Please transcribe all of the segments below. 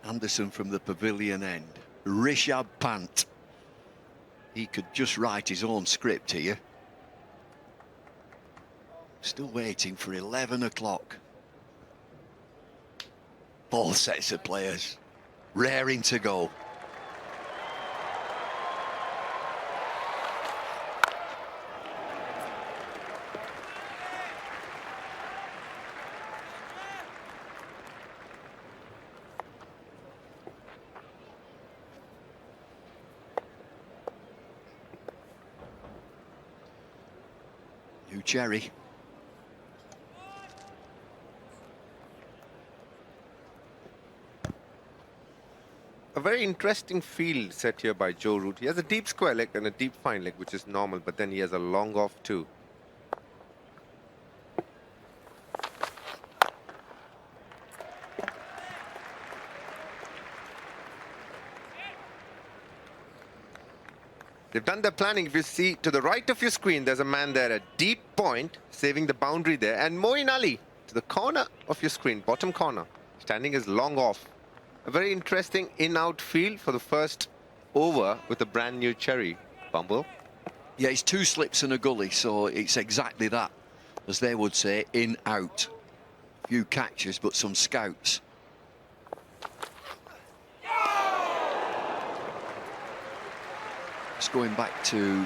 Anderson from the pavilion end. Rishabh Pant. He could just write his own script here. Still waiting for 11 o'clock. Both sets of players raring to go. New Cherry. A very interesting field set here by Joe Root. He has a deep square leg and a deep fine leg, which is normal, but then he has a long off too. They've done their planning. If you see to the right of your screen, there's a man there, a deep point, saving the boundary there. And Moeen Ali, to the corner of your screen, bottom corner, standing his long off. A very interesting in-out field for the first over with a brand new Cherry. Bumble. Yeah, it's two slips and a gully, so it's exactly that, as they would say, in-out. Few catches, but some scouts. It's going back to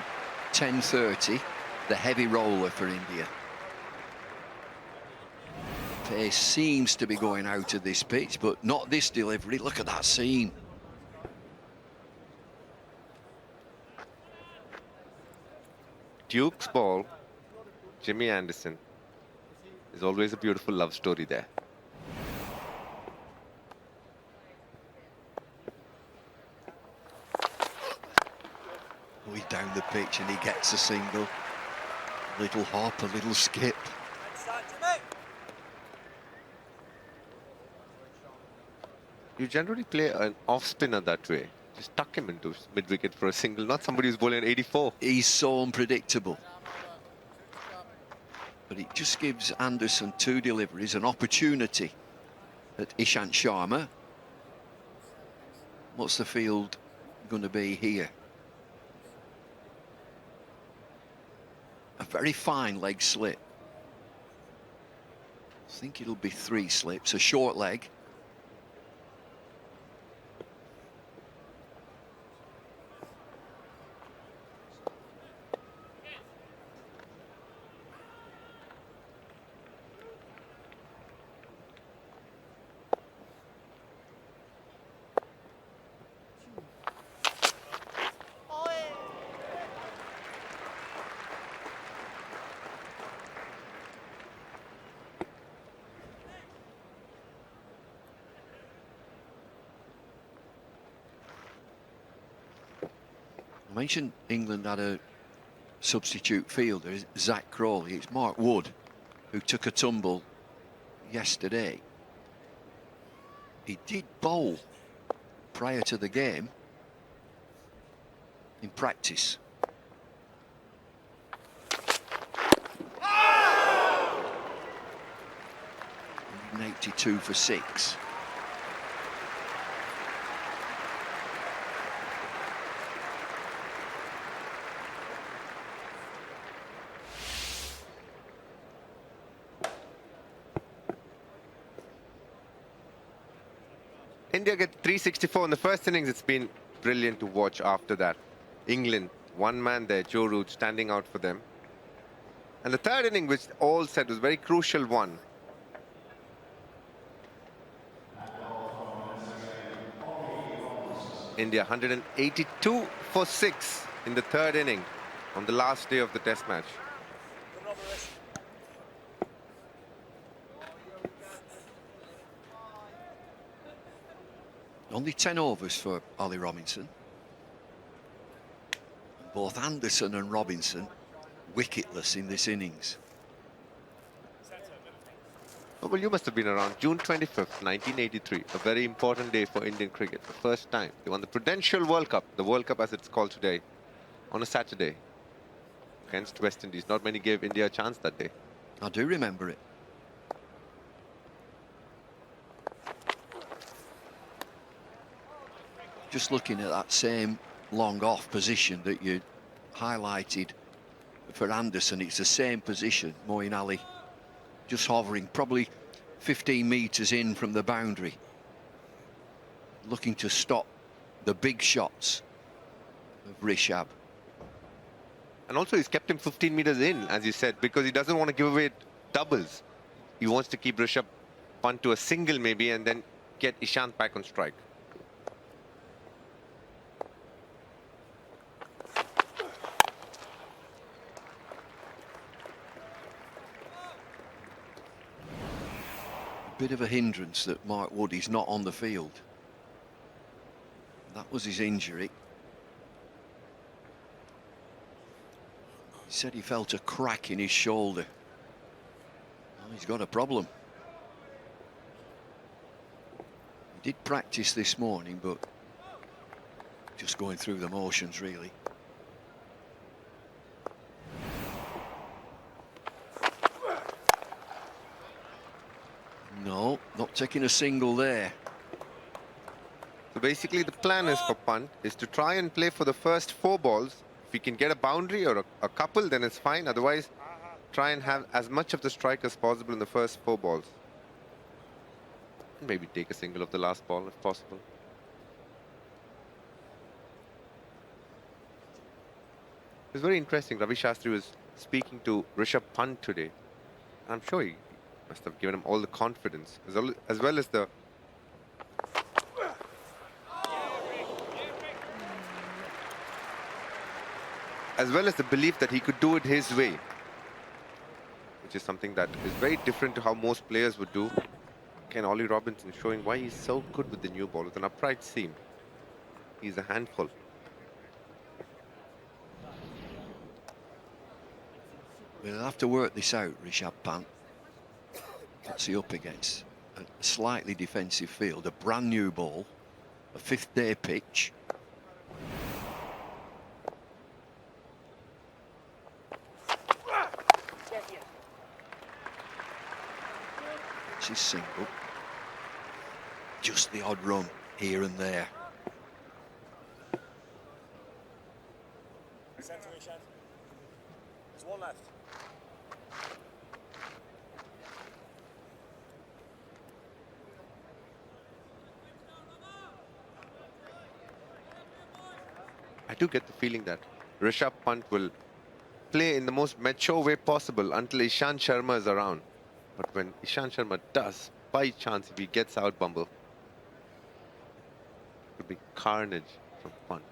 10:30, the heavy roller for India. Pace seems to be going out of this pitch, but not this delivery. Look at that seam. Duke's ball, Jimmy Anderson. There's always a beautiful love story there. He's down the pitch and he gets a single. Little hop, a little skip. You generally play an off spinner that way. Just tuck him into mid-wicket for a single, not somebody who's bowling 84. He's so unpredictable. But it just gives Anderson two deliveries, an opportunity at Ishant Sharma. What's the field going to be here? A very fine leg slip. I think it'll be three slips, a short leg. I mentioned England had a substitute fielder, Zach Crawley. It's Mark Wood, who took a tumble yesterday. He did bowl prior to the game in practice. 182 for 6. India get 364 in the first innings. It's been brilliant to watch after that. England, one man there, Joe Root, standing out for them. And the third inning, which all said was a very crucial one. India 182 for 6 in the third inning on the last day of the Test match. Only 10 overs for Ollie Robinson. Both Anderson and Robinson wicketless in this innings. Oh, well, you must have been around June 25th, 1983. A very important day for Indian cricket. The first time they won the Prudential World Cup, the World Cup as it's called today, on a Saturday against West Indies. Not many gave India a chance that day. I do remember it. Just looking at that same long off position that you highlighted for Anderson, it's the same position. Moeen Ali just hovering, probably 15 metres in from the boundary, looking to stop the big shots of Rishabh. And also he's kept him 15 metres in, as you said, because he doesn't want to give away doubles. He wants to keep Rishabh Pant to a single maybe and then get Ishant back on strike. Bit of a hindrance that Mark Wood is not on the field. That was his injury. He said he felt a crack in his shoulder. Well, he's got a problem. He did practice this morning, but just going through the motions, really. No, not taking a single there. So basically the plan is for Pant is to try and play for the first 4 balls. If he can get a boundary or a couple, then it's fine. Otherwise, try and have as much of the strike as possible in the first 4 balls. Maybe take a single of the last ball if possible. It's very interesting. Ravi Shastri was speaking to Rishabh Pant today. I'm sure he must have given him all the confidence, as well as the belief that he could do it his way, which is something that is very different to how most players would do. Ken Ollie Robinson showing why he's so good with the new ball, with an upright seam. He's a handful. We'll have to work this out, Rishabh Pant. What's he up against? A slightly defensive field, a brand new ball, a 5th day pitch. It's his single. Just the odd run here and there. Centre, Ishant. There's one left. I do get the feeling that Rishabh Pant will play in the most mature way possible until Ishant Sharma is around. But when Ishant Sharma does, by chance, if he gets out Bumble, it would be carnage from Pant.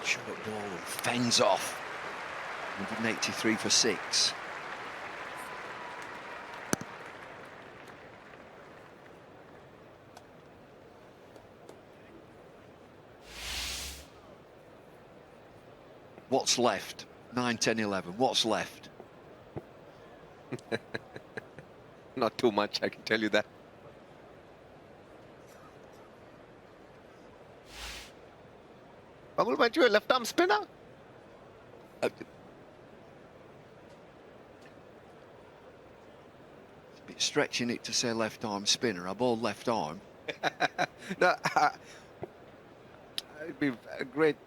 Short ball and fends off. 183 for 6. What's left? 9, 10, 11. What's left? Not too much, I can tell you that. Bumble, weren't you a left-arm spinner? Stretching it to say left-arm spinner. I bowled left arm. No, it'd be a great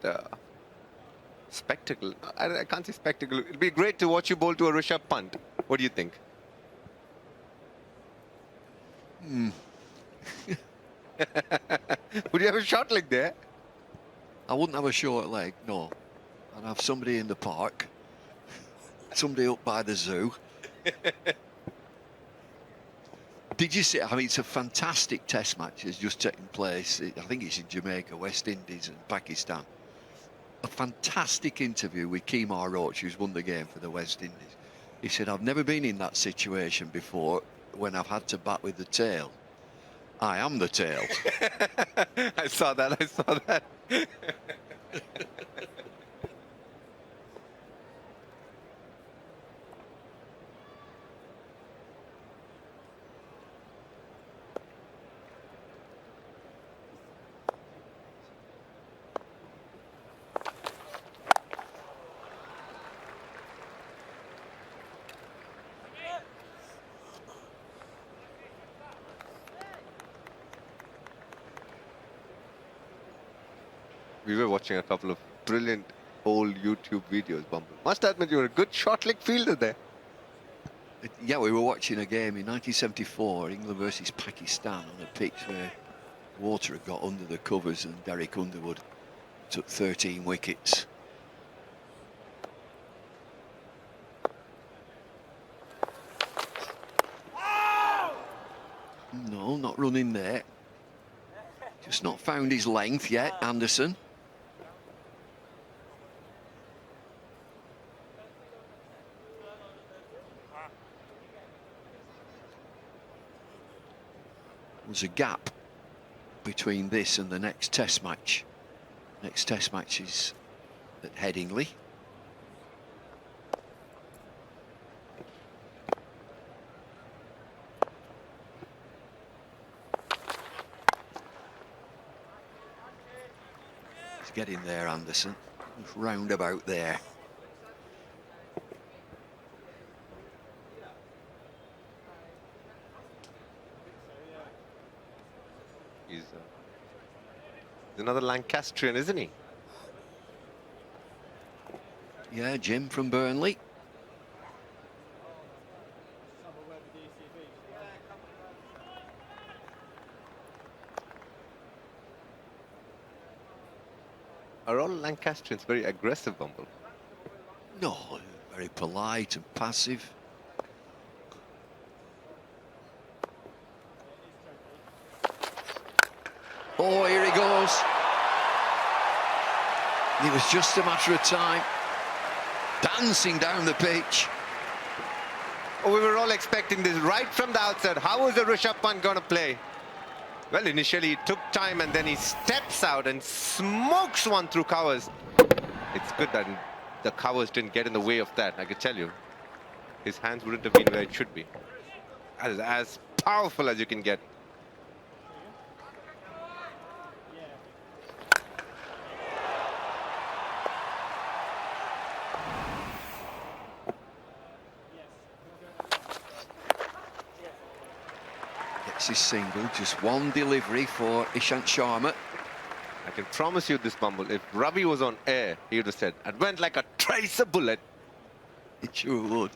spectacle. I can't say spectacle. It'd be great to watch you bowl to a Rishabh Pant. What do you think? Would you have a shot like there? I wouldn't have a short leg, no. I'd have somebody in the park, somebody up by the zoo. Did you see? I mean, it's a fantastic test match has just taken place. I think it's in Jamaica, West Indies and Pakistan. A fantastic interview with Kemar Roach, who's won the game for the West Indies. He said, I've never been in that situation before when I've had to bat with the tail. I am the tail. I saw that. I saw that. We were watching a couple of brilliant old YouTube videos, Bumble. Must admit, you were a good short leg fielder there. Yeah, we were watching a game in 1974, England versus Pakistan, on a pitch where water had got under the covers and Derek Underwood took 13 wickets. No, not running there. Just not found his length yet, Anderson. There's a gap between this and the next test match. Next test match is at Headingley. He's getting there, Anderson. Just round about there. He's another Lancastrian, isn't he? Yeah, Jim from Burnley. Are all Lancastrians very aggressive, Bumble? No, very polite and passive. Oh, here he goes. It was just a matter of time. Dancing down the pitch. Oh, we were all expecting this right from the outset. How was the Rishabh Pant going to play? Well, initially it took time and then he steps out and smokes one through covers. It's good that the covers didn't get in the way of that, I can tell you. His hands wouldn't have been where it should be. That is as powerful as you can get. Gets his single, just one delivery for Ishant Sharma. I can promise you this, Bumble. If Ravi was on air, he would have said, "It went like a tracer bullet." It sure would.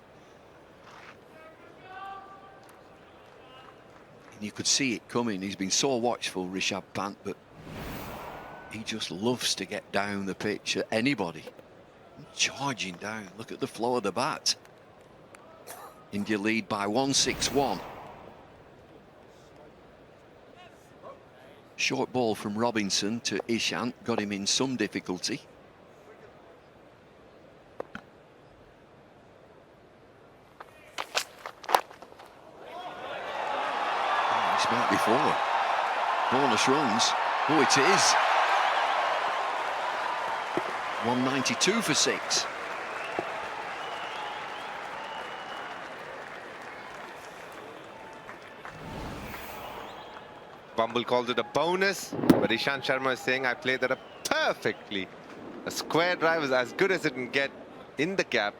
And you could see it coming. He's been so watchful, Rishabh Pant, but he just loves to get down the pitch at anybody. Charging down. Look at the flow of the bat. India lead by 161. Short ball from Robinson to Ishant got him in some difficulty. It's about before. Bonus runs. Oh, it is. 192 for 6. Bumble calls it a bonus, but Ishant Sharma is saying, I played that up perfectly. A square drive is as good as it can get in the gap.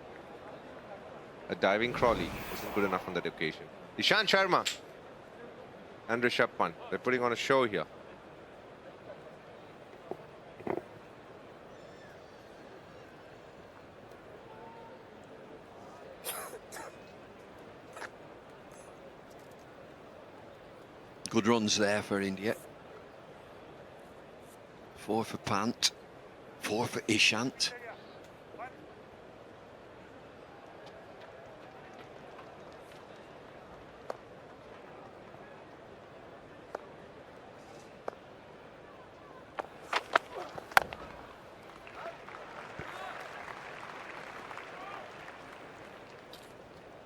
A diving Crawley wasn't good enough on that occasion. Ishant Sharma and Rishabh Pant, they're putting on a show here. Good runs there for India. 4 for Pant, 4 for Ishant.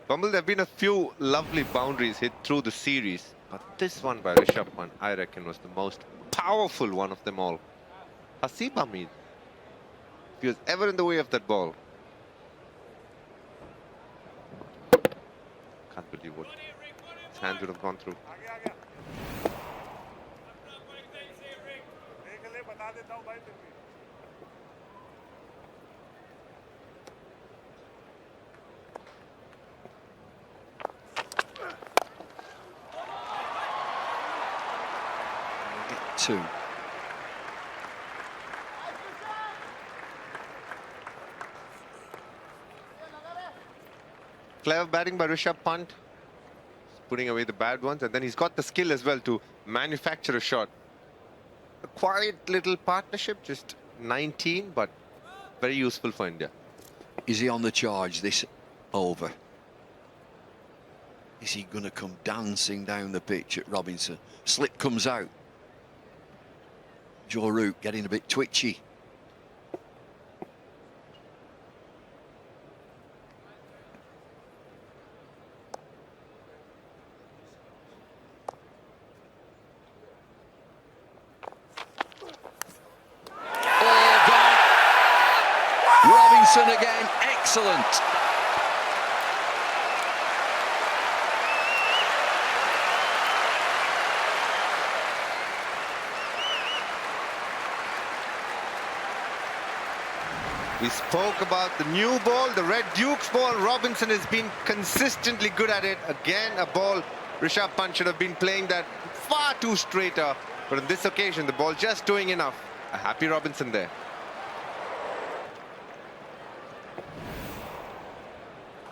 Bumble, there have been a few lovely boundaries hit through the series, but this one by Rishabh Pant, I reckon, was the most powerful one of them all. Hasib Hamid, if he was ever in the way of that ball. Can't believe what his hands would have gone through. clever batting by Rishabh Pant, putting away the bad ones, and then he's got the skill as well to manufacture a shot. A quiet little partnership, just 19, but very useful for India. Is he on the charge this over? Is he going to come dancing down the pitch at Robinson? Slip comes out. Joe Root getting a bit twitchy. Oh, gone. Robinson again, excellent. We spoke about the new ball, the Red Duke's ball. Robinson has been consistently good at it. Again, a ball Rishabh Pant should have been playing that far too straighter. But on this occasion, the ball just doing enough. A happy Robinson there.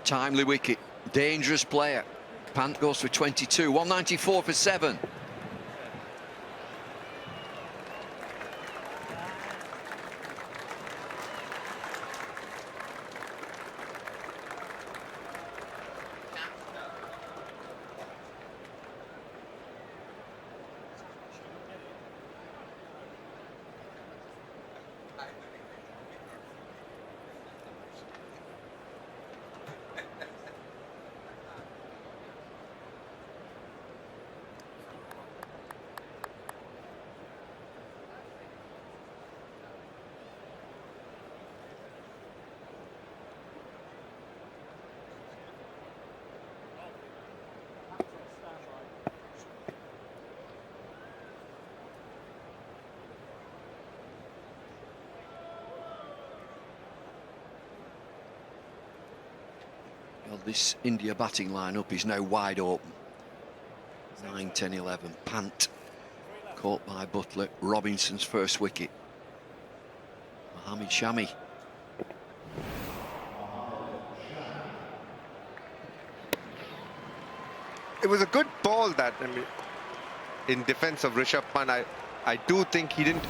Timely wicket. Dangerous player. Pant goes for 22. 194 for 7. Well, this India batting lineup is now wide open. 9, 10, 11. Pant caught by Butler. Robinson's first wicket. Mohammad Shami. It was a good ball that, I mean, in defense of Rishabh Pant, I do think he didn't.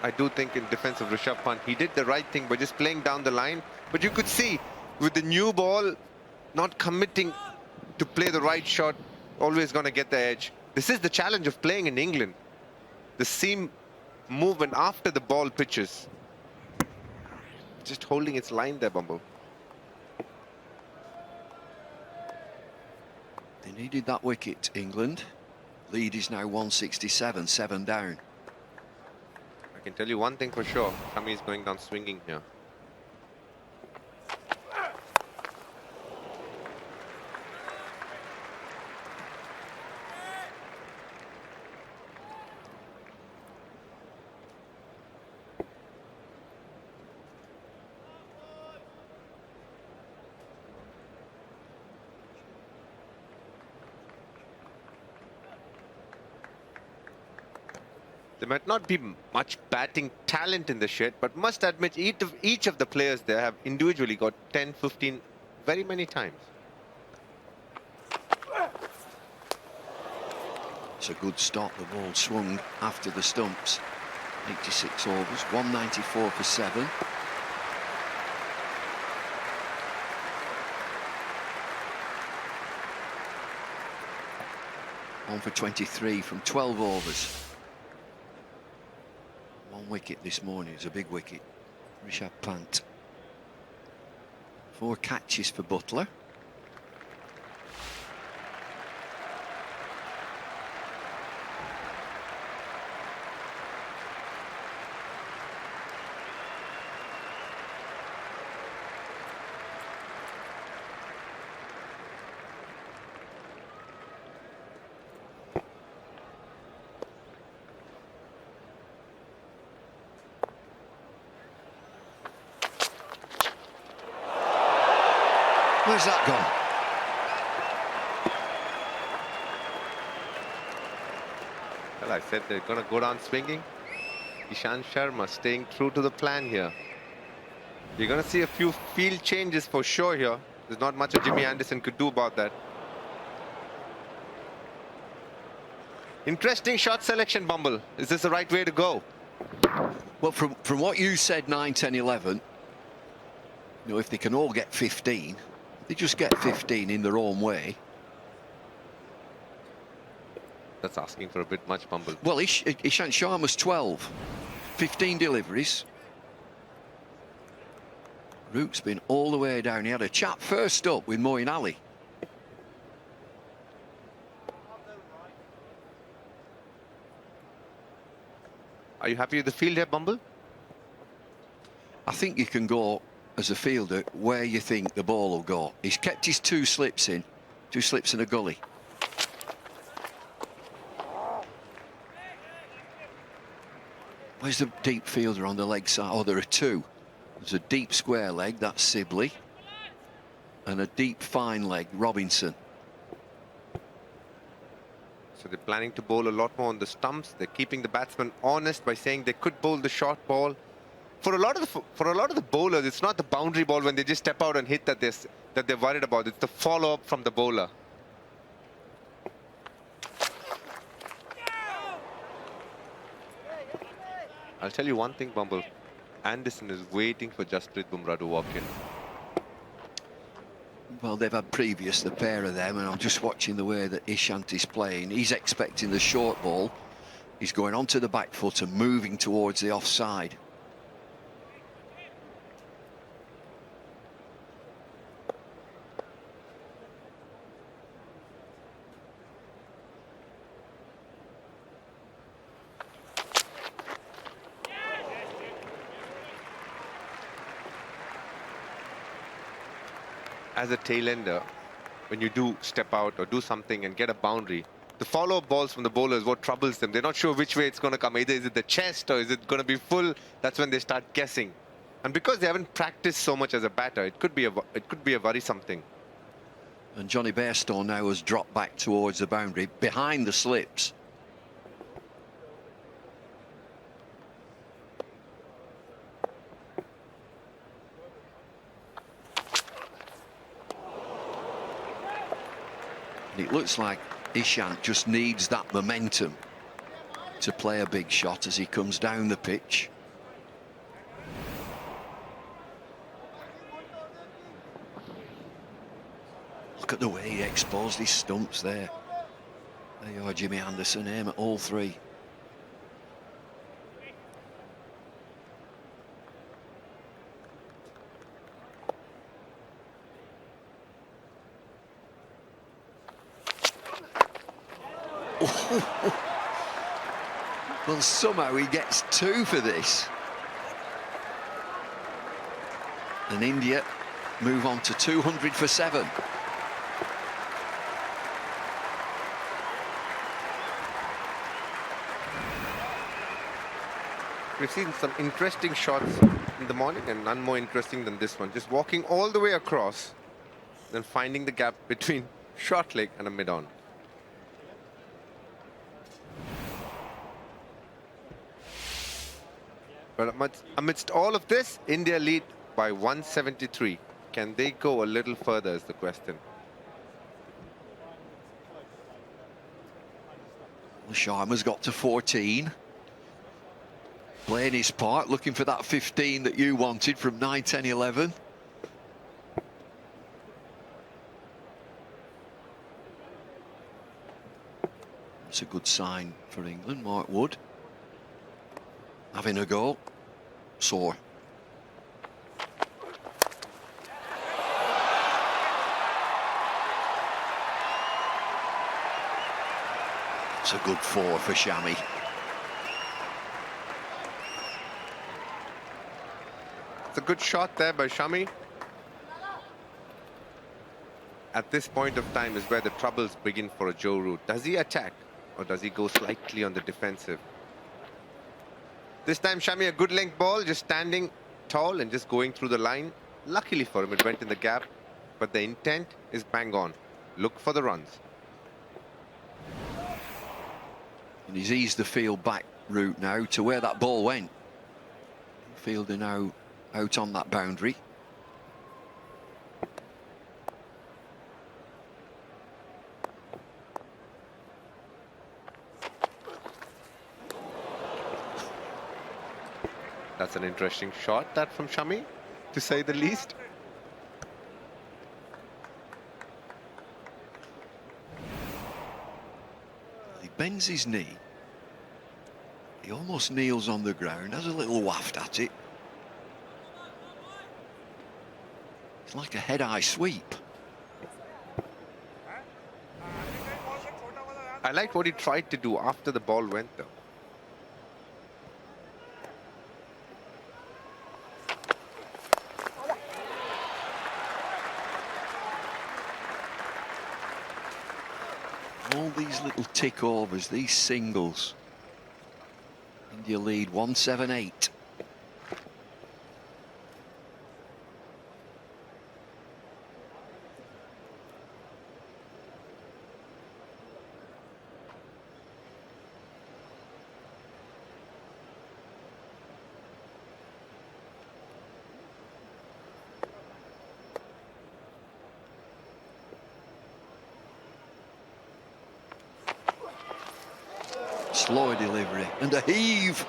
I do think in defense of Rishabh Pant, he did the right thing by just playing down the line. But you could see with the new ball, not committing to play the right shot, always going to get the edge. This is the challenge of playing in England. The seam movement after the ball pitches. Just holding its line there, Bumble. They needed that wicket, England. Lead is now 167, 7 down. I can tell you one thing for sure. Shami is going down swinging here. There might not be much batting talent in the shed, but must admit each of the players there have individually got 10, 15, very many times. It's a good stop. The ball swung after the stumps. 86 overs, 194 for 7. On for 23 from 12 overs. 1 wicket this morning is a big wicket. Rishabh Pant. 4 catches for Butler. Where's that gone? Well, I said they're going to go down swinging. Ishant Sharma staying true to the plan here. You're going to see a few field changes for sure here. There's not much Jimmy Anderson could do about that. Interesting shot selection, Bumble. Is this the right way to go? Well, from what you said, 9, 10, 11, you know, if they can all get 15, they just get 15 in their own way. That's asking for a bit much, Bumble. Well, Ishant Sharma's 12, 15 deliveries. Root's been all the way down. He had a chat first up with Moeen Ali. Are you happy with the field here, Bumble? I think you can go as a fielder where you think the ball will go. He's kept his 2 slips in, 2 slips in a gully. Where's the deep fielder on the leg side? Oh, there are 2. There's a deep square leg, that's Sibley, and a deep fine leg, Robinson. So they're planning to bowl a lot more on the stumps. They're keeping the batsmen honest by saying they could bowl the short ball. For a lot of the bowlers, it's not the boundary ball when they just step out and hit that they're worried about. It's the follow-up from the bowler. I'll tell you one thing, Bumble. Anderson is waiting for Jasprit Bumrah to walk in. Well, they've had previous, the pair of them, and I'm just watching the way that Ishant is playing. He's expecting the short ball. He's going onto the back foot and moving towards the offside. As a tail-ender, when you do step out or do something and get a boundary, the follow-up balls from the bowlers, what troubles them, they're not sure which way it's going to come. Either is it the chest or is it going to be full? That's when they start guessing. And because they haven't practiced so much as a batter, it could be a worrisome thing. And Johnny Bairstow now has dropped back towards the boundary, behind the slips. And it looks like Ishant just needs that momentum to play a big shot as he comes down the pitch. Look at the way he exposed his stumps there. There you are, Jimmy Anderson, aim at all 3. Well, somehow he gets 2 for this. And India move on to 200 for 7. We've seen some interesting shots in the morning and none more interesting than this one. Just walking all the way across, then finding the gap between short leg and a mid-on. But amidst all of this, India lead by 173. Can they go a little further is the question. Well, Sharma's got to 14. Playing his part, looking for that 15 that you wanted from 9, 10, 11. That's a good sign for England. Mark Wood having a go. Sore. It's a good 4 for Shami. It's a good shot there by Shami. At this point of time is where the troubles begin for a Joe Root. Does he attack or does he go slightly on the defensive? This time Shami a good length ball, just standing tall and just going through the line. Luckily for him it went in the gap, but the intent is bang on. Look for the runs. And he's eased the field back route now to where that ball went. Fielder now out on that boundary. That's an interesting shot, that from Shami, to say the least. He bends his knee. He almost kneels on the ground, has a little waft at it. It's like a head-eye sweep. I liked what he tried to do after the ball went, though. All these little tick overs, these singles. India lead 178. Slow delivery and a heave.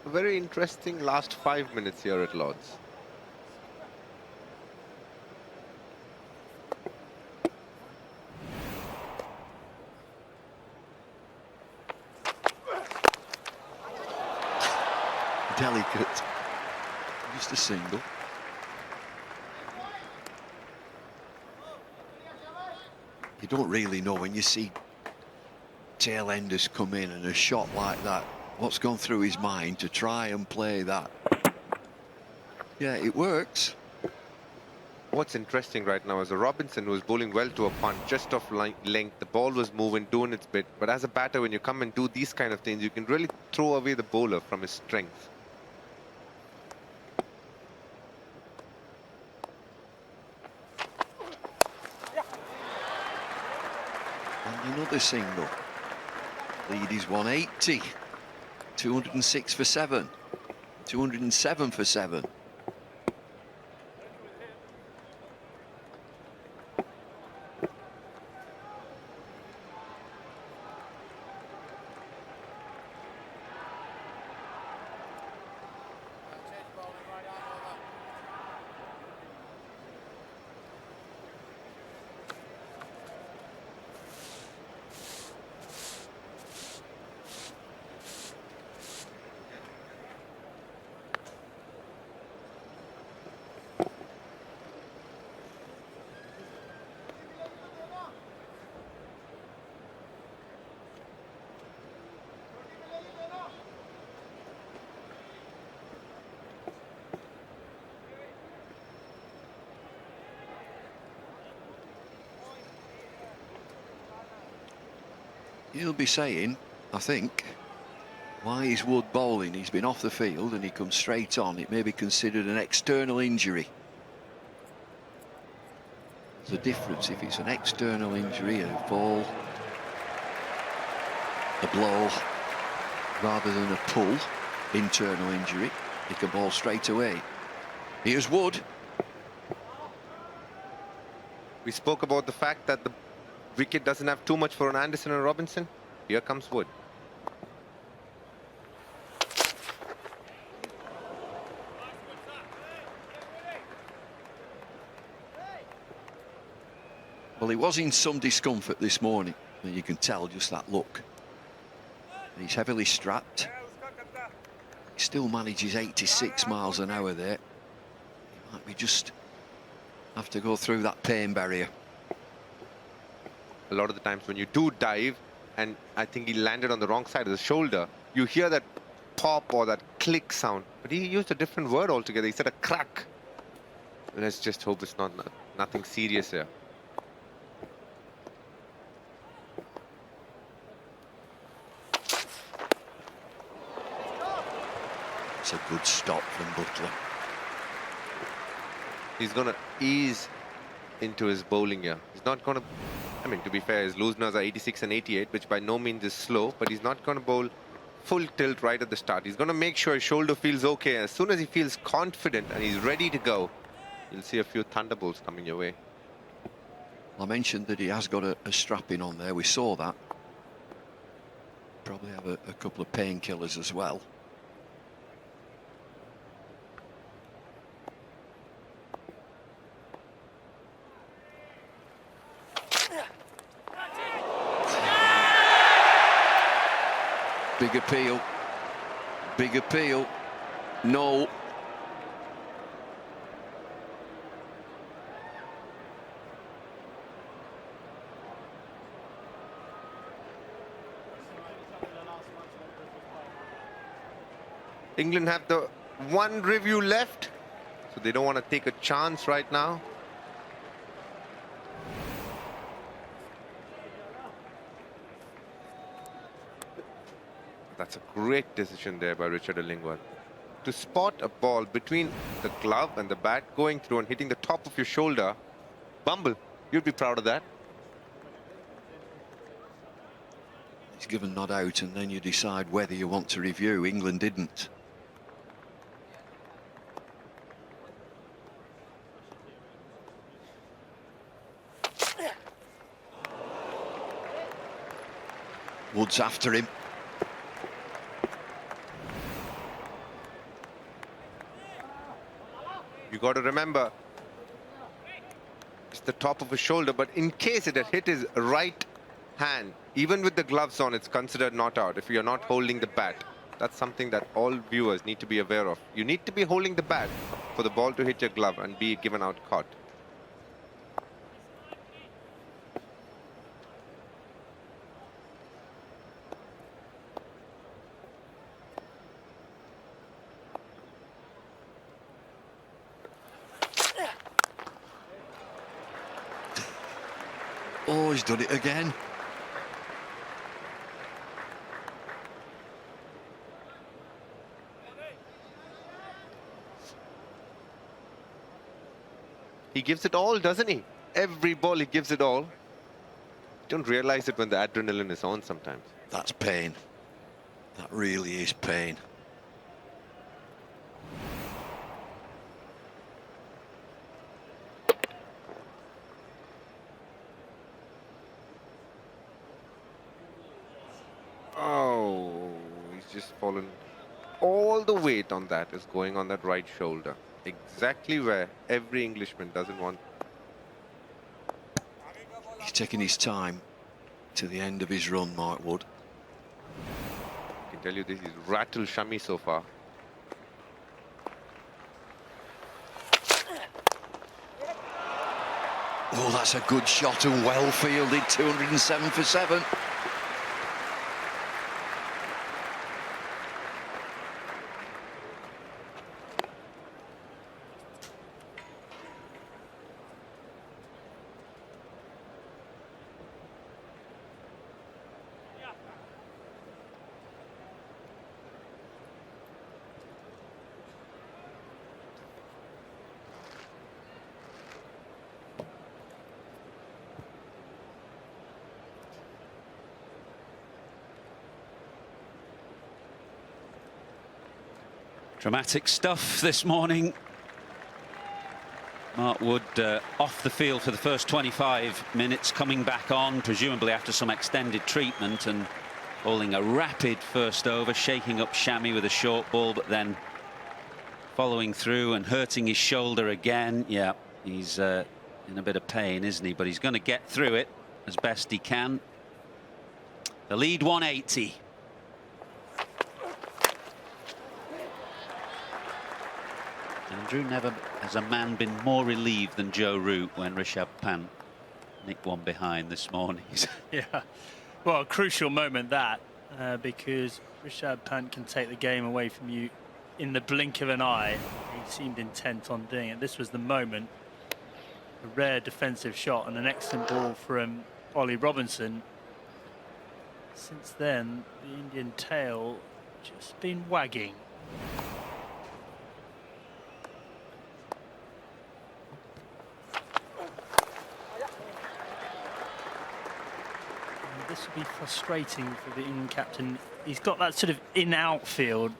A very interesting last 5 minutes here at Lord's. Delicate. Just a single. You don't really know when you see tail enders come in and a shot like that, what's gone through his mind to try and play that. Yeah, it works. What's interesting right now is a Robinson who was bowling well to a punt, just off length. The ball was moving, doing its bit. But as a batter, when you come and do these kind of things, you can really throw away the bowler from his strength. And another single. Lead is 180. 206 for 7. 207 for 7. He'll be saying, I think, why is Wood bowling? He's been off the field and he comes straight on. It may be considered an external injury. There's a difference if it's an external injury, a fall, a blow, rather than a pull, internal injury. He can bowl straight away. Here's Wood. We spoke about the fact that the wicket doesn't have too much for an Anderson and Robinson. Here comes Wood. Well, he was in some discomfort this morning, and you can tell just that look. He's heavily strapped. He still manages 86 miles an hour there. He might be just have to go through that pain barrier. A lot of the times when you do dive, and I think he landed on the wrong side of the shoulder, you hear that pop or that click sound. But he used a different word altogether. He said a crack. Let's just hope it's nothing serious here. That's a good stop from Butler. He's going to ease into his bowling here. He's not going to... I mean, to be fair, his looseners are 86 and 88, which by no means is slow, but he's not going to bowl full tilt right at the start. He's going to make sure his shoulder feels okay. As soon as he feels confident and he's ready to go, you'll see a few thunderbolts coming your way. I mentioned that he has got a strapping on there. We saw that. Probably have a couple of painkillers as well. Big appeal. Big appeal. No. England have the one review left, so they don't want to take a chance right now. That's a great decision there by Richard Illingworth. To spot a ball between the glove and the bat going through and hitting the top of your shoulder, Bumble, you'd be proud of that. He's given not out, and then you decide whether you want to review. England didn't. Woods after him. You got to remember, it's the top of his shoulder, but in case it had hit his right hand, even with the gloves on, it's considered not out if you're not holding the bat. That's something that all viewers need to be aware of. You need to be holding the bat for the ball to hit your glove and be given out caught. Oh, he's done it again. He gives it all, doesn't he? Every ball he gives it all. You don't realize it when the adrenaline is on sometimes. That's pain. That really is pain. Oh, he's just fallen. All the weight on that is going on that right shoulder. Exactly where every Englishman doesn't want. He's taking his time to the end of his run, Mark Wood. I can tell you this is rattled Shami so far. Oh, that's a good shot and well fielded. 207 for 7. Dramatic stuff this morning. Mark Wood off the field for the first 25 minutes, coming back on, presumably after some extended treatment, and bowling a rapid first over, shaking up Shami with a short ball, but then following through and hurting his shoulder again. Yeah, he's in a bit of pain, isn't he? But he's going to get through it as best he can. The lead 180. Andrew, never has a man been more relieved than Joe Root when Rishabh Pant nicked one behind this morning. Yeah, well, a crucial moment that, because Rishabh Pant can take the game away from you in the blink of an eye. He seemed intent on doing it. This was the moment. A rare defensive shot and an excellent ball from Ollie Robinson. Since then, the Indian tail just been wagging. this will be frustrating for the England captain. He's got that sort of in-out field,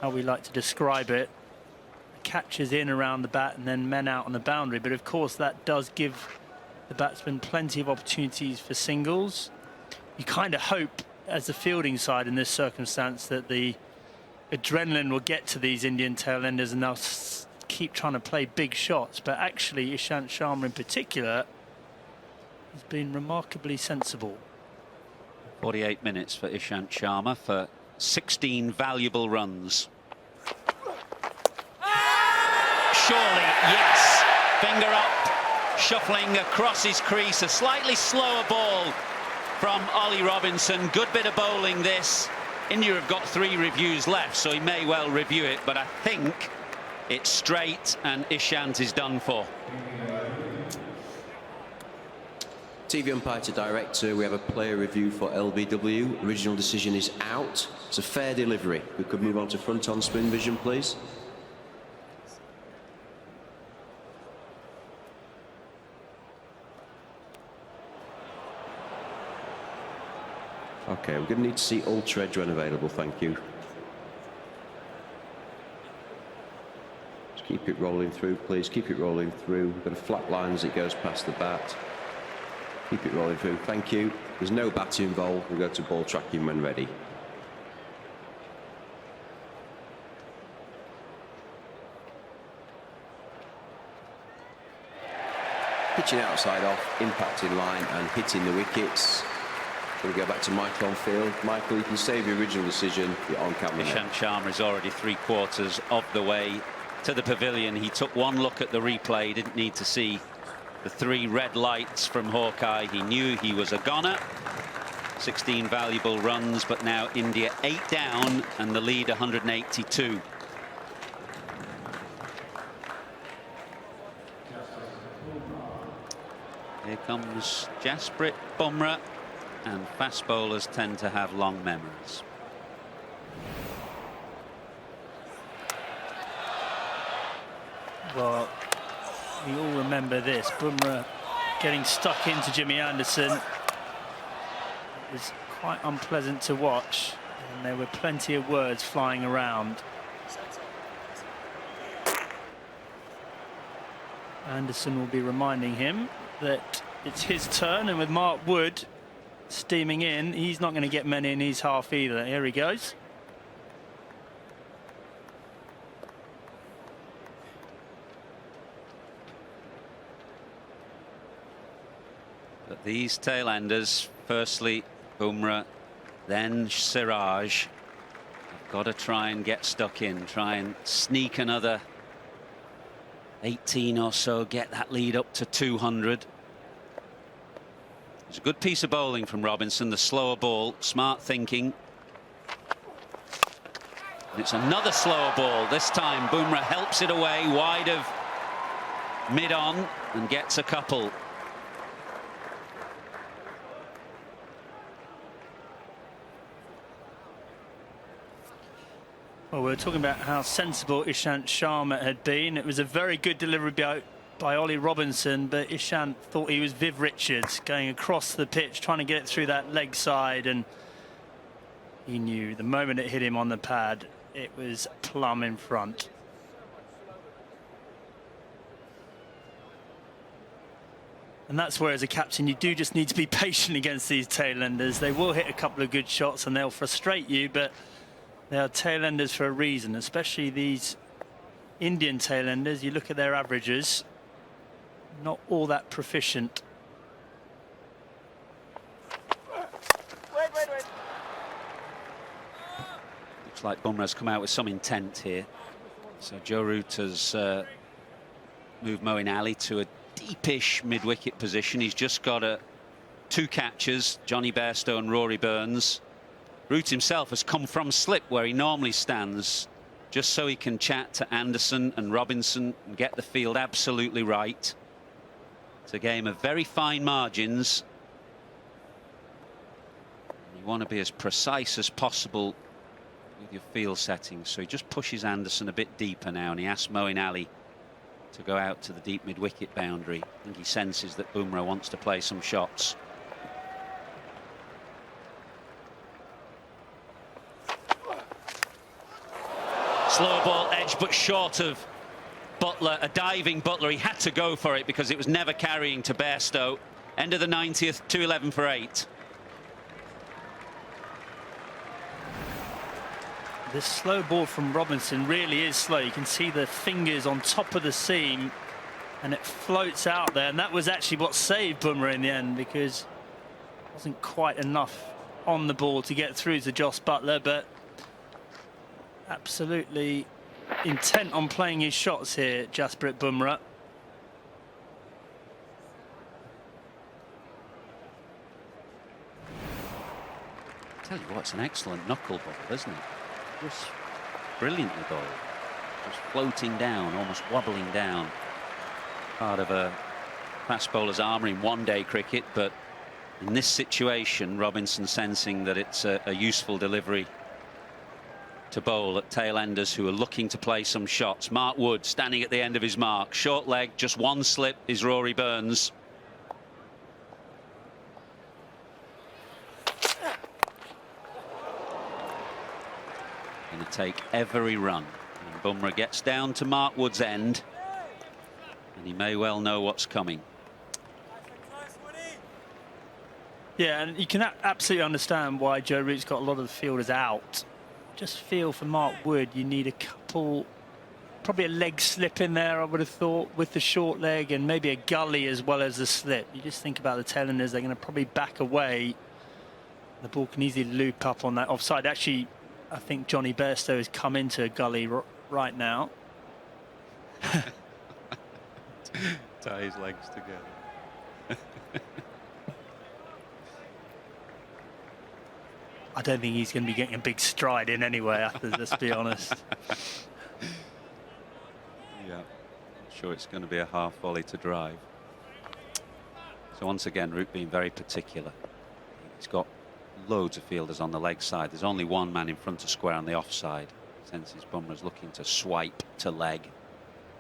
how we like to describe it. Catches in around the bat and then men out on the boundary, but of course that does give the batsman plenty of opportunities for singles. You kind of hope, as the fielding side in this circumstance, that the adrenaline will get to these Indian tailenders and they'll keep trying to play big shots, but actually Ishant Sharma in particular has been remarkably sensible. 48 minutes for Ishant Sharma for 16 valuable runs. Surely, yes. Finger up, shuffling across his crease. A slightly slower ball from Ollie Robinson. Good bit of bowling this. India have got 3 reviews left, so he may well review it, but I think it's straight and Ishant is done for. TV umpire to director, we have a player review for LBW. Original decision is out. It's a fair delivery. We could move on to front on spin vision, please. Okay, we're going to need to see ultra edge when available, thank you. Just keep it rolling through, please. Keep it rolling through. We've got a flat line as it goes past the bat. Keep it rolling through, thank you. There's no batting involved. We'll go to ball tracking when ready. Pitching outside off, impacting line and hitting the wickets. We'll go back to Michael on field. Michael, you can save your original decision. You're on camera. Ishant Sharma is already 3/4 of the way to the pavilion. He took one look at the replay, didn't need to see the 3 red lights from Hawkeye. He knew he was a goner. 16 valuable runs, but now India 8 down and the lead 182. Here comes Jasprit Bumrah, and fast bowlers tend to have long memories. Well, we all remember this. Bumrah getting stuck into Jimmy Anderson. It was quite unpleasant to watch, and there were plenty of words flying around. Anderson will be reminding him that it's his turn, and with Mark Wood steaming in, he's not going to get many in his half either. Here he goes. But these tailenders, firstly Bumrah, then Siraj, have got to try and get stuck in, try and sneak another 18 or so, get that lead up to 200. It's a good piece of bowling from Robinson, the slower ball, smart thinking. And it's another slower ball. This time Bumrah helps it away wide of mid-on and gets a couple. Well, we were talking about how sensible Ishant Sharma had been. It was a very good delivery by Ollie Robinson, but Ishant thought he was Viv Richards going across the pitch, trying to get it through that leg side, and he knew the moment it hit him on the pad, it was plumb in front. And that's where, as a captain, you do just need to be patient against these tailenders. They will hit a couple of good shots and they'll frustrate you, but they are tailenders for a reason, especially these Indian tailenders. You look at their averages, not all that proficient. Looks like Bumrah's come out with some intent here. So Joe Root has moved Moeen Ali to a deepish mid-wicket position. He's just got 2 catchers, Johnny Bairstow and Rory Burns. Root himself has come from slip where he normally stands, just so he can chat to Anderson and Robinson and get the field absolutely right. It's a game of very fine margins. You want to be as precise as possible with your field settings, so he just pushes Anderson a bit deeper now, and he asks Moeen Ali to go out to the deep mid-wicket boundary. I think he senses that Bumrah wants to play some shots. slow ball edge, but short of Butler, a diving Butler. He had to go for it because it was never carrying to Bairstow. End of the 90th, 211 for 8. This slow ball from Robinson really is slow. You can see the fingers on top of the seam and it floats out there, and that was actually what saved Bumrah in the end, because it wasn't quite enough on the ball to get through to Jos Butler, but absolutely intent on playing his shots here, Jasprit Bumrah. Tell you what, it's an excellent knuckle ball, isn't it? Just brilliantly bowled. Just floating down, almost wobbling down. Part of a fast bowler's armour in one-day cricket, but in this situation, Robinson sensing that it's a useful delivery to bowl at tail-enders who are looking to play some shots. Mark Wood standing at the end of his mark. Short leg, just one slip is Rory Burns. Going to take every run. And Bumrah gets down to Mark Wood's end, and he may well know what's coming. Yeah, and you can absolutely understand why Joe Root's got a lot of the fielders out. Just feel for Mark Wood, you need a couple, probably a leg slip in there, I would have thought, with the short leg, and maybe a gully as well as the slip. You just think about the tail-enders, they're going to probably back away. The ball can easily loop up on that offside. Actually, I think Johnny Bairstow has come into a gully right now. Tie his legs together. I don't think he's going to be getting a big stride in anyway after this, to be honest. Yeah, I'm sure it's going to be a half volley to drive. So once again, Root being very particular. He's got loads of fielders on the leg side. There's only one man in front of square on the offside. Senses Bumrah's looking to swipe to leg.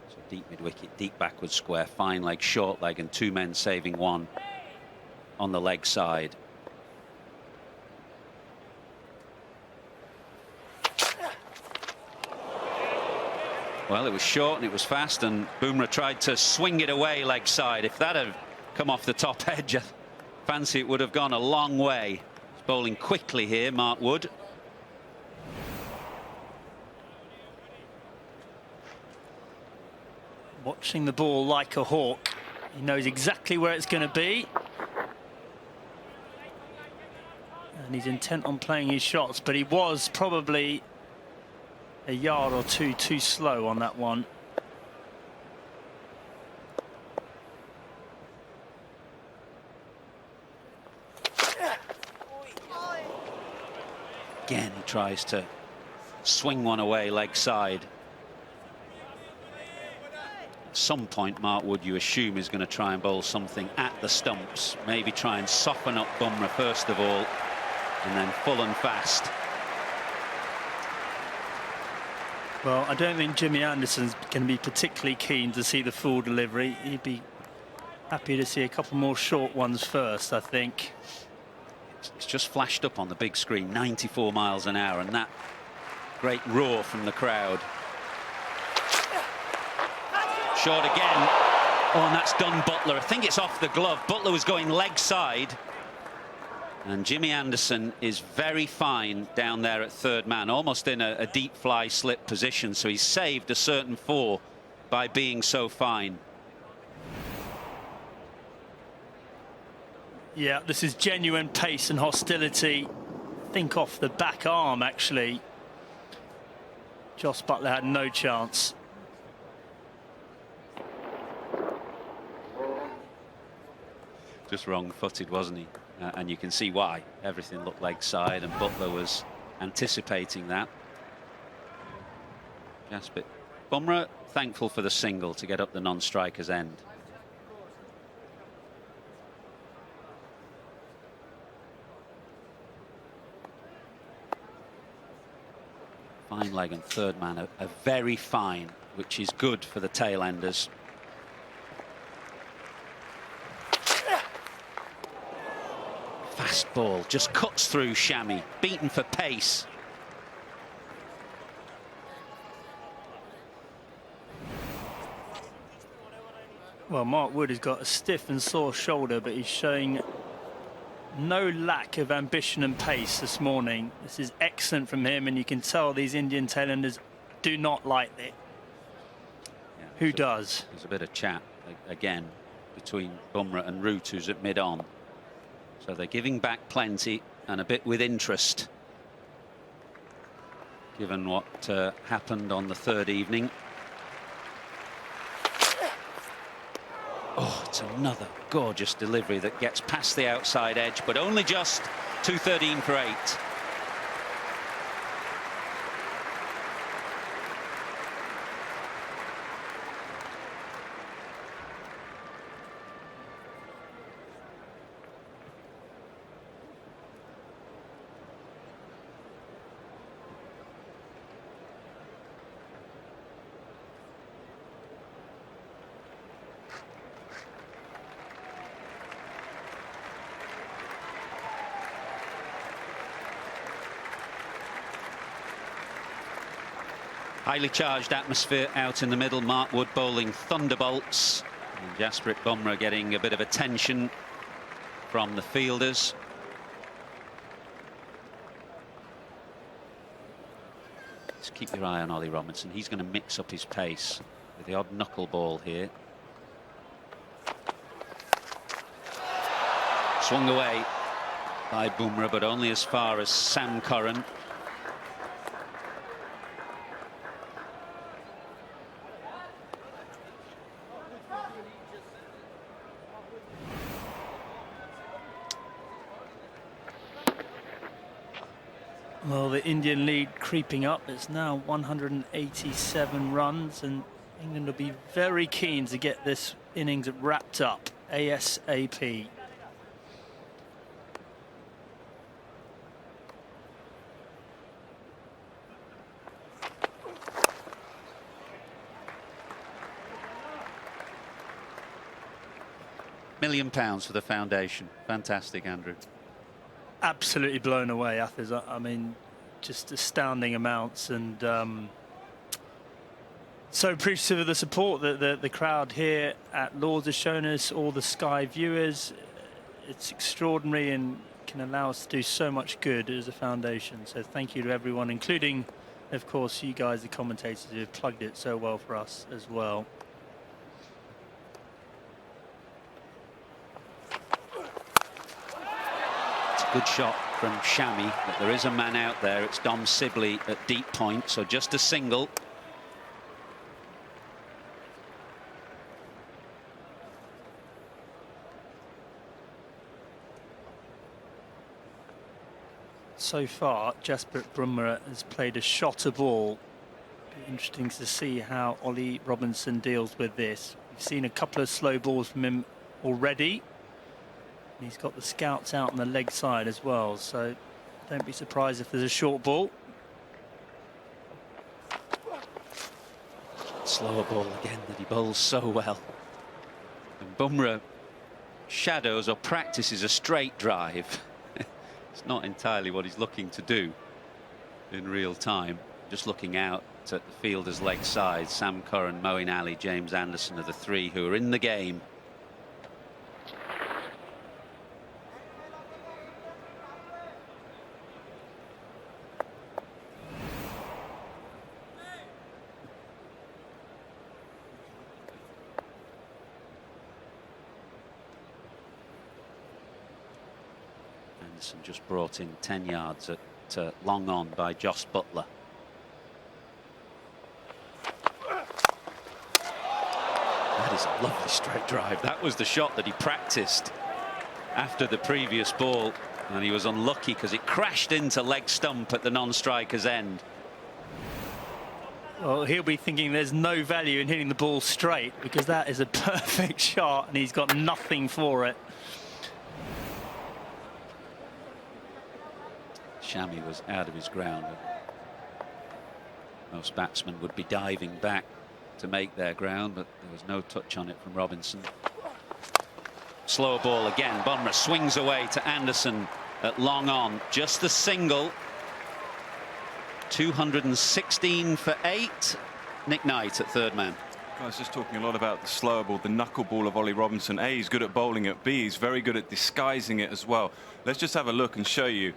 So deep mid-wicket, deep backward square, fine leg, short leg, and two men saving one on the leg side. Well, it was short and it was fast, and Bumrah tried to swing it away leg side. If that had come off the top edge, I fancy it would have gone a long way. He's bowling quickly here, Mark Wood. Watching the ball like a hawk. He knows exactly where it's going to be. And he's intent on playing his shots, but he was probably a yard or two too slow on that one. Again, he tries to swing one away leg side. At some point, Mark Wood, you assume, is going to try and bowl something at the stumps. Maybe try and soften up Bumrah first of all, and then full and fast. Well, I don't think Jimmy Anderson's going to be particularly keen to see the full delivery. He'd be happy to see a couple more short ones first, I think. It's just flashed up on the big screen, 94 miles an hour, and that great roar from the crowd. Short again. Oh, and that's done Butler. I think it's off the glove. Butler was going leg side. And Jimmy Anderson is very fine down there at third man, almost in a deep fly slip position. So he's saved a certain four by being so fine. Yeah, this is genuine pace and hostility. Think off the back arm, actually. Jos Butler had no chance. Just wrong-footed, wasn't he? And you can see why. Everything looked leg side, and Butler was anticipating that. Jasprit Bumrah thankful for the single to get up the non-striker's end. Fine leg and third man are very fine, which is good for the tail-enders. Fast ball just cuts through Shami, beaten for pace. Well, Mark Wood has got a stiff and sore shoulder, but he's showing no lack of ambition and pace this morning. This is excellent from him, and you can tell these Indian tailenders do not like it. Yeah, Who does? There's a bit of chat again between Bumrah and Root, who's at mid-on. So they're giving back plenty and a bit with interest, given what happened on the third evening. Oh, it's another gorgeous delivery that gets past the outside edge, but only just 213 for 8. Highly charged atmosphere out in the middle. Mark Wood bowling thunderbolts, and Jasprit Bumrah getting a bit of attention from the fielders. Just keep your eye on Ollie Robinson. He's going to mix up his pace with the odd knuckle ball here. Swung away by Bumrah, but only as far as Sangakkara. Well, the Indian lead creeping up. It's now 187 runs, and England will be very keen to get this innings wrapped up ASAP. £1 million for the foundation. Fantastic, Andrew. Absolutely blown away, Athers. I mean, just astounding amounts, and so appreciative of the support that the crowd here at Lord's has shown us, all the Sky viewers. It's extraordinary and can allow us to do so much good as a foundation. So thank you to everyone, including, of course, you guys, the commentators, who have plugged it so well for us as well. Good shot from Shami, but there is a man out there. It's Dom Sibley at deep point, so just a single. So far, Jasprit Bumrah has played a shot a ball. Be interesting to see how Ollie Robinson deals with this. We've seen a couple of slow balls from him already. He's got the scouts out on the leg side as well, so don't be surprised if there's a short ball. Slower ball again that he bowls so well. And Bumrah shadows or practices a straight drive. It's not entirely what he's looking to do in real time. Just looking out at the fielder's leg side. Sam Curran, Moeen Ali, James Anderson are the three who are in the game. Just brought in 10 yards at long on by Joss Butler. That is a lovely straight drive. That was the shot that he practiced after the previous ball, and he was unlucky because it crashed into leg stump at the non-striker's end. Well, he'll be thinking there's no value in hitting the ball straight, because that is a perfect shot and he's got nothing for it. Shami was out of his ground. Most batsmen would be diving back to make their ground, but there was no touch on it from Robinson. Slower ball again. Bumrah swings away to Anderson at long on. Just the single. 216 for 8. Nick Knight at third man. I was just talking a lot about the slower ball, the knuckleball of Ollie Robinson. A, he's good at bowling it. B, he's very good at disguising it as well. Let's just have a look and show you.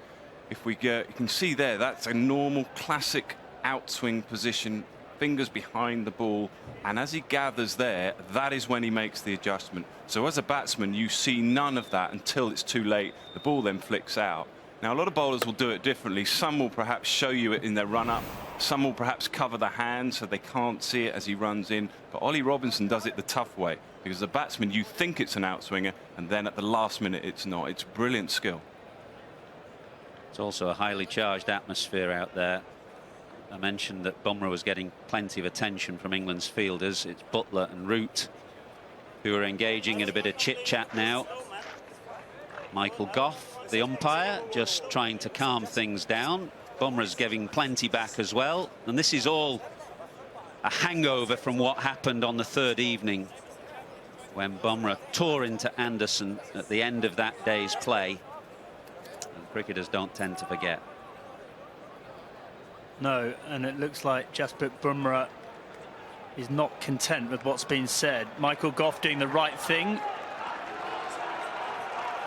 If we get, you can see there, that's a normal classic outswing position, fingers behind the ball, and as he gathers there, that is when he makes the adjustment. So as a batsman, you see none of that until it's too late. The ball then flicks out. Now, a lot of bowlers will do it differently. Some will perhaps show you it in their run-up. Some will perhaps cover the hand so they can't see it as he runs in. But Ollie Robinson does it the tough way, because as a batsman, you think it's an outswinger, and then at the last minute, it's not. It's brilliant skill. It's also a highly charged atmosphere out there. I mentioned that Bumrah was getting plenty of attention from England's fielders. It's Butler and Root who are engaging in a bit of chit-chat now. Michael Gough, the umpire, just trying to calm things down. Bumrah's giving plenty back as well. And this is all a hangover from what happened on the third evening when Bumrah tore into Anderson at the end of that day's play. And cricketers don't tend to forget. No, and it looks like Jasprit Bumrah is not content with what's been said. Michael Gough doing the right thing,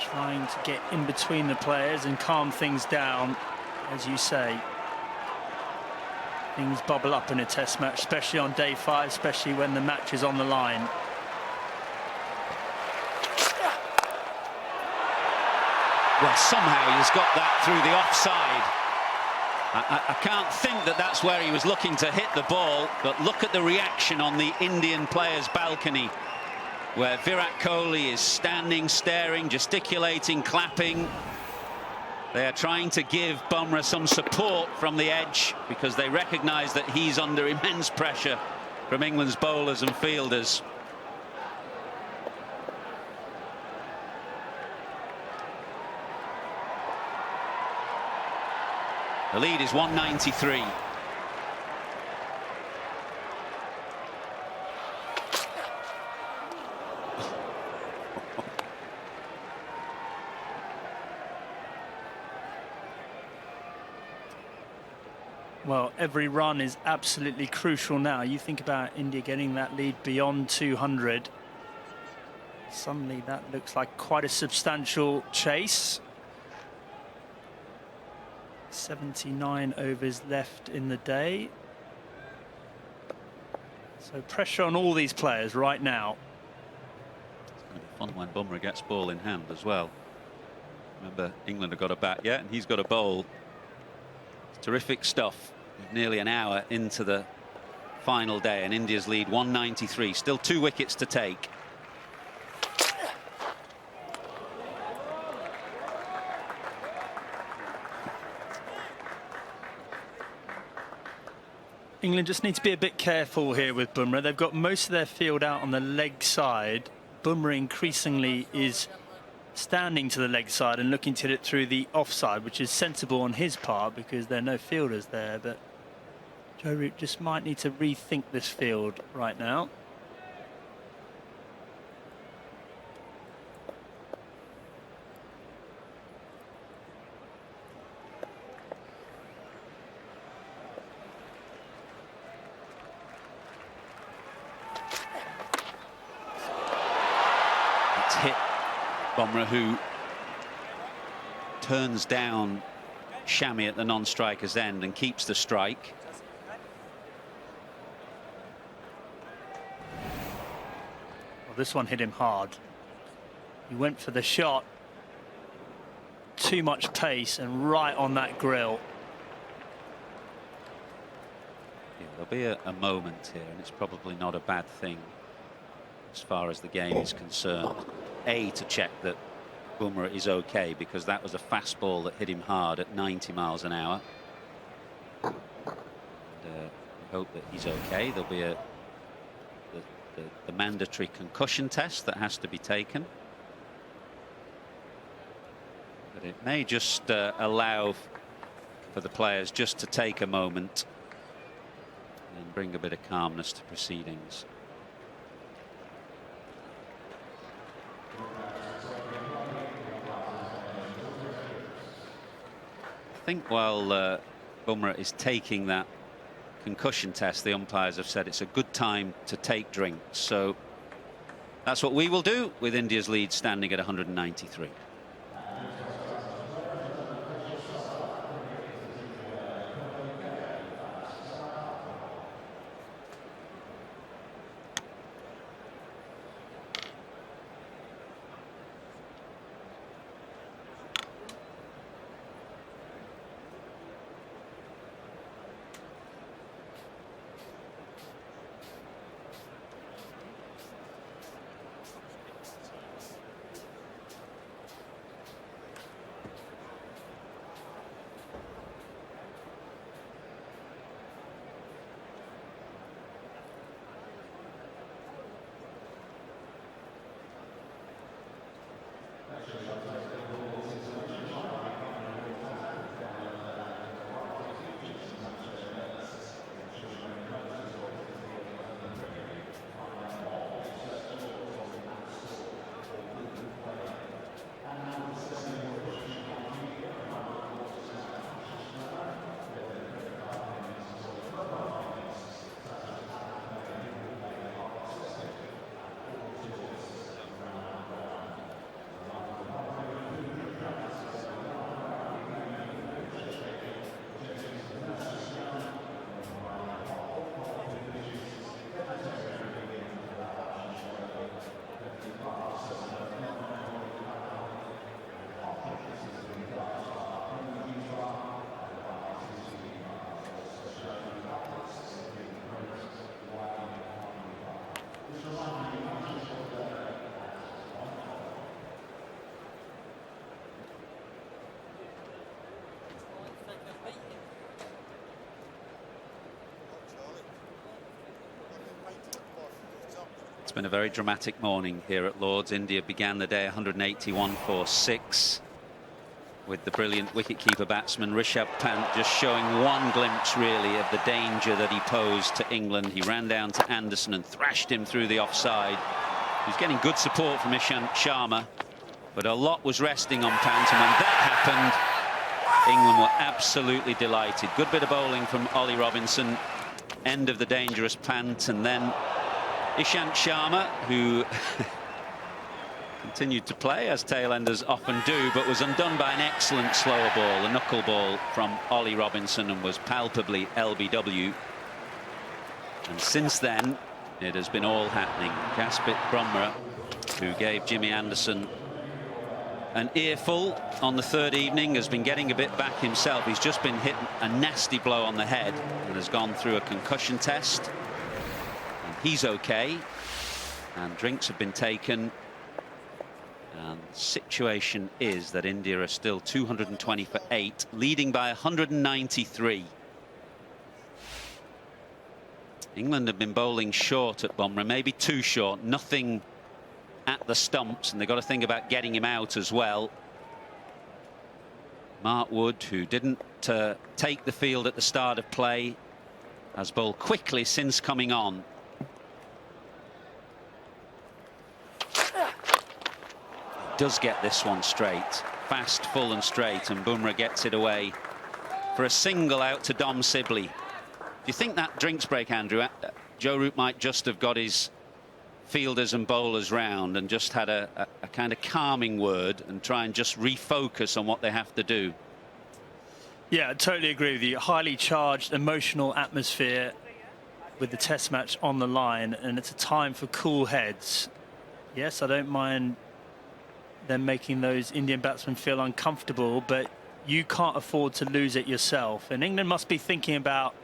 trying to get in between the players and calm things down. As you say, things bubble up in a test match, especially on day 5, especially when the match is on the line. Well, somehow he's got that through the offside. I can't think that that's where he was looking to hit the ball, but look at the reaction on the Indian players' balcony, where Virat Kohli is standing, staring, gesticulating, clapping. They are trying to give Bumrah some support from the edge because they recognise that he's under immense pressure from England's bowlers and fielders. The lead is 193. Well, every run is absolutely crucial now. You think about India getting that lead beyond 200. Suddenly that looks like quite a substantial chase. 79 overs left in the day. So pressure on all these players right now. It's going to be fun when Bumrah gets ball in hand as well. Remember, England have got a bat yet, and he's got a bowl. It's terrific stuff. Nearly an hour into the final day, and India's lead 193. Still 2 wickets to take. England just need to be a bit careful here with Bumrah. They've got most of their field out on the leg side. Bumrah increasingly is standing to the leg side and looking to hit it through the offside, which is sensible on his part because there are no fielders there. But Joe Root just might need to rethink this field right now. Hit Bumrah, who turns down Shami at the non-striker's end and keeps the strike. Well, this one hit him hard. He went for the shot. Too much pace and right on that grill. Yeah, there'll be a moment here, and it's probably not a bad thing as far as the game is concerned. To check that Bumrah is okay, because that was a fast ball that hit him hard at 90 miles an hour. And, we hope that he's okay. There'll be the mandatory concussion test that has to be taken. But it may just allow for the players just to take a moment and bring a bit of calmness to proceedings. I think while Bumrah is taking that concussion test, the umpires have said it's a good time to take drinks. So that's what we will do, with India's lead standing at 193. It's been a very dramatic morning here at Lord's. India began the day 181 for 6 with the brilliant wicketkeeper batsman Rishabh Pant just showing one glimpse really of the danger that he posed to England. He ran down to Anderson and thrashed him through the offside. He's getting good support from Ishant Sharma, but a lot was resting on Pant, and when that happened, England were absolutely delighted. Good bit of bowling from Ollie Robinson, end of the dangerous Pant, and then Ishant Sharma, who continued to play as tailenders often do, but was undone by an excellent slower ball, a knuckle ball from Ollie Robinson, and was palpably LBW. And since then, it has been all happening. Jasprit Bumrah, who gave Jimmy Anderson an earful on the third evening, has been getting a bit back himself. He's just been hit a nasty blow on the head and has gone through a concussion test. He's okay, and drinks have been taken, and the situation is that India are still 220 for 8, leading by 193. England have been bowling short at Bumrah, maybe too short, nothing at the stumps, and they've got to think about getting him out as well. Mark Wood, who didn't take the field at the start of play, has bowled quickly since coming on. Does get this one straight, fast, full and straight, and Bumrah gets it away for a single out to Dom Sibley. Do you think that drinks break, Andrew, Joe Root might just have got his fielders and bowlers round and just had a kind of calming word and try and just refocus on what they have to do? Yeah, I totally agree with you. Highly charged, emotional atmosphere with the test match on the line, and it's a time for cool heads. Yes, I don't mind them making those Indian batsmen feel uncomfortable, but you can't afford to lose it yourself. And England must be thinking about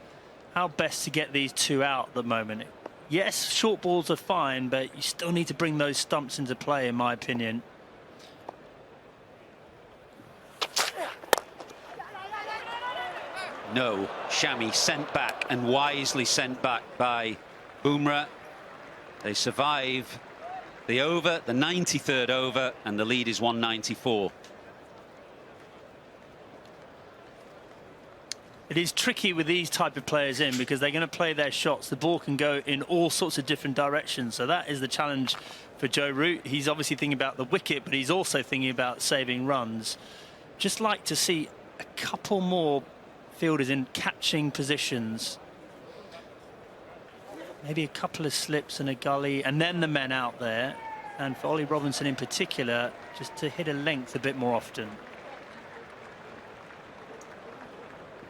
how best to get these two out at the moment. Yes, short balls are fine, but you still need to bring those stumps into play, in my opinion. No, Shami sent back, and wisely sent back by Bumrah. They survive the over, the 93rd over, and the lead is 194. It is tricky with these type of players in, because they're going to play their shots. The ball can go in all sorts of different directions. So that is the challenge for Joe Root. He's obviously thinking about the wicket, but he's also thinking about saving runs. Just like to see a couple more fielders in catching positions. maybe a couple of slips and a gully, and then the men out there. And for Ollie Robinson in particular, just to hit a length a bit more often.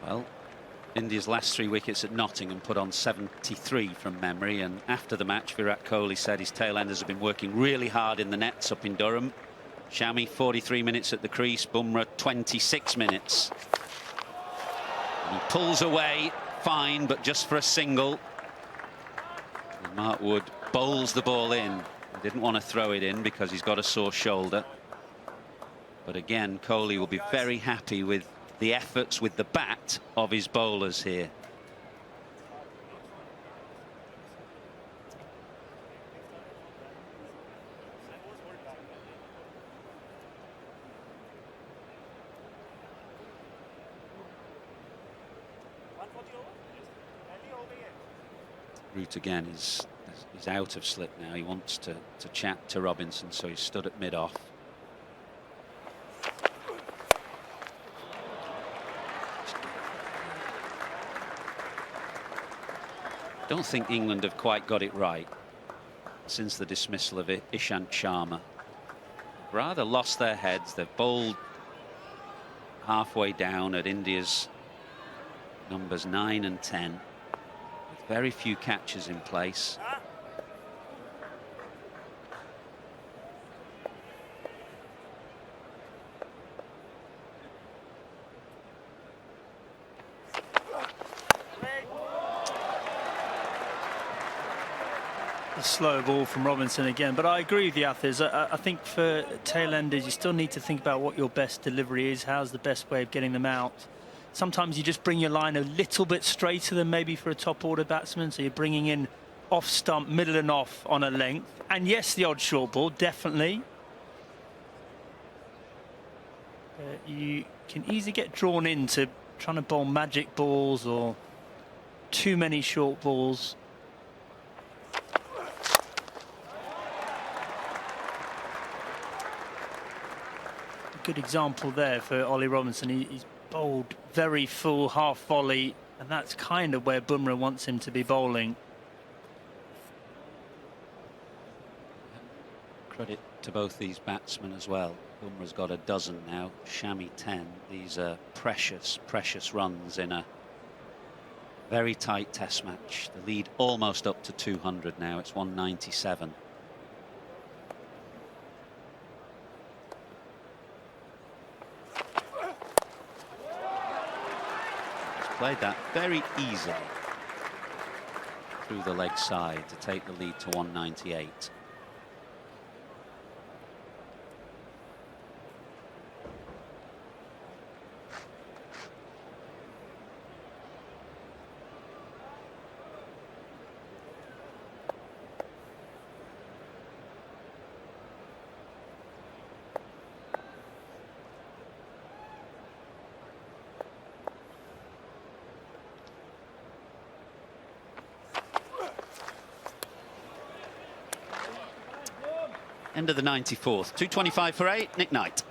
Well, India's last 3 wickets at Nottingham put on 73 from memory, and after the match Virat Kohli said his tailenders have been working really hard in the nets up in Durham. Shami 43 minutes at the crease, Bumrah 26 minutes. And he pulls away fine, but just for a single. And Mark Wood bowls the ball in. He didn't want to throw it in because he's got a sore shoulder. But again, Kohli will be very happy with the efforts with the bat of his bowlers here. Root again is out of slip now. He wants to chat to Robinson, so he's stood at mid-off. Don't think England have quite got it right since the dismissal of Ishant Sharma. Rather lost their heads. They've bowled halfway down at India's numbers 9 and 10. With very few catches in place. Slow ball from Robinson again, but I agree with you, Athers. I think for tailenders you still need to think about what your best delivery is. How's the best way of getting them out? Sometimes you just bring your line a little bit straighter than maybe for a top order batsman, so you're bringing in off stump, middle and off on a length. And yes, the odd short ball, definitely. You can easily get drawn into trying to bowl magic balls or too many short balls. Good example there for Ollie Robinson. He's bowled very full half volley, and that's kind of where Bumrah wants him to be bowling. Credit to both these batsmen as well. Bumrah's got a dozen now, Shami 10. These are precious, precious runs in a very tight test match. The lead almost up to 200 now. It's 197. Played that very easily through the leg side to take the lead to 198. End of the 94th. 225 for 8. Nick Knight.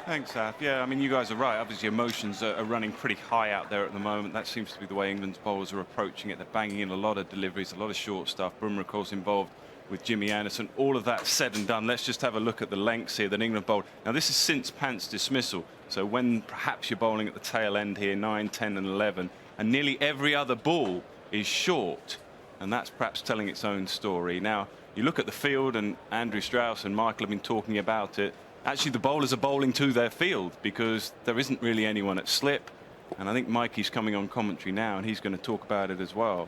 Thanks, Af. Yeah, I mean, you guys are right. Obviously, emotions are running pretty high out there at the moment. That seems to be the way England's bowlers are approaching it. They're banging in a lot of deliveries, a lot of short stuff. Bumrah, of course, involved with Jimmy Anderson. All of that said and done, let's just have a look at the lengths here that England bowled. Now, this is since Pant's dismissal. So when perhaps you're bowling at the tail end here, 9, 10 and 11, and nearly every other ball is short. And that's perhaps telling its own story. Now, you look at the field, and Andrew Strauss and Michael have been talking about it. Actually, the bowlers are bowling to their field because there isn't really anyone at slip. And I think Mikey's coming on commentary now, and he's going to talk about it as well.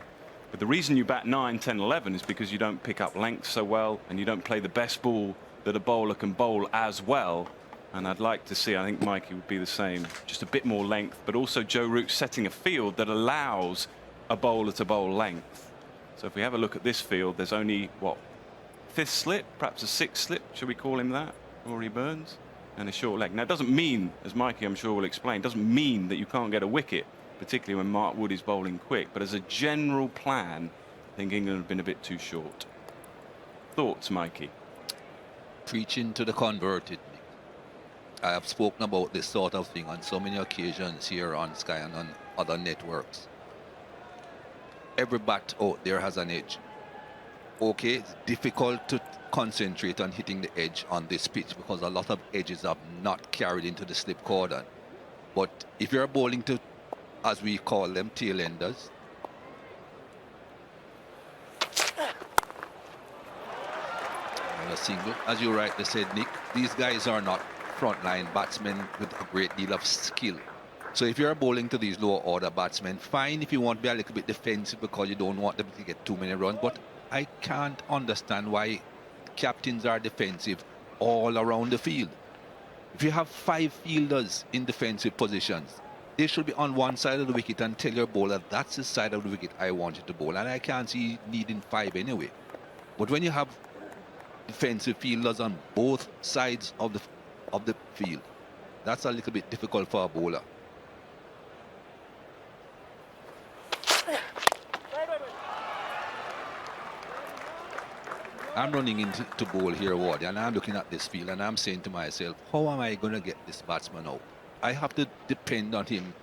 But the reason you bat 9, 10, 11 is because you don't pick up length so well, and you don't play the best ball that a bowler can bowl as well. And I'd like to see, I think Mikey would be the same, just a bit more length, but also Joe Root setting a field that allows a bowler to bowl length. So if we have a look at this field, there's only, what, 5th slip, perhaps a 6th slip, should we call him that, Rory Burns, and a short leg. Now, it doesn't mean, as Mikey I'm sure will explain, doesn't mean that you can't get a wicket, particularly when Mark Wood is bowling quick, but as a general plan, I think England have been a bit too short. Thoughts, Mikey? Preaching to the converted. I have spoken about this sort of thing on so many occasions here on Sky and on other networks. every bat out there has an edge. Okay, it's difficult to concentrate on hitting the edge on this pitch because a lot of edges are not carried into the slip cordon. But if you're bowling to, as we call them, tail enders, and a single, as you rightly said, Nick, these guys are not frontline batsmen with a great deal of skill. So if you're bowling to these lower order batsmen, fine if you want to be a little bit defensive because you don't want them to get too many runs, but I can't understand why captains are defensive all around the field. If you have 5 fielders in defensive positions, they should be on one side of the wicket and tell your bowler that's the side of the wicket I want you to bowl, and I can't see needing 5 anyway. But when you have defensive fielders on both sides of the field, that's a little bit difficult for a bowler. I'm running into bowl here, Ward, and I'm looking at this field and I'm saying to myself, how am I going to get this batsman out? I have to depend on him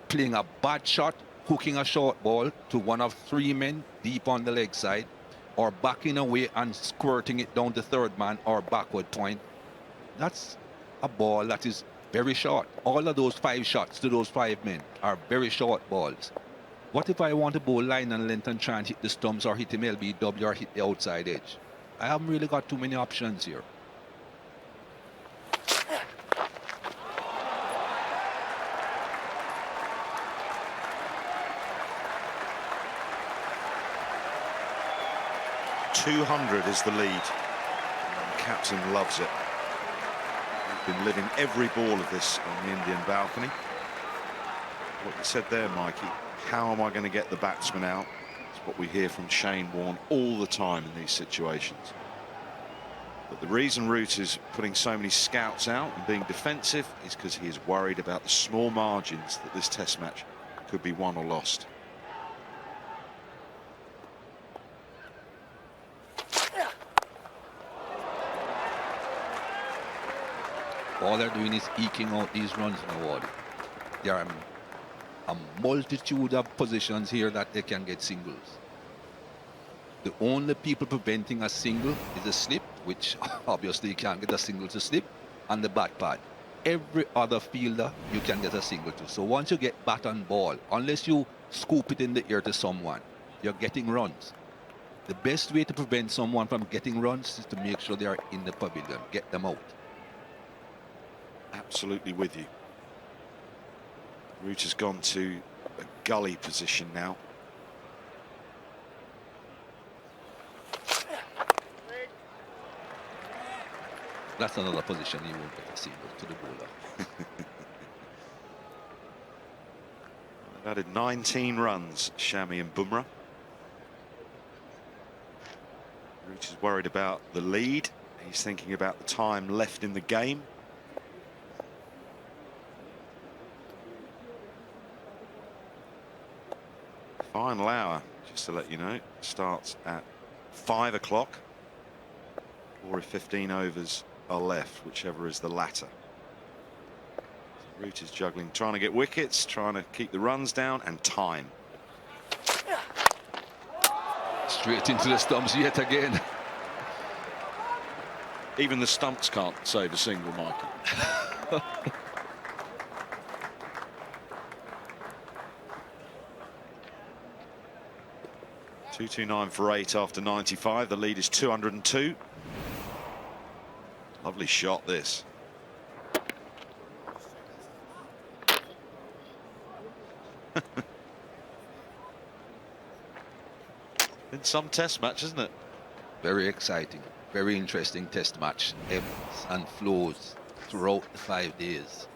playing a bad shot, hooking a short ball to one of 3 men deep on the leg side, or backing away and squirting it down to third man or backward point. That's a ball that is very short. All of those 5 shots to those 5 men are very short balls. What if I want to bowl line and length and try and hit the stumps or hit him LBW or hit the outside edge? I haven't really got too many options here. .200 is the lead. The captain loves it. He's been living every ball of this on the Indian balcony. What you said there, Mikey, how am I going to get the batsman out? It's what we hear from Shane Warne all the time in these situations. But the reason Root is putting so many scouts out and being defensive is because he is worried about the small margins that this test match could be won or lost. All they're doing is eking out these runs in the water. There are a multitude of positions here that they can get singles. The only people preventing a single is a slip, which obviously you can't get a single to slip, and the bat pad. Every other fielder you can get a single to. So once you get bat on ball, unless you scoop it in the air to someone, you're getting runs. The best way to prevent someone from getting runs is to make sure they are in the pavilion, get them out. Absolutely with you. Root has gone to a gully position now. That's another position he won't get a single to the bowler. They've added 19 runs, Shami and Bumrah. Root is worried about the lead. He's thinking about the time left in the game. Final hour, just to let you know, starts at 5 o'clock, or if 15 overs are left, whichever is the latter. So Root is juggling, trying to get wickets, trying to keep the runs down, and time. Straight into the stumps yet again. Even the stumps can't save a single, Michael. 229 for 8 after 95. The lead is 202. Lovely shot, this. Been some test match, isn't it? Very exciting, very interesting test match. Ebbs and flows throughout the 5 days.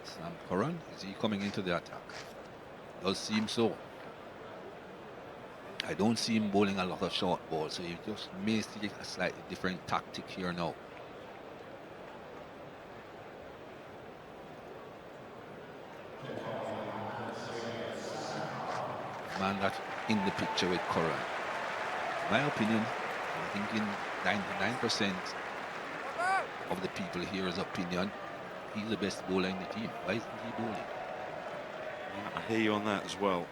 Sangakkara, is he coming into the attack? Does seem so. I don't see him bowling a lot of short balls, so you just may see a slightly different tactic here now. Man that's in the picture with Curran. My opinion, I'm thinking 99% of the people here's opinion, he's the best bowler in the team. Why isn't he bowling? Yeah, I hear you on that as well.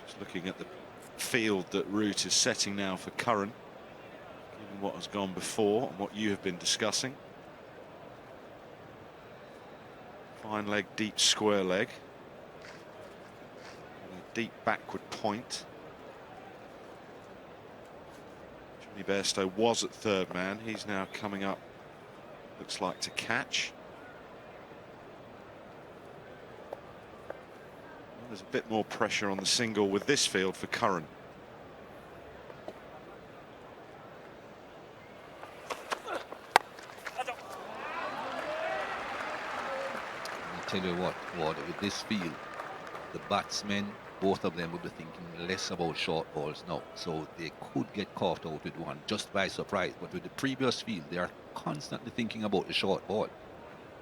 Just looking at the field that Root is setting now for Curran, given what has gone before and what you have been discussing. Fine leg, deep square leg. And a deep backward point. Johnny Bairstow was at third man. He's now coming up, looks like, to catch. Well, there's a bit more pressure on the single with this field for Curran. Tell you what, Ward, with this field, the batsmen, both of them will be thinking less about short balls now. So they could get caught out with one just by surprise. But with the previous field, they are constantly thinking about the short ball.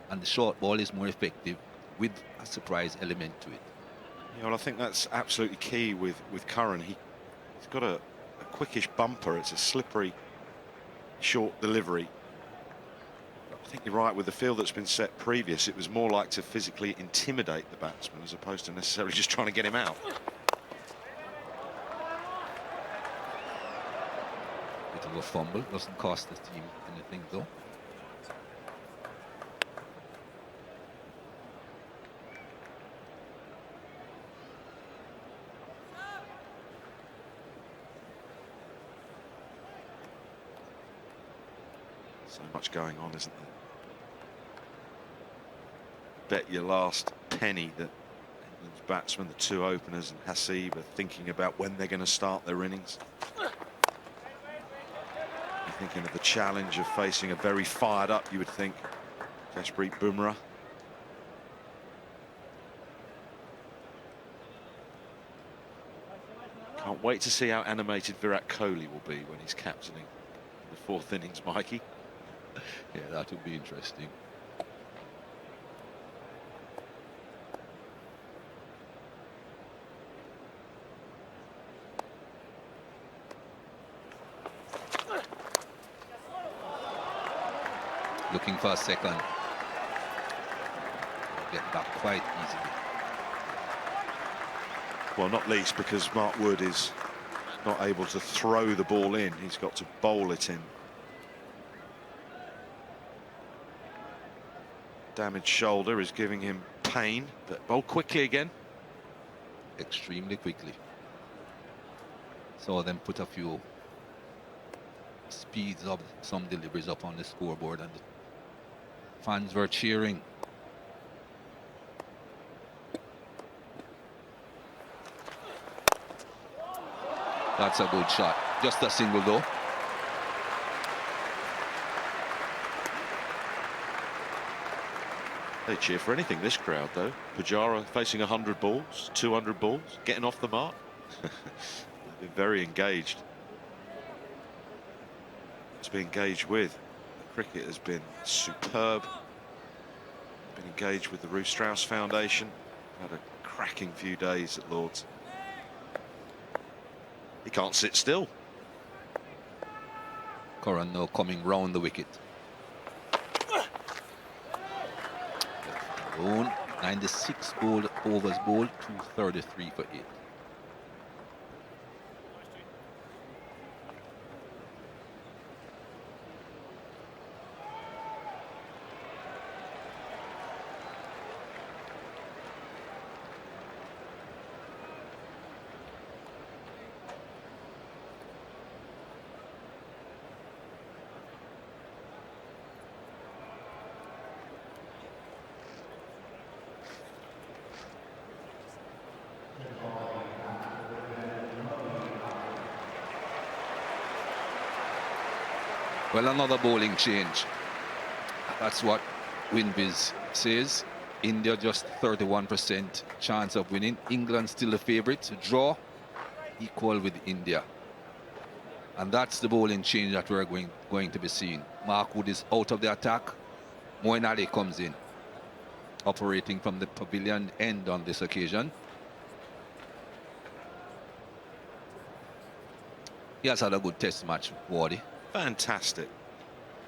And the short ball is more effective with a surprise element to it. Yeah, well, I think that's absolutely key with Curran. He's got a quickish bumper. It's a slippery, short delivery. I think you're right, with the field that's been set previous, it was more like to physically intimidate the batsman as opposed to necessarily just trying to get him out. Bit of a fumble, doesn't cost the team anything though. So much going on, isn't there? Bet your last penny that England's batsmen, the two openers and Hasib, are thinking about when they're going to start their innings. You're thinking of the challenge of facing a very fired up, you would think, Jasprit Bumrah. Can't wait to see how animated Virat Kohli will be when he's captaining the fourth innings, Mikey. Yeah, that would be interesting. Looking for a second. Get back quite easily. Well, not least because Mark Wood is not able to throw the ball in. He's got to bowl it in. Damaged shoulder is giving him pain, but bowl quickly again. Extremely quickly. Saw them put a few speeds of some deliveries up on the scoreboard and the fans were cheering. That's a good shot. Just a single though. They cheer for anything, this crowd, though. Pujara facing 100 balls, 200 balls, getting off the mark. They've been very engaged. To be engaged with. The cricket has been superb. Been engaged with the Ruth Strauss Foundation. Had a cracking few days at Lord's. He can't sit still. Curran now coming round the wicket. 96 overs bowled, 233 for 8. Well, another bowling change. That's what WinViz says. India just 31% chance of winning. England still the favourite. Draw equal with India. And that's the bowling change that we're going to be seeing. Mark Wood is out of the attack. Moeen Ali comes in, operating from the pavilion end on this occasion. He has had a good test match, Wardy. Fantastic.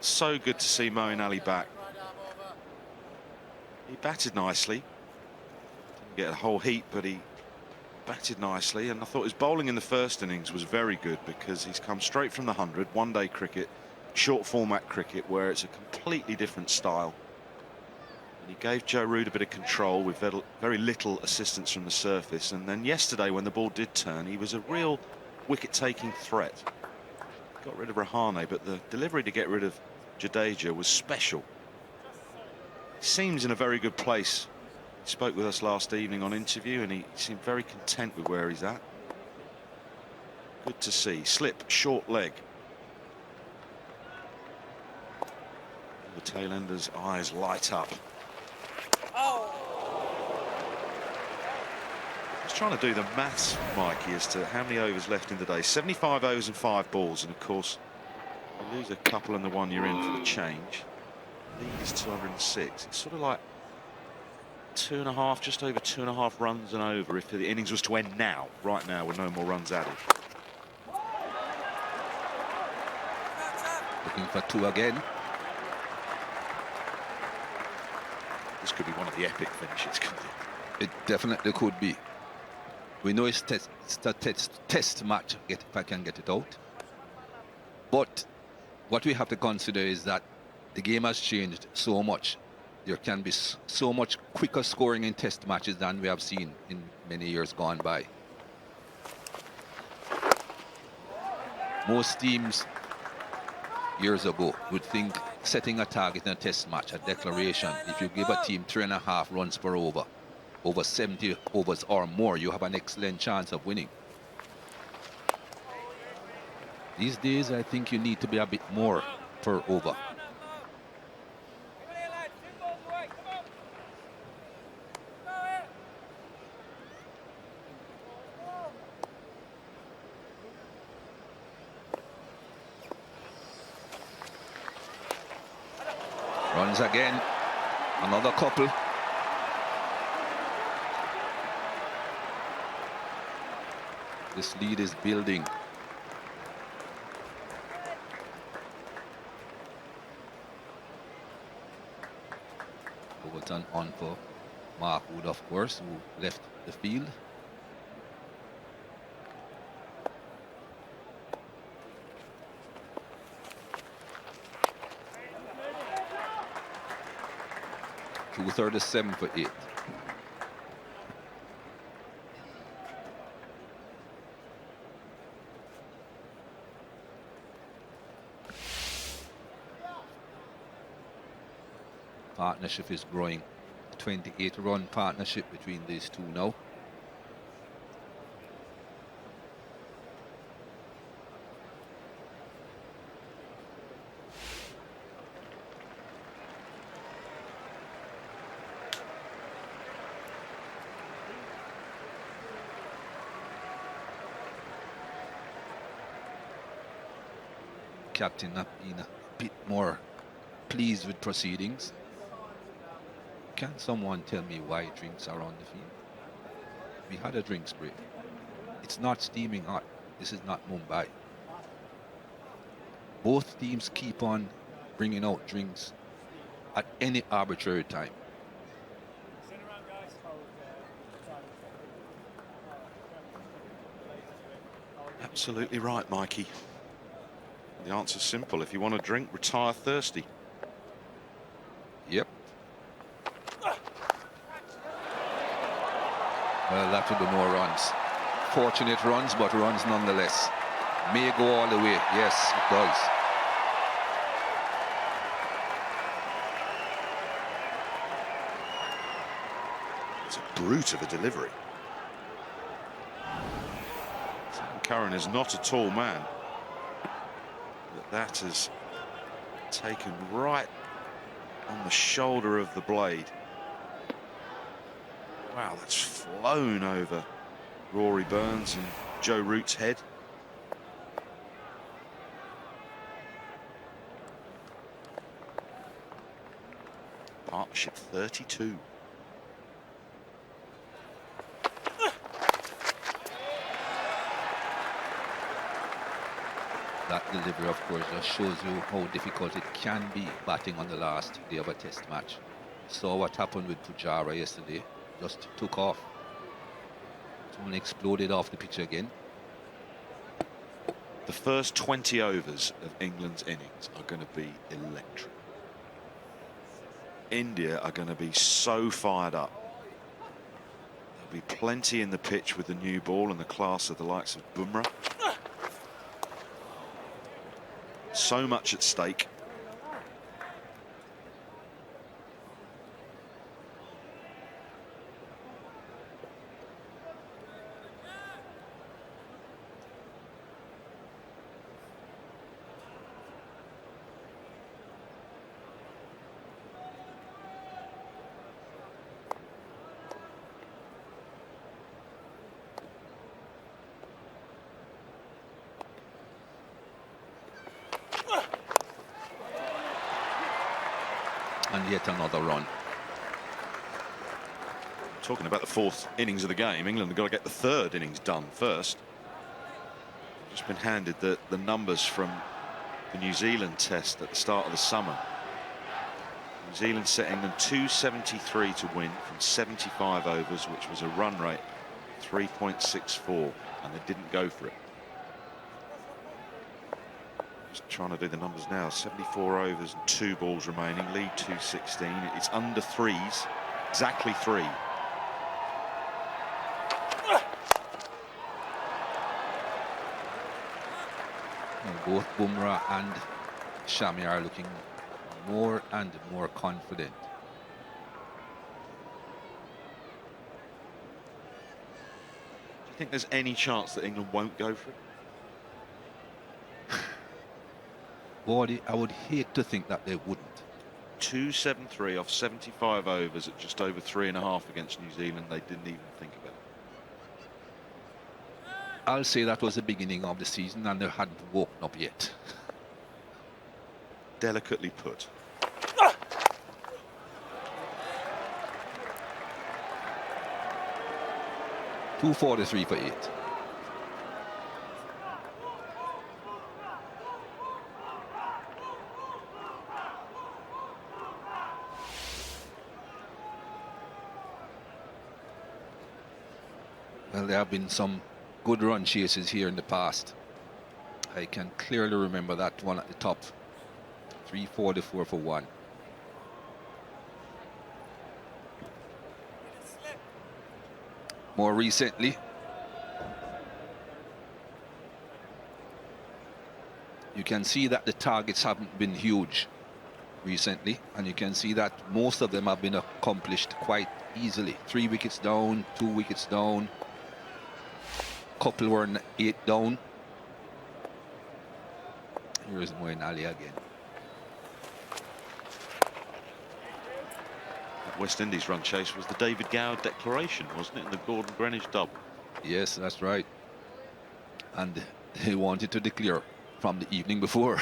so good to see Moeen Ali back. He batted nicely. Didn't get a whole heat, but he batted nicely. And I thought his bowling in the first innings was very good because he's come straight from the 100, one-day cricket, short format cricket, where it's a completely different style. And he gave Joe Root a bit of control with very little assistance from the surface. And then yesterday, when the ball did turn, he was a real wicket-taking threat. Got rid of Rahane, but the delivery to get rid of Jadeja was special. He seems in a very good place. He spoke with us last evening on interview, and he seemed very content with where he's at. Good to see. Slip, short leg. The tail ender's eyes light up. I was trying to do the maths, Mikey, as to how many overs left in the day. 75 overs and 5 balls, and of course you lose a couple and the one you're in for the change. Lead is 206. It's sort of like 2.5, just over 2.5 runs and over if the innings was to end now, right now, with no more runs added. Looking for 2 again. This could be one of the epic finishes, couldn't it? It definitely could be. We know it's a test match, if I can get it out. But what we have to consider is that the game has changed so much. There can be so much quicker scoring in test matches than we have seen in many years gone by. Most teams years ago would think setting a target in a test match, a declaration, if you give a team 3.5 runs per over 70 overs or more, you have an excellent chance of winning. These days, I think you need to be a bit more per over. Runs again, another couple. This lead is building. Overton on for Mark Wood, of course, who left the field. .237 for 8. Partnership is growing. 28-run partnership between these two now. Captain have been a bit more pleased with proceedings. Can someone tell me why drinks are on the field? We had a drinks break. It's not steaming hot. This is not Mumbai. Both teams keep on bringing out drinks at any arbitrary time. Absolutely right, Mikey. The answer's simple. If you want a drink, retire thirsty. Yep. Well, that will be more runs. Fortunate runs, but runs nonetheless. May go all the way. Yes, it does. It's a brute of a delivery. Sangakkara is not a tall man. But that has taken right on the shoulder of the blade. Wow, that's flown over Rory Burns and Joe Root's head. Partnership 32. That delivery, of course, just shows you how difficult it can be batting on the last day of a test match. Saw what happened with Pujara yesterday. Just took off. Someone exploded off the pitch again. The first 20 overs of England's innings are going to be electric. India are going to be so fired up. There'll be plenty in the pitch with the new ball and the class of the likes of Bumrah. So much at stake. And yet another run. Talking about the fourth innings of the game, England have got to get the third innings done first. Just been handed the numbers from the New Zealand test at the start of the summer. New Zealand set England 273 to win from 75 overs, which was a run rate 3.64, and they didn't go for it. Just trying to do the numbers now. 74 overs and 2 balls remaining. Lead 216. It's under threes, exactly 3. Both Bumrah and Shami are looking more and more confident. Do you think there's any chance that England won't go for it? Boy, I would hate to think that they wouldn't. 273 off 75 overs at just over 3.5 against New Zealand. They didn't even think about it. I'll say that was the beginning of the season and they hadn't woken up yet. Delicately put. .243 for 8. Well, there have been some good run chases here in the past. I can clearly remember that one at the top. 344 for 1. More recently, you can see that the targets haven't been huge recently, and you can see that most of them have been accomplished quite easily. 3 wickets down, 2 wickets down. Couple were 8 down. Here's Moeen Ali again. That West Indies run chase was the David Gower declaration, wasn't it, in the Gordon Greenwich double? Yes, that's right. And he wanted to declare from the evening before.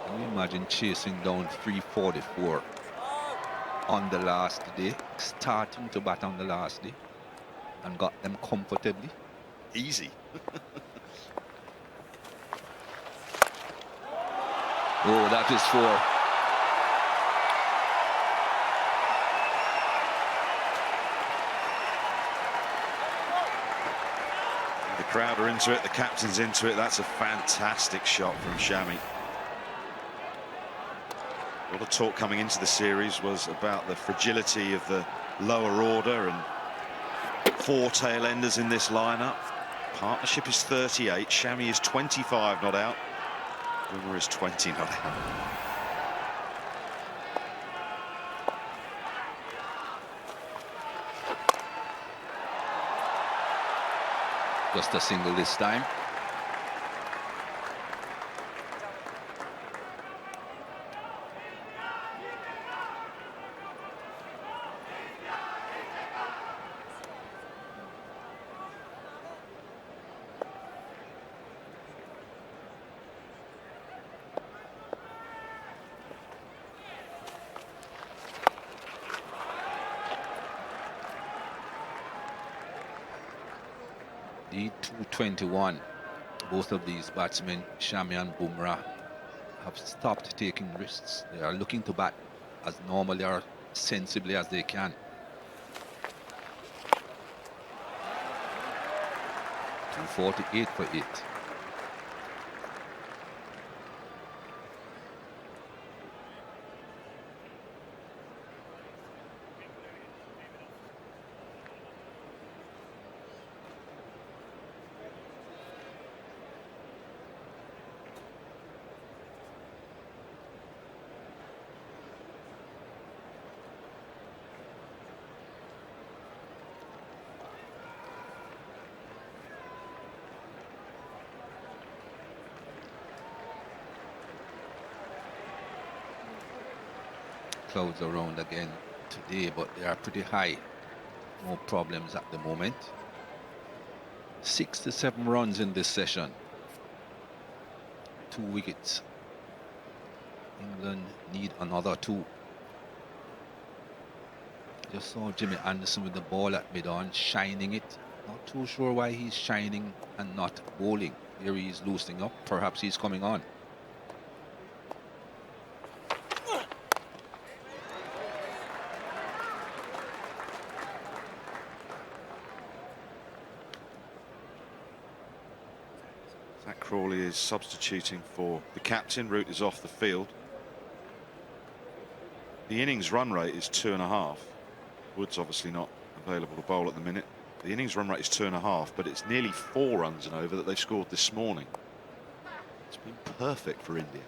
Can you imagine chasing down 344 on the last day, starting to bat on the last day, and got them comfortably? Easy. Oh, that is 4. The crowd are into it, the captain's into it. That's a fantastic shot from Shami. All the talk coming into the series was about the fragility of the lower order and 4 tail enders in this lineup. Partnership is 38. Shami is 25 not out. Bumrah is 20 not out. Just a single this time. The 221. Both of these batsmen, Shami and Bumrah, have stopped taking risks. They are looking to bat as normally or sensibly as they can. 248 for 8. Clouds around again today, but they are pretty high. No problems at the moment. 6 to 7 runs in this session. 2 wickets. England need another 2. Just saw Jimmy Anderson with the ball at mid-on, shining it. Not too sure why he's shining and not bowling. Here he is loosening up. Perhaps he's coming on. Crawley is substituting for the captain. Root is off the field. The innings run rate is 2.5. Wood's obviously not available to bowl at the minute. The innings run rate is 2.5, but it's nearly 4 runs and over that they've scored this morning. It's been perfect for India.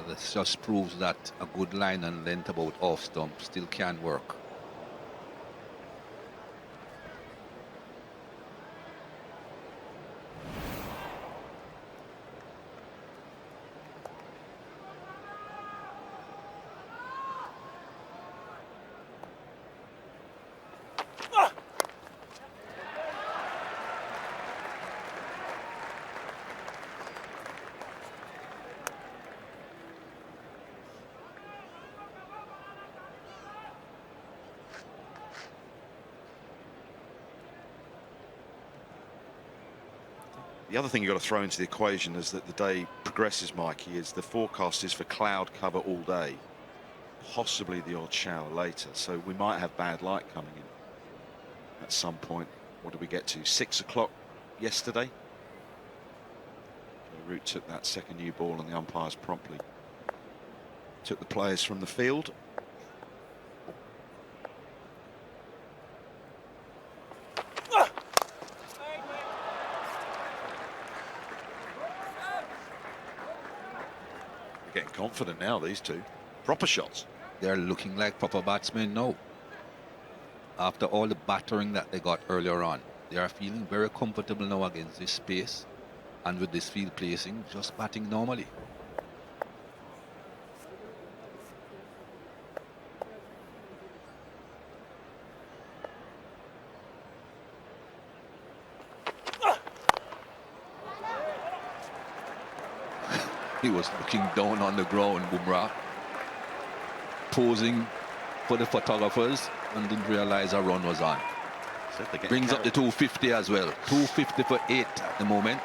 This just proves that a good line and length about off stump still can work. The other thing you've got to throw into the equation as that the day progresses, Mikey, is the forecast is for cloud cover all day, possibly the odd shower later. So we might have bad light coming in at some point. What did we get to? 6 o'clock yesterday. Root took that second new ball and the umpires promptly took the players from the field. Getting confident now, these two. Proper shots. They're looking like proper batsmen now. After all the battering that they got earlier on, they are feeling very comfortable now against this space and with this field placing, just batting normally. He was looking down on the ground, Bumrah, posing for the photographers, and didn't realize a run was on. Brings up the 250 as well. 250 for 8 at the moment.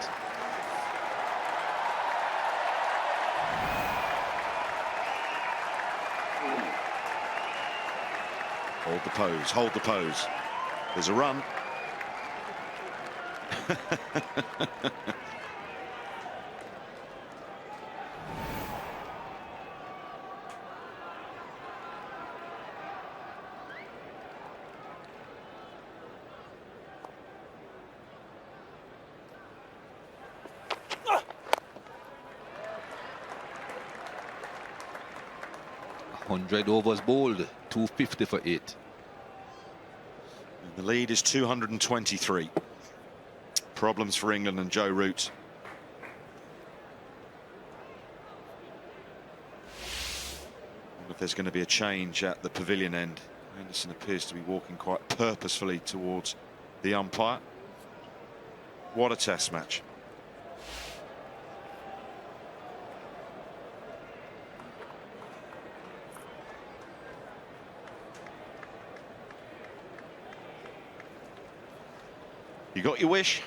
Hold the pose, hold the pose. There's a run. Hundred overs bowled, 250 for 8. And the lead is 223. Problems for England and Joe Root. Wonder if there's going to be a change at the pavilion end. Anderson appears to be walking quite purposefully towards the umpire. What a test match. You got your wish?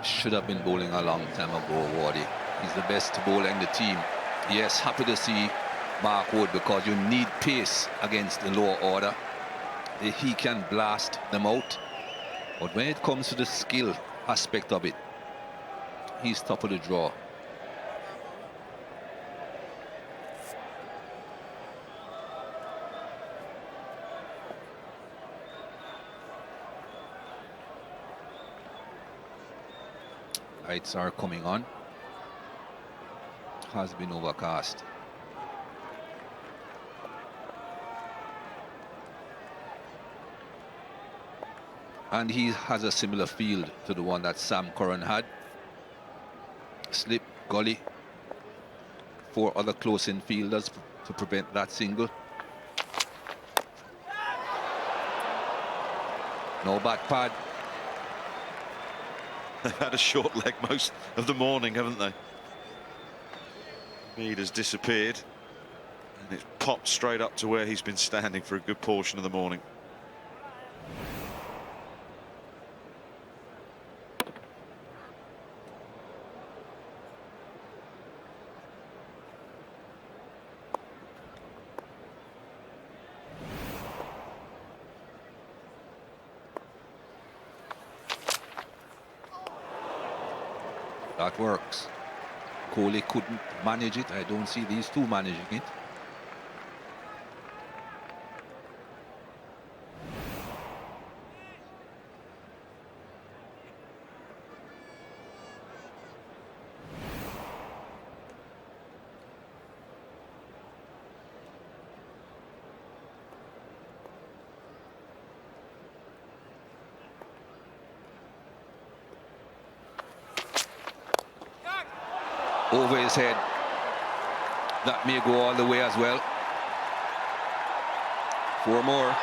Should have been bowling a long time ago, Wardy. He's the best bowler in the team. Yes, happy to see Mark Wood, because you need pace against the lower order. He can blast them out. But when it comes to the skill aspect of it, he's top of the draw. Lights are coming on. Has been overcast. And he has a similar field to the one that Sam Curran had. Slip, gully. 4 other close-in fielders to prevent that single. No back pad. They've had a short leg most of the morning, haven't they? Mead has disappeared, and it's popped straight up to where he's been standing for a good portion of the morning. That works. Kohli couldn't manage it. I don't see these two managing it. Over his head. That may go all the way as well. 4 more.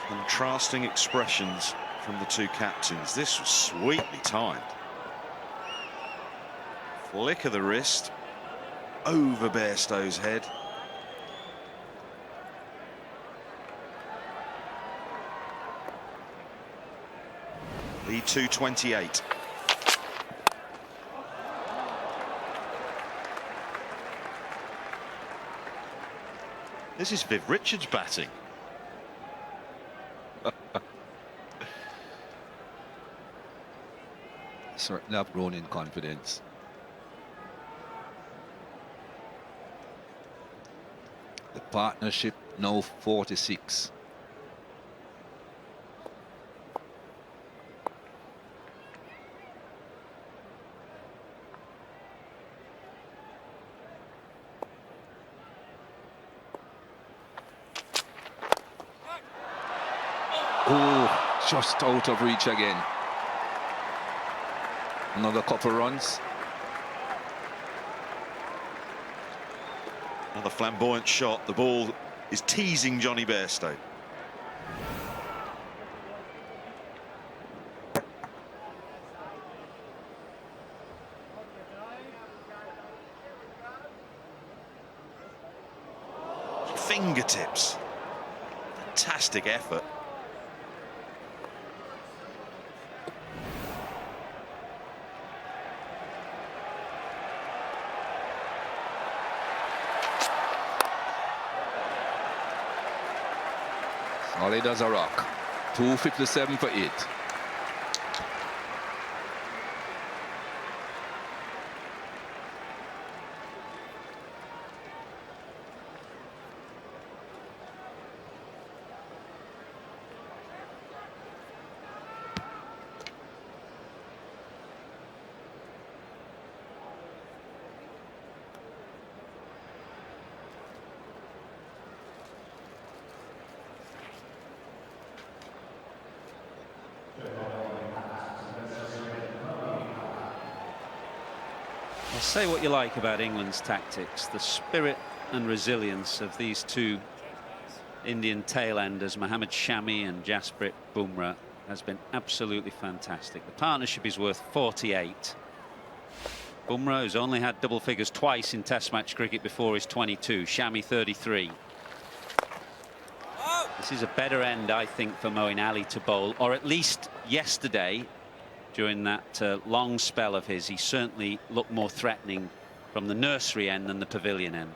Contrasting expressions from the two captains. This was sweetly timed. Flick of the wrist over Bairstow's head. Lead 228. This is Viv Richards batting. Certainly have grown in confidence. The partnership now 46. Oh, just out of reach again. Another couple runs. Another flamboyant shot. The ball is teasing Johnny Bairstow. Fingertips. Fantastic effort. Solid as a rock. 257 for it. Say what you like about England's tactics, the spirit and resilience of these two Indian tailenders, Mohammad Shami and Jasprit Bumrah, has been absolutely fantastic. The partnership is worth 48. Bumrah, who's only had double figures twice in Test match cricket before his 22. Shami 33. This is a better end, I think, for Moeen Ali to bowl, or at least yesterday, during that long spell of his, he certainly looked more threatening from the nursery end than the pavilion end.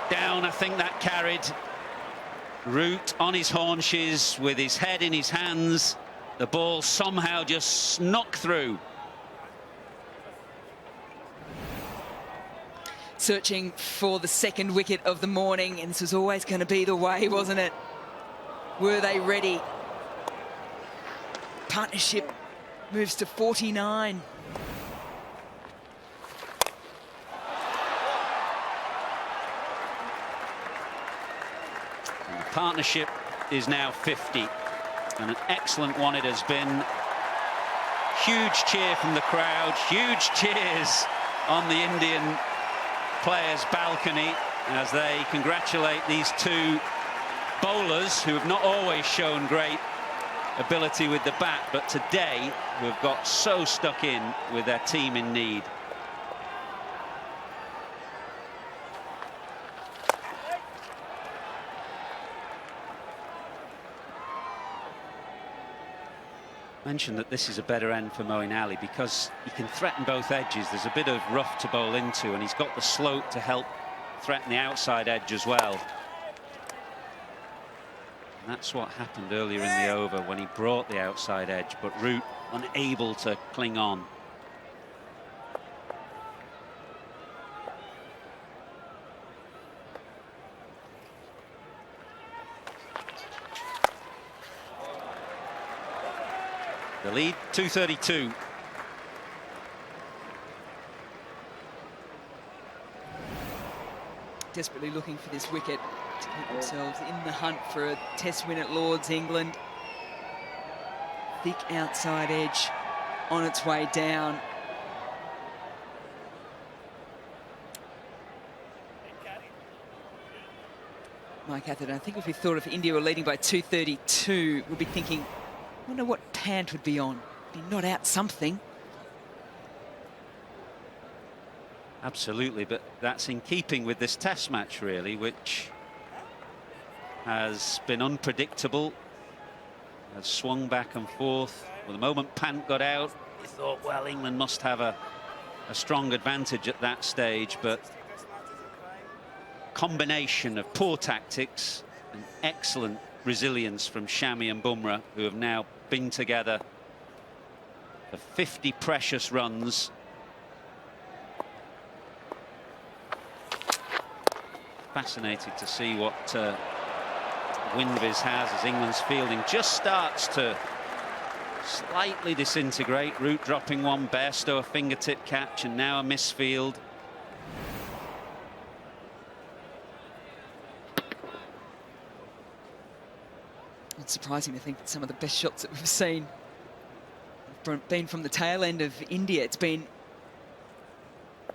Down, I think that carried. Root on his haunches with his head in his hands. The ball somehow just snuck through. Searching for the second wicket of the morning, and this was always going to be the way, wasn't it? Were they ready? Partnership moves to 49. And the partnership is now 50. And an excellent one it has been. Huge cheer from the crowd, huge cheers on the Indian players' balcony as they congratulate these two bowlers who have not always shown great ability with the bat, but today who have got so stuck in with their team in need. Mentioned that this is a better end for Moeen Ali because he can threaten both edges. There's a bit of rough to bowl into, and he's got the slope to help threaten the outside edge as well. And that's what happened earlier in the over when he brought the outside edge, but Root unable to cling on. The lead, 232. Desperately looking for this wicket to keep themselves in the hunt for a test win at Lord's, England. Thick outside edge on its way down. Mike Atherton, I think if we thought if India were leading by 232, we'd be thinking, I wonder what Pant would be on. Be not out something. Absolutely, but that's in keeping with this test match, really, which has been unpredictable, has swung back and forth. Well, the moment Pant got out, you thought, well, England must have a strong advantage at that stage, but combination of poor tactics and excellent resilience from Shami and Bumrah, who have now been together for 50 precious runs. Fascinated to see what Winvis has as England's fielding just starts to slightly disintegrate. Root dropping one, Bairstow a fingertip catch, and now a misfield. It's surprising to think that some of the best shots that we've seen have been from the tail end of India. It's been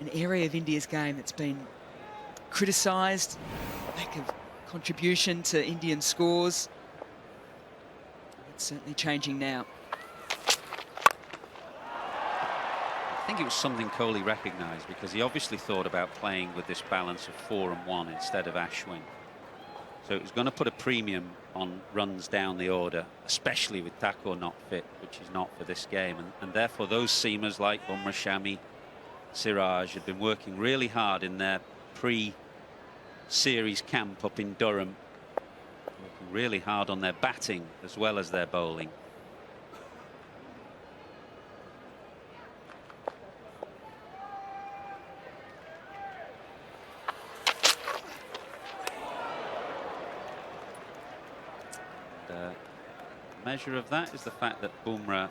an area of India's game that's been criticised, lack of contribution to Indian scores. It's certainly changing now. I think it was something Kohli recognised, because he obviously thought about playing with this balance of 4 and 1 instead of Ashwin. So it was going to put a premium on runs down the order, especially with Thakur not fit, which is not for this game. And therefore those seamers like Bumrah, Shami, Siraj had been working really hard in their pre-series camp up in Durham, working really hard on their batting as well as their bowling. Measure of that is the fact that Bumrah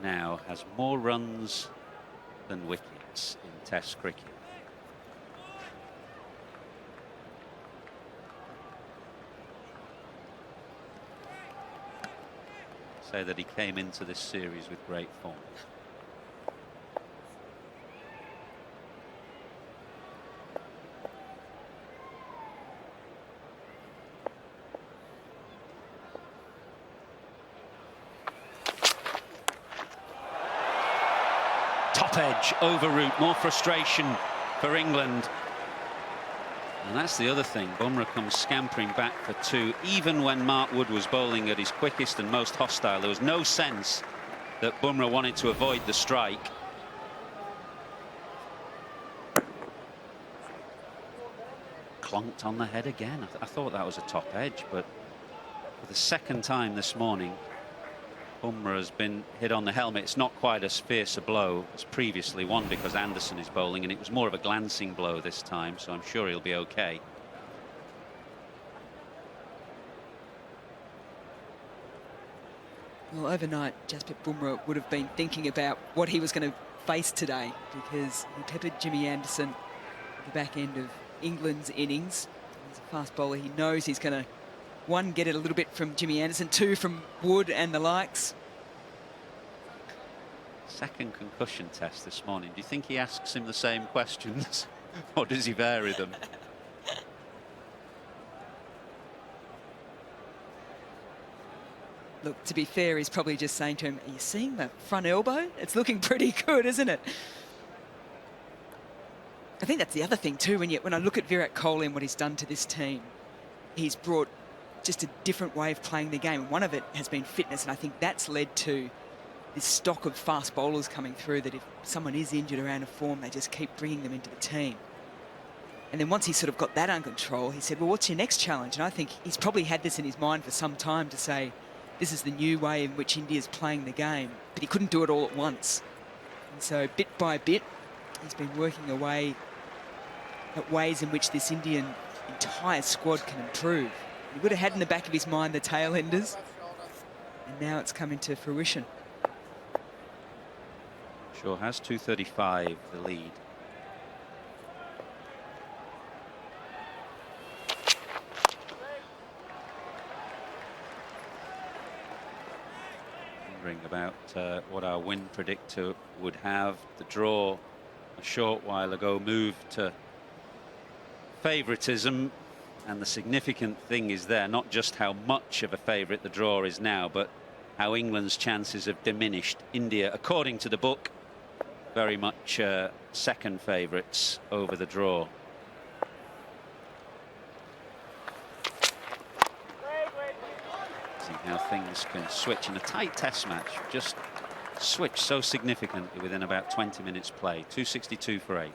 now has more runs than wickets in Test cricket. Say that he came into this series with great form. top edge over route, more frustration for England. And that's the other thing. Bumrah comes scampering back for 2. Even when Mark Wood was bowling at his quickest and most hostile, there was no sense that Bumrah wanted to avoid the strike. Clonked on the head again. I thought that was a top edge, but for the second time this morning, Bumrah has been hit on the helmet. It's not quite as fierce a blow as previously, one because Anderson is bowling, and it was more of a glancing blow this time, so I'm sure he'll be okay. Well, overnight, Jasprit Bumrah would have been thinking about what he was going to face today, because he peppered Jimmy Anderson at the back end of England's innings. He's a fast bowler. He knows he's going to, 1, get it a little bit from Jimmy Anderson, 2, from Wood and the likes. Second concussion test this morning. Do you think he asks him the same questions or does he vary them? Look, to be fair, he's probably just saying to him, are you seeing the front elbow? It's looking pretty good, isn't it? I think that's the other thing too, when I look at Virat Kohli and what he's done to this team, he's brought just a different way of playing the game. One of it has been fitness, and I think that's led to this stock of fast bowlers coming through, that if someone is injured or out of form, they just keep bringing them into the team. And then once he sort of got that under control, he said, well, what's your next challenge? And I think he's probably had this in his mind for some time, to say, this is the new way in which India's playing the game. But he couldn't do it all at once. And so bit by bit, he's been working away at ways in which this Indian entire squad can improve. He would have had in the back of his mind the tail enders, and now it's come into fruition. Sure has. 235 the lead. Wondering about what our win predictor would have. The draw a short while ago moved to favouritism, and the significant thing is there not just how much of a favourite the draw is now, but how England's chances have diminished. India, according to the book, very much second favourites over the draw. See how things can switch in a tight test match, just switch so significantly within about 20 minutes play. 262 for 8.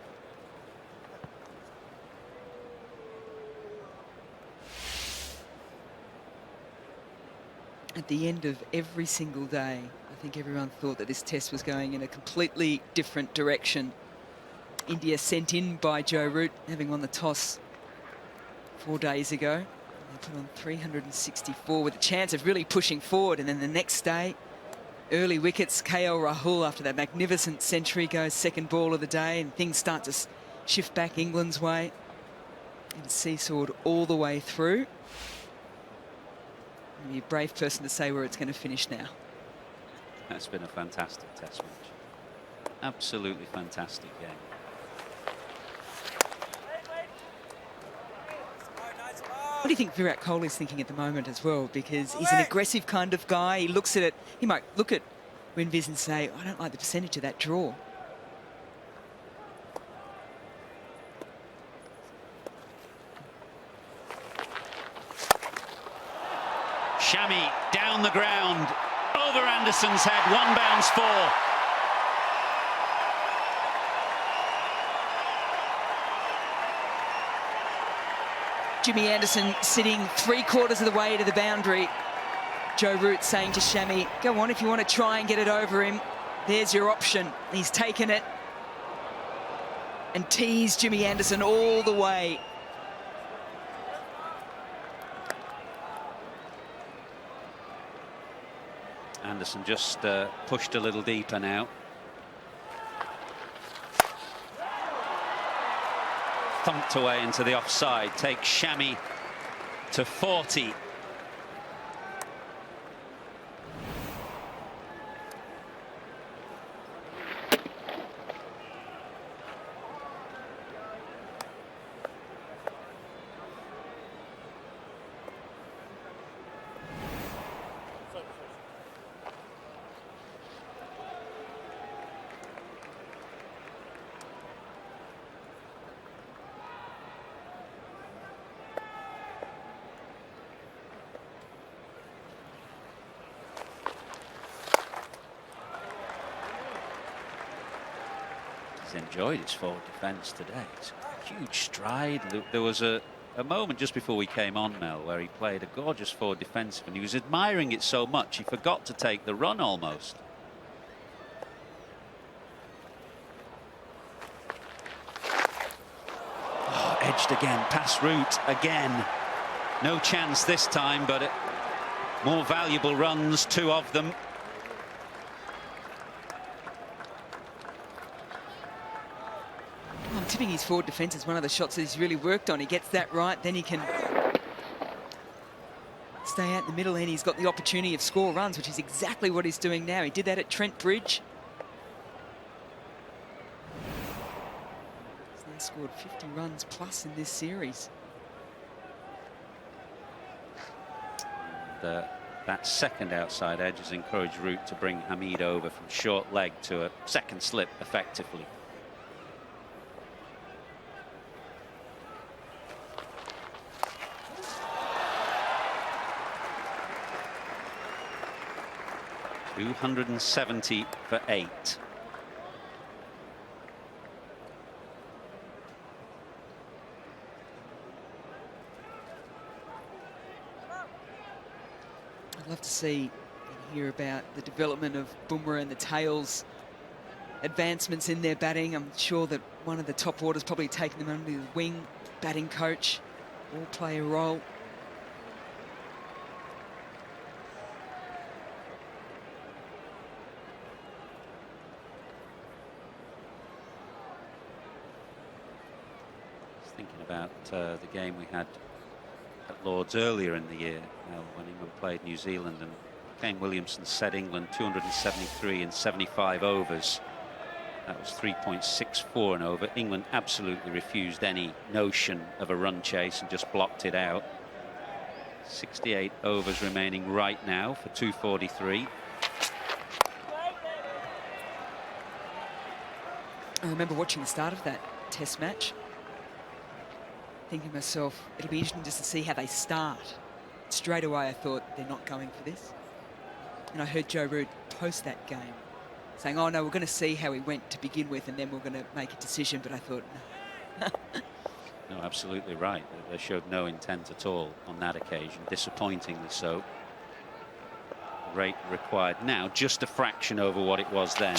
At the end of every single day, I think everyone thought that this test was going in a completely different direction. India sent in by Joe Root, having won the toss 4 days ago. They put on 364 with a chance of really pushing forward. And then the next day, early wickets, KL Rahul, after that magnificent century, goes second ball of the day, and things start to shift back England's way. And seesawed all the way through. You're a brave person to say where it's going to finish now. That's been a fantastic test match. Absolutely fantastic game. What do you think Virat Kohli's thinking at the moment as well? Because he's an aggressive kind of guy. He looks at it. He might look at Winviz and say, I don't like the percentage of that draw. Shami down the ground, over Anderson's head, 1 bounce 4. Jimmy Anderson sitting 3/4 of the way to the boundary. Joe Root saying to Shami, go on if you want to try and get it over him. There's your option. He's taken it and teased Jimmy Anderson all the way. Anderson just pushed a little deeper now. Thumped away into the offside. Takes Shami to 40. enjoyed his forward defence today. It's a huge stride. There was a moment just before we came on, Mel, where he played a gorgeous forward defensive and he was admiring it so much he forgot to take the run almost. Oh, edged again, pass route again. No chance this time, but more valuable runs, 2 of them. I'm tipping his forward defence is one of the shots that he's really worked on. He gets that right, then he can stay out in the middle, and he's got the opportunity of score runs, which is exactly what he's doing now. He did that at Trent Bridge. He's now scored 50 runs plus in this series. That second outside edge has encouraged Root to bring Hamid over from short leg to a second slip effectively. .270 for 8. I'd love to see and hear about the development of Bumrah and the Tails advancements in their batting. I'm sure that one of the top orders probably taking them under the wing. Batting coach will play a role. Thinking about the game we had at Lord's earlier in the year, when England played New Zealand, and Kane Williamson set England 273 in 75 overs. That was 3.64 an over. England absolutely refused any notion of a run chase and just blocked it out. 68 overs remaining right now for 243. I remember watching the start of that test match, thinking to myself, it'll be interesting just to see how they start. Straight away I thought, they're not going for this. And I heard Joe Root post that game saying, oh no, we're going to see how he went to begin with and then we're going to make a decision. But I thought, no. No, absolutely right. They showed no intent at all on that occasion, disappointingly so. Rate required now, just a fraction over what it was then.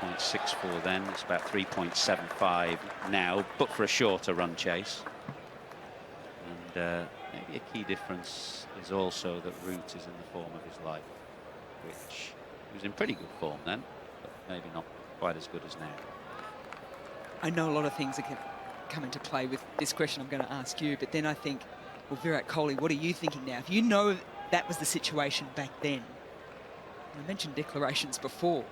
3.64 then, it's about 3.75 now, but for a shorter run chase. And maybe a key difference is also that Root is in the form of his life, which he was in pretty good form then, but maybe not quite as good as now. I know a lot of things that can come into play with this question I'm going to ask you, but then I think, well, Virat Kohli, what are you thinking now? If you know that was the situation back then, I mentioned declarations before,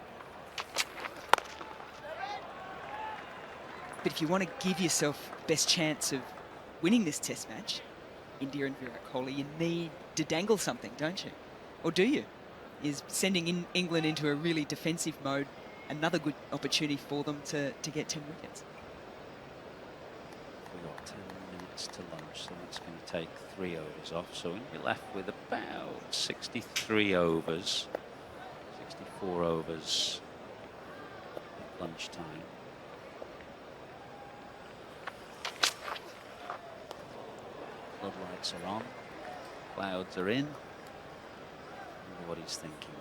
but if you want to give yourself the best chance of winning this test match, India and Virat Kohli, you need to dangle something, don't you? Or do you? Is sending England into a really defensive mode another good opportunity for them to get 10 wickets? We've got 10 minutes to lunch, so that's going to take 3 overs off. So we'll be left with about 63 overs, 64 overs at lunchtime. Floodlights are on, clouds are in. I wonder what he's thinking.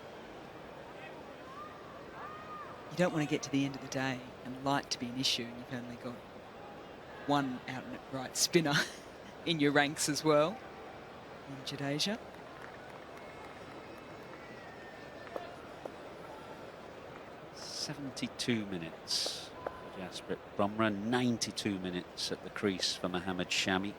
You don't want to get to the end of the day and light to be an issue, and you've only got one out and right spinner in your ranks as well in Jadeja. .72 minutes for Jasprit Bumrah, 92 minutes at the crease for Mohammad Shami.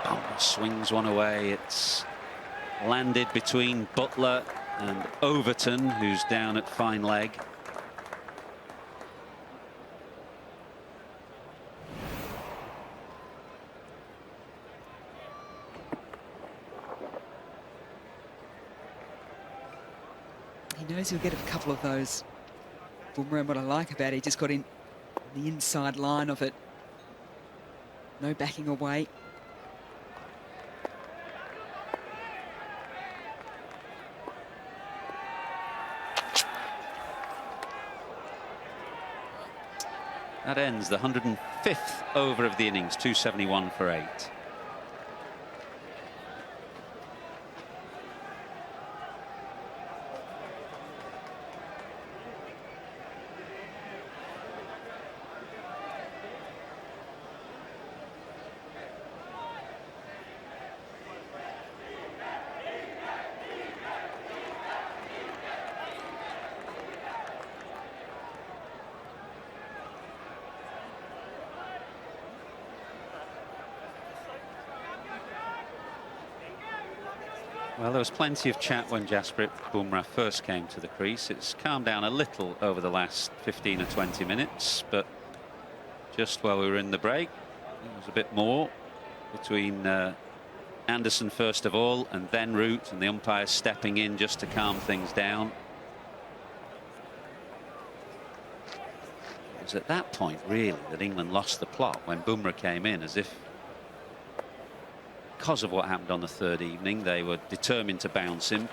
Bumrah swings one away. It's landed between Butler and Overton, who's down at fine leg. He knows he'll get a couple of those. Bumrah, and what I like about it, he just got in the inside line of it. No backing away. That ends the 105th over of the innings, 271 for 8. Well, there was plenty of chat when Jasprit Bumrah first came to the crease. It's calmed down a little over the last 15 or 20 minutes, but just while we were in the break, there was a bit more between Anderson first of all, and then Root, and the umpires stepping in just to calm things down. It was at that point, really, that England lost the plot when Bumrah came in, as if, because of what happened on the third evening, they were determined to bounce him. And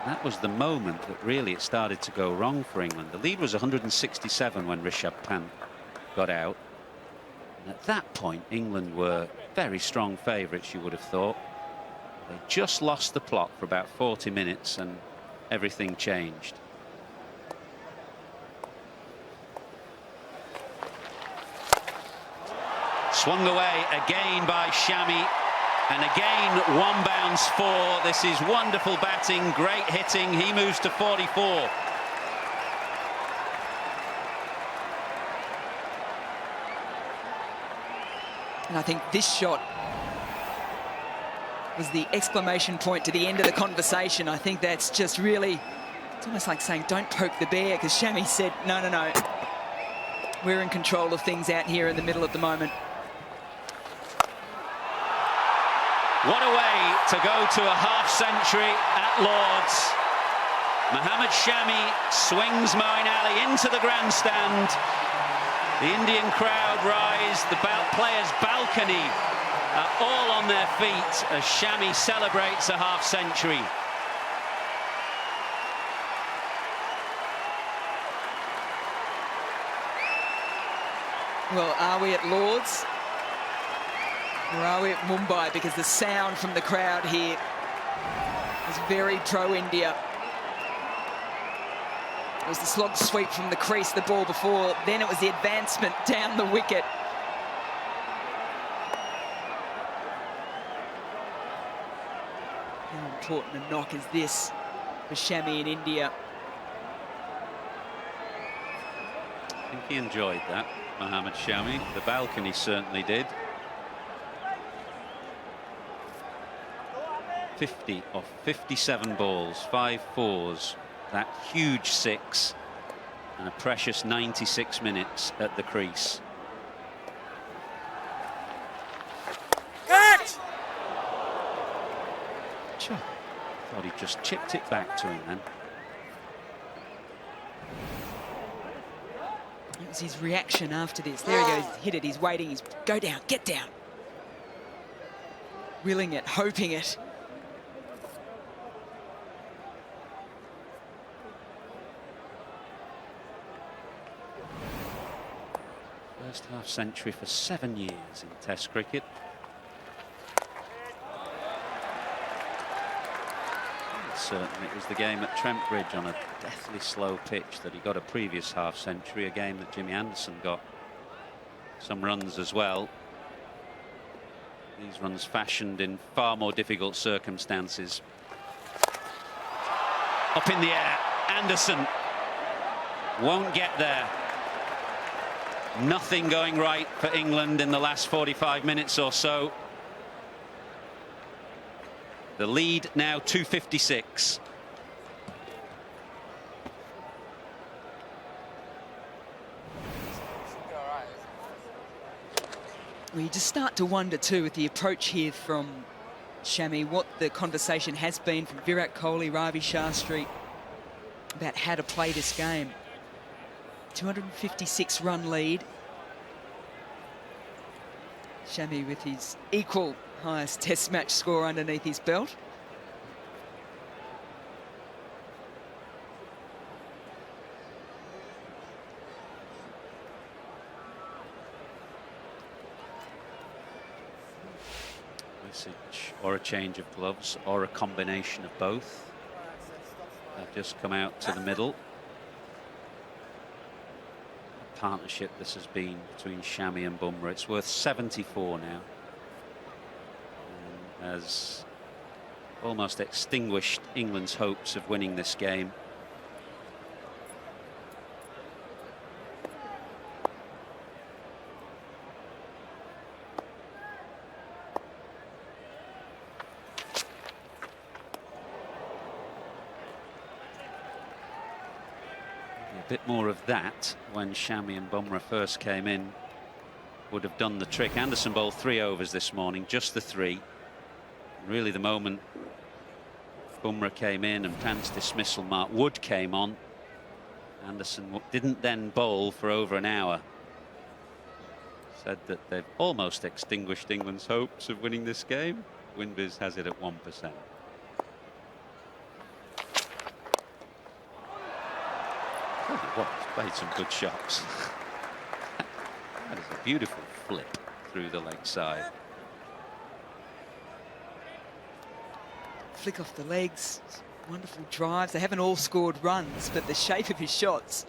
that was the moment that really it started to go wrong for England. The lead was 167 when Rishabh Pant got out. And at that point, England were very strong favourites, you would have thought. They just lost the plot for about 40 minutes and everything changed. Swung away again by Shami, and again one bounce for. This is wonderful batting, great hitting. He moves to 44. And I think this shot was the exclamation point to the end of the conversation. I think that's just really, it's almost like saying don't poke the bear, because Shami said no, no, no, we're in control of things out here in the middle at the moment. What a way to go to a half-century at Lord's. Mohammad Shami swings Moeen Ali into the grandstand. The Indian crowd rise. The players' balcony are all on their feet as Shami celebrates a half-century. Well, are we at Lord's? Or are we at Mumbai? Because the sound from the crowd here is very pro-India. It was the slog sweep from the crease, the ball before. Then it was the advancement down the wicket. How important a knock is this for Shami in India? I think he enjoyed that, Mohammad Shami. The balcony certainly did. 50 off 57 balls, 5 fours, that huge 6, and a precious 96 minutes at the crease. Catch! Sure. Thought he just chipped it back to him then. It was his reaction after this. There he goes, hit it, he's waiting, he's go down, get down. Willing it, hoping it. First half century for 7 years in Test cricket. Certainly it was the game at Trent Bridge on a deathly slow pitch that he got a previous half century, a game that Jimmy Anderson got some runs as well. These runs fashioned in far more difficult circumstances. Up in the air, Anderson won't get there. Nothing going right for England in the last 45 minutes or so. The lead now 256. Well, you just start to wonder too with the approach here from Shami what the conversation has been from Virat Kohli, Ravi Shastri about how to play this game. 256 run lead. Shami with his equal highest test match score underneath his belt. Usage or a change of gloves or a combination of both. They've just come out to the middle. Partnership this has been between Shami and Bumrah. It's worth 74 now. And has almost extinguished England's hopes of winning this game. A bit more of that when Shami and Bumrah first came in would have done the trick. Anderson bowled 3 overs this morning, just the 3. Really the moment Bumrah came in and Pant's dismissal, Mark Wood came on. Anderson didn't then bowl for over an hour. Said that they've almost extinguished England's hopes of winning this game. Winbiz has it at 1%. What, he's played some good shots. That is a beautiful flip through the leg side. Flick off the legs, wonderful drives. They haven't all scored runs, but the shape of his shots,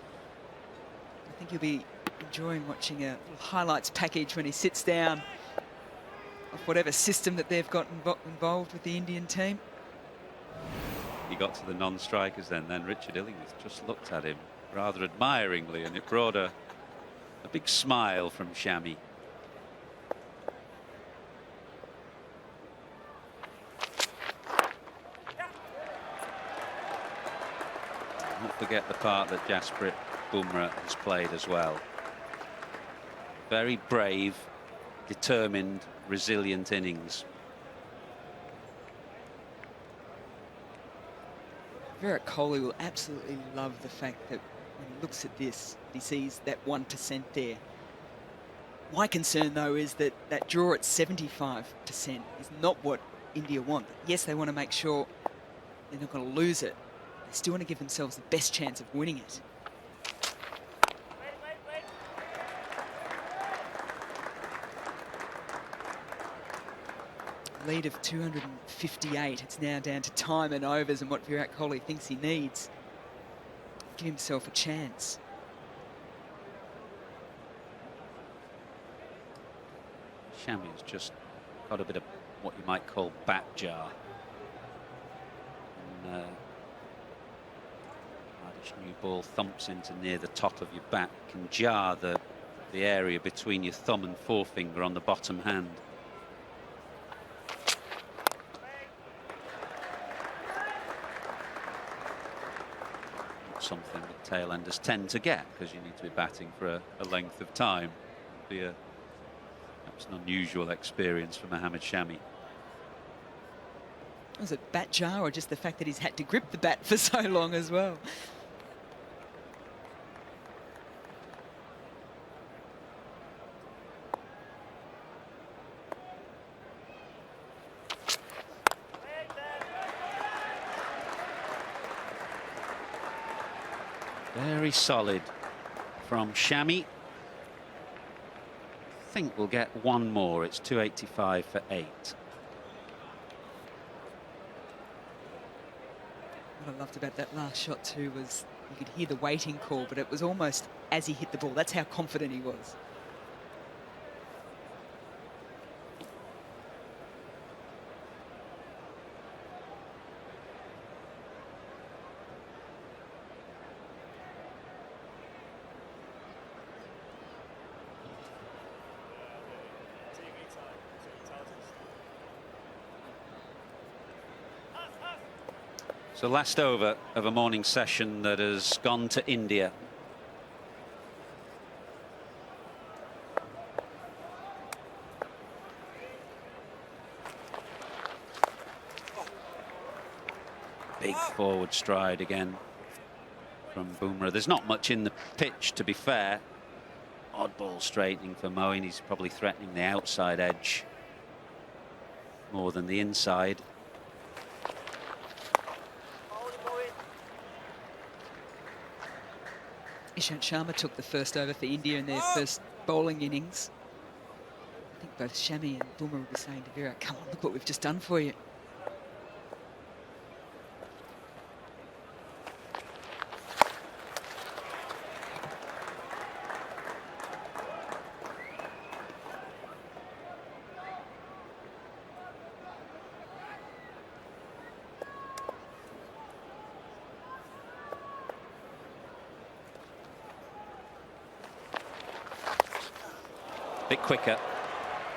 I think you'll be enjoying watching a little highlights package when he sits down of whatever system that they've got involved with the Indian team. He got to the non-strikers then Richard Illingworth just looked at him rather admiringly, and it brought a big smile from Shami. Don't forget the part that Jasprit Bumrah has played as well. Very brave, determined, resilient innings. Virat Kohli will absolutely love the fact that when he looks at this, he sees that 1% there. My concern, though, is that that draw at 75% is not what India want. Yes, they want to make sure they're not going to lose it. They still want to give themselves the best chance of winning it. Lead of 258. It's now down to time and overs and what Virat Kohli thinks he needs. Give himself a chance. Shami has just got a bit of what you might call bat jar. And hardish new ball thumps into near the top of your bat, can jar the area between your thumb and forefinger on the bottom hand. Something that tail-enders tend to get because you need to be batting for a length of time. It'd be perhaps an unusual experience for Mohammad Shami. Was it bat jar or just the fact that he's had to grip the bat for so long as well? Very solid from Shami. I think we'll get one more. It's 285 for 8. What I loved about that last shot too was you could hear the waiting call, but it was almost as he hit the ball. That's how confident he was. So last over of a morning session that has gone to India. Big forward stride again from Bumrah. There's not much in the pitch, to be fair. Odd ball straightening for Moeen. He's probably threatening the outside edge more than the inside. Ishant Sharma took the first over for India in their first bowling innings. think both Shami and Bumrah will be saying to Virat, come on, look what we've just done for you. Bit quicker.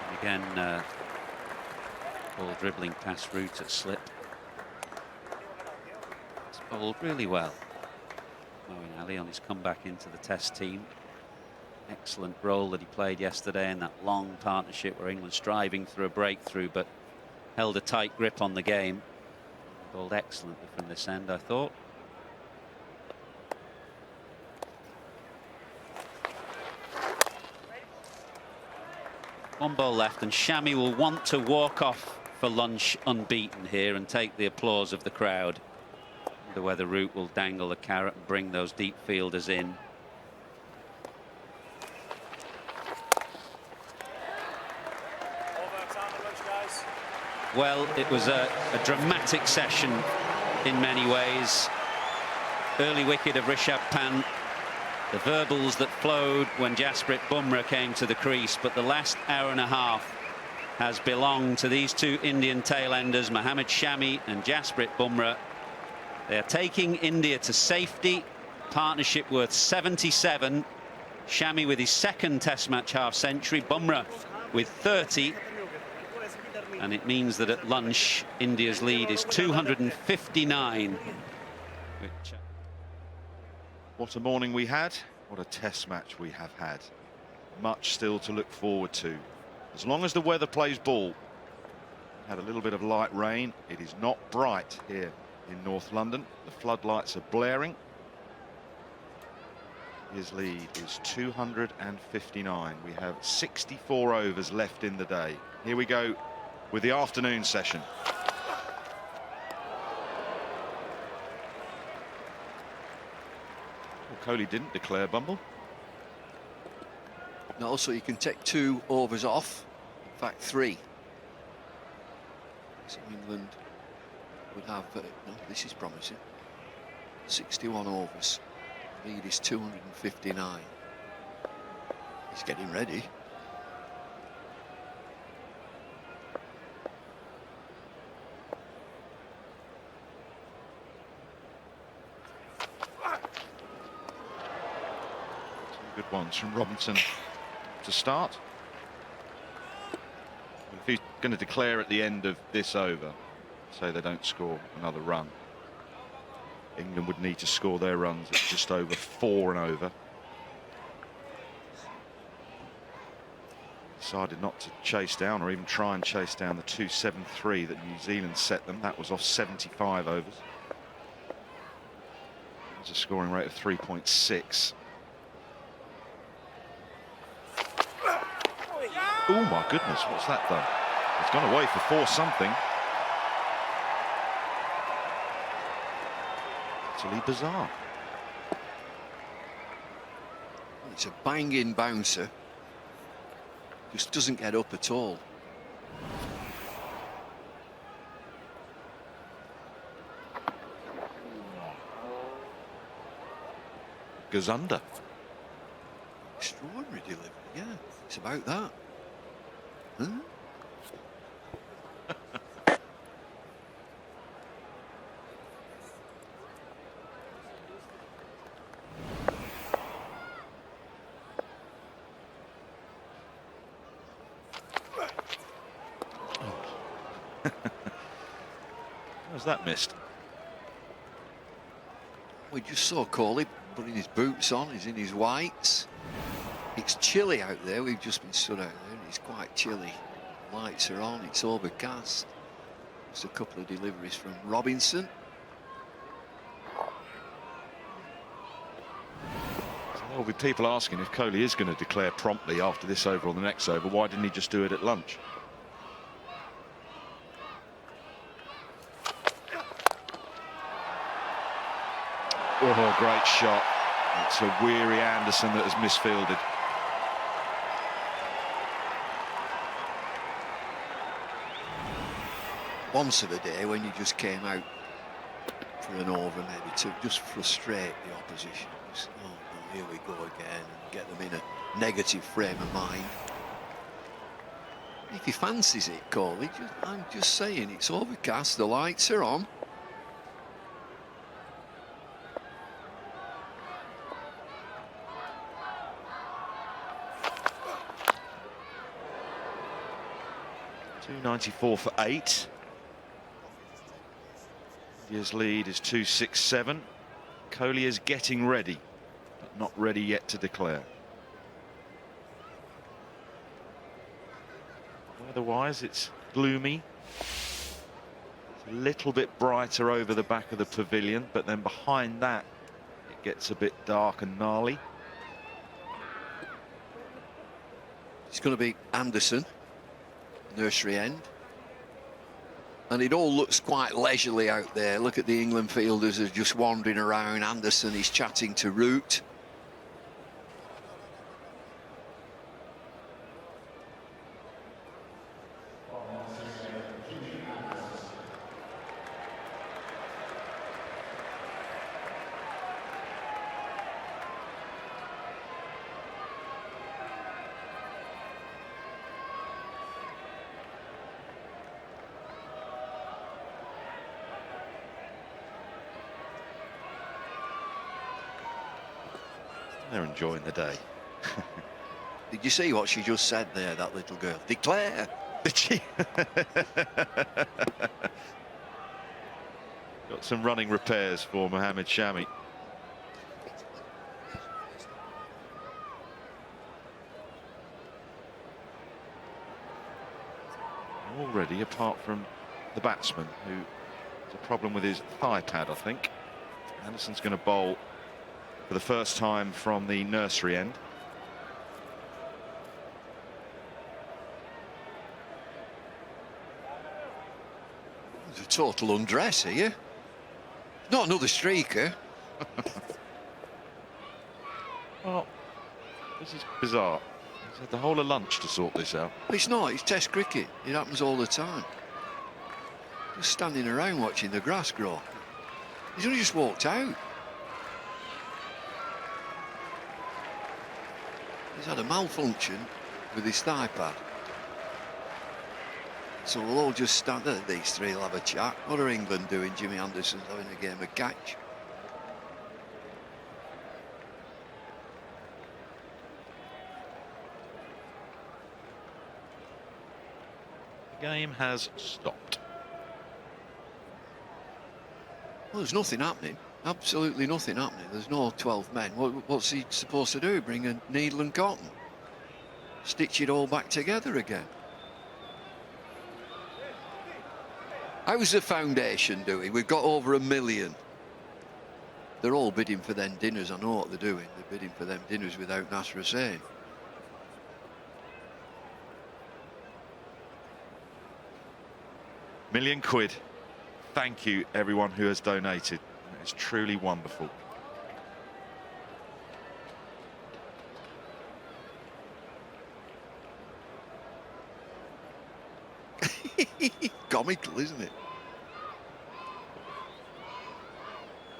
And again, ball dribbling past route at slip. It's bowled really well. Moeen Ali on his comeback into the Test team. Excellent role that he played yesterday in that long partnership where England striving through a breakthrough, but held a tight grip on the game. Bowled excellently from this end, I thought. One ball left, and Shami will want to walk off for lunch unbeaten here and take the applause of the crowd. Wonder whether Root will dangle the carrot and bring those deep fielders in. Well, it was a dramatic session in many ways. Early wicket of Rishabh Pant. The verbals that flowed when Jasprit Bumrah came to the crease, but the last hour and a half has belonged to these two Indian tailenders, Mohammad Shami and Jasprit Bumrah. They are taking India to safety. Partnership worth 77. Shami with his second Test match half-century, Bumrah with 30. And it means that at lunch, India's lead is 259. What a morning we had. What a Test match we have had. Much still to look forward to. As long as the weather plays ball. Had a little bit of light rain. It is not bright here in North London. The floodlights are blaring. His lead is 259. We have 64 overs left in the day. Here we go with the afternoon session. Kohli didn't declare, Bumble. No, so you can take 2 overs off. In fact, 3. So England would have, no, this is promising, 61 overs. Lead is 259. He's getting ready. Good ones from Robinson to start. If he's going to declare at the end of this over, say they don't score another run, England would need to score their runs at just over 4 and over. Decided not to chase down or even try and chase down the 273 that New Zealand set them. That was off 75 overs. There's a scoring rate of 3.6. Oh my goodness, what's that done? It's gone away for 4 something. Utterly bizarre. It's a banging bouncer. Just doesn't get up at all. Goes under. Extraordinary delivery, yeah. It's about that. Huh? How's that missed? We just saw Kohli putting his boots on. He's in his whites. It's chilly out there. We've just been stood out there. It's quite chilly. Lights are on. It's overcast. Just a couple of deliveries from Robinson. So there will be people asking if Kohli is going to declare promptly after this over or the next over. Why didn't he just do it at lunch? Oh, great shot. It's a weary Anderson that has misfielded. once of a day when you just came out for an over, maybe to just frustrate the opposition. Just, oh no, here we go again, and get them in a negative frame of mind. If he fancies it, Kohli, I'm just saying, it's overcast, the lights are on. .294 for 8. India's lead is 267. Kohli is getting ready, but not ready yet to declare. Weather-wise, it's gloomy. It's a little bit brighter over the back of the pavilion, but then behind that, it gets a bit dark and gnarly. It's going to be Anderson, nursery end. And it all looks quite leisurely out there. Look at the England fielders are just wandering around. Anderson is chatting to Root. They're enjoying the day. Did you see what she just said there, that little girl? Declare! Did she? Got some running repairs for Mohammed Shami. Already, apart from the batsman, who has a problem with his thigh pad, I think. Anderson's going to bowl for the first time from the nursery end. It's a total undress here. Not another streaker. Well, this is bizarre. He's had the whole of lunch to sort this out. It's not, it's Test cricket. It happens all the time. Just standing around watching the grass grow. He's only just walked out. He's had a malfunction with his thigh pad. So we'll all just stand there. These three will have a chat. What are England doing? Jimmy Anderson's having a game of catch. The game has stopped. Well, there's nothing happening. Absolutely nothing happening. There's no 12 men. What's he supposed to do? Bring a needle and cotton? Stitch it all back together again? How's the foundation doing? We've got over 1 million. They're all bidding for them dinners. I know what they're doing. They're bidding for them dinners without Nasser Hussain. £1,000,000. Thank you, everyone who has donated. It's truly wonderful. Comical, isn't it?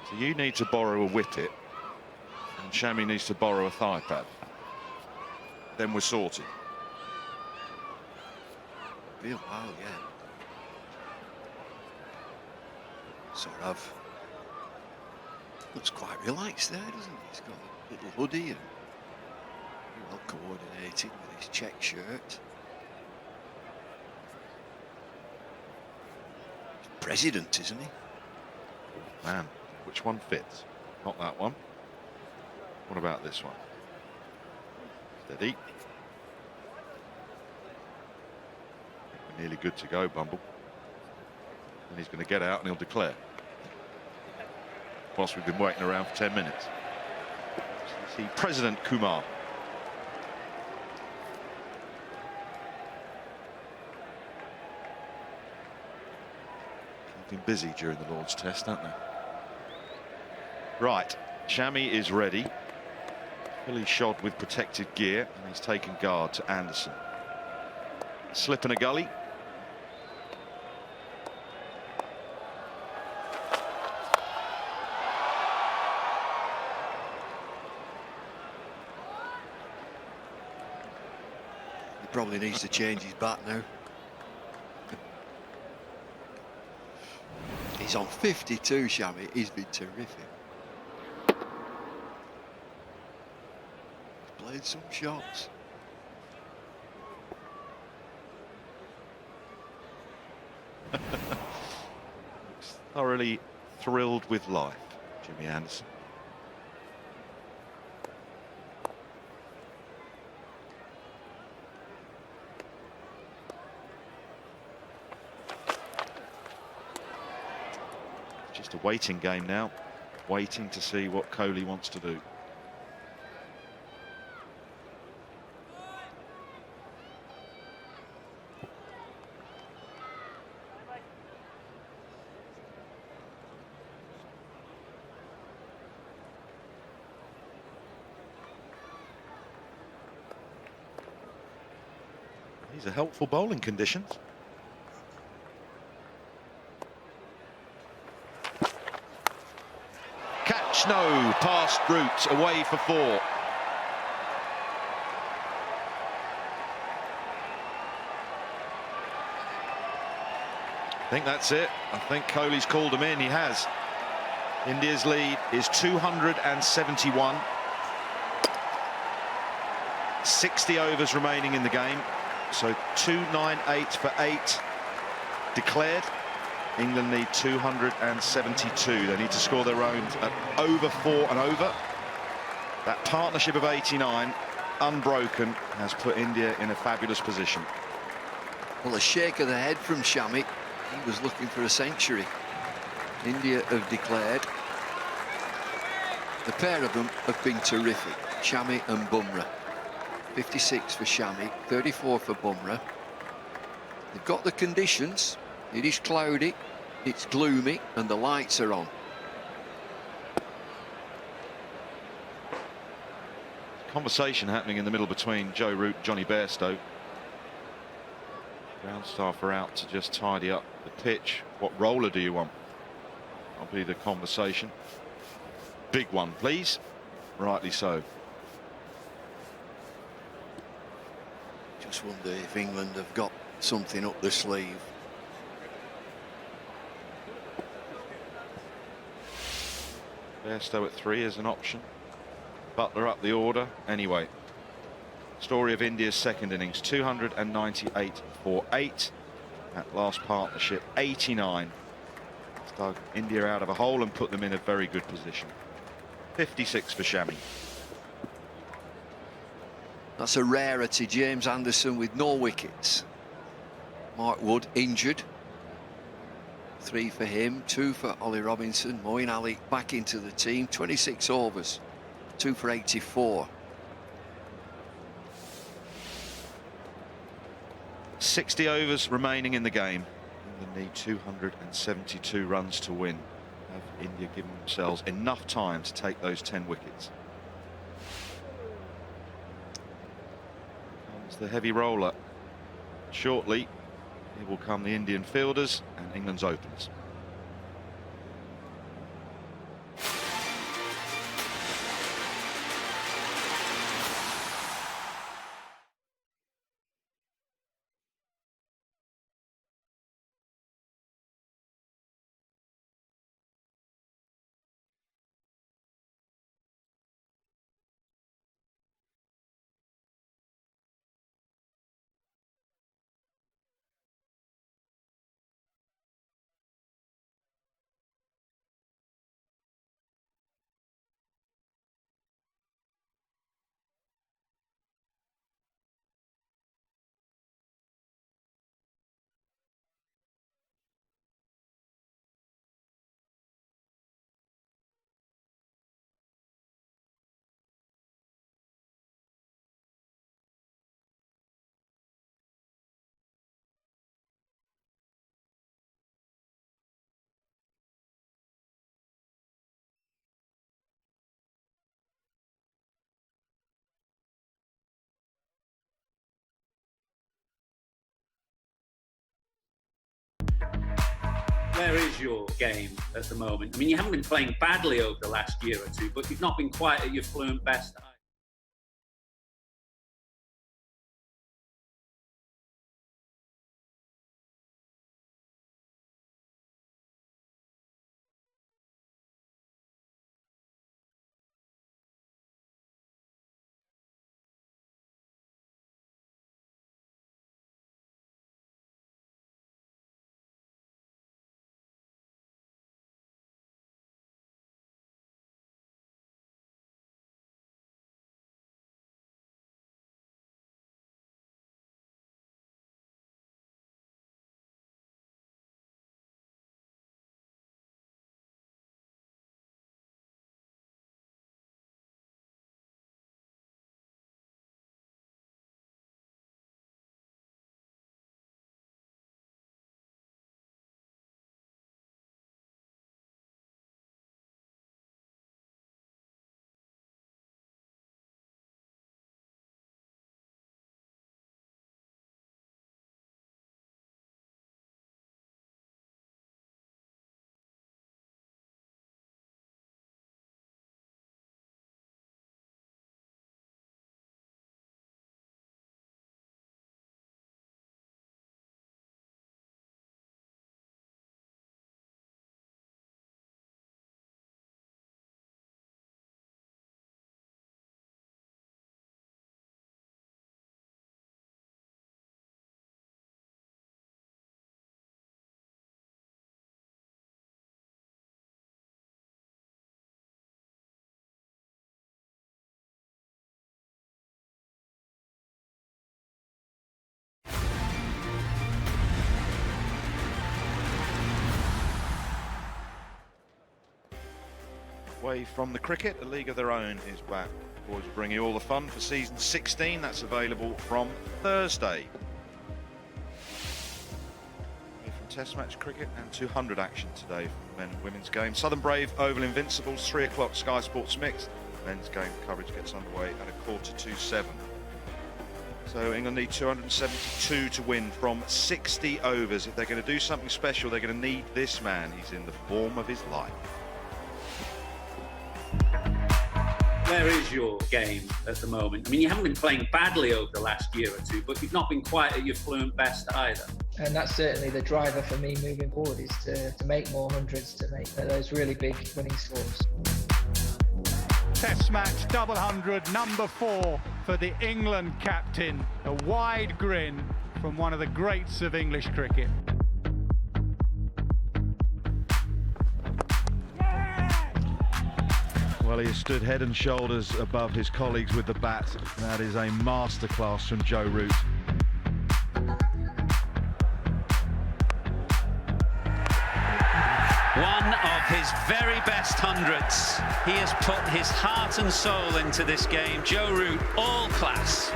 So you need to borrow a wicket, and Shami needs to borrow a thigh pad. Then we're sorted. Real wow, yeah. Sort of. Looks quite relaxed there, doesn't he? He's got a little hoodie and very well coordinated with his check shirt. He's president, isn't he? Man, which one fits? Not that one. What about this one? Steady. We're nearly good to go, Bumble. And he's going to get out and he'll declare. Whilst we've been waiting around for 10 minutes. So you see President Kumar. They've been busy during the Lord's Test, haven't they? Right, Shami is ready. Fully shod with protected gear, and he's taken guard to Anderson. Slip in a gully. probably needs to change his bat now. He's on 52, Shami. He's been terrific. He's played some shots. Thoroughly thrilled with life, Jimmy Anderson. Just a waiting game now, waiting to see what Kohli wants to do. These are helpful bowling conditions. Catch, no, past route, away for 4. I think that's it. I think Kohli's called him in. He has. India's lead is 271. 60 overs remaining in the game. So 298 for 8 declared. England need 272. They need to score their own at over 4 and over. That partnership of 89, unbroken, has put India in a fabulous position. Well, a shake of the head from Shami. He was looking for a century. India have declared. The pair of them have been terrific. Shami and Bumrah. 56 for Shami, 34 for Bumrah. They've got the conditions. It is cloudy, it's gloomy, and the lights are on. Conversation happening in the middle between Joe Root and Johnny Bairstow. Ground staff are out to just tidy up the pitch. What roller do you want? That'll be the conversation. Big one, please. Rightly so. Just wonder if England have got something up their sleeve. Bairstow at 3 is an option. Butler up the order. Anyway, story of India's second innings, 298 for 8. That last partnership, 89. It's dug India out of a hole and put them in a very good position. 56 for Shami. That's a rarity. James Anderson with no wickets. Mark Wood injured. 3 for him, 2 for Ollie Robinson. Moeen Ali back into the team. 26 overs, 2 for 84. 60 overs remaining in the game. England need 272 runs to win. Have India given themselves enough time to take those 10 wickets? Comes the heavy roller. Shortly, here will come the Indian fielders and England's openers. Where is your game at the moment? I mean, you haven't been playing badly over the last year or two, but you've not been quite at your fluent best. away from the cricket. A league of their own is back. Boys will bring you all the fun for season 16. That's available from Thursday. From Test match cricket and 200 action today for the men and women's game. Southern Brave Oval Invincibles, 3 o'clock Sky Sports Mix. Men's game coverage gets underway at 7:15. So England need 272 to win from 60 overs. If they're going to do something special, they're going to need this man. He's in the form of his life. Where is your game at the moment? I mean, you haven't been playing badly over the last year or two, but you've not been quite at your fluent best either. And that's certainly the driver for me moving forward, is to make more hundreds, to make those really big winning scores. Test match double hundred, number 4 for the England captain. A wide grin from one of the greats of English cricket. Well, he has stood head and shoulders above his colleagues with the bat. That is a masterclass from Joe Root. One of his very best hundreds. He has put his heart and soul into this game. Joe Root, all class.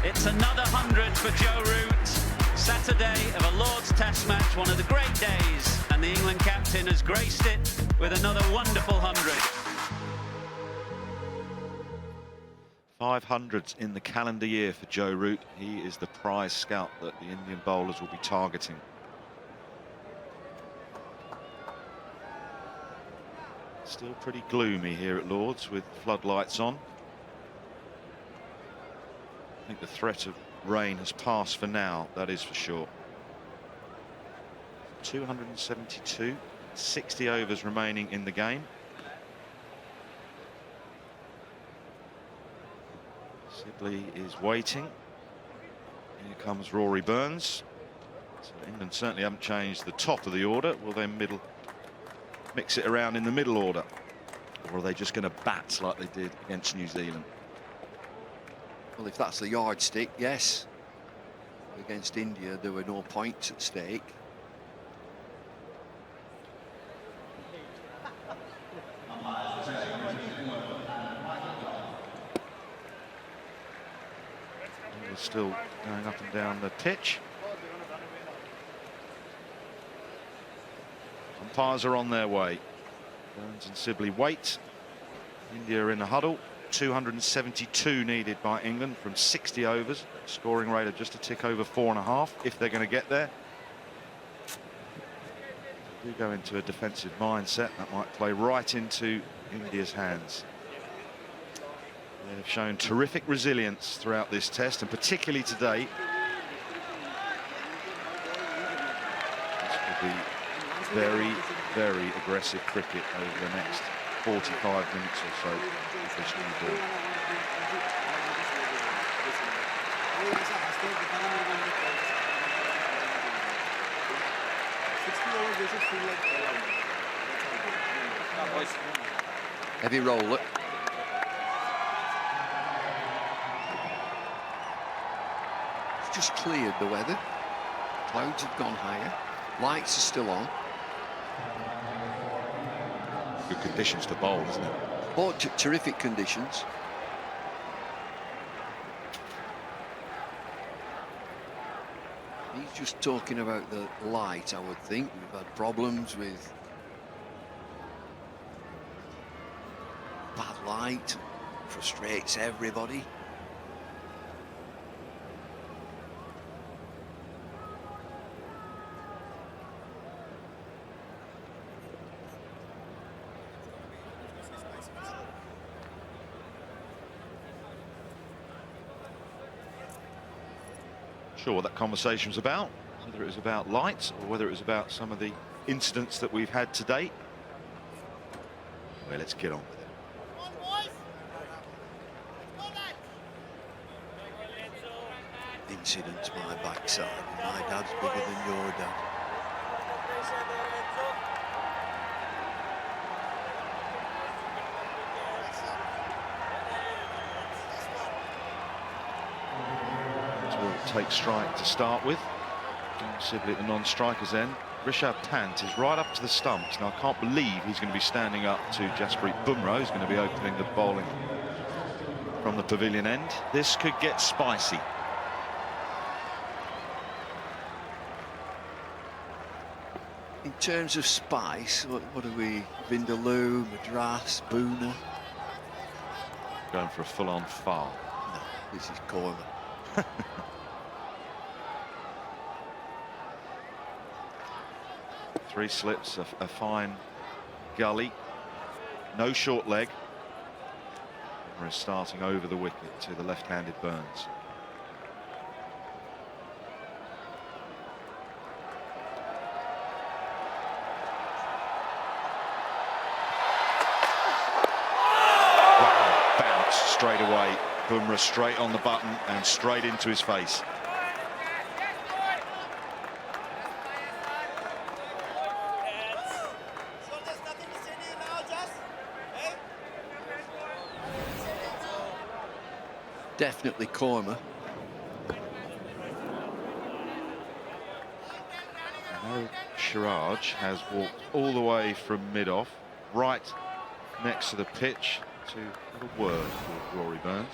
It's another 100 for Joe Root. Saturday of a Lord's Test match, one of the great days, and the England captain has graced it with another wonderful 100. 500s in the calendar year for Joe Root. He is the prize scout that the Indian bowlers will be targeting. Still pretty gloomy here at Lord's with floodlights on. I think the threat of rain has passed for now, that is for sure. 272, 60 overs remaining in the game. Sibley is waiting. Here comes Rory Burns. So England certainly haven't changed the top of the order. Will they mix it around in the middle order? Or are they just going to bat like they did against New Zealand? Well, if that's the yardstick, yes. Against India, there were no points at stake. We're still going up and down the pitch. Umpires are on their way. Burns and Sibley wait. India in a huddle. 272 needed by England from 60 overs. Scoring rate of just a tick over 4.5 if they're going to get there. They do go into a defensive mindset. That might play right into India's hands. They've shown terrific resilience throughout this test, and particularly today. This will be very, very aggressive cricket over the next 45 minutes or so with this new ball. Heavy roller. It's just cleared the weather. Clouds have gone higher. Lights are still on. Good conditions to bowl, isn't it? Oh, terrific conditions. He's just talking about the light, I would think. We've had problems with bad light. Frustrates everybody. Sure what that conversation was about, whether it was about lights or whether it was about some of the incidents that we've had to date. Well, let's get on with it. Incidents, my backside. My dad's bigger than your dad. Take strike to start with. Sibley at the non-strikers end. Rishabh Pant is right up to the stumps. Now, I can't believe he's going to be standing up to Jasprit Bumrah, who's going to be opening the bowling from the pavilion end. This could get spicy. In terms of spice, what are we? Vindaloo, Madras, Boona? Going for a full-on foul. No, this is Korma. 3 slips, a fine gully, no short leg. We're starting over the wicket to the left-handed Burns. Wow, bounce straight away. Bumrah straight on the button and straight into his face. Definitely Korma. Now Siraj has walked all the way from mid-off, right next to the pitch, to a word for Rory Burns.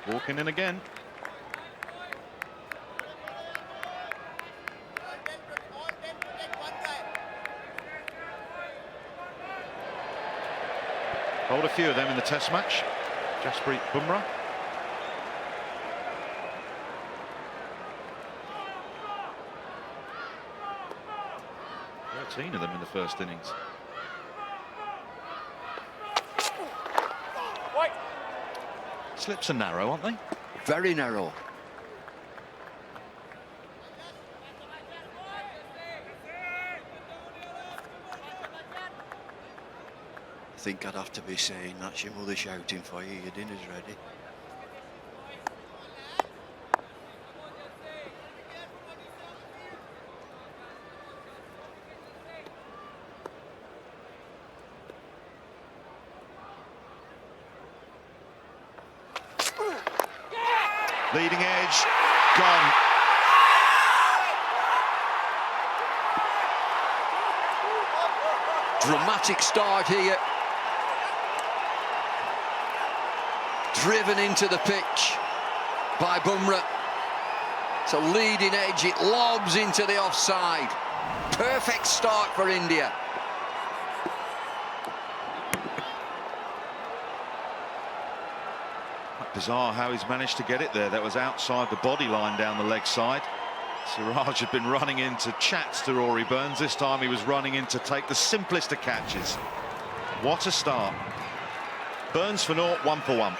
Walking in again. Bowled a few of them in the Test match. Jasprit Bumrah. Thirteen of them in the first innings. Slips are narrow, aren't they? Very narrow. I think I'd have to be saying that's your mother shouting for you, your dinner's ready. Leading edge, gone. Dramatic start here. Driven into the pitch by Bumrah. It's a leading edge, it lobs into the offside. Perfect start for India. Bizarre how he's managed to get it there. That was outside the body line down the leg side. Siraj had been running in to chat to Rory Burns. This time he was running in to take the simplest of catches. What a start. Burns for naught, 1 for 1.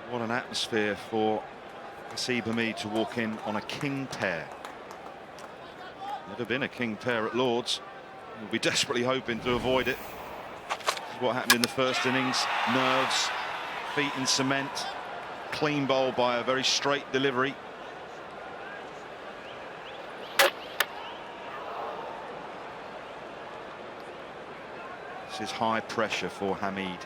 What an atmosphere for Asib Hamid to walk in on a king pair. Never been a king pair at Lords. We'll be desperately hoping to avoid it. This is what happened in the first innings. Nerves, feet in cement, clean bowl by a very straight delivery. This is high pressure for Hamid.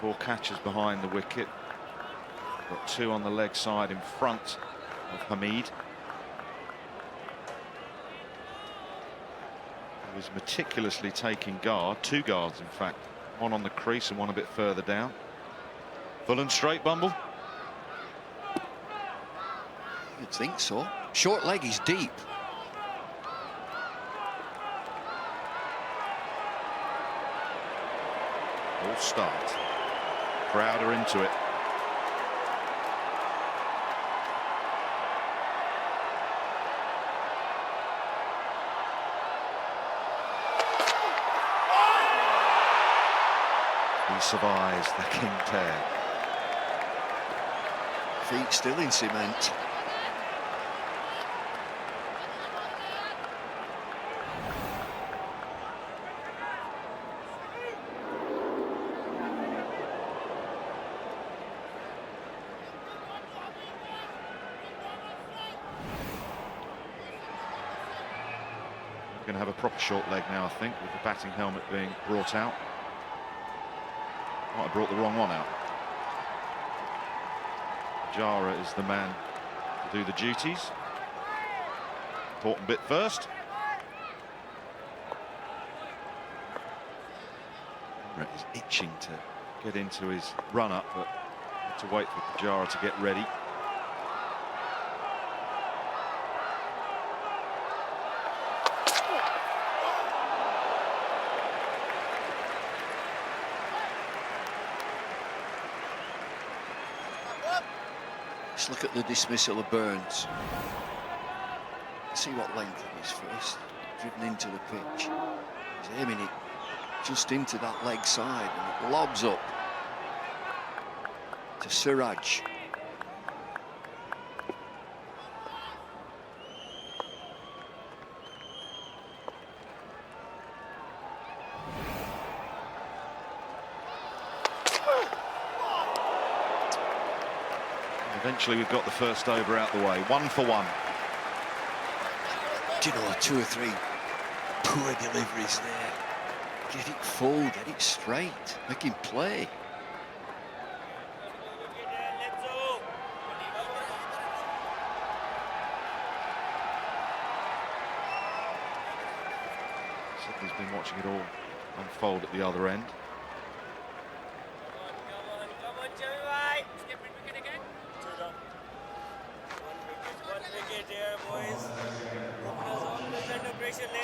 4 catches behind the wicket. Got 2 on the leg side in front of Hamid. He was meticulously taking guard, 2 guards in fact, 1 on the crease and 1 a bit further down. Full and straight, Bumble. You'd think so. Short leg is deep. All start. Crowd are into it. He survives the king tear. Feet still in cement. Going to have a proper short leg now, I think, with the batting helmet being brought out. Might have brought the wrong one out. Jara is the man to do the duties. Important bit first. Brett is itching to get into his run-up, but have to wait for Jara to get ready. Let's look at the dismissal of Burns. See what length it is first. Driven into the pitch. He's aiming it just into that leg side and it lobs up to Siraj. Eventually we've got the first over out the way. 1 for 1. Do you know, 2 or 3 poor deliveries there. Get it full, get it straight, make him play. Sydney's been watching it all unfold at the other end.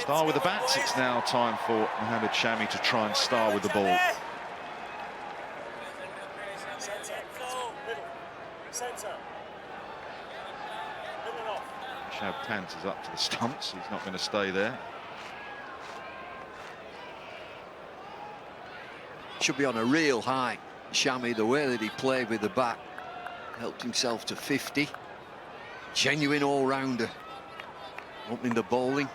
Star with the bats. It's now time for Mohammad Shami to try and star with the ball. Shab Pant is up to the stumps. He's not going to stay there. Should be on a real high. Shami, the way that he played with the bat, helped himself to 50. Genuine all-rounder. Opening the bowling.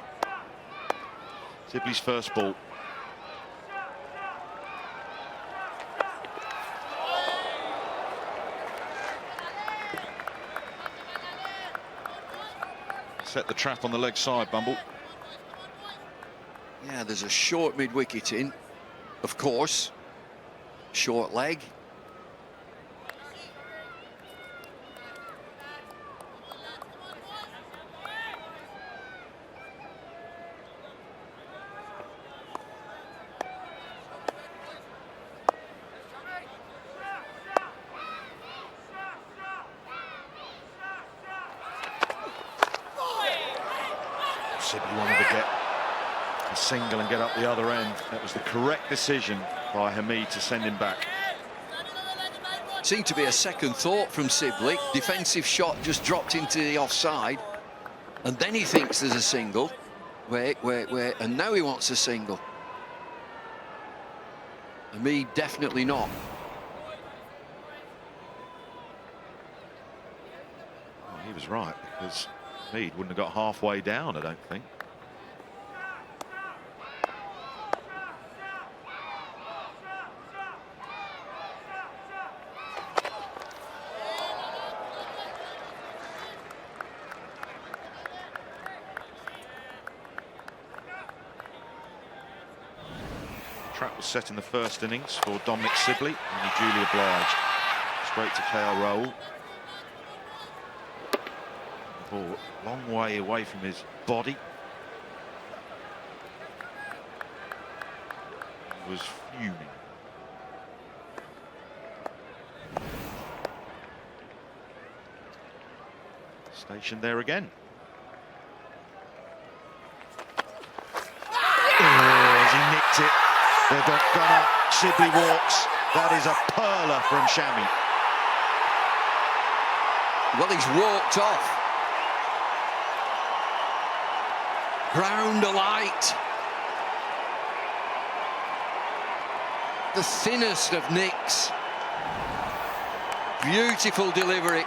Sibley's first ball. Set the trap on the leg side, Bumble. Yeah, there's a short mid-wicket in, of course. Short leg. Sibley wanted to get a single and get up the other end. That was the correct decision by Hamid to send him back. Seemed to be a second thought from Sibley. Defensive shot just dropped into the offside. And then he thinks there's a single. Wait. And now he wants a single. Hamid definitely not. Well, he was right, because Hamid wouldn't have got halfway down, I don't think. trap was set in the first innings for Dominic Sibley, and he duly obliged. Straight to KL Rahul. The ball a long way away from his body. He was fuming. Stationed there again. As he nicked it, they've gone up. Sibley walks. That is a perler from Shami. Well, he's walked off. Ground alight. The thinnest of nicks. Beautiful delivery.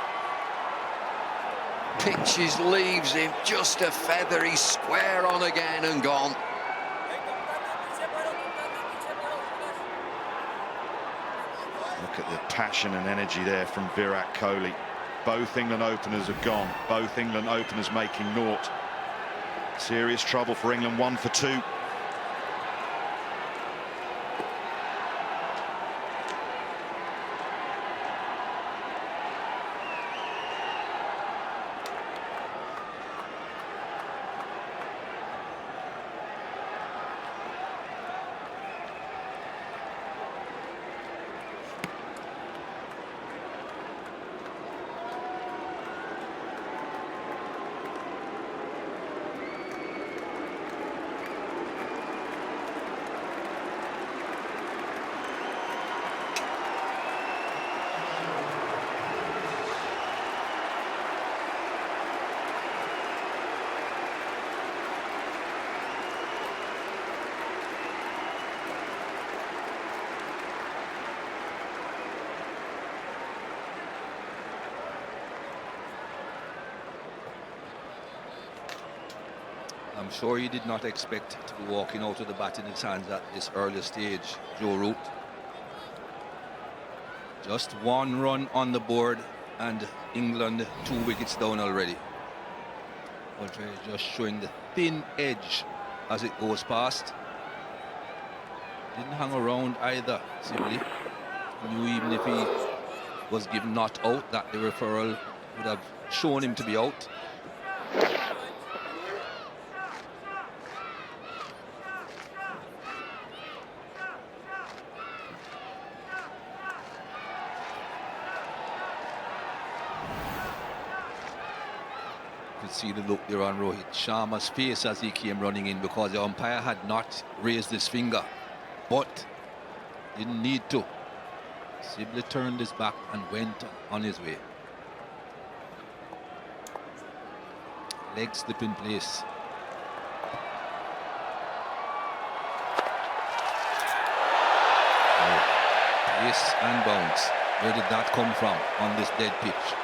Pitches leaves him just a feather. He's square on again and gone. Look at the passion and energy there from Virat Kohli. Both England openers have gone. Both England openers making naught. Serious trouble for England, 1 for 2. I'm sure he did not expect to be walking out of the bat in his hands at this early stage, Joe Root. Just 1 run on the board and England 2 wickets down already. Butler just showing the thin edge as it goes past. Didn't hang around either, Sibley. Knew even if he was given not out, that the referral would have shown him to be out. See the look there on Rohit Sharma's face as he came running in, because the umpire had not raised his finger, but didn't need to. Sibley turned his back and went on his way. Leg slip in place. Oh, pace and bounce. Where did that come from on this dead pitch?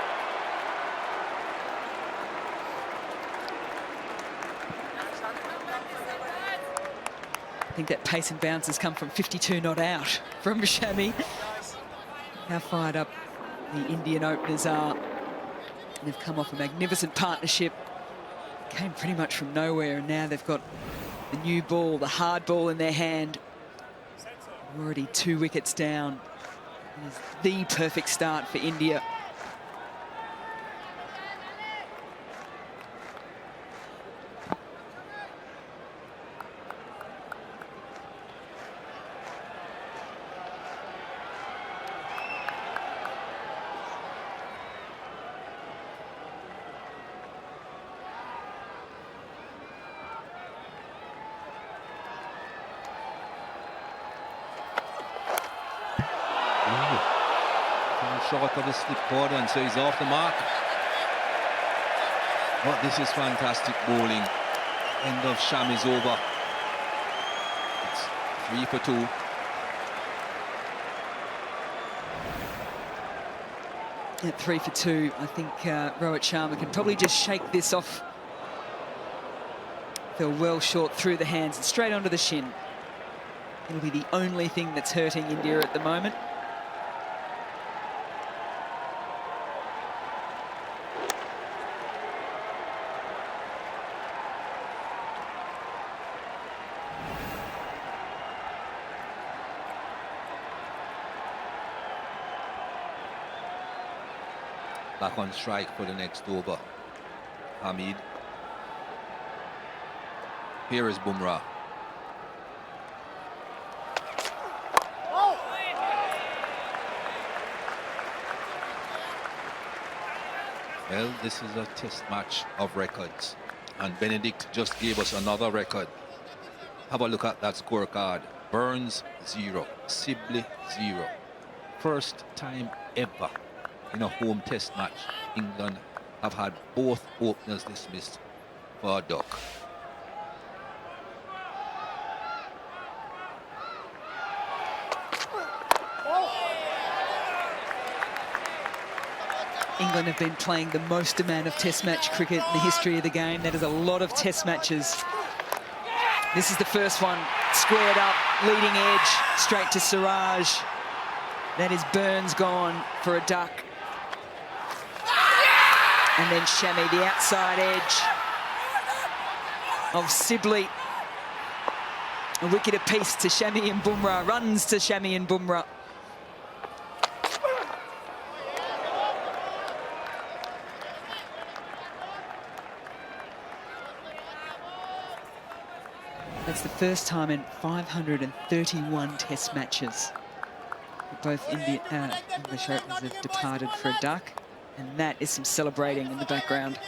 I think that pace and bounce has come from 52 not out from Shami. How fired up the Indian openers are. They've come off a magnificent partnership. Came pretty much from nowhere, and now they've got the new ball, the hard ball in their hand. Already 2 wickets down. It is the perfect start for India. Short of the slip corner, and so he's off the mark. But this is fantastic bowling. End of Shami's over. It's 3 for 2. At 3 for 2, I think Rohit Sharma can probably just shake this off. Fell well short through the hands and straight onto the shin. It'll be the only thing that's hurting India at the moment. back on strike for the next over. Hamid. Here is Bumrah. Well, this is a test match of records, and Benedict just gave us another record. Have a look at that scorecard. Burns 0, Sibley 0. First time ever in a home test match England have had both openers dismissed for a duck. England have been playing the most amount of test match cricket in the history of the game. That is a lot of test matches. This is the first one, squared up, leading edge, straight to Siraj. That is Burns gone for a duck. And then Shami, the outside edge of Sibley. A wicket apiece to Shami and Bumrah, runs to Shami and Bumrah. That's the first time in 531 test matches that both English openers have departed for a duck. And that is some celebrating in the background.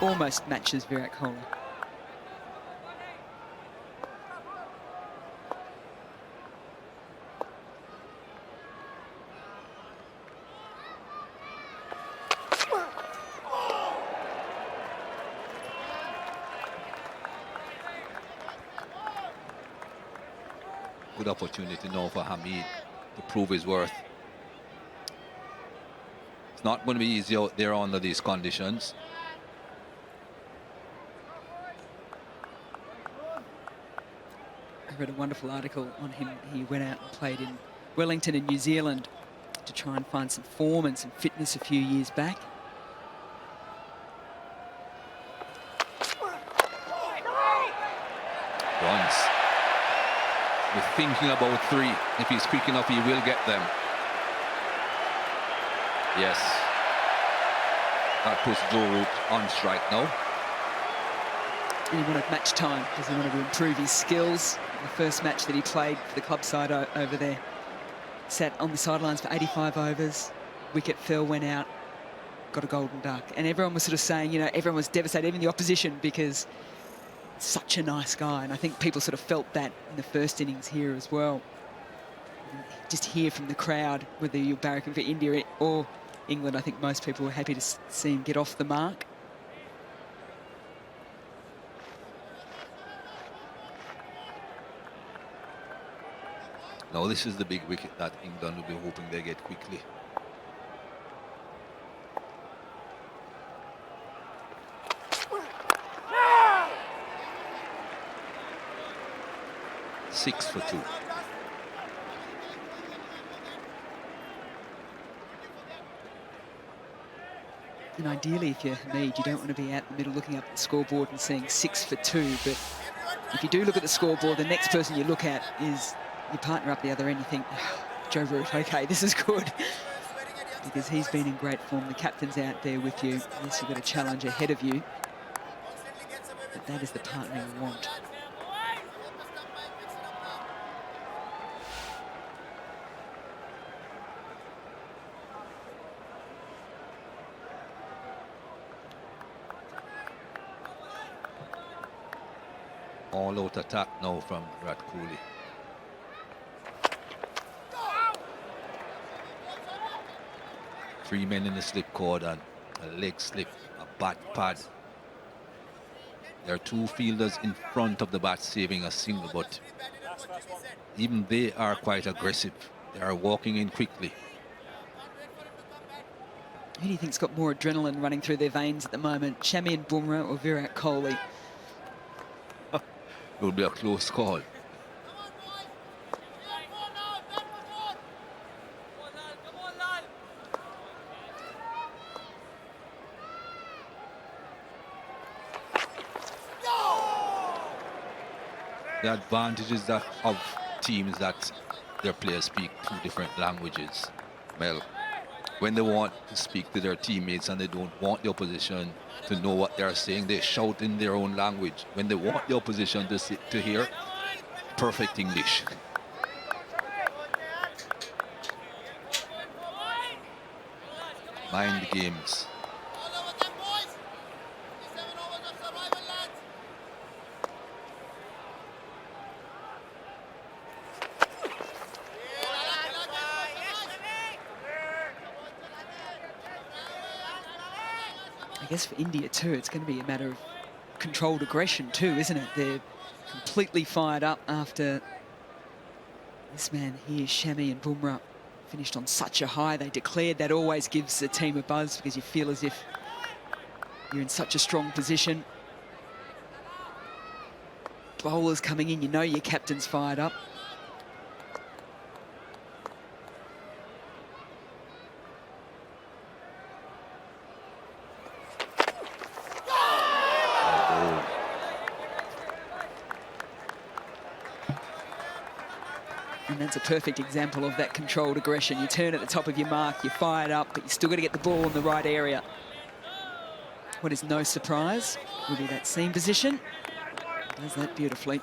Almost matches Virat Kohli. Good opportunity now for Hamid to prove his worth. It's not going to be easy out there under these conditions. I read a wonderful article on him. He went out and played in Wellington in New Zealand to try and find some form and some fitness a few years back. Runs. We're thinking about 3. If he's quick enough, he will get them. Yes. That puts Joe Root on strike now. And he wanted match time because he wanted to improve his skills. The first match that he played for the club side over there. Sat on the sidelines for 85 overs. Wicket fell, went out, got a golden duck. And everyone was sort of saying, you know, everyone was devastated, even the opposition, because such a nice guy. And I think people sort of felt that in the first innings here as well. And just hear from the crowd, whether you're barracking for India or England, I think most people were happy to see him get off the mark. Now this is the big wicket that England will be hoping they get quickly. Six for 2. And ideally, if you're Hamid, you don't want to be out in the middle looking up at the scoreboard and seeing 6 for 2. But if you do look at the scoreboard, the next person you look at is your partner up the other end. You think, oh, Joe Root, okay, this is good. Because he's been in great form. The captain's out there with you. Yes, you've got a challenge ahead of you. But that is the partner you want. All-out attack now from Virat Kohli. Three men in the slip cord and a leg slip, a bat pad. There are 2 fielders in front of the bat saving a single, but even they are quite aggressive. They are walking in quickly. Who do you think's got more adrenaline running through their veins at the moment? Shami and Bumrah or Virat Kohli? It will be a close call. The advantages that of teams that their players speak 2 different languages. Well, when they want to speak to their teammates and they don't want the opposition to know what they're saying, they shout in their own language. When they want the opposition to hear perfect English. Mind games. I guess for India too, it's going to be a matter of controlled aggression too, isn't it? They're completely fired up after this man here, Shami and Bumrah, finished on such a high. They declared that always gives the team a buzz because you feel as if you're in such a strong position. Bowlers coming in, you know your captain's fired up. And that's a perfect example of that controlled aggression. You turn at the top of your mark, you're fired up, but you still got to get the ball in the right area. What is no surprise will be that seam position. Does that beautifully.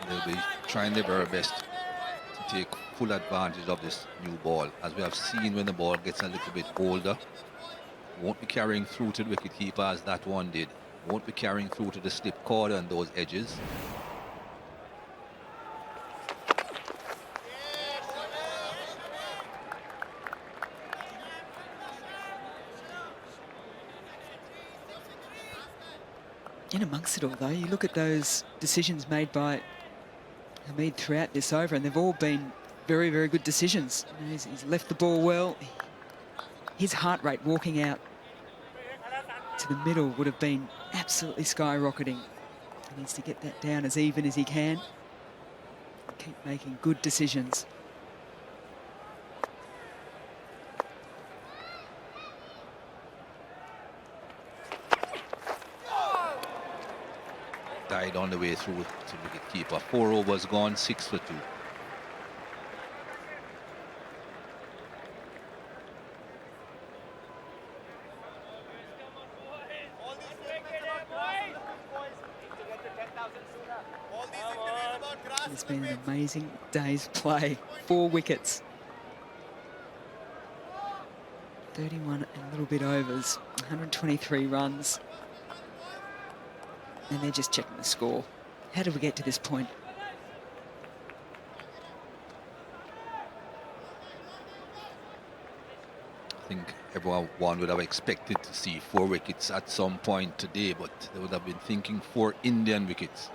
They'll be trying their very best to take full advantage of this new ball. As we have seen, when the ball gets a little bit older, won't be carrying through to the wicketkeeper as that one did. Won't be carrying through to the slip cord on those edges. In amongst it all, though, you look at those decisions made by Hamid throughout this over, and they've all been very, very good decisions. You know, he's left the ball well. His heart rate walking out to the middle would have been absolutely skyrocketing. He needs to get that down as even as he can. Keep making good decisions. Died on the way through to wicketkeeper. 4 overs gone, 6 for 2. It's been an amazing day's play. 4 wickets. 31 and a little bit overs. 123 runs. And they're just checking the score. How did we get to this point? I think everyone would have expected to see 4 wickets at some point today, but they would have been thinking 4 Indian wickets.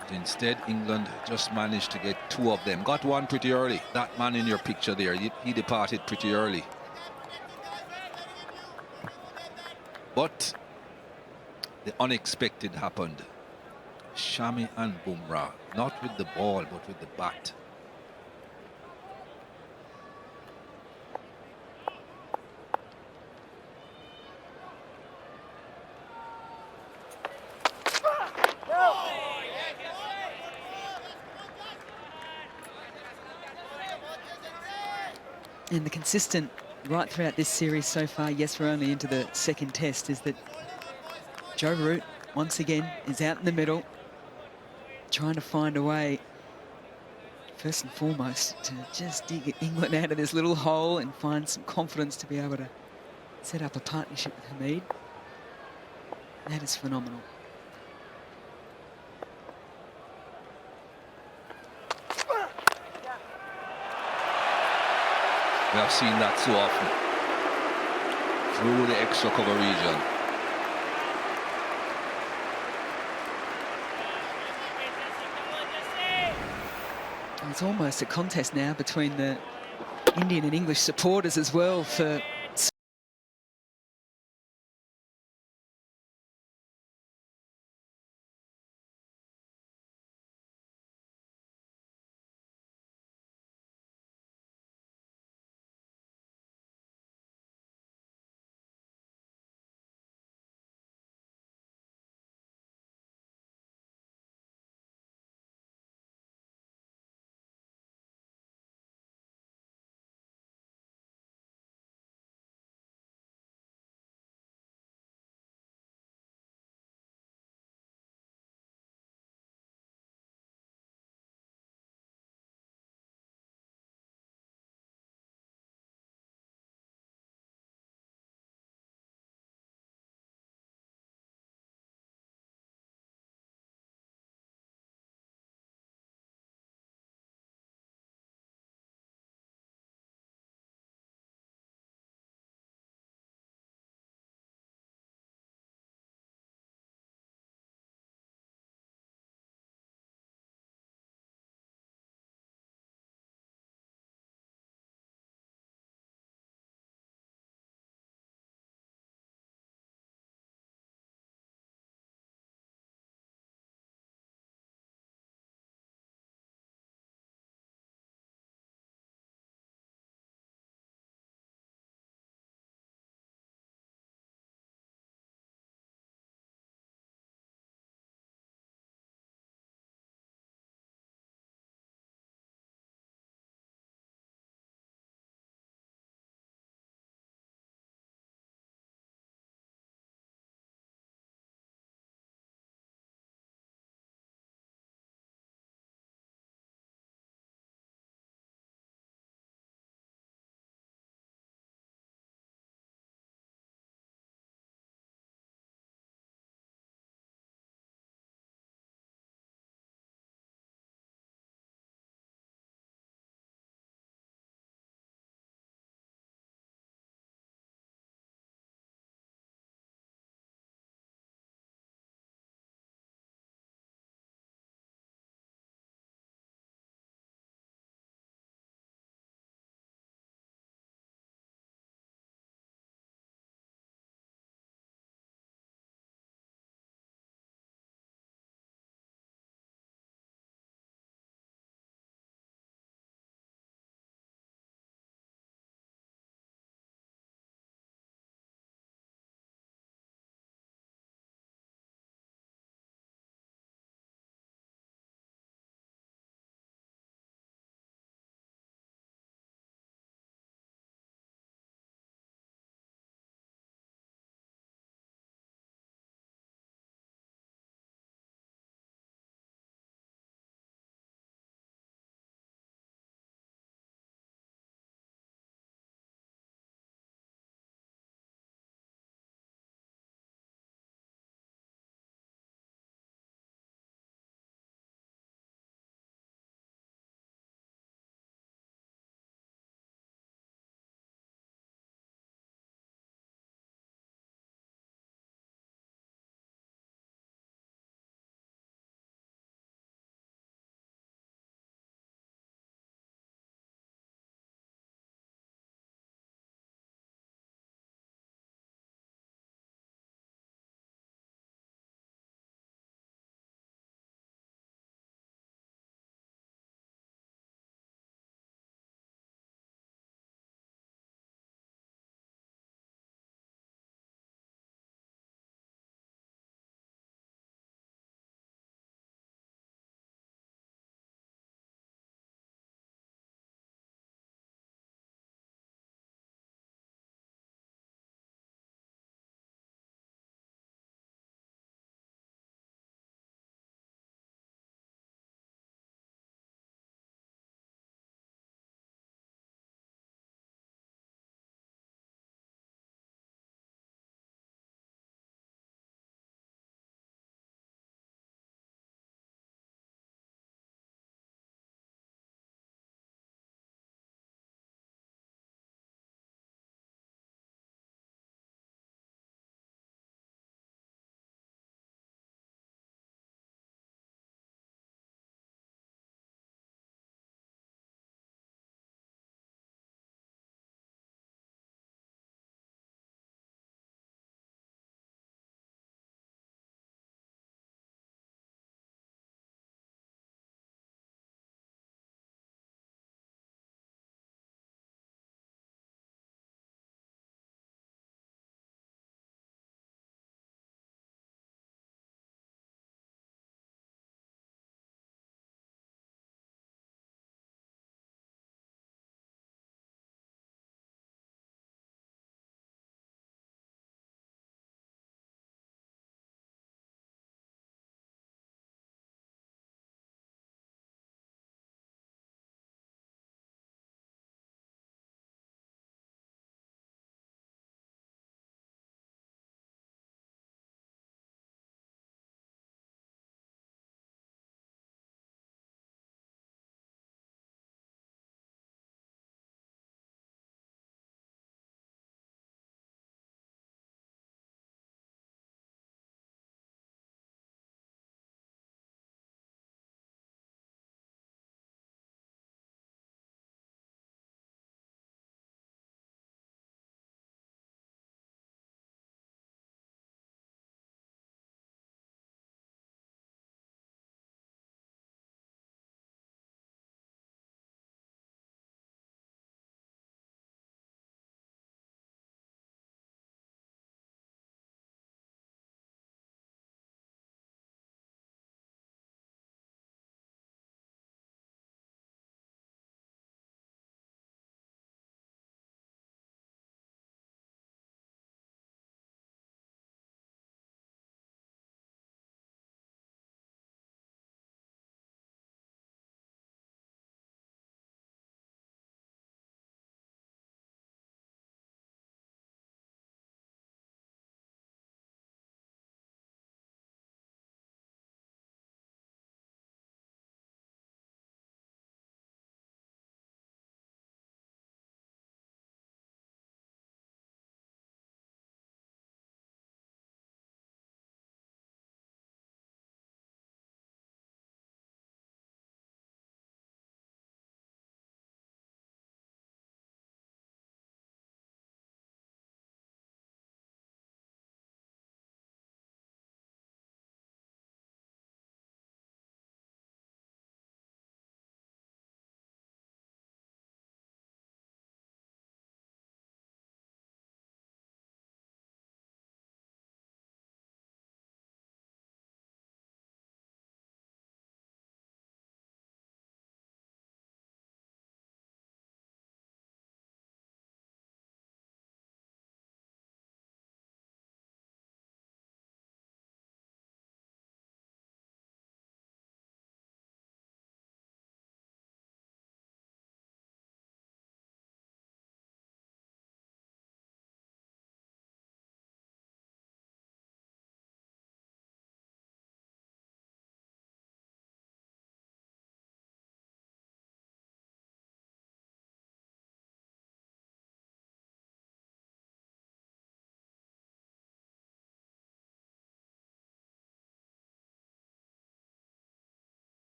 But instead, England just managed to get 2 of them. Got one pretty early. That man in your picture there, he departed pretty early. But the unexpected happened. Shami and Bumrah, not with the ball, but with the bat. And the consistent right throughout this series so far, yes, we're only into the second test, is that Joe Root, once again, is out in the middle, trying to find a way, first and foremost, to just dig England out of this little hole and find some confidence to be able to set up a partnership with Hamid. That is phenomenal. We have seen that so often through the extra cover region. It's almost a contest now between the Indian and English supporters as well for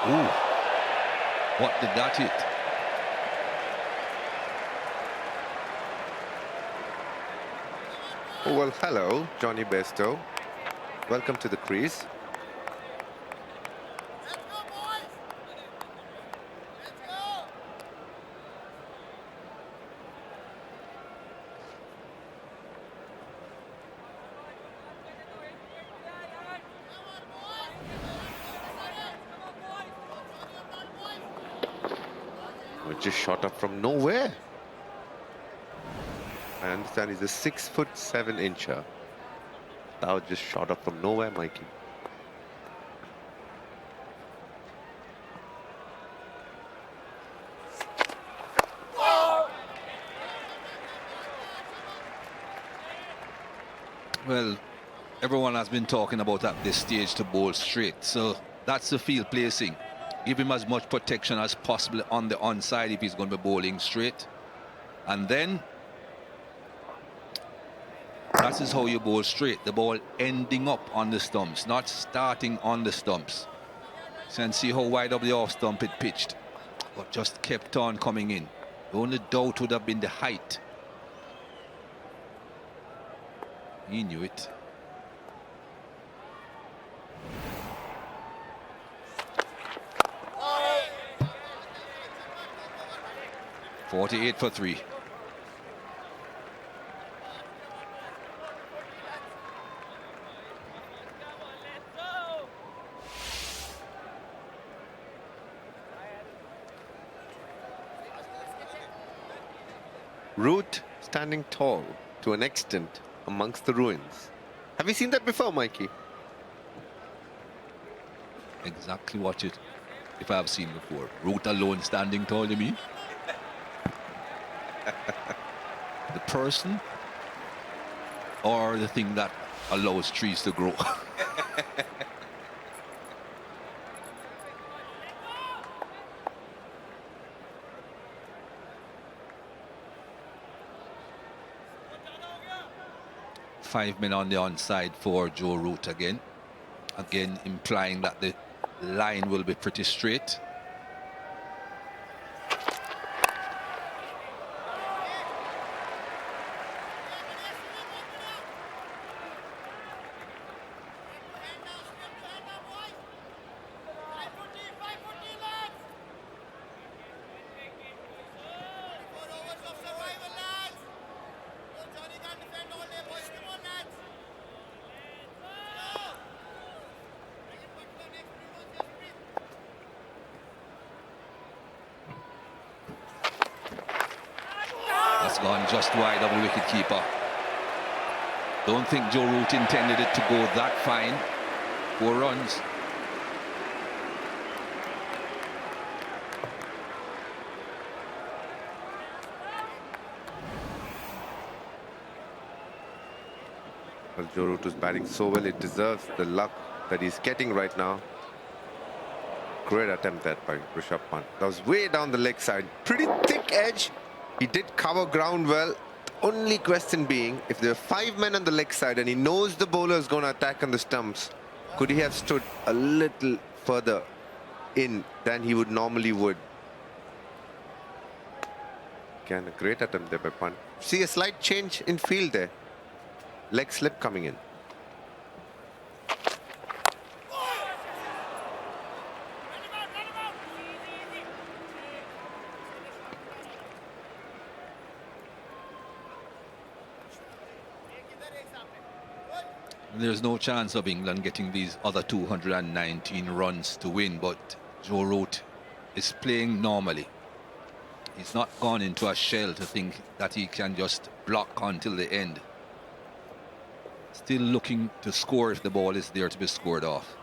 Ooh. What did that hit? Oh, well, hello, Johnny Bairstow. Welcome to the crease. Just shot up from nowhere. I understand he's a 6'7" That was just shot up from nowhere, Mikey. Well, everyone has been talking about at this stage to bowl straight, so that's the field placing. Give him as much protection as possible on the onside if he's going to be bowling straight. And then, that is how you bowl straight. The ball ending up on the stumps, not starting on the stumps. So you can see how wide up the off stump it pitched, but just kept on coming in. The only doubt would have been the height. He knew it. .48 for 3. Root standing tall to an extent amongst the ruins. Have you seen that before, Mikey? Exactly what it, if I have seen before. Root alone standing tall, you mean? The person or the thing that allows trees to grow? Five men on the onside for Joe Root again. Again, implying that the line will be pretty straight. That's gone just wide of the wicket-keeper. Don't think Joe Root intended it to go that fine. 4 runs. Well, Joe Root is batting so well, it deserves the luck that he's getting right now. Great attempt there by Rishabh Pant. That was way down the leg side. Pretty thick edge. He did cover ground well. The only question being, if there are 5 men on the leg side and he knows the bowler is going to attack on the stumps, could he have stood a little further in than he would normally would? Again, a great attempt there by Pant. See a slight change in field there. Leg slip coming in. There's no chance of England getting these other 219 runs to win, but Joe Root is playing normally. He's not gone into a shell to think that he can just block until the end. Still looking to score if the ball is there to be scored off.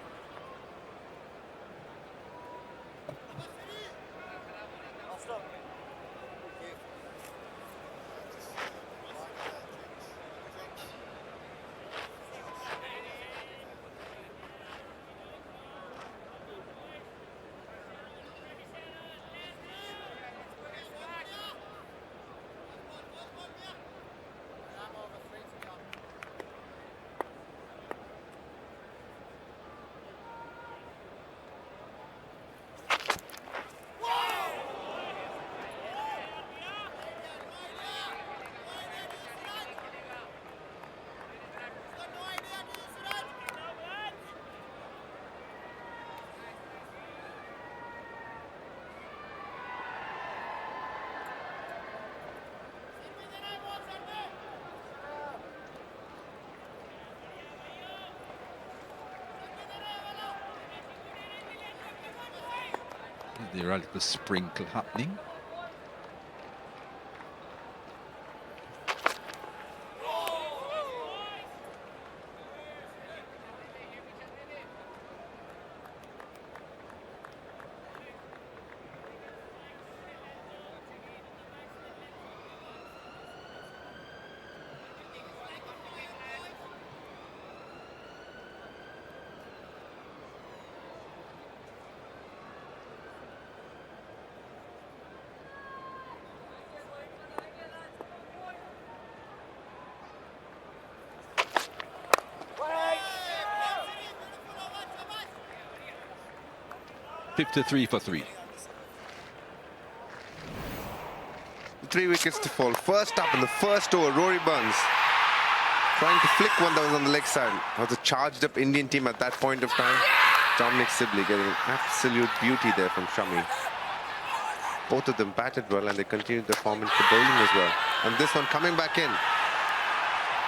there a little sprinkle happening? .53 for 3. 3 wickets to fall. First up in the first over, Rory Burns trying to flick one that was on the leg side. That was a charged up Indian team at that point of time. Dominic Sibley getting absolute beauty there from Shami. Both of them batted well and they continued their form into bowling as well. And this one coming back in.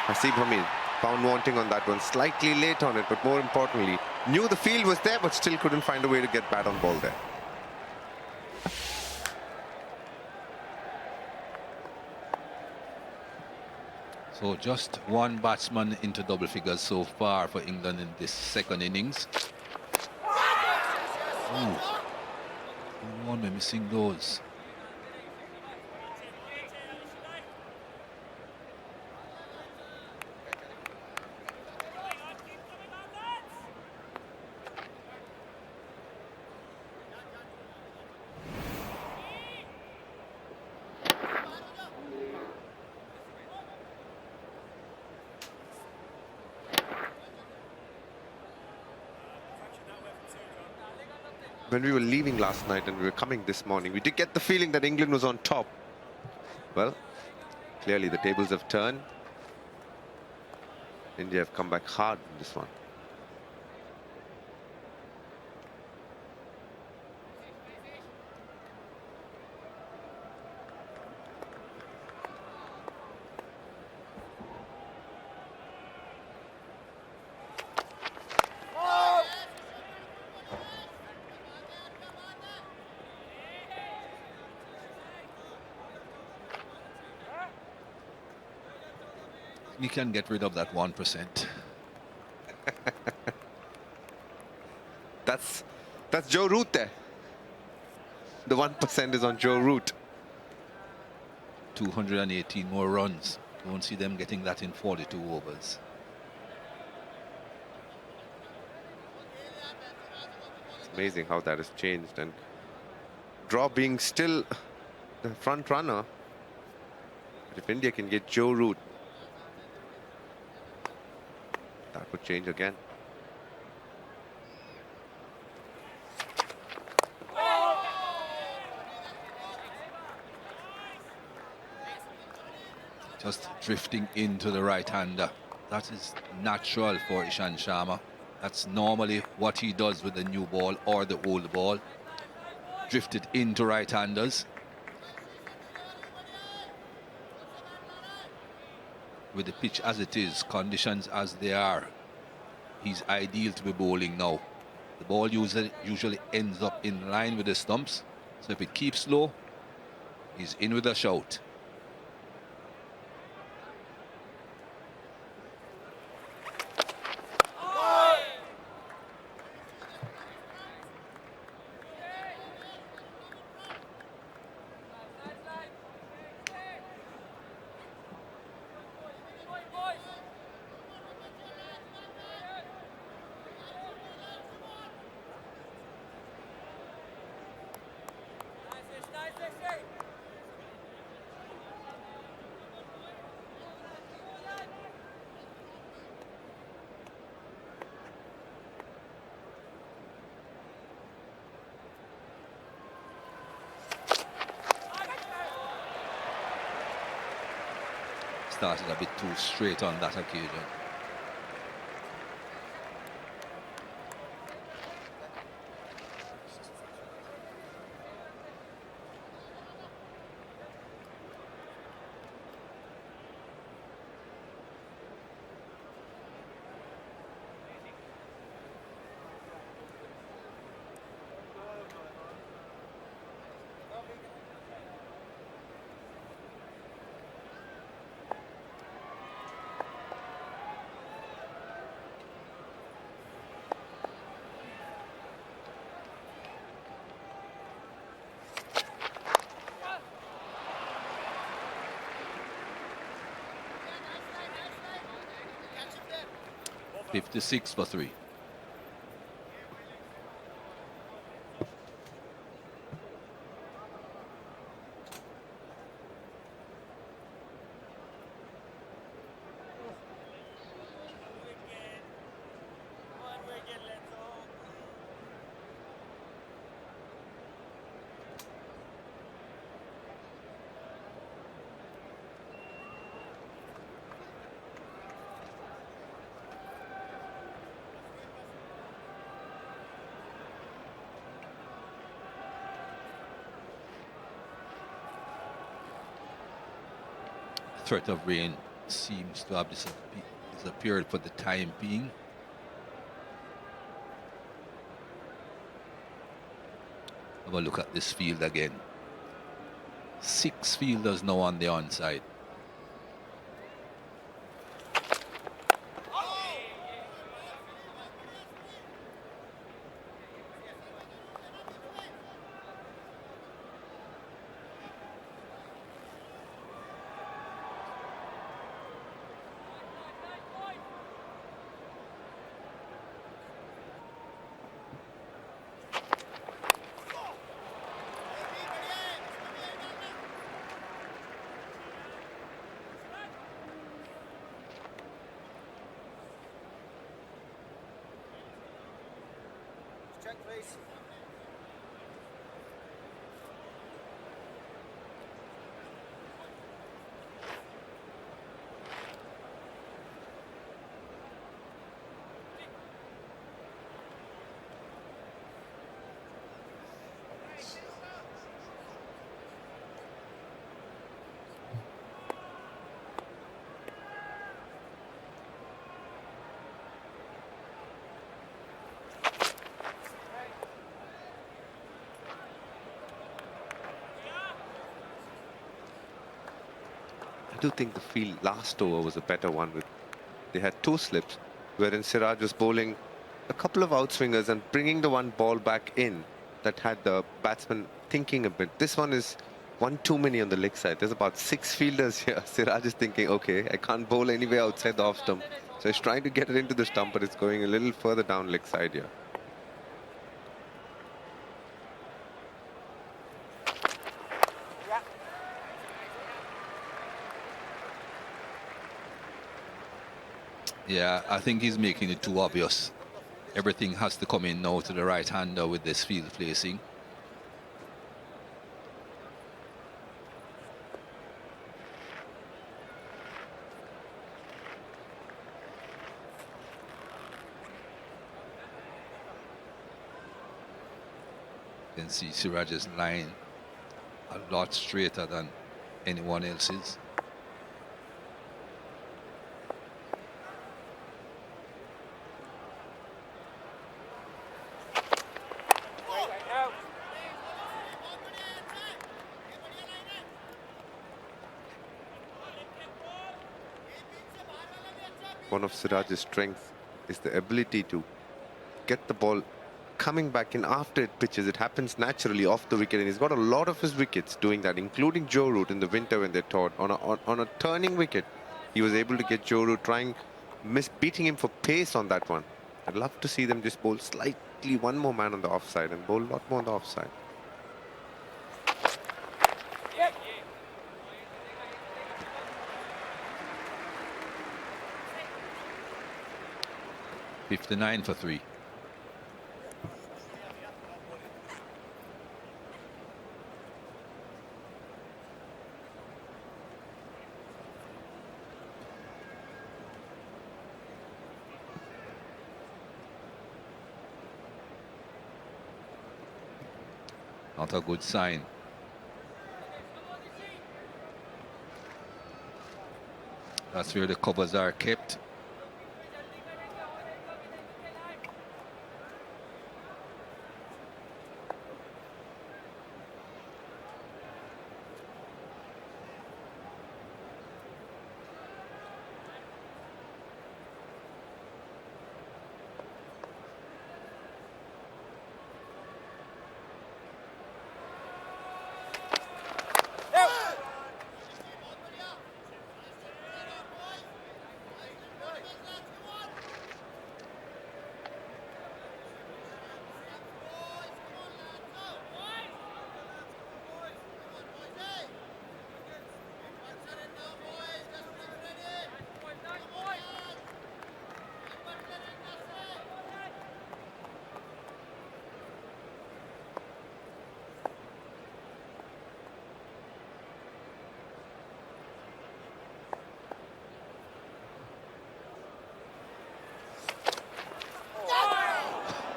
Hasib Hamid found wanting on that one, slightly late on it, but more importantly, knew the field was there, but still couldn't find a way to get bat on ball there. So just one batsman into double figures so far for England in this second innings. Ooh. One, we're missing those. When we were leaving last night and we were coming this morning, we did get the feeling that England was on top. Well, clearly the tables have turned. India have come back hard in this one. You can get rid of that 1%. That's Joe Root there. The 1% is on Joe Root. 218 more runs. Don't see them getting that in 42 overs. It's amazing how that has changed, and draw being still the front runner. But if India can get Joe Root, that would change again. Just drifting into the right-hander. That is natural for Ishant Sharma. That's normally what he does with the new ball or the old ball. Drifted into right-handers. With the pitch as it is, conditions as they are, he's ideal to be bowling now. The ball usually ends up in line with the stumps, so if it keeps low, he's in with a shout. Started a bit too straight on that occasion. 56 for 3. Threat of rain seems to have disappeared for the time being. Have a look at this field again. 6 fielders now on the onside. Check, please. I do think the field last over was a better one. They had 2 slips, wherein Siraj was bowling a couple of outswingers and bringing the one ball back in that had the batsman thinking a bit. This one is one too many on the leg side. There's about 6 fielders here. Siraj is thinking, okay, I can't bowl anywhere outside the off stump. So he's trying to get it into the stump, but it's going a little further down leg side here. Yeah, I think he's making it too obvious. Everything has to come in now to the right hander with this field placing. You can see Siraj's line a lot straighter than anyone else's. One of Siraj's strengths is the ability to get the ball coming back in after it pitches. It happens naturally off the wicket, and he's got a lot of his wickets doing that, including Joe Root in the winter when they taught on a turning wicket. He was able to get Joe Root beating him for pace on that one. I'd love to see them just bowl slightly one more man on the offside and bowl a lot more on the offside. Yep. 59 for 3. Not a good sign. That's where the covers are kept.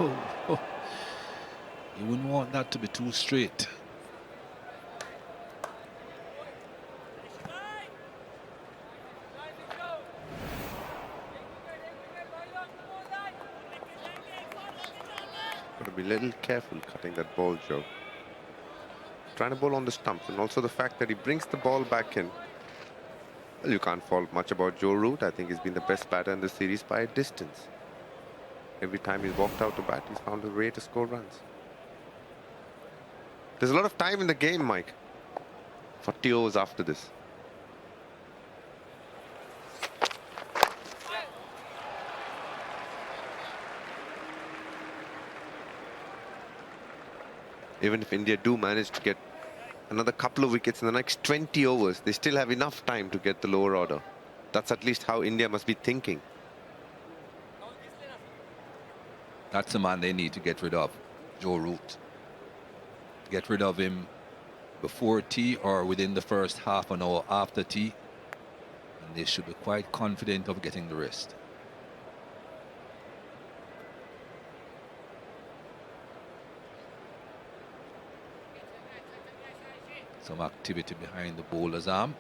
Oh. You wouldn't want that to be too straight. Got to be a little careful cutting that ball, Joe. Trying to bowl on the stumps, and also the fact that he brings the ball back in. Well, you can't fault much about Joe Root. I think he's been the best batter in the series by a distance. Every time he's walked out to bat, he's found a way to score runs. There's a lot of time in the game, Mike. 40 overs after this. Even if India do manage to get another couple of wickets in the next 20 overs, they still have enough time to get the lower order. That's at least how India must be thinking. That's the man they need to get rid of, Joe Root. Get rid of him before tea or within the first half an hour after tea, and they should be quite confident of getting the rest. Some activity behind the bowler's arm.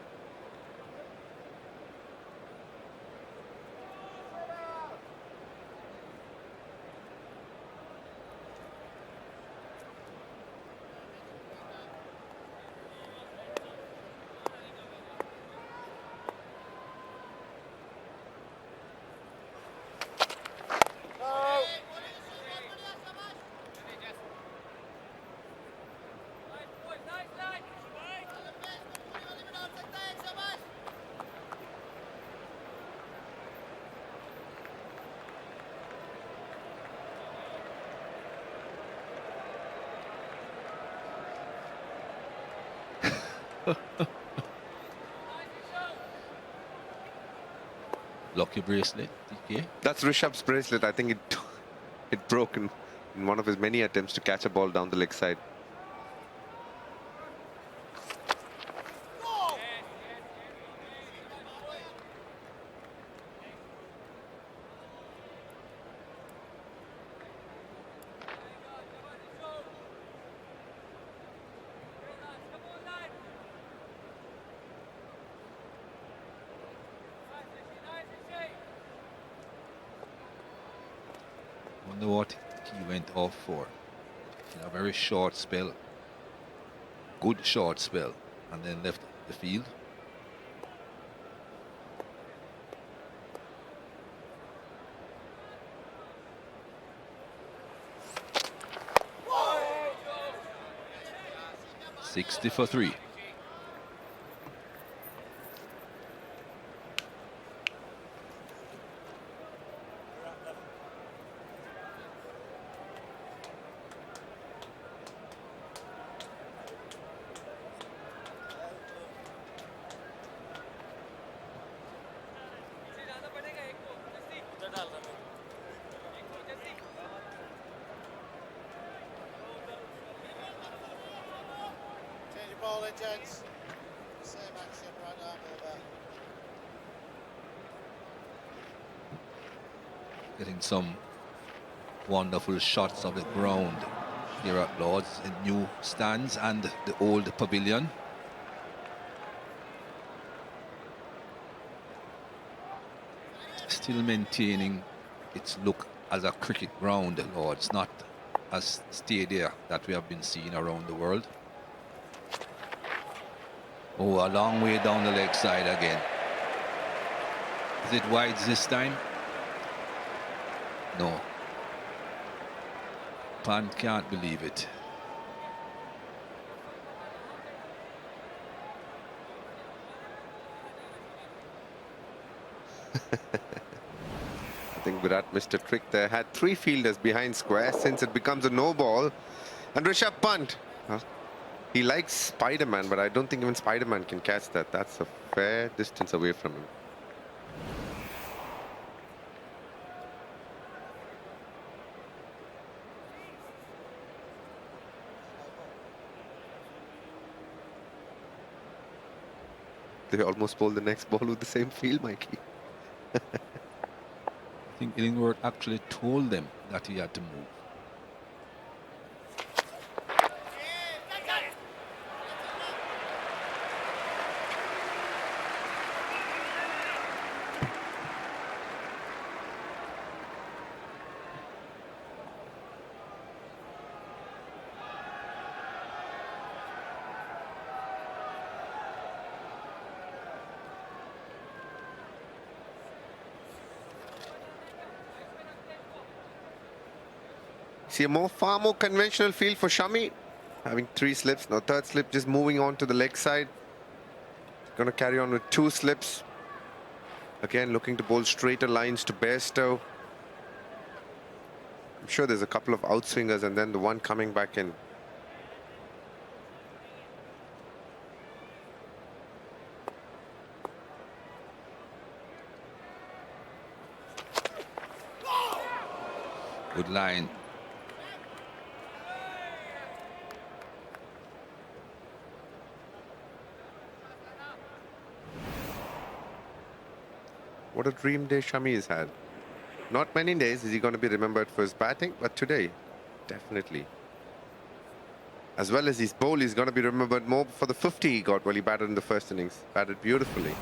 Lucky bracelet, DK. That's Rishabh's bracelet. I think it broke in one of his many attempts to catch a ball down the leg side. Wonder what he went off for. In a very short spell. Good short spell. And then left the field. $60 for 3. Gents. Same action, right arm over. Getting some wonderful shots of the ground here at Lord's in new stands and the old pavilion. Still maintaining its look as a cricket ground, Lord's, not as stadia that we have been seeing around the world. Oh, a long way down the leg side again. Is it wides this time? No. Pant can't believe it. I think Virat missed a trick there. Had 3 fielders behind square since it becomes a no ball. And Rishabh Pant. He likes Spider-Man, but I don't think even Spider-Man can catch that. That's a fair distance away from him. They almost bowled the next ball with the same field, Mikey. I think Illingworth actually told them that he had to move. See a far more conventional field for Shami. Having 3 slips, now 3rd slip just moving on to the leg side. Going to carry on with 2 slips. Again, looking to bowl straighter lines to Bairstow. I'm sure there's a couple of outswingers and then the one coming back in. Good line. What a dream day Shami has had. Not many days is he going to be remembered for his batting, but today, definitely. As well as his bowl, he's going to be remembered more for the 50 he got while he batted in the first innings. Batted beautifully.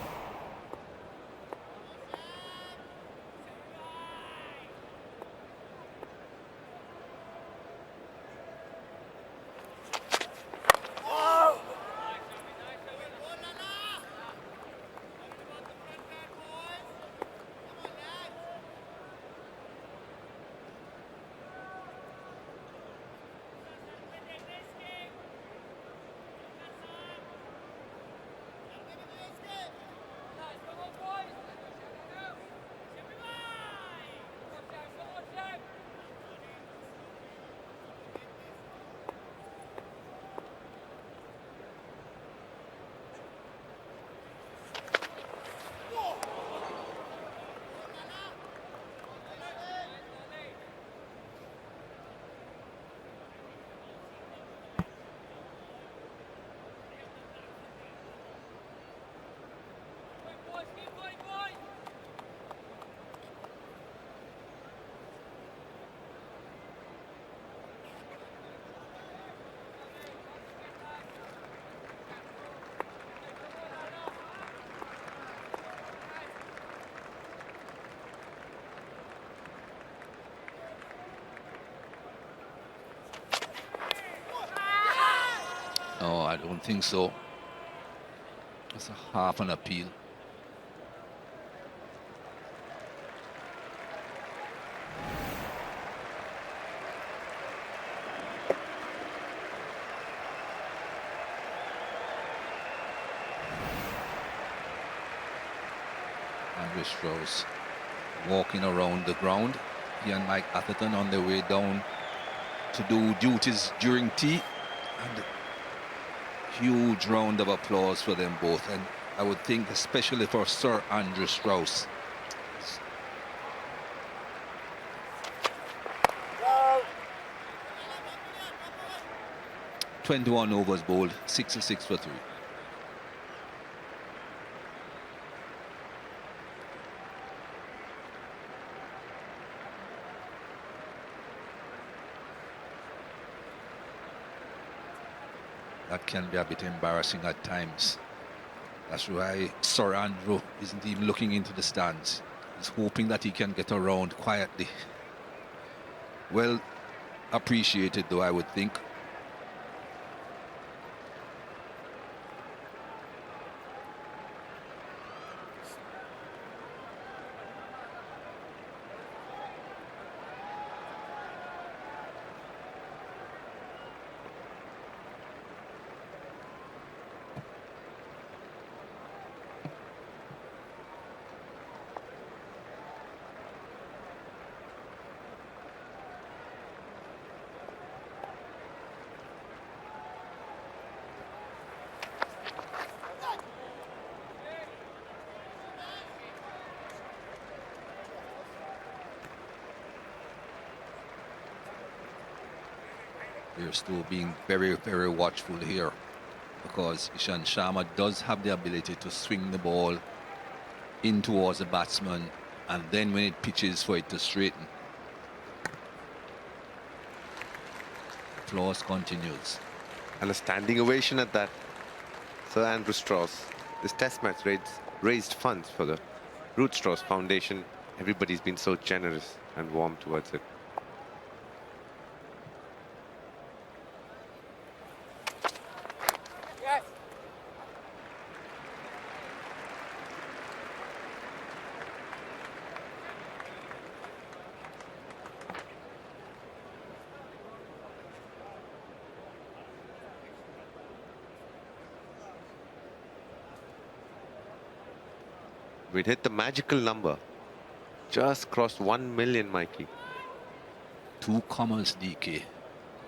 No, I don't think so. It's a half an appeal. Bairstow walking around the ground. He and Mike Atherton on their way down to do duties during tea. And huge round of applause for them both, and I would think especially for Sir Andrew Strauss. "21 overs bowled, 66 for 3. That can be a bit embarrassing at times. That's why Sir Andrew isn't even looking into the stands. He's hoping that he can get around quietly. Well appreciated though, I would think. Bairstow being very, very watchful here, because Ishant Sharma does have the ability to swing the ball in towards the batsman, and then when it pitches for it to straighten. Applause continues. And a standing ovation at that. Sir Andrew Strauss. This test match raised funds for the Ruth Strauss Foundation. Everybody's been so generous and warm towards it. We'd hit the magical number. Just crossed 1 million, Mikey. 2 commas, DK.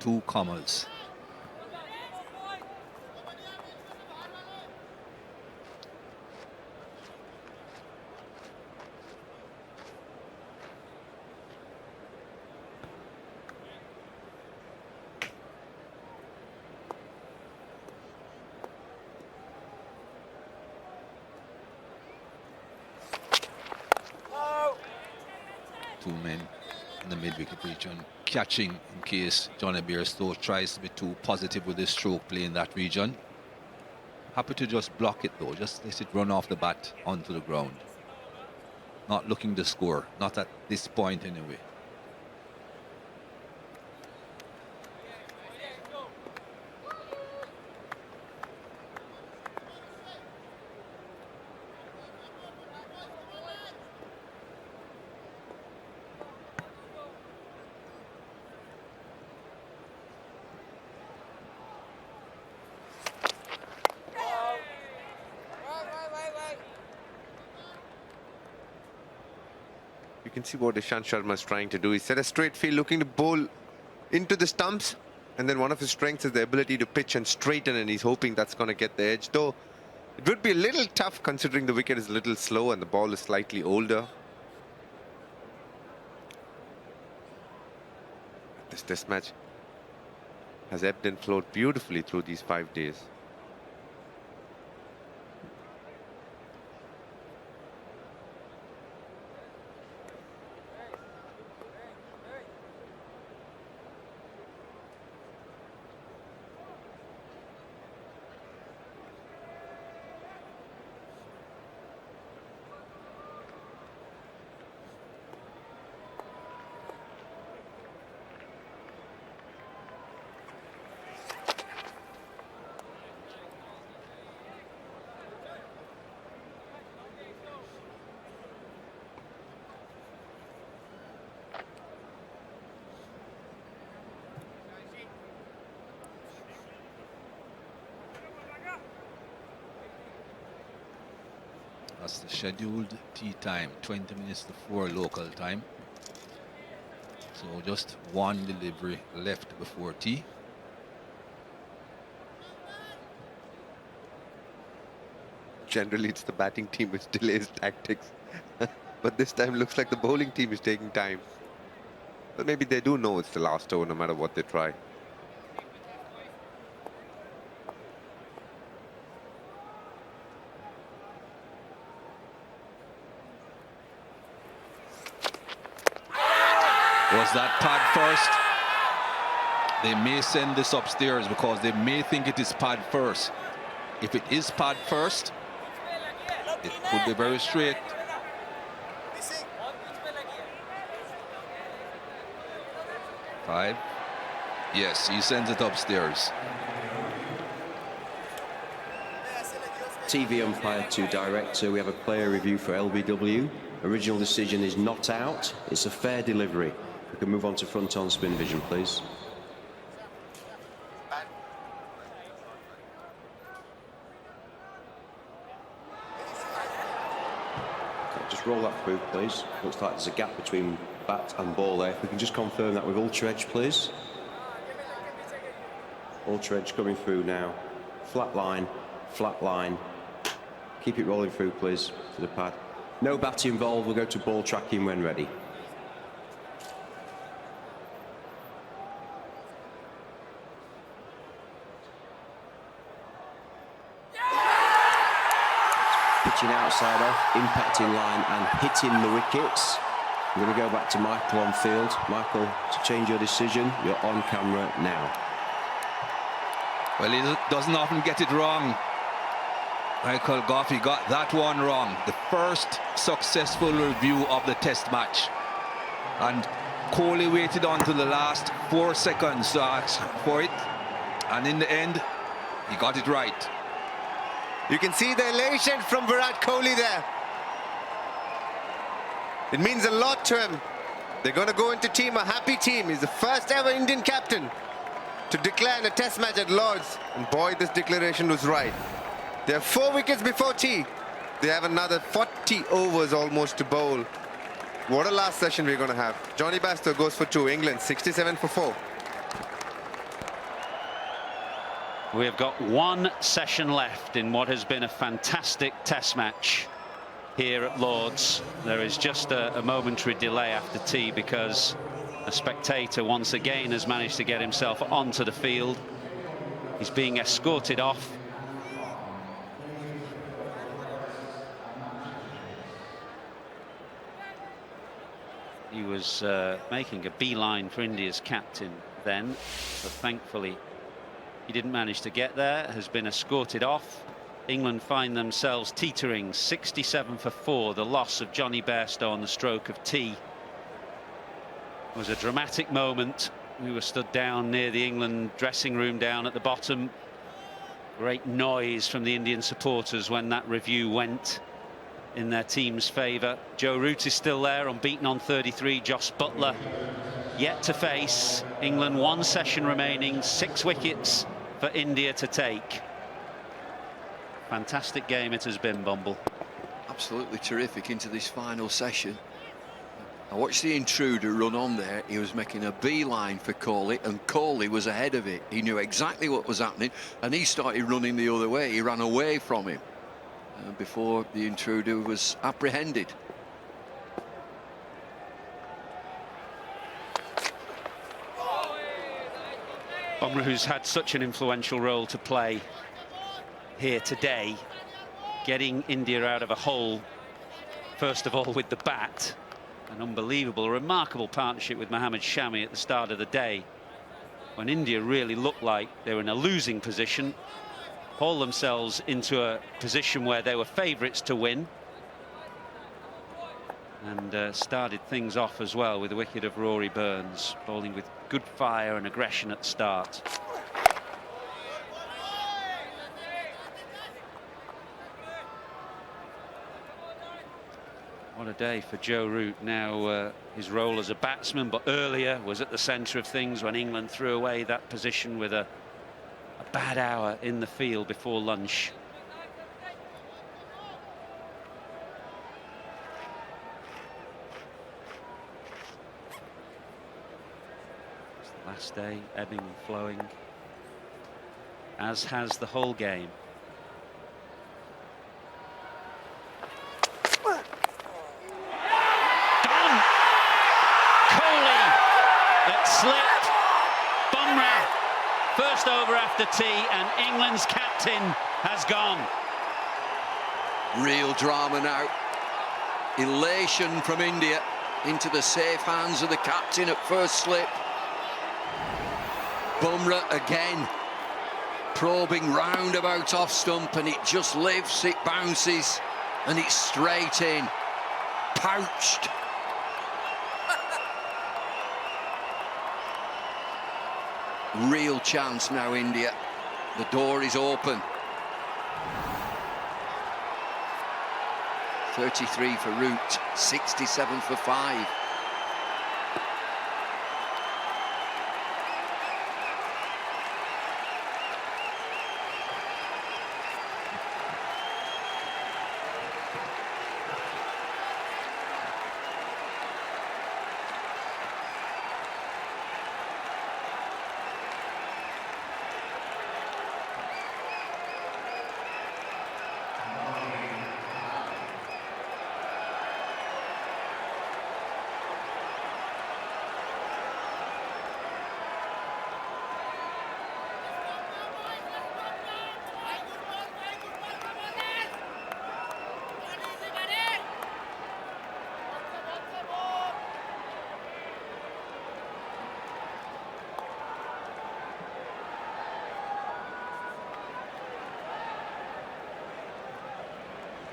2 commas. Two men in the mid-wicket region catching in case Johnny Bairstow tries to be too positive with his stroke play in that region. Happy to just block it though, just let it run off the bat onto the ground. Not looking to score, not at this point anyway. You can see what Ishant Sharma is trying to do. He set a straight field, looking to bowl into the stumps. And then one of his strengths is the ability to pitch and straighten, and he's hoping that's going to get the edge. Though it would be a little tough considering the wicket is a little slow and the ball is slightly older. This test match has ebbed and flowed beautifully through these 5 days. That's the scheduled tea time, 20 minutes to 4 local time. So just one delivery left before tea. Generally, it's the batting team which delays tactics. But this time looks like the bowling team is taking time. But maybe they do know it's the last over no matter what they try. Was that pad first? They may send this upstairs because they may think it is pad first. If it is pad first, it could be very straight. Five. Yes, he sends it upstairs. TV umpire to director. We have a player review for LBW. Original decision is not out. It's a fair delivery. We can move on to front on spin vision, please. Okay, just roll that through, please. Looks like there's a gap between bat and ball there. If we can just confirm that with ultra edge, please. Ultra edge coming through now. Flat line, flat line. Keep it rolling through, please, to the pad. No bat involved. We'll go to ball tracking when ready. Pitching outside off, impacting line and hitting the wickets. We're going to go back to Michael on field. Michael, to change your decision, you're on camera now. Well, he doesn't often get it wrong. Michael Goffey got that one wrong. The first successful review of the test match. And Kohli waited until the last 4 seconds to ask for it. And in the end, he got it right. You can see the elation from Virat Kohli there. It means a lot to him. They're going to go into team, a happy team. He's the first ever Indian captain to declare in a test match at Lord's. And boy, this declaration was right. There are 4 wickets before tea. They have another 40 overs almost to bowl. What a last session we're going to have. Johnny Bairstow goes for 2. England 67 for 4. We have got one session left in what has been a fantastic test match here at Lord's. There is just a momentary delay after tea because a spectator once again has managed to get himself onto the field. He's being escorted off. He was making a beeline for India's captain then, but thankfully he didn't manage to get there, has been escorted off. England find themselves teetering 67 for 4, the loss of Johnny Bairstow on the stroke of tea. It was a dramatic moment. We were stood down near the England dressing room down at the bottom. Great noise from the Indian supporters when that review went in their team's favour. Joe Root is still there, unbeaten on 33. Joss Butler yet to face. England 1 session remaining, 6 wickets for India to take. Fantastic game it has been, Bumble. Absolutely terrific into this final session. I watched the intruder run on there. He was making a beeline for Kohli, and Kohli was ahead of it. He knew exactly what was happening, and he started running the other way. He ran away from him before the intruder was apprehended. Bumrah, who's had such an influential role to play here today, getting India out of a hole, first of all with the bat. An unbelievable, remarkable partnership with Mohammad Shami at the start of the day, when India really looked like they were in a losing position, hauled themselves into a position where they were favourites to win, and started things off as well with the wicket of Rory Burns, bowling with good fire and aggression at the start. What a day for Joe Root. Now his role as a batsman, but earlier was at the centre of things when England threw away that position with a bad hour in the field before lunch. It's the last day, ebbing and flowing, as has the whole game. Slipped. Bumrah first over after tea, and England's captain has gone. Real drama now. Elation from India into the safe hands of the captain at first slip. Bumrah again probing roundabout off stump, and it just lifts, it bounces, and it's straight in. Pouched. Real chance now, India. The door is open. 33 for Root, 67 for 5.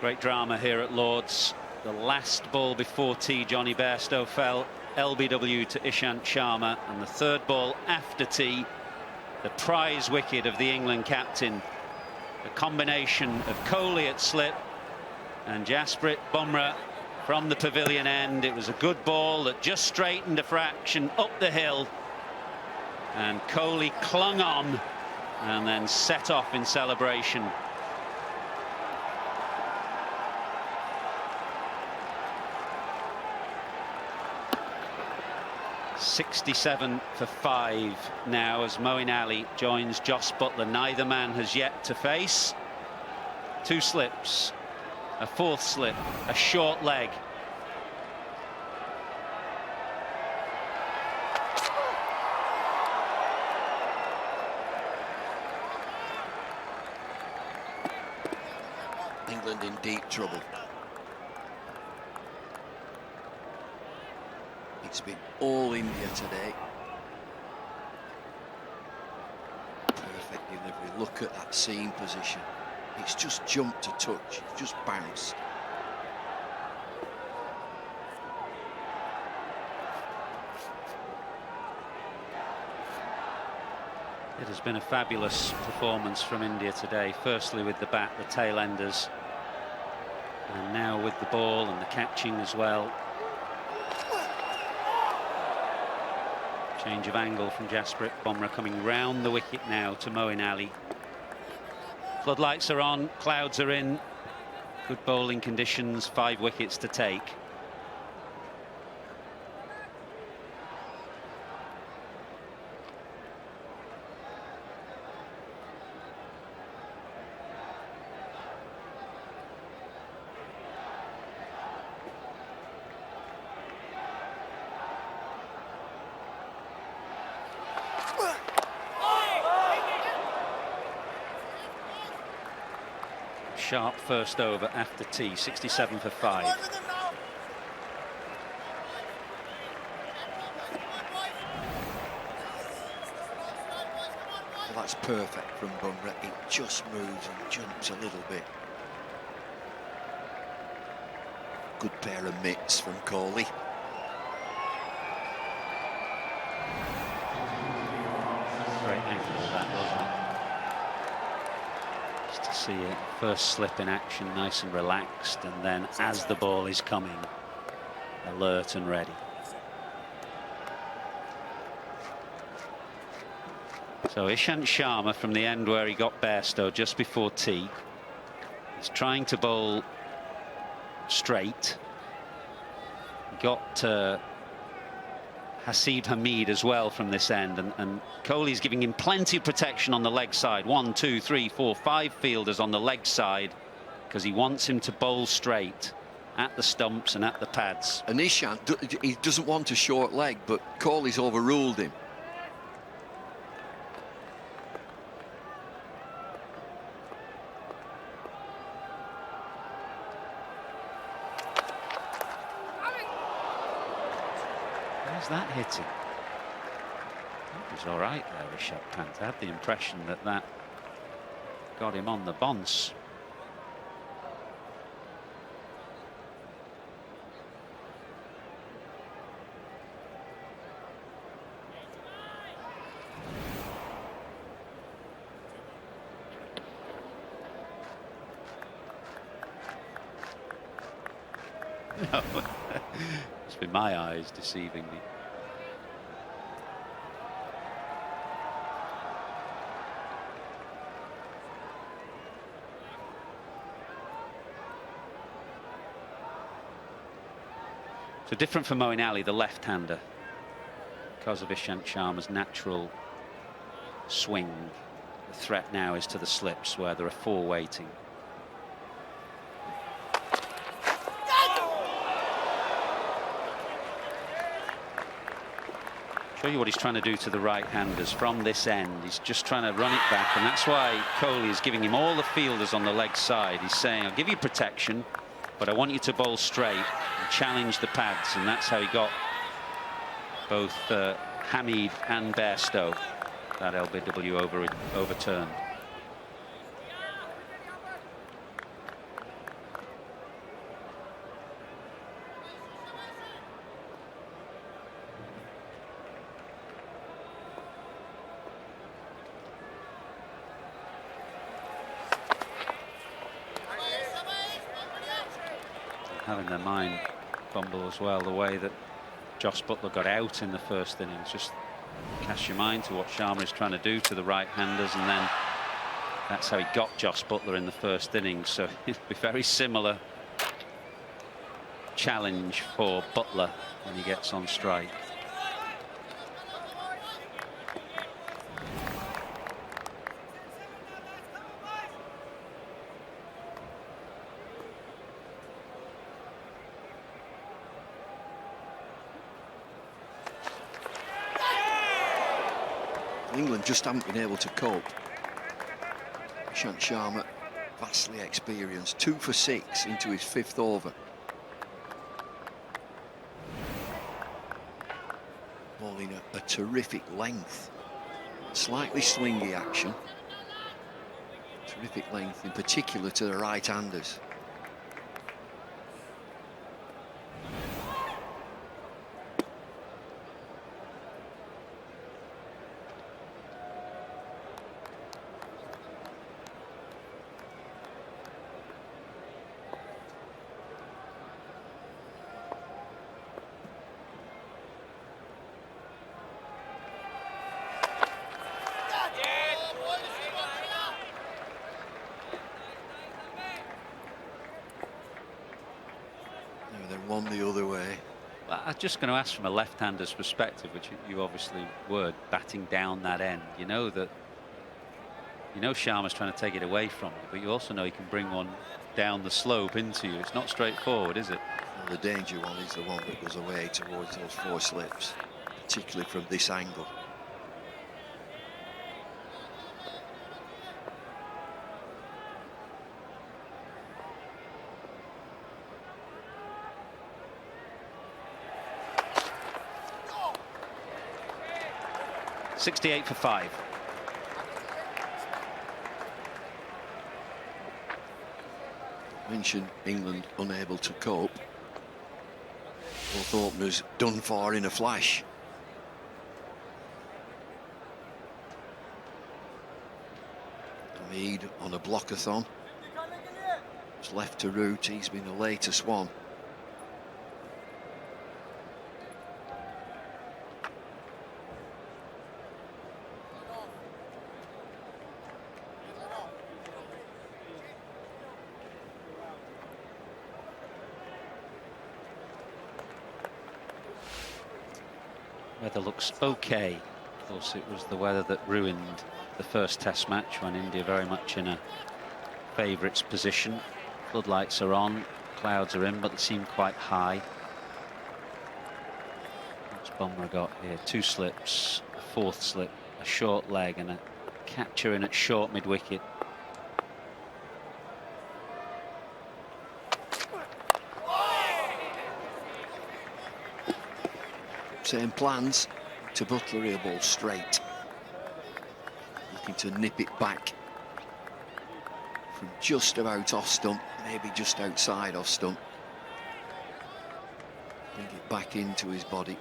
Great drama here at Lord's. The last ball before tea, Johnny Bairstow fell LBW to Ishant Sharma, and the third ball after tea, the prize wicket of the England captain. A combination of Kohli at slip and Jasprit Bumrah from the pavilion end. It was a good ball that just straightened a fraction up the hill, and Kohli clung on and then set off in celebration. 67 for 5 now as Moeen Ali joins Jos Butler. Neither man has yet to face. 2 slips, a 4th slip, a short leg. England in deep trouble. It's been all India today. Perfect delivery. Look at that seam position. It's just jumped to touch. It's just bounced. It has been a fabulous performance from India today. Firstly with the bat, the tail enders, and now with the ball and the catching as well. Change of angle from Jasprit Bumrah coming round the wicket now to Moeen Ali. Floodlights are on, clouds are in, good bowling conditions, 5 wickets to take. Sharp first over after tea, 67 for 5. Well, that's perfect from Bumrah. It just moves and jumps a little bit. Good pair of mitts from Kohli. Great angle that, wasn't it? Just to see it first slip in action, nice and relaxed, and then as the ball is coming, alert and ready. So Ishant Sharma from the end where he got Bairstow just before tea. He's trying to bowl straight. He got Hasid Hamid as well from this end, and Kohli's giving him plenty of protection on the leg side. 1, 2, 3, 4, 5 fielders on the leg side because he wants him to bowl straight at the stumps and at the pads. And Ishant, he doesn't want a short leg, but Kohli's overruled him. Where's that hitting? That was all right there, Rishabh Pant. I had the impression that that got him on the bounce. No, it's been my eyes deceiving me. So different for Moeen Ali, the left-hander, because of Ishant Sharma's natural swing. The threat now is to the slips where there are 4 waiting. Show you what he's trying to do to the right-handers from this end. He's just trying to run it back, and that's why Kohli is giving him all the fielders on the leg side. He's saying, I'll give you protection, but I want you to bowl straight and challenge the pads, and that's how he got both Hamid and Bairstow. That LBW overturned. Having their mind fumble as well, the way that Jos Butler got out in the first innings. Just cast your mind to what Sharma is trying to do to the right-handers, and then that's how he got Jos Butler in the first innings. So it'll be very similar challenge for Butler when he gets on strike. England just haven't been able to cope. Ishant Sharma, vastly experienced, 2 for 6 into his 5th over. Bowling a terrific length, slightly swingy action. Terrific length, in particular to the right-handers. One the other way. Well, I'm just going to ask from a left-hander's perspective, which you obviously were, batting down that end. You know Sharma's trying to take it away from you, but you also know he can bring one down the slope into you. It's not straightforward, is it? Well, the danger one is the one that goes away towards those 4 slips, particularly from this angle. .68 for 5. Mentioned England unable to cope. Both openers done for in a flash. Shahid on a blockathon. It's left to root. He's been the latest one. Weather looks okay. Of course, it was the weather that ruined the first Test match when India very much in a favourites position. Floodlights are on, clouds are in, but they seem quite high. What's Bumrah got here? 2 slips, a 4th slip, a short leg, and a catcher in at short mid-wicket. Same plans to Butler, he'll ball straight. Looking to nip it back from just about off stump, maybe just outside off stump. Bring it back into his body.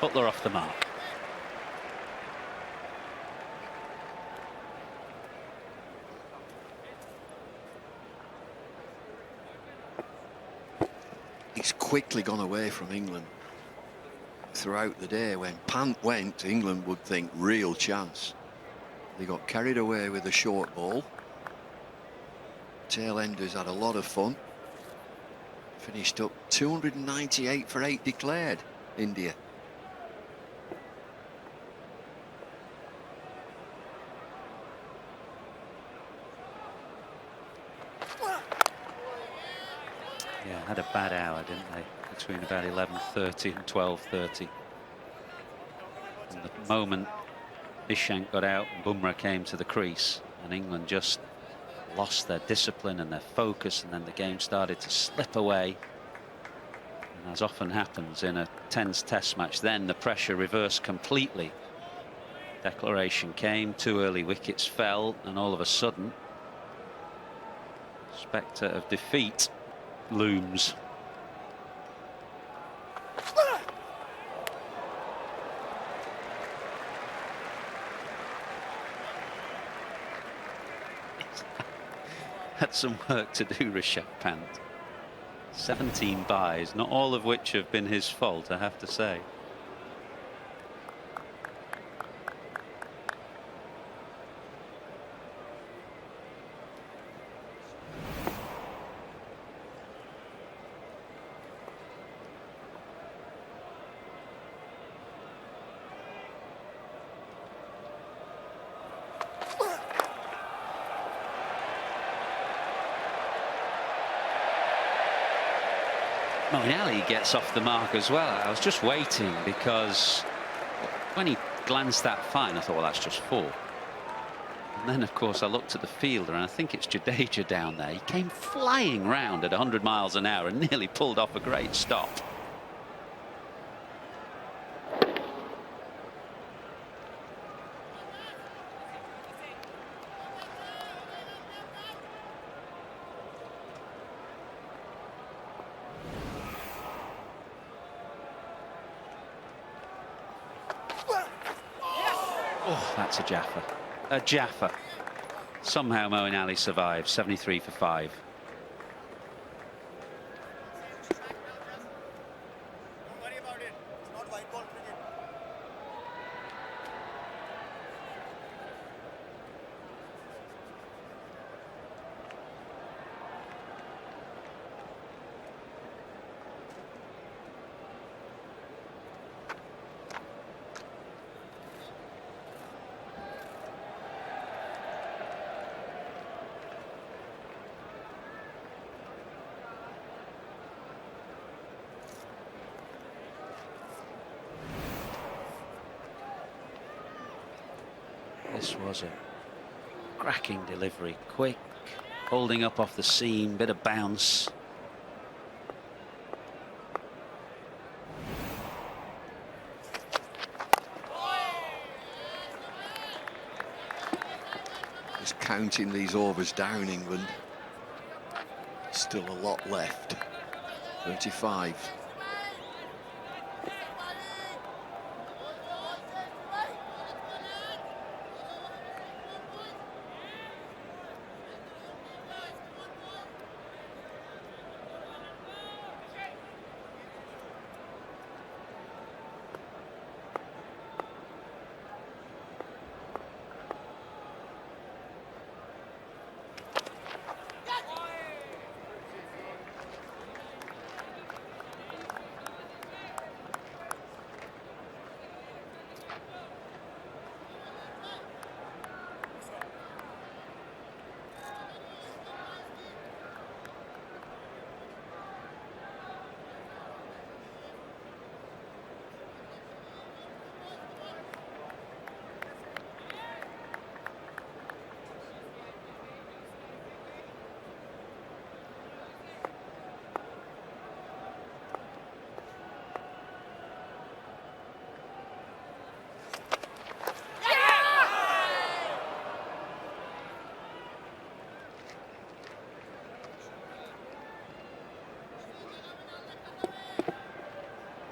Butler off the mark. It's quickly gone away from England throughout the day. When Pant went, England would think real chance. They got carried away with a short ball. Tail enders had a lot of fun. Finished up 298 for 8 declared, India. Yeah, had a bad hour, didn't they? Between about 11:30 and 12:30. And the moment Ishant got out and Bumrah came to the crease, and England just lost their discipline and their focus, and then the game started to slip away. And as often happens in a tense Test match, then the pressure reversed completely. Declaration came, 2 early wickets fell, and all of a sudden, spectre of defeat looms. Had some work to do, Rishabh Pant. 17 byes, not all of which have been his fault, I have to say. Moeen Ali gets off the mark as well. I was just waiting because when he glanced that fine, I thought, well, that's just 4. And then, of course, I looked at the fielder, and I think it's Jadeja down there. He came flying round at 100 miles an hour and nearly pulled off a great stop. Oh, that's a Jaffa. A Jaffa. Somehow Moeen Ali survives. 73 for 5. This was a cracking delivery, quick, holding up off the seam, bit of bounce. Just counting these overs down, England. Still a lot left. 35.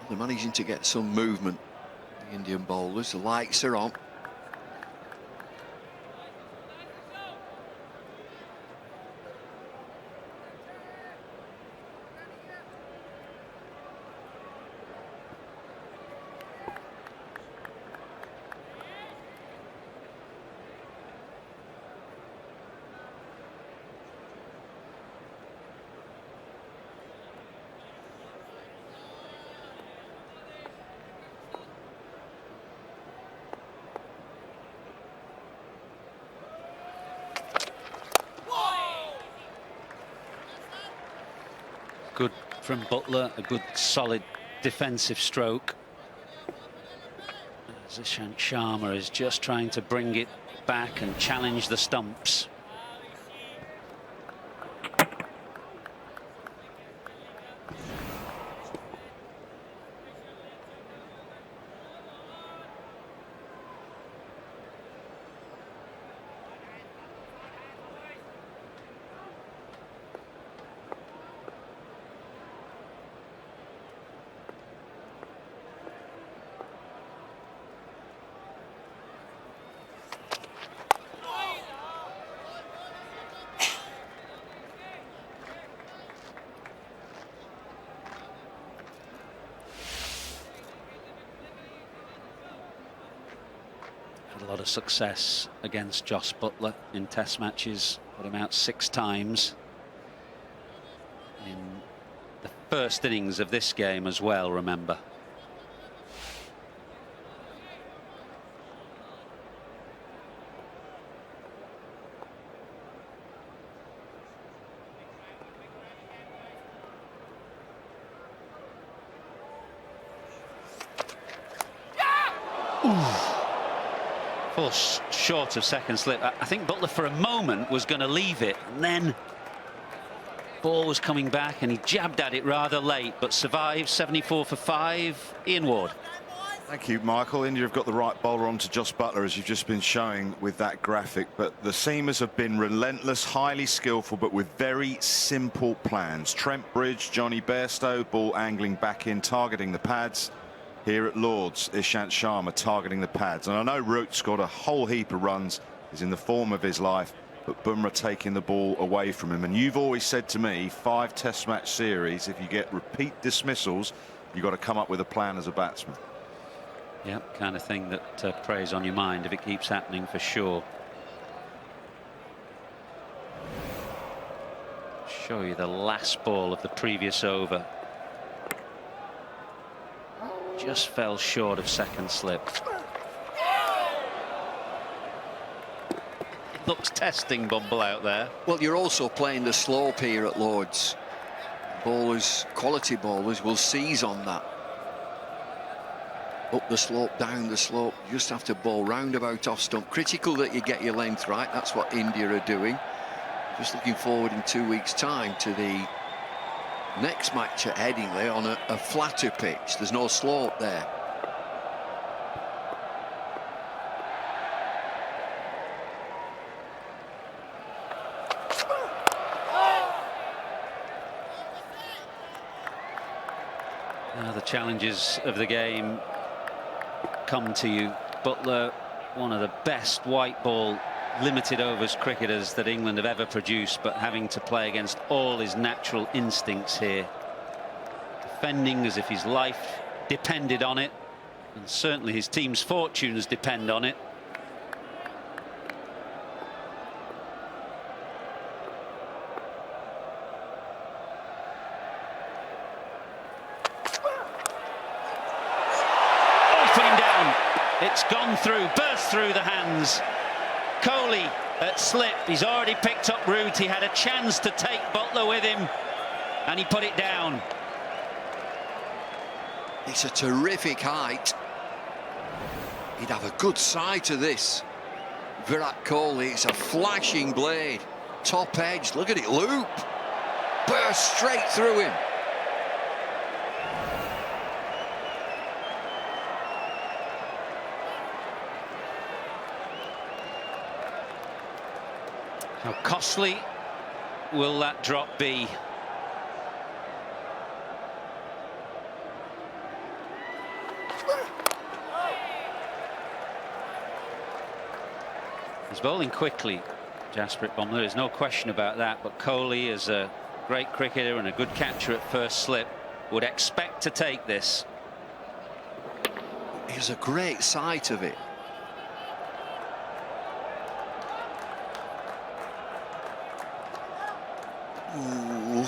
They're managing to get some movement, the Indian bowlers. The lights are on. Good from Butler, a good solid defensive stroke. As Ishant Sharma is just trying to bring it back and challenge the stumps. A lot of success against Jos Butler in test matches, put him out 6 times in the first innings of this game as well, remember. Falls short of second slip. I think Butler for a moment was going to leave it, and then ball was coming back and he jabbed at it rather late, but survived. 74 for 5. Ian Ward. Thank you, Michael. India have got the right bowler on to Jos Butler, as you've just been showing with that graphic, but the seamers have been relentless, highly skillful, but with very simple plans. Trent Bridge, Johnny Bairstow, ball angling back in, targeting the pads. Here at Lord's, Ishant Sharma targeting the pads. And I know Root's got a whole heap of runs, is in the form of his life, but Bumrah taking the ball away from him. And you've always said to me, 5 test match series, if you get repeat dismissals, you've got to come up with a plan as a batsman. Yep, kind of thing that preys on your mind if it keeps happening, for sure. Show you the last ball of the previous over. Just fell short of second slip. Looks testing Bumble out there. Well, you're also playing the slope here at Lord's. Bowlers, quality bowlers, will seize on that. Up the slope, down the slope, you just have to bowl roundabout off stump. Critical that you get your length right. That's what India are doing. Just looking forward in 2 weeks' time to the next match at Headingley on a flatter pitch. There's no slope there. Now the challenges of the game come to you. Butler, one of the best white ball limited overs cricketers that England have ever produced, but having to play against all his natural instincts here. Defending as if his life depended on it, and certainly his team's fortunes depend on it. It's gone through, burst through the hands. Kohli at slip. He's already picked up route. He had a chance to take Butler with him, and he put it down. It's a terrific height. He'd have a good side to this. Virat Kohli, it's a flashing blade. Top edge, look at it loop. Burst straight through him. How costly will that drop be? He's bowling quickly, Jasprit Bumrah. There's no question about that. But Kohli, is a great cricketer and a good catcher at first slip, would expect to take this. He has a great sight of it. Ooh.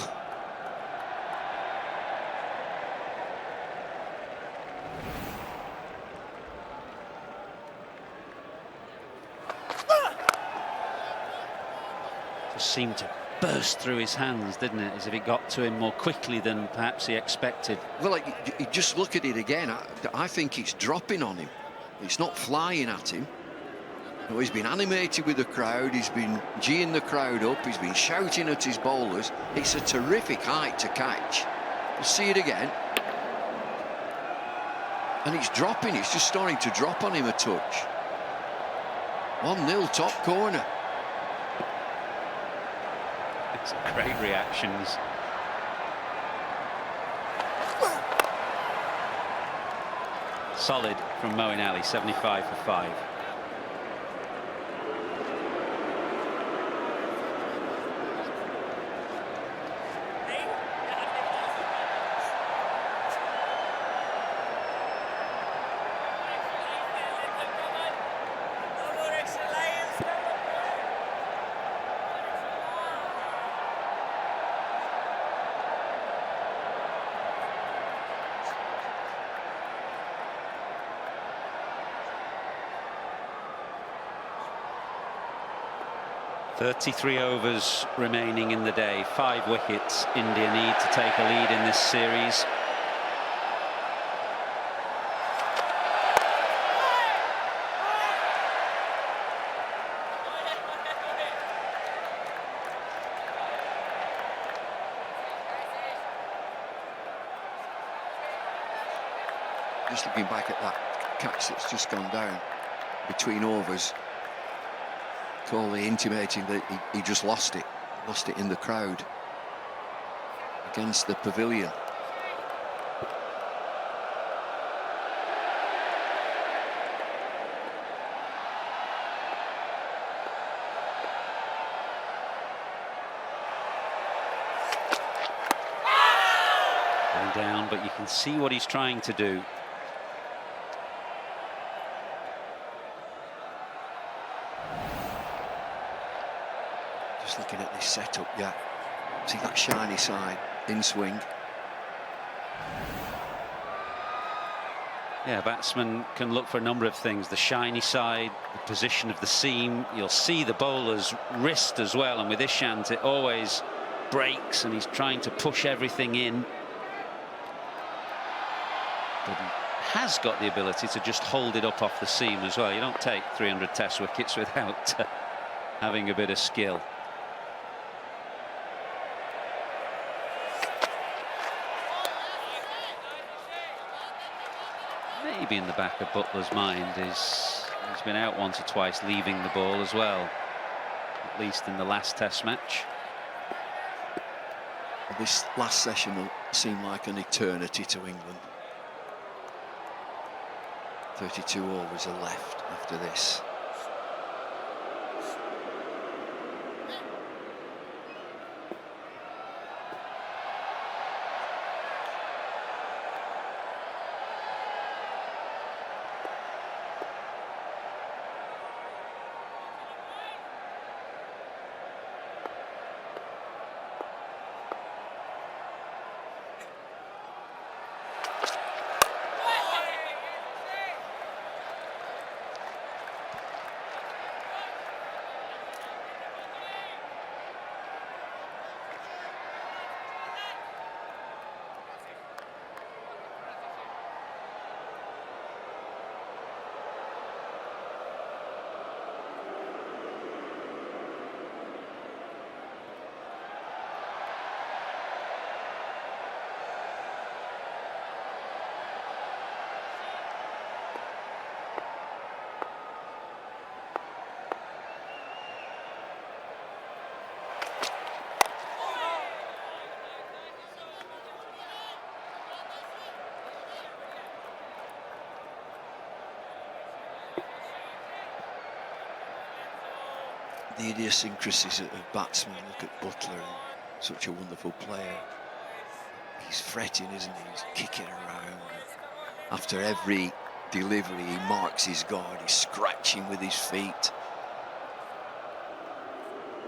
Just seemed to burst through his hands, didn't it? As if it got to him more quickly than perhaps he expected. Well, you just look at it again. I think it's dropping on him. It's not flying at him. You know, he's been animated with the crowd. He's been geeing the crowd up. He's been shouting at his bowlers. It's a terrific height to catch. We'll see it again. And it's dropping. It's just starting to drop on him a touch. 1-0 top corner. It's great reactions. Solid from Moeen Ali, 75 for 5. .33 overs remaining in the day. 5 wickets India need to take a lead in this series. Just looking back at that catch that's just gone down between overs, Kohli intimating that he just lost it in the crowd against the pavilion. Going down, but you can see what he's trying to do. Just looking at this setup, yeah. See that shiny side in swing. Yeah, batsman can look for a number of things. The shiny side, the position of the seam. You'll see the bowler's wrist as well. And with Ishant, it always breaks and he's trying to push everything in. But he has got the ability to just hold it up off the seam as well. You don't take 300 test wickets without having a bit of skill. Maybe in the back of Butler's mind is he's been out once or twice leaving the ball as well, at least in the last test match. This last session will seem like an eternity to England. 32 overs are left after this. The idiosyncrasies of batsmen. Look at Butler, such a wonderful player. He's fretting, isn't he? He's kicking around. After every delivery, he marks his guard. He's scratching with his feet.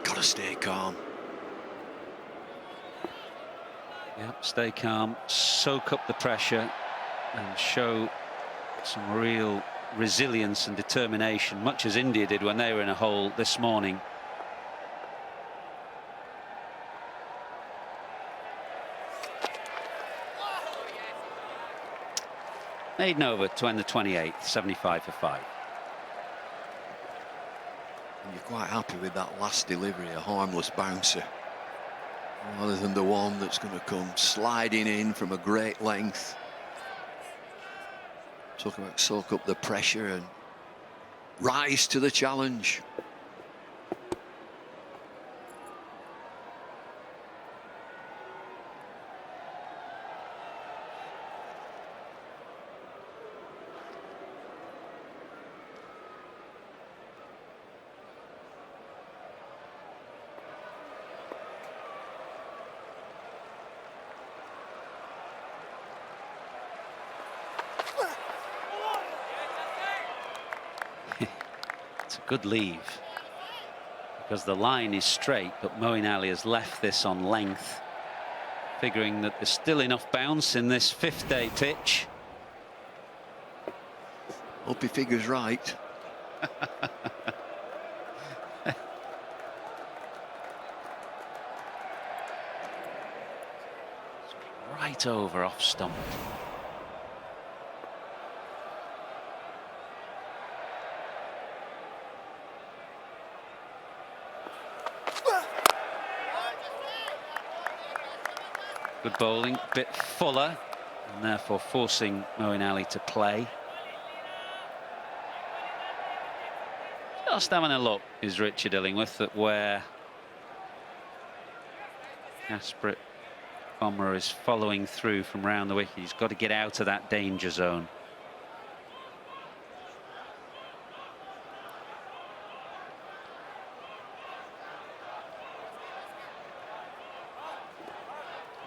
Got to stay calm. Yep, stay calm, soak up the pressure and show some real resilience and determination, much as India did when they were in a hole this morning. Maiden over to end the 28th, 75 for 5. And you're quite happy with that last delivery, a harmless bouncer, rather than the one that's going to come sliding in from a great length. Talk about soak up the pressure and rise to the challenge. Good leave because the line is straight, but Moeen Ali has left this on length, figuring that there's still enough bounce in this 5th day pitch. Hope he figures right. Right over off stump. Good bowling, bit fuller and therefore forcing Moeen Ali to play. Just having a look is Richard Illingworth at where Jasprit Bumrah is following through from round the wicket. He's got to get out of that danger zone.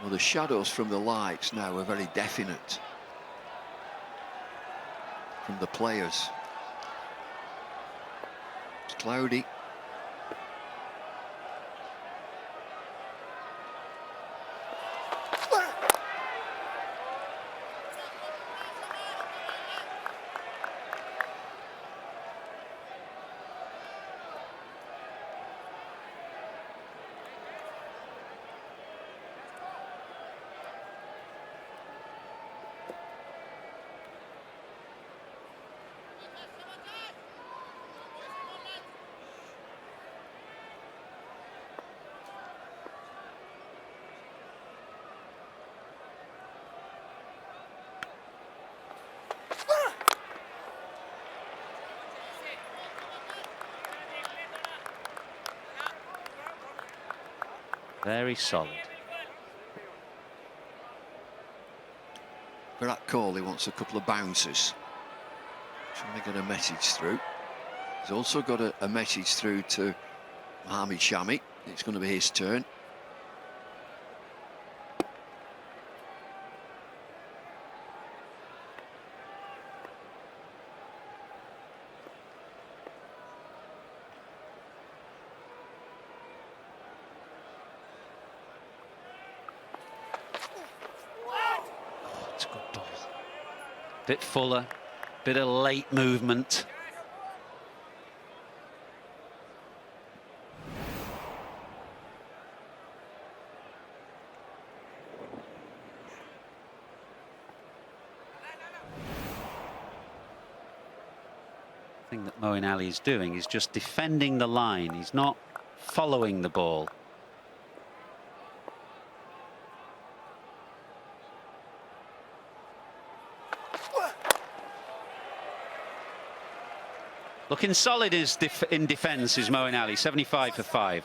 Well, the shadows from the lights now are very definite from the players. It's cloudy. Very solid. Virat Kohli wants a couple of bounces. Trying to get a message through. He's also got a message through to Mohammad Shami. It's going to be his turn. It's a good ball. Bit fuller, bit of late movement. The thing that Moeen Ali is doing is just defending the line. He's not following the ball. Looking solid in defence is Moeen Ali, 75 for 5.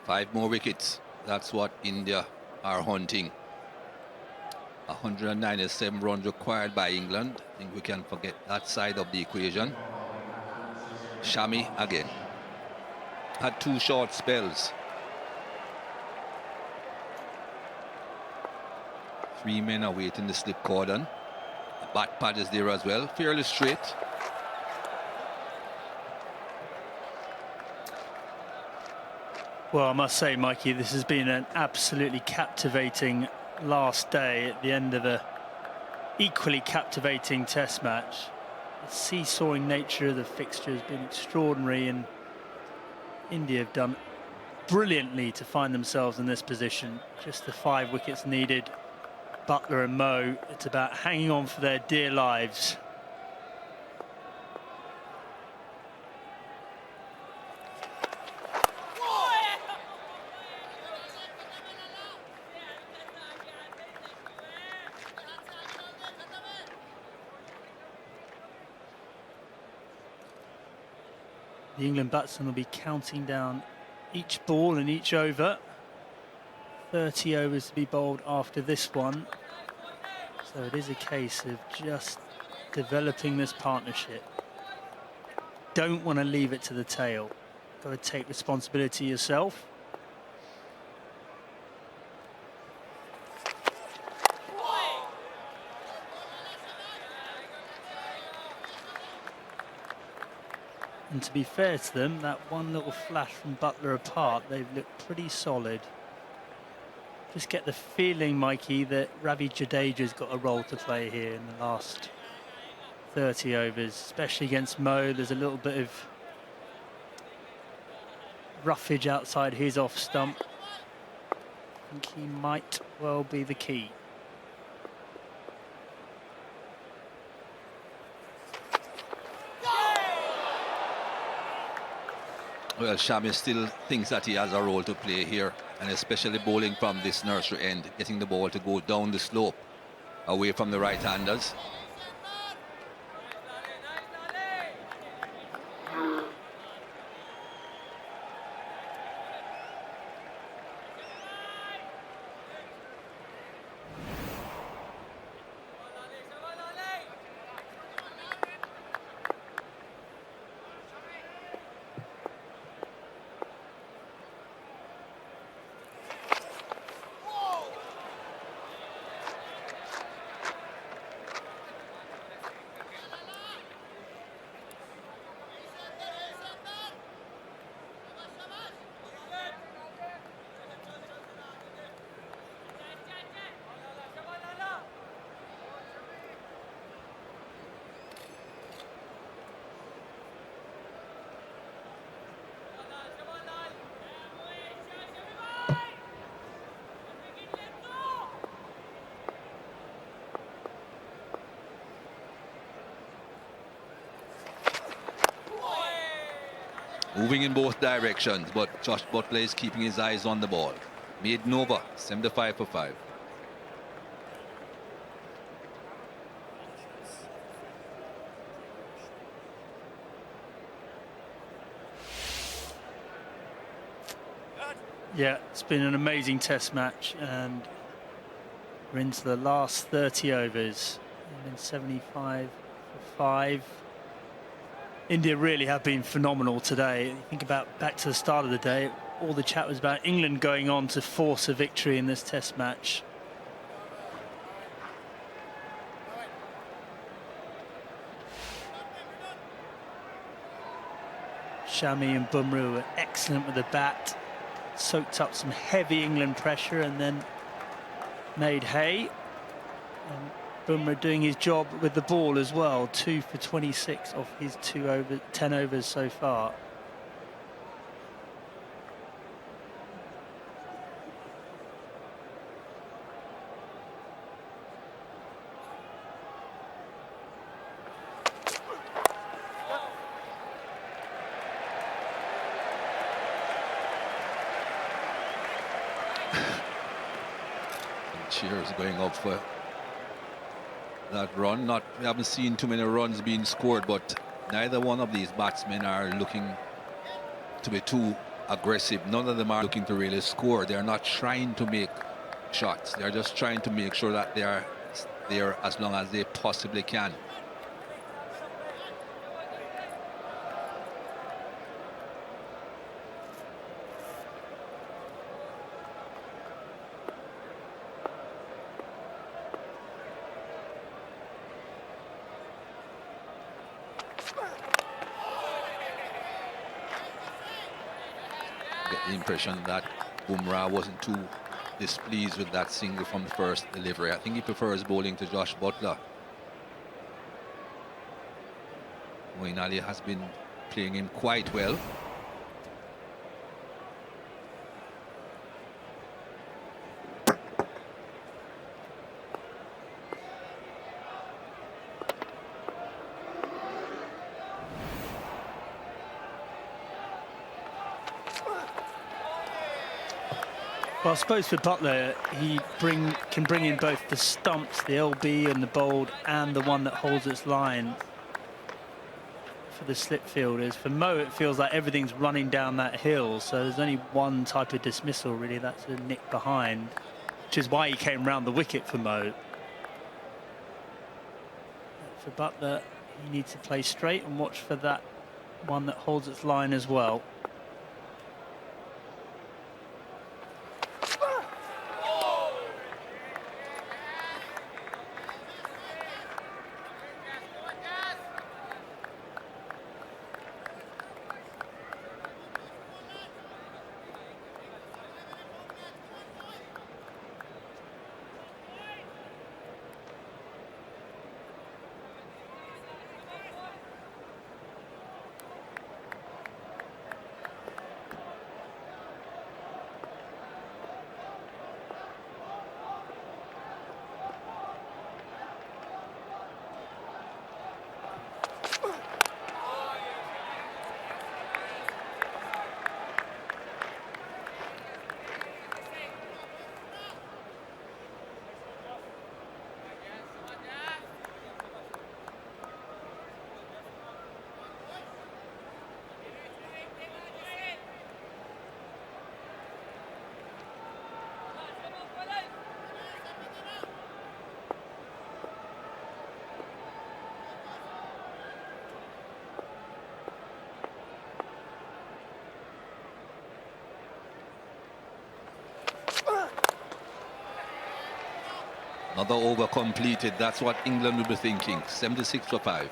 Five more wickets. That's what India are hunting. 197 runs required by England. I think we can forget that side of the equation. Shami again. Had two short spells. 3 men are waiting the slip cordon. The bat pad is there as well. Fairly straight. Well, I must say, Mikey, this has been an absolutely captivating last day at the end of a equally captivating test match. The seesawing nature of the fixture has been extraordinary, and India have done brilliantly to find themselves in this position. Just the 5 wickets needed. Butler and Mo, it's about hanging on for their dear lives. The England batsmen will be counting down each ball and each over. 30 overs to be bowled after this one. So it is a case of just developing this partnership. Don't want to leave it to the tail. Got to take responsibility yourself. And to be fair to them, that one little flash from Butler apart, they've looked pretty solid. Just get the feeling, Mikey, that Ravi Jadeja's got a role to play here in the last 30 overs, especially against Mo. There's a little bit of roughage outside his off stump. I think he might well be the key. Well, Shami still thinks that he has a role to play here, and especially bowling from this nursery end, getting the ball to go down the slope, away from the right-handers. Moving in both directions, but Josh Butler is keeping his eyes on the ball. Maiden over, 75 for 5. Yeah, it's been an amazing test match, and we're into the last 30 overs. And then 75 for 5. India really have been phenomenal today. You think about back to the start of the day, all the chat was about England going on to force a victory in this test match. Shami and Bumrah were excellent with the bat, soaked up some heavy England pressure and then made hay. And Bumrah doing his job with the ball as well, 2 for 26 off his 10 overs so far. Cheers going up for that run. We haven't seen too many runs being scored, but neither one of these batsmen are looking to be too aggressive. None of them are looking to really score. They're not trying to make shots. They're just trying to make sure that they are there as long as they possibly can. Impression that Bumrah wasn't too displeased with that single from the first delivery. I think he prefers bowling to Josh Butler. Moeen Ali has been playing him quite well. Well, I suppose for Butler, he can bring in both the stumps, the LB and the bowled, and the one that holds its line for the slip fielders. For Mo, it feels like everything's running down that hill, so there's only one type of dismissal, really. That's a nick behind, which is why he came round the wicket for Mo. For Butler, he needs to play straight and watch for that one that holds its line as well. Another over completed. That's what England will be thinking. 76 for 5.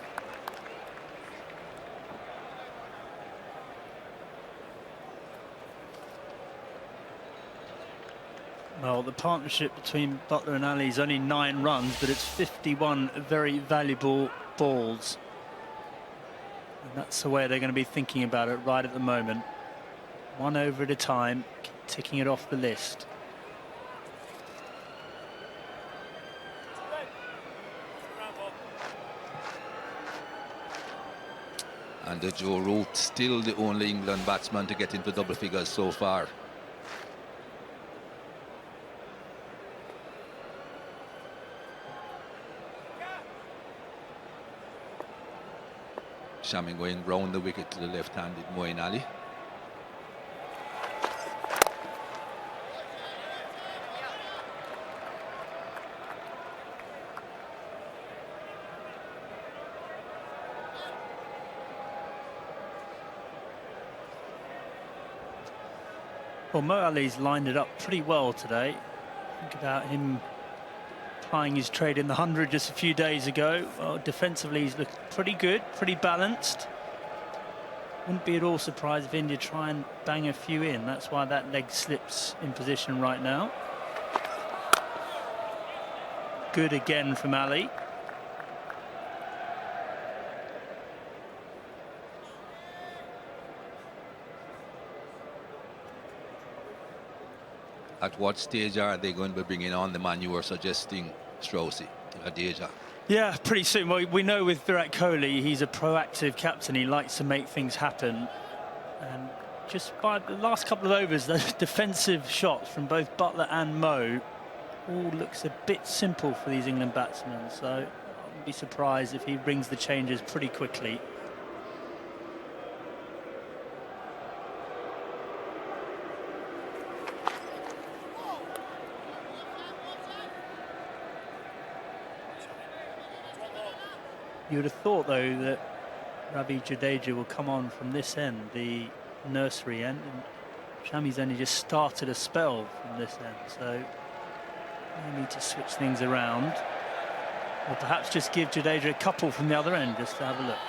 Well, the partnership between Butler and Ali is only 9 runs, but it's 51 very valuable balls. And that's the way they're going to be thinking about it right at the moment. 1 over at a time, ticking it off the list. And Joe Root still the only England batsman to get into double figures so far. Shami going round the wicket to the left-handed Moeen Ali. Well, Mo Ali's lined it up pretty well today. Think about him plying his trade in the 100 just a few days ago. Well, defensively, he's looked pretty good, pretty balanced. Wouldn't be at all surprised if India try and bang a few in. That's why that leg slips in position right now. Good again from Ali. At what stage are they going to be bringing on the man you were suggesting, Straussy, Jadeja? Yeah, pretty soon. Well, we know with Virat Kohli, he's a proactive captain. He likes to make things happen. And just by the last couple of overs, the defensive shots from both Butler and Mo all looks a bit simple for these England batsmen. So I wouldn't be surprised if he brings the changes pretty quickly. You would have thought, though, that Ravi Jadeja will come on from this end, the nursery end, and Shami's only just started a spell from this end, so we need to switch things around, or perhaps just give Jadeja a couple from the other end just to have a look.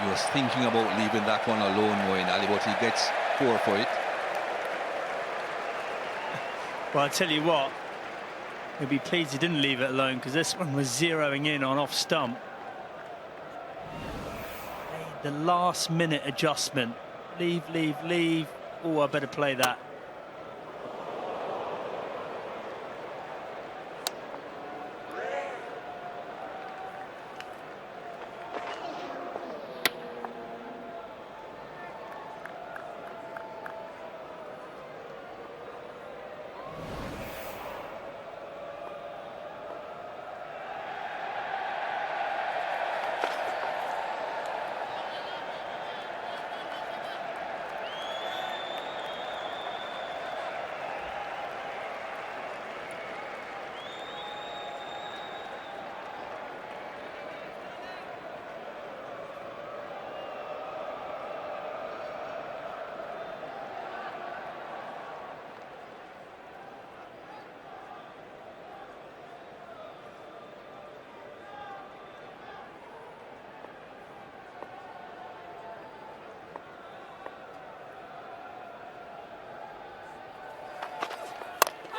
He was thinking about leaving that one alone, Moeen Ali, but he gets 4 for it. Well, I tell you what, he'll be pleased he didn't leave it alone, because this one was zeroing in on off stump. The last minute adjustment. Leave, leave, leave. Oh, I better play that.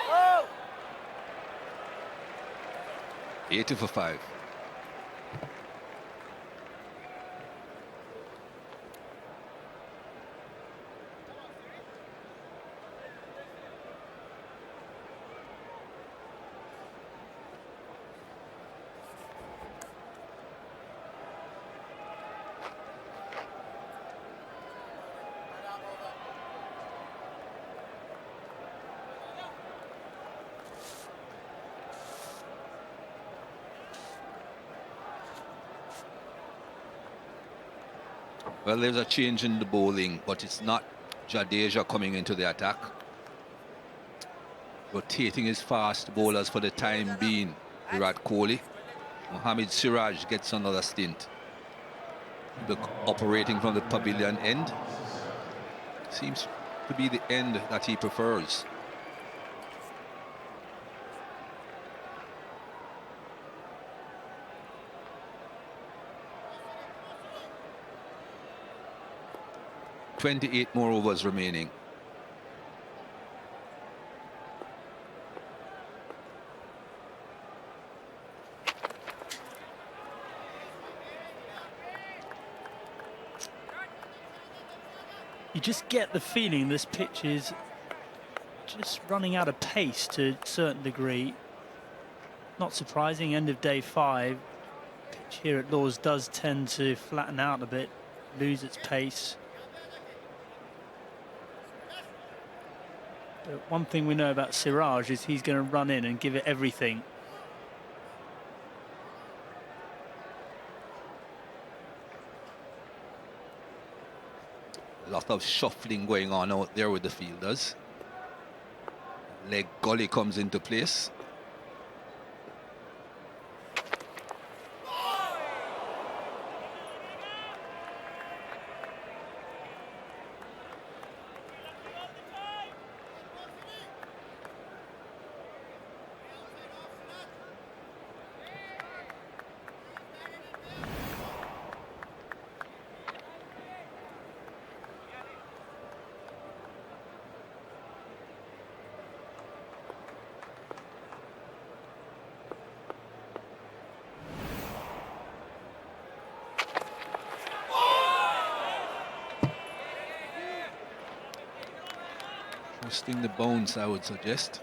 Oh! 80 for 5. Well, there's a change in the bowling, but it's not Jadeja coming into the attack. rotating his fast bowlers for the time being. Virat Kohli. Mohammad Siraj gets another stint. Operating from the pavilion end. Seems to be the end that he prefers. .28 more overs remaining. You just get the feeling this pitch is just running out of pace to a certain degree. Not surprising, end of day 5. Pitch here at Lord's does tend to flatten out a bit, lose its pace. But one thing we know about Siraj is he's going to run in and give it everything. A lot of shuffling going on out there with the fielders. Leg gully comes into place. Trusting the bounce, I would suggest,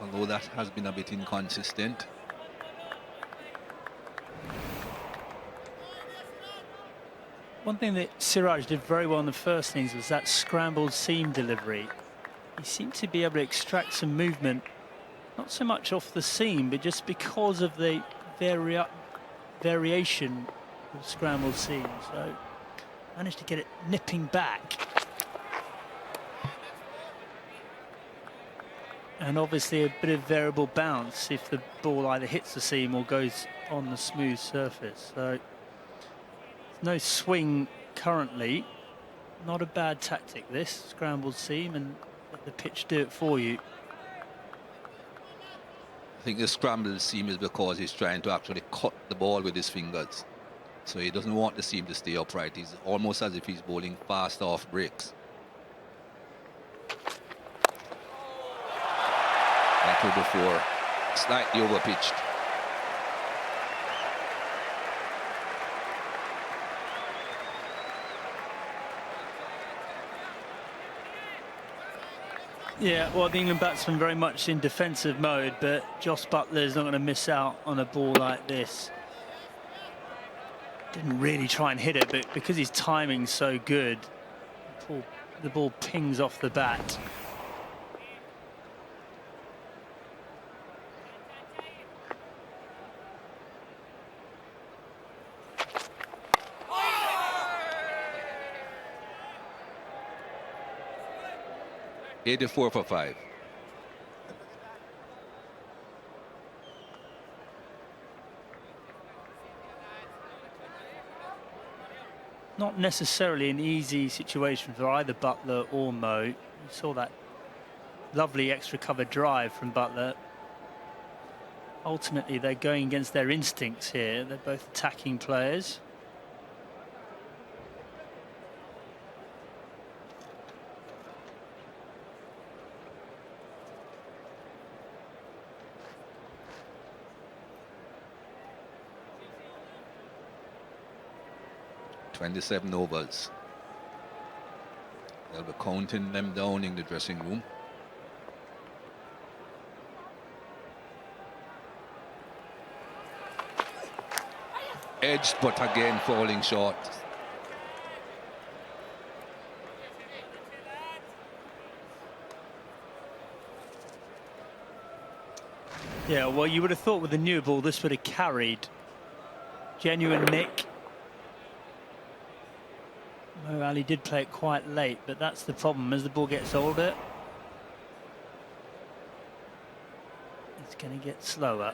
although that has been a bit inconsistent. One thing that Siraj did very well in the first innings was that scrambled seam delivery. He seemed to be able to extract some movement, not so much off the seam, but just because of the variation of scrambled seam. So managed to get it nipping back. And obviously a bit of variable bounce if the ball either hits the seam or goes on the smooth surface. So no swing currently. Not a bad tactic, this scrambled seam, and let the pitch do it for you. I think the scrambled seam is because he's trying to actually cut the ball with his fingers. So he doesn't want the seam to stay upright. He's almost as if he's bowling fast off breaks. Before, slightly overpitched. Yeah, well, the England batsman very much in defensive mode, but Jos Buttler is not going to miss out on a ball like this. Didn't really try and hit it, but because his timing's so good, the ball pings off the bat. .84 for 5. Not necessarily an easy situation for either Butler or Mo. You saw that lovely extra cover drive from Butler. Ultimately, they're going against their instincts here. They're both attacking players. .27 overs. They'll be counting them down in the dressing room. Edged, but again falling short. Yeah, well, you would have thought with the new ball this would have carried. Genuine nick. Mo Ali did play it quite late, but that's the problem as the ball gets older. It's going to get slower.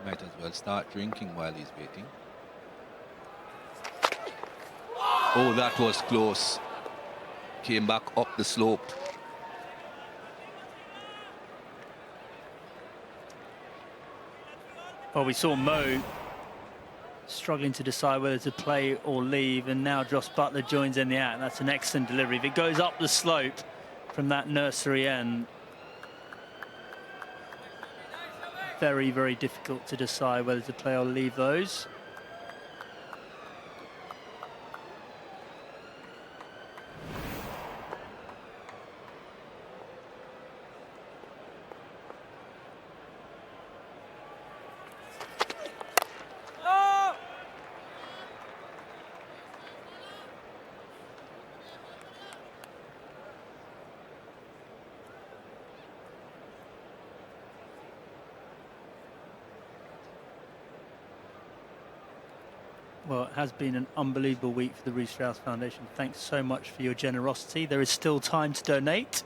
Might as well start drinking while he's waiting. Oh, that was close. Came back up the slope. Well, we saw Mo struggling to decide whether to play or leave, and now Josh Butler joins in the act. That's an excellent delivery. If it goes up the slope from that nursery end, very, very difficult to decide whether to play or leave those. Well, it has been an unbelievable week for the Reece Strauss Foundation. Thanks so much for your generosity. There is still time to donate.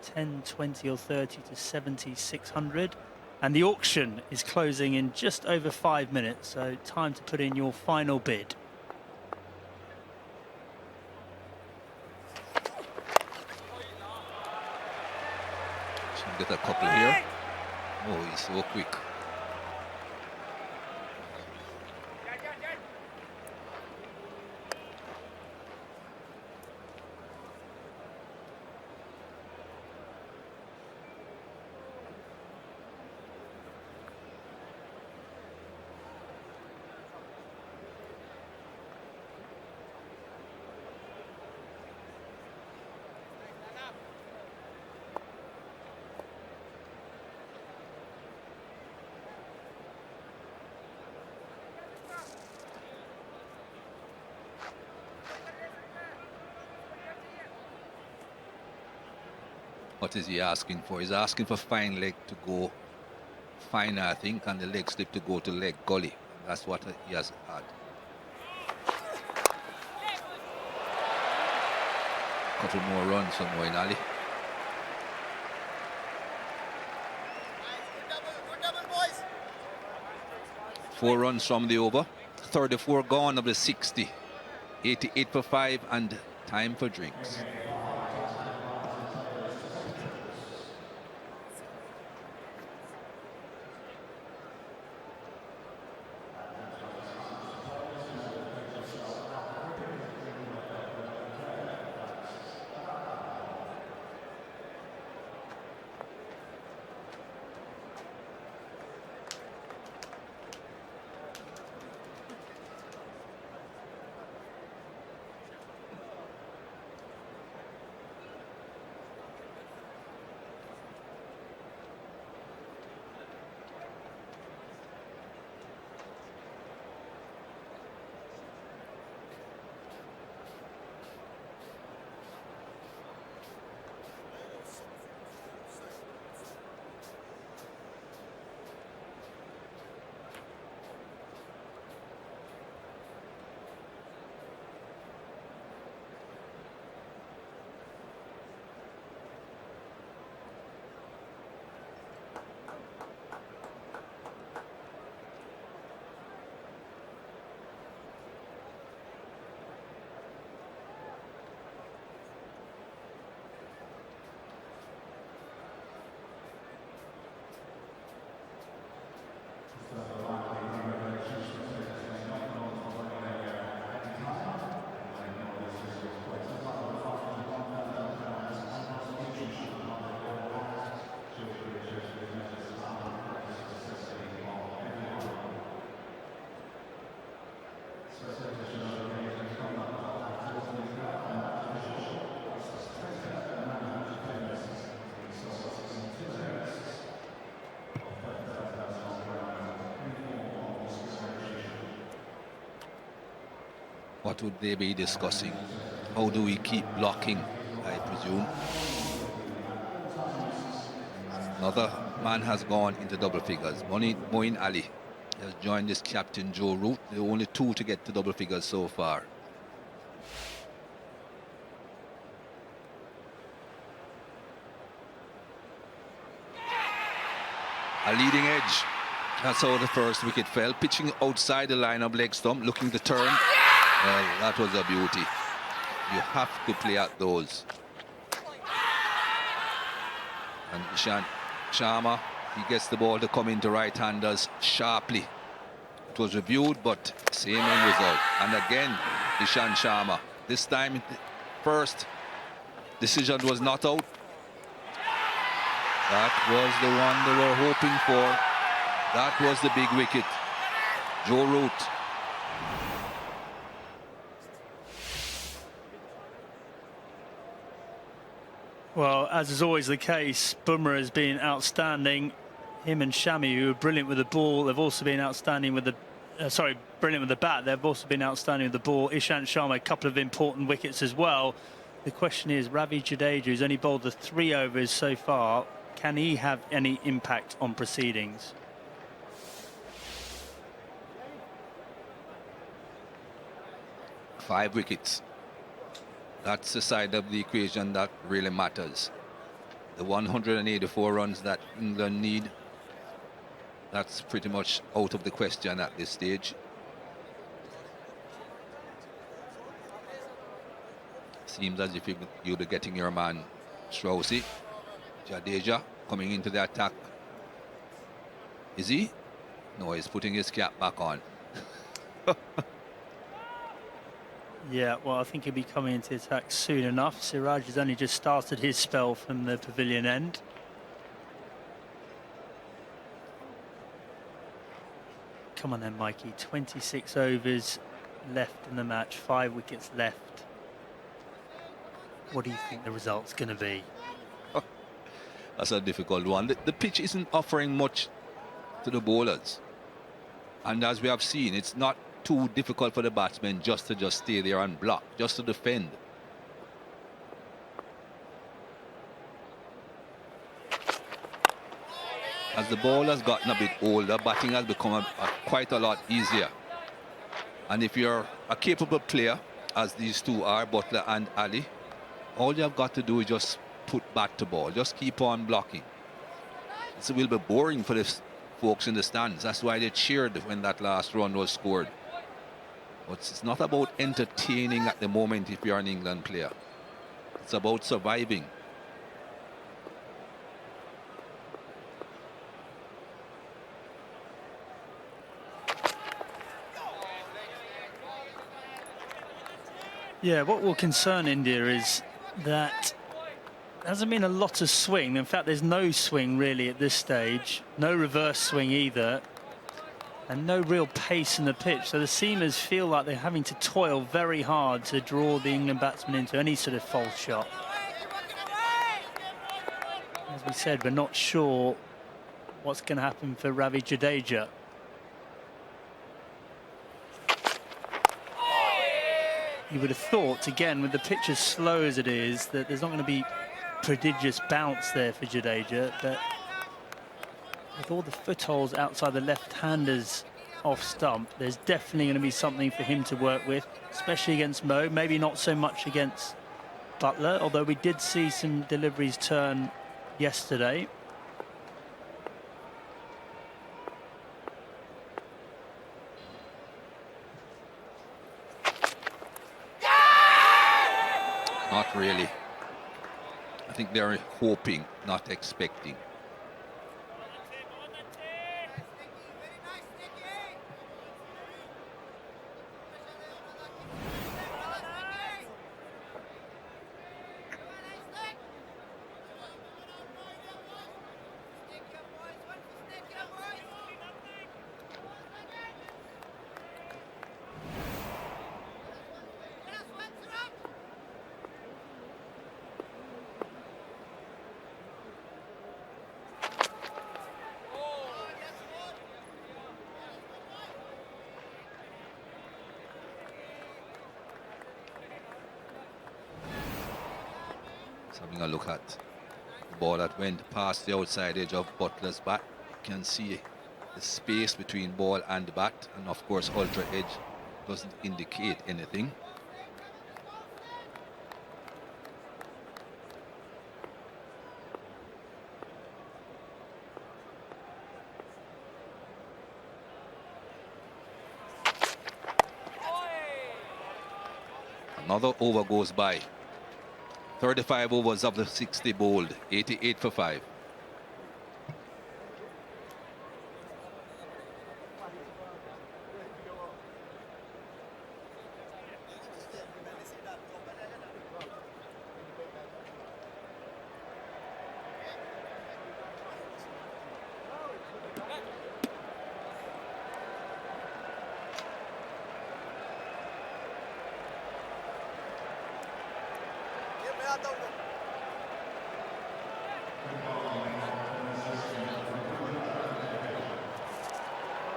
10, 20 or 30 to 70,600. And the auction is closing in just over 5 minutes. So time to put in your final bid. Should get a couple here. Oh, he's so quick. What is he asking for? He's asking for fine leg to go finer, I think, and the leg slip to go to leg gully. That's what he has had. Couple more runs from Moeen Ali. Four runs from the over. 34 gone of the 60. 88 for 5 and time for drinks. what would they be discussing? How do we keep blocking, I presume? Another man has gone into double figures. Moeen Ali has joined his captain Joe Root. The only two to get to double figures so far. A leading edge. That's how the first wicket fell. Pitching outside the line of leg stump, looking to turn. Well, that was a beauty. You have to play at those. And Ishant Sharma, he gets the ball to come into right-handers sharply. It was reviewed, but same end result. And again, Ishant Sharma. This time, first decision was not out. That was the one they were hoping for. That was the big wicket. Joe Root. Well, as is always the case, Bumrah has been outstanding. Him and Shami, who are brilliant with the ball, they've also been outstanding with the brilliant with the bat. They've also been outstanding with the ball. Ishant Sharma, a couple of important wickets as well. The question is, Ravi Jadeja, who's only bowled the 3 overs so far, can he have any impact on proceedings? Five wickets. That's the side of the equation that really matters. The 184 runs that England need, that's pretty much out of the question at this stage. Seems as if you'll be getting your man Straussy. Jadeja coming into the attack. Is he? No, he's putting his cap back on. Yeah, well, I think he'll be coming into attack soon enough. Siraj has only just started his spell from the pavilion end. Come on then, Mikey. 26 overs left in the match, 5 wickets left. What do you think the result's going to be? That's a difficult one. The pitch isn't offering much to the bowlers. And as we have seen, it's not too difficult for the batsmen just to stay there and block, just to defend. As the ball has gotten a bit older, batting has become quite a lot easier. And if you're a capable player, as these two are, Butler and Ali, all you have got to do is just put bat to ball, just keep on blocking. It will be boring for the folks in the stands. That's why they cheered when that last run was scored. But it's not about entertaining at the moment if you're an England player. It's about surviving. Yeah, what will concern India is that there hasn't been a lot of swing. In fact, there's no swing really at this stage. No reverse swing either. And no real pace in the pitch. So the seamers feel like they're having to toil very hard to draw the England batsmen into any sort of false shot. As we said, we're not sure what's going to happen for Ravi Jadeja. You would have thought, again, with the pitch as slow as it is, that there's not going to be prodigious bounce there for Jadeja, but with all the footholds outside the left-handers off stump, there's definitely going to be something for him to work with, especially against Mo. Maybe not so much against Butler, although we did see some deliveries turn yesterday. Not really. I think they're hoping, not expecting. having a look at the ball that went past the outside edge of Butler's bat. You can see the space between ball and the bat, and of course ultra edge doesn't indicate anything. Another over goes by. 35 overs of the 60 bowled, 88 for 5. Obrigado.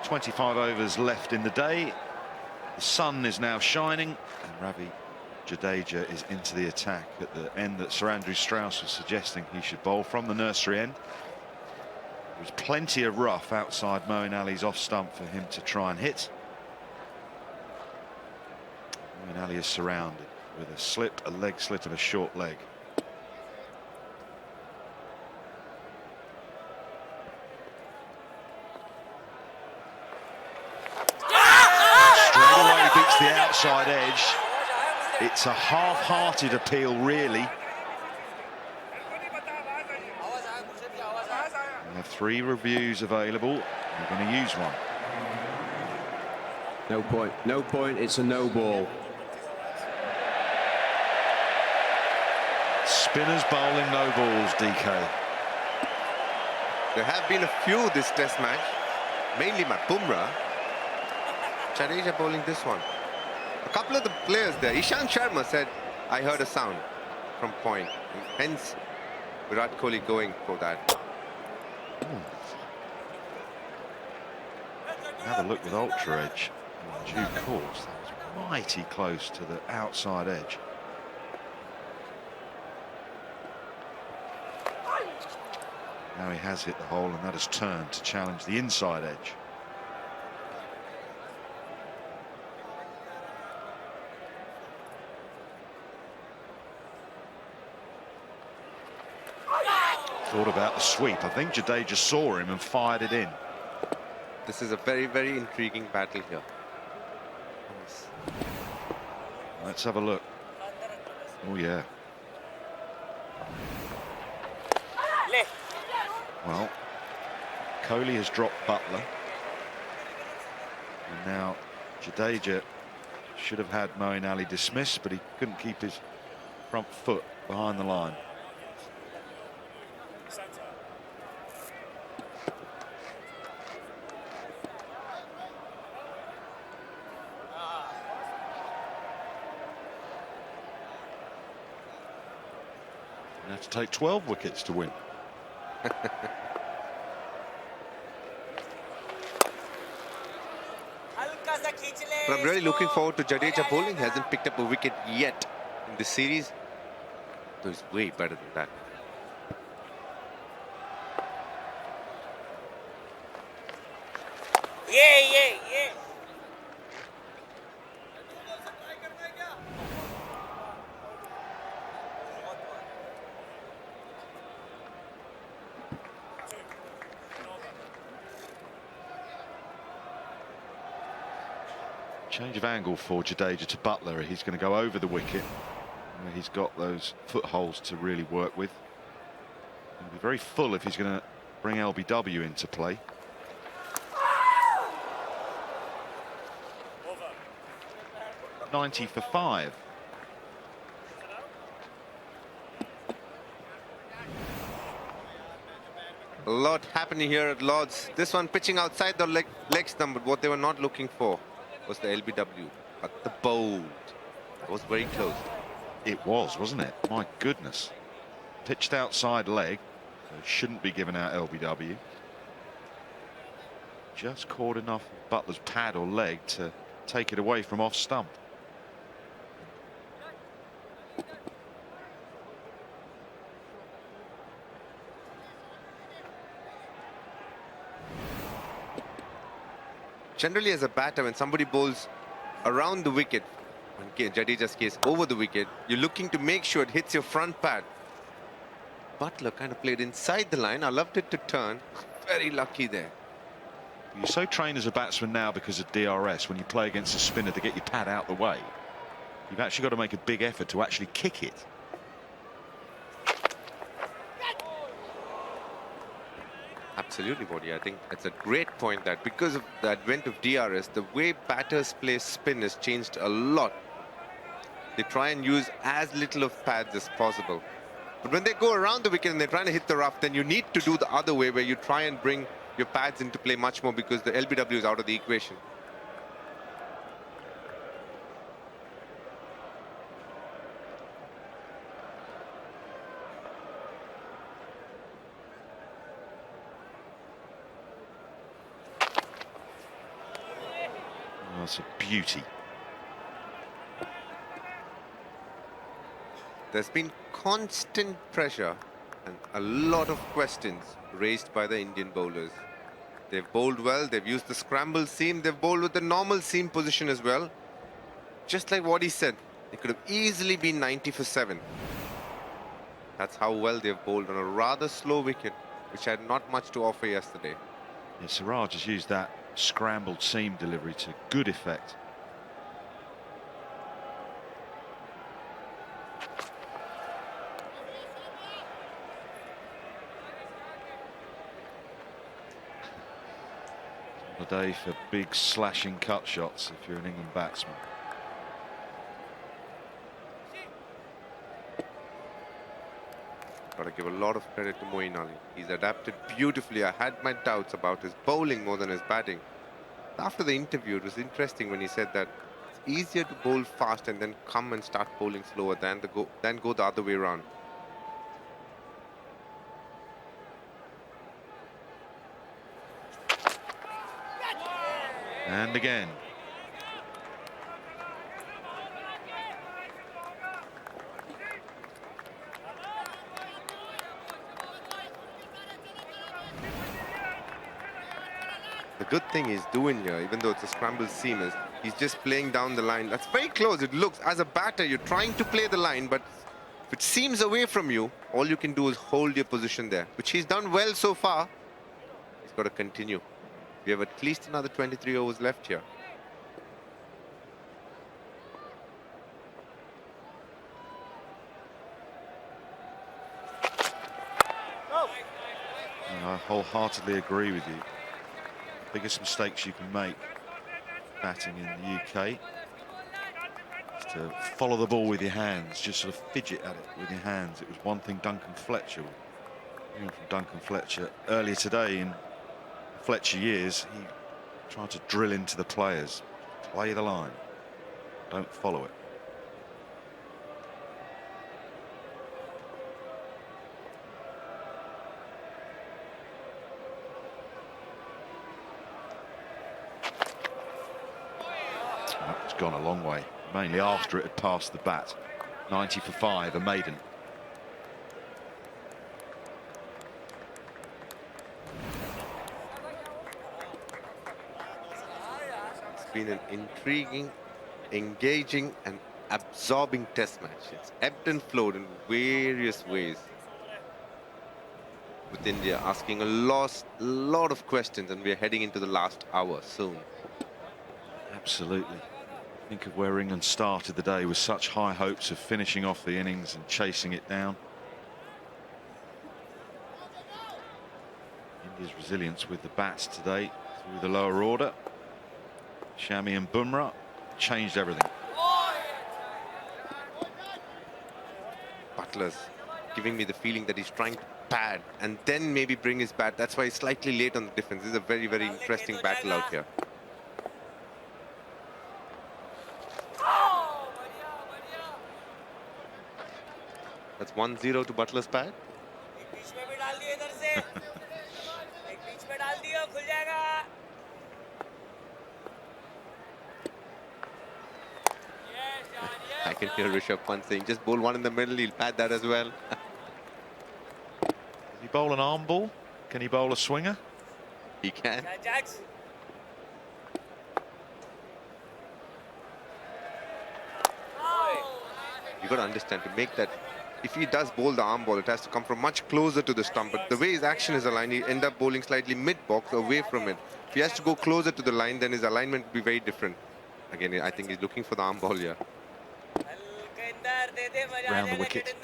25 overs left in the day. The sun is now shining, and Ravi Jadeja is into the attack at the end that Sir Andrew Strauss was suggesting he should bowl from the nursery end. There was plenty of rough outside Moeen Ali's off stump for him to try and hit. Moeen Ali is surrounded with a slip, a leg slit and a short leg. Straight away beats the outside edge. It's a half-hearted appeal, really. We have 3 reviews available. We're going to use one. No point. No point. It's a no ball. Spinners bowling no balls, DK. There have been a few this test match, mainly Bumrah. Jadeja bowling this one. A couple of the players there. Ishant Sharma said, I heard a sound from point. Hence, Virat Kohli going for that. Have a look with ultra edge. In due course, that was mighty close to the outside edge. Now he has hit the hole, and that has turned to challenge the inside edge. Thought about the sweep. I think Jadeja saw him and fired it in. This is a very, very intriguing battle here. Let's have a look. Oh, yeah. Well, Kohli has dropped Butler. And now Jadeja should have had Moeen Ali dismissed, but he couldn't keep his front foot behind the line. You have to take 12 wickets to win. But I'm really looking forward to Jadeja bowling. He hasn't picked up a wicket yet in this series. So he's way better than that. Yeah. Change of angle for Jadeja to Butler. He's going to go over the wicket, where he's got those footholes to really work with. He'll be very full if he's going to bring LBW into play. Over. 90 for 5. A lot happening here at Lord's. This one pitching outside the leg stump, but what they were not looking for was the LBW. But the bold. It was very close. It was, wasn't it? My goodness. Pitched outside leg. So shouldn't be given out LBW. Just caught enough of Butler's pad or leg to take it away from off stump. generally as a batter, when somebody bowls around the wicket, in Jadeja's case, over the wicket, you're looking to make sure it hits your front pad. Butler kind of played inside the line. I loved it to turn. Very lucky there. You're so trained as a batsman now because of DRS. When you play against a spinner to get your pad out the way, you've actually got to make a big effort to actually kick it. Absolutely, Bodhi. I think that's a great point, that because of the advent of DRS, the way batters play spin has changed a lot. They try and use as little of pads as possible. But when they go around the wicket and they're trying to hit the rough, then you need to do the other way, where you try and bring your pads into play much more, because the LBW is out of the equation. Oh, that's a beauty. There's been constant pressure and a lot of questions raised by the Indian bowlers. They've bowled well, they've used the scramble seam, they've bowled with the normal seam position as well. Just like what he said, it could have easily been 90 for 7. That's how well they've bowled on a rather slow wicket, which had not much to offer yesterday. Yeah, Siraj has used that scrambled seam delivery to good effect. A day for big slashing cut shots if you're an England batsman. Got to give a lot of credit to Moeen Ali. He's adapted beautifully. I had my doubts about his bowling more than his batting. After the interview, it was interesting when he said that it's easier to bowl fast and then come and start bowling slower than go the other way around. And again. The good thing he's doing here, even though it's a scrambled seam, is he's just playing down the line. That's very close. It looks, as a batter, you're trying to play the line, but if it seems away from you, all you can do is hold your position there, which he's done well so far. He's got to continue. We have at least another 23 overs left here. I wholeheartedly agree with you. Biggest mistakes you can make batting in the UK is to follow the ball with your hands, just sort of fidget at it with your hands. It was one thing Duncan Fletcher, from Duncan Fletcher earlier today in Fletcher years, he tried to drill into the players, play the line, don't follow it. It's gone a long way, mainly after it had passed the bat. 90 for 5, a maiden. It's been an intriguing, engaging and absorbing test match. It's ebbed and flowed in various ways, with India asking a lot of questions, and we're heading into the last hour soon. Absolutely. Think of where England started the day with such high hopes of finishing off the innings and chasing it down. India's resilience with the bats today through the lower order. Shami and Bumrah changed everything. Butler's giving me the feeling that he's trying to pad and then maybe bring his bat. That's why he's slightly late on the defense. This is a very, very interesting battle out here. That's 1-0 to Butler's pad. I can hear Rishabh Pant saying, just bowl one in the middle, he'll pad that as well. Does he bowl an arm ball? Can he bowl a swinger? He can. You got to understand, to make that, if he does bowl the arm ball, it has to come from much closer to the stump. But the way his action is aligned, he end up bowling slightly mid-box away from it. If he has to go closer to the line, then his alignment will be very different. Again, I think he's looking for the arm ball here. Round the wicket.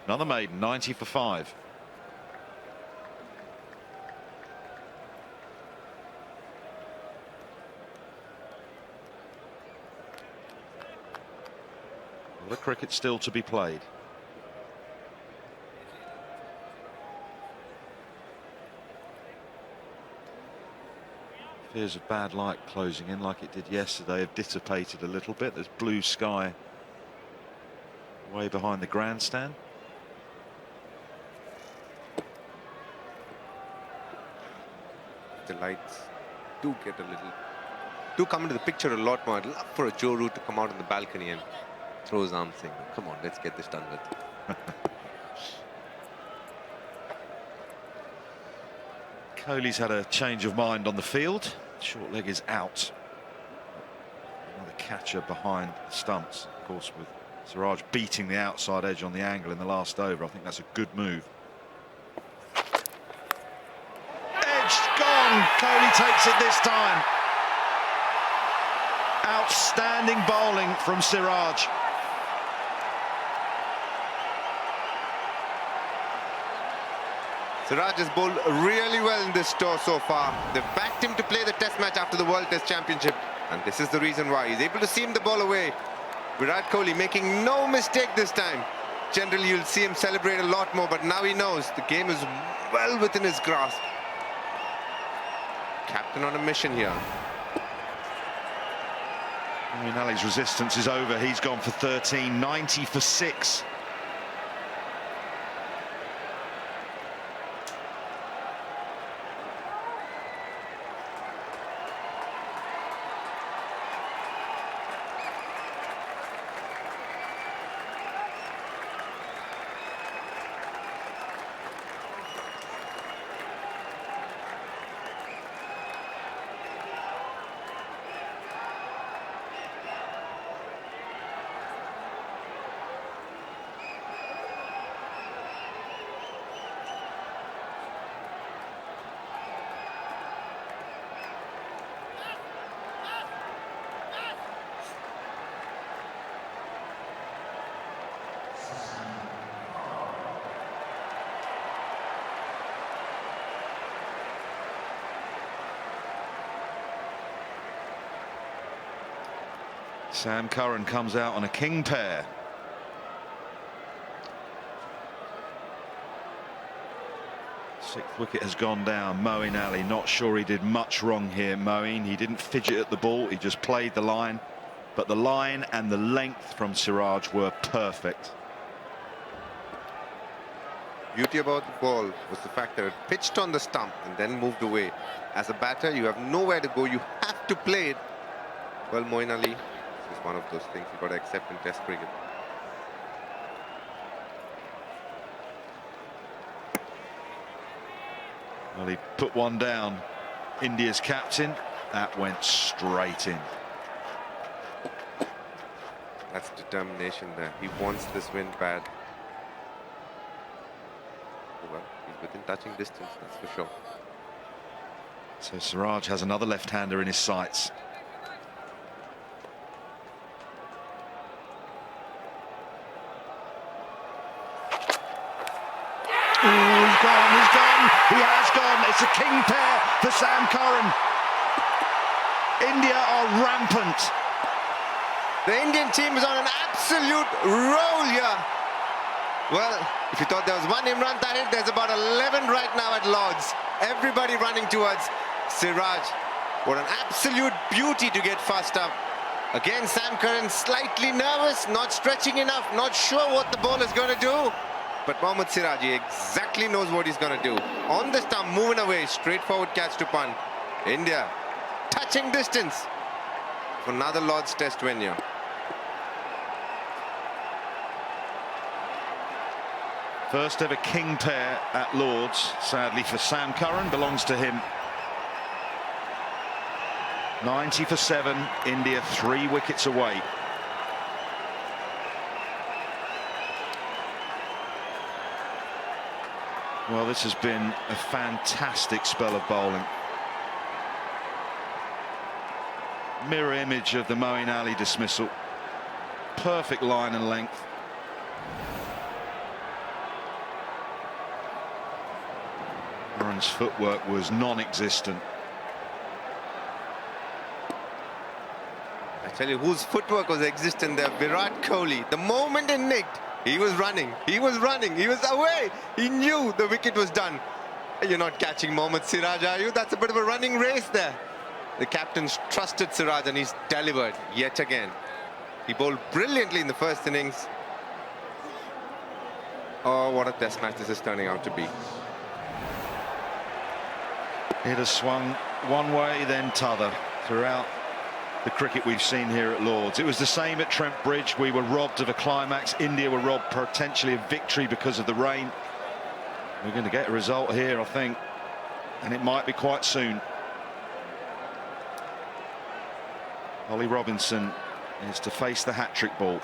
Another maiden, 90 for 5. The cricket still to be played. Fears of bad light closing in like it did yesterday have dissipated a little bit. There's blue sky way behind the grandstand. The lights do get a little, do come into the picture a lot more. I'd love for a Joe Root to come out on the balcony and throw his arms saying, come on, let's get this done with. Kohli's had a change of mind on the field. Short leg is out. Another catcher behind the stumps, of course, with Siraj beating the outside edge on the angle in the last over. I think that's a good move. Kohli takes it this time. Outstanding bowling from Siraj. Siraj has bowled really well in this tour so far. They've backed him to play the Test match after the World Test Championship, and this is the reason why. He's able to seam the ball away. Virat Kohli making no mistake this time. Generally, you'll see him celebrate a lot more, but now he knows the game is well within his grasp. Captain on a mission here. Ali's resistance is over. He's gone for 13, 90 for 6. Sam Curran comes out on a king pair. Sixth wicket has gone down. Moeen Ali, not sure he did much wrong here. Moeen, he didn't fidget at the ball, he just played the line. But the line and the length from Siraj were perfect. Beauty about the ball was the fact that it pitched on the stump and then moved away. As a batter, you have nowhere to go. You have to play it. Well, Moeen Ali, this is one of those things you've got to accept in Test cricket. Well, he put one down. India's captain. That went straight in. That's determination there. He wants this win bad. Well, he's within touching distance, that's for sure. So Siraj has another left-hander in his sights. Oh, he's gone, he's gone, he has gone. It's a king pair for Sam Curran. India are rampant. The Indian team is on an absolute roll here. Well, if you thought there was one Imran Tahir, there's about 11 right now at Lords. Everybody running towards Siraj. What an absolute beauty to get first up. Again, Sam Curran slightly nervous, not stretching enough, not sure what the ball is going to do. But Mohammad Siraj, he exactly knows what he's going to do. On the stump, moving away, straightforward catch to Pant. India, touching distance for another Lord's Test venue. First ever king pair at Lord's, sadly for Sam Curran, belongs to him. 90 for 7, India 3 wickets away. Well, this has been a fantastic spell of bowling. Mirror image of the Moeen Ali dismissal. Perfect line and length. Curran's footwork was non-existent. I tell you, whose footwork was existent there? Virat Kohli. The moment it nicked, he was running. He was running. He was away. He knew the wicket was done. You're not catching Mohammad Siraj, are you? That's a bit of a running race there. The captain's trusted Siraj and he's delivered yet again. He bowled brilliantly in the first innings. Oh, what a test match this is turning out to be. It has swung one way, then t'other throughout the cricket we've seen here at Lord's. It was the same at Trent Bridge. We were robbed of a climax. India were robbed potentially of victory because of the rain. We're going to get a result here, I think, and it might be quite soon. Ollie Robinson is to face the hat-trick ball.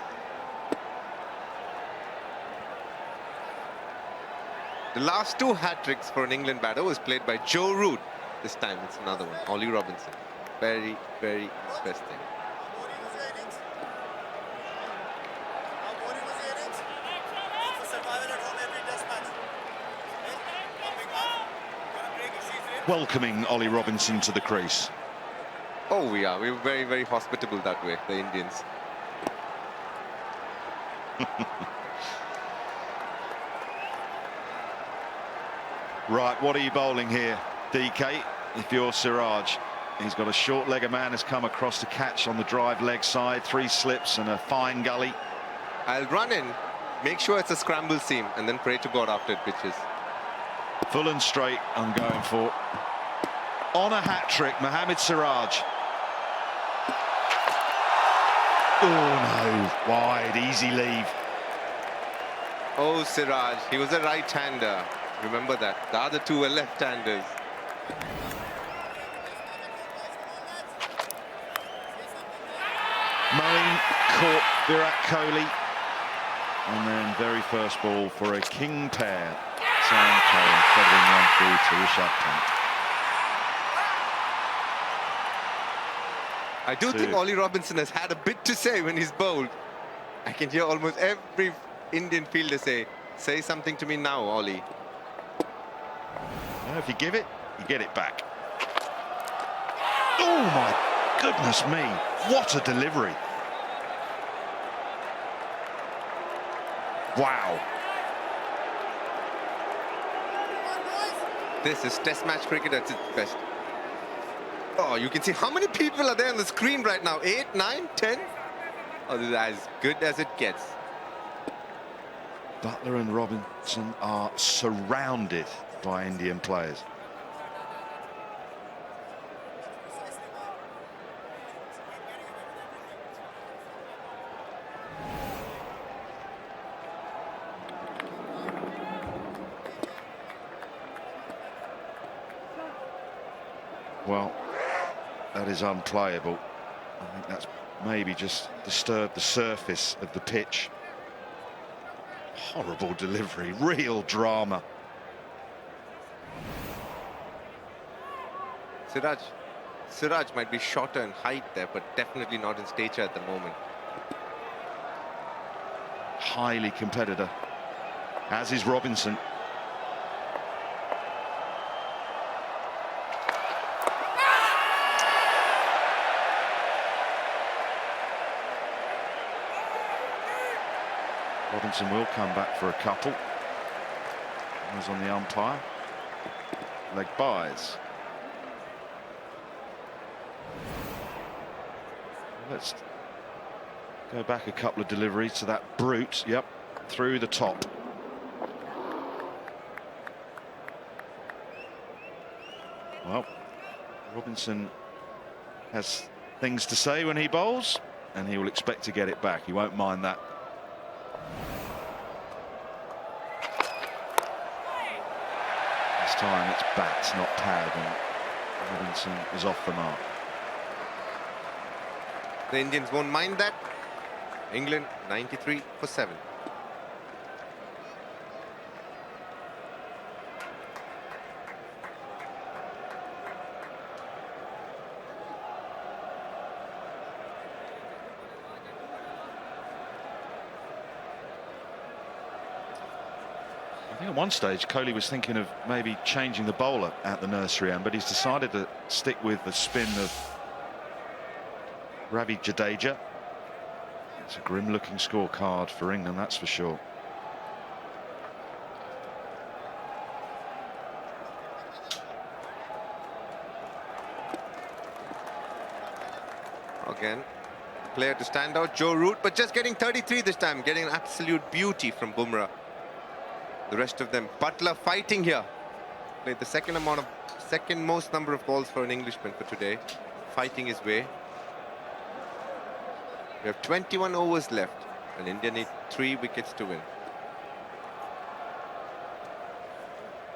The last 2 hat-tricks for an England batter was played by Joe Root. This time it's another one, Ollie Robinson. Very, very interesting. Welcoming Ollie Robinson to the crease. Oh, we are. We're very, very hospitable that way, the Indians. Right, what are you bowling here, DK? If you're Siraj, he's got a short leg. A man has come across to catch on the drive leg side. 3 slips and a fine gully. I'll run in, make sure it's a scramble seam, and then pray to God after it pitches. Full and straight, I'm going for. On a hat-trick, Mohammad Siraj. Oh no, wide, easy leave. Oh, Siraj, he was a right-hander. Remember that. The other 2 were left-handers. Moeen caught Virat Kohli. And then very first ball for a king pair. Sangakkara feathering one through to Ishant Sharma. I do think Ollie Robinson has had a bit to say when he's bowled. I can hear almost every Indian fielder say something to me now, Ollie. Well, if you give it, you get it back. Oh my goodness me, what a delivery. Wow. This is test match cricket at its best. Oh, you can see how many people are there on the screen right now. 8, 9, 10. Oh, this is as good as it gets. Butler and Robinson are surrounded by Indian players. Well, that is unplayable. I think that's maybe just disturbed the surface of the pitch. Horrible delivery, real drama. Siraj might be shorter in height there, but definitely not in stature at the moment. Highly competitor, as is Robinson. Robinson will come back for a couple. Eyes on the umpire. Leg buys. Let's go back a couple of deliveries to that brute. Yep, through the top. Well, Robinson has things to say when he bowls, and he will expect to get it back. He won't mind that. This time it's bats, not pad, and Robinson is off the mark. The Indians won't mind that. England 93 for 7. I think at one stage Kohli was thinking of maybe changing the bowler at the nursery end, but he's decided to stick with the spin of Ravi Jadeja. It's a grim looking scorecard for England, that's for sure. Again, player to stand out, Joe Root, but just getting 33 this time, getting an absolute beauty from Bumrah. The rest of them, Butler fighting here. Played the second most number of balls for an Englishman for today, fighting his way. We have 21 overs left, and India need 3 wickets to win.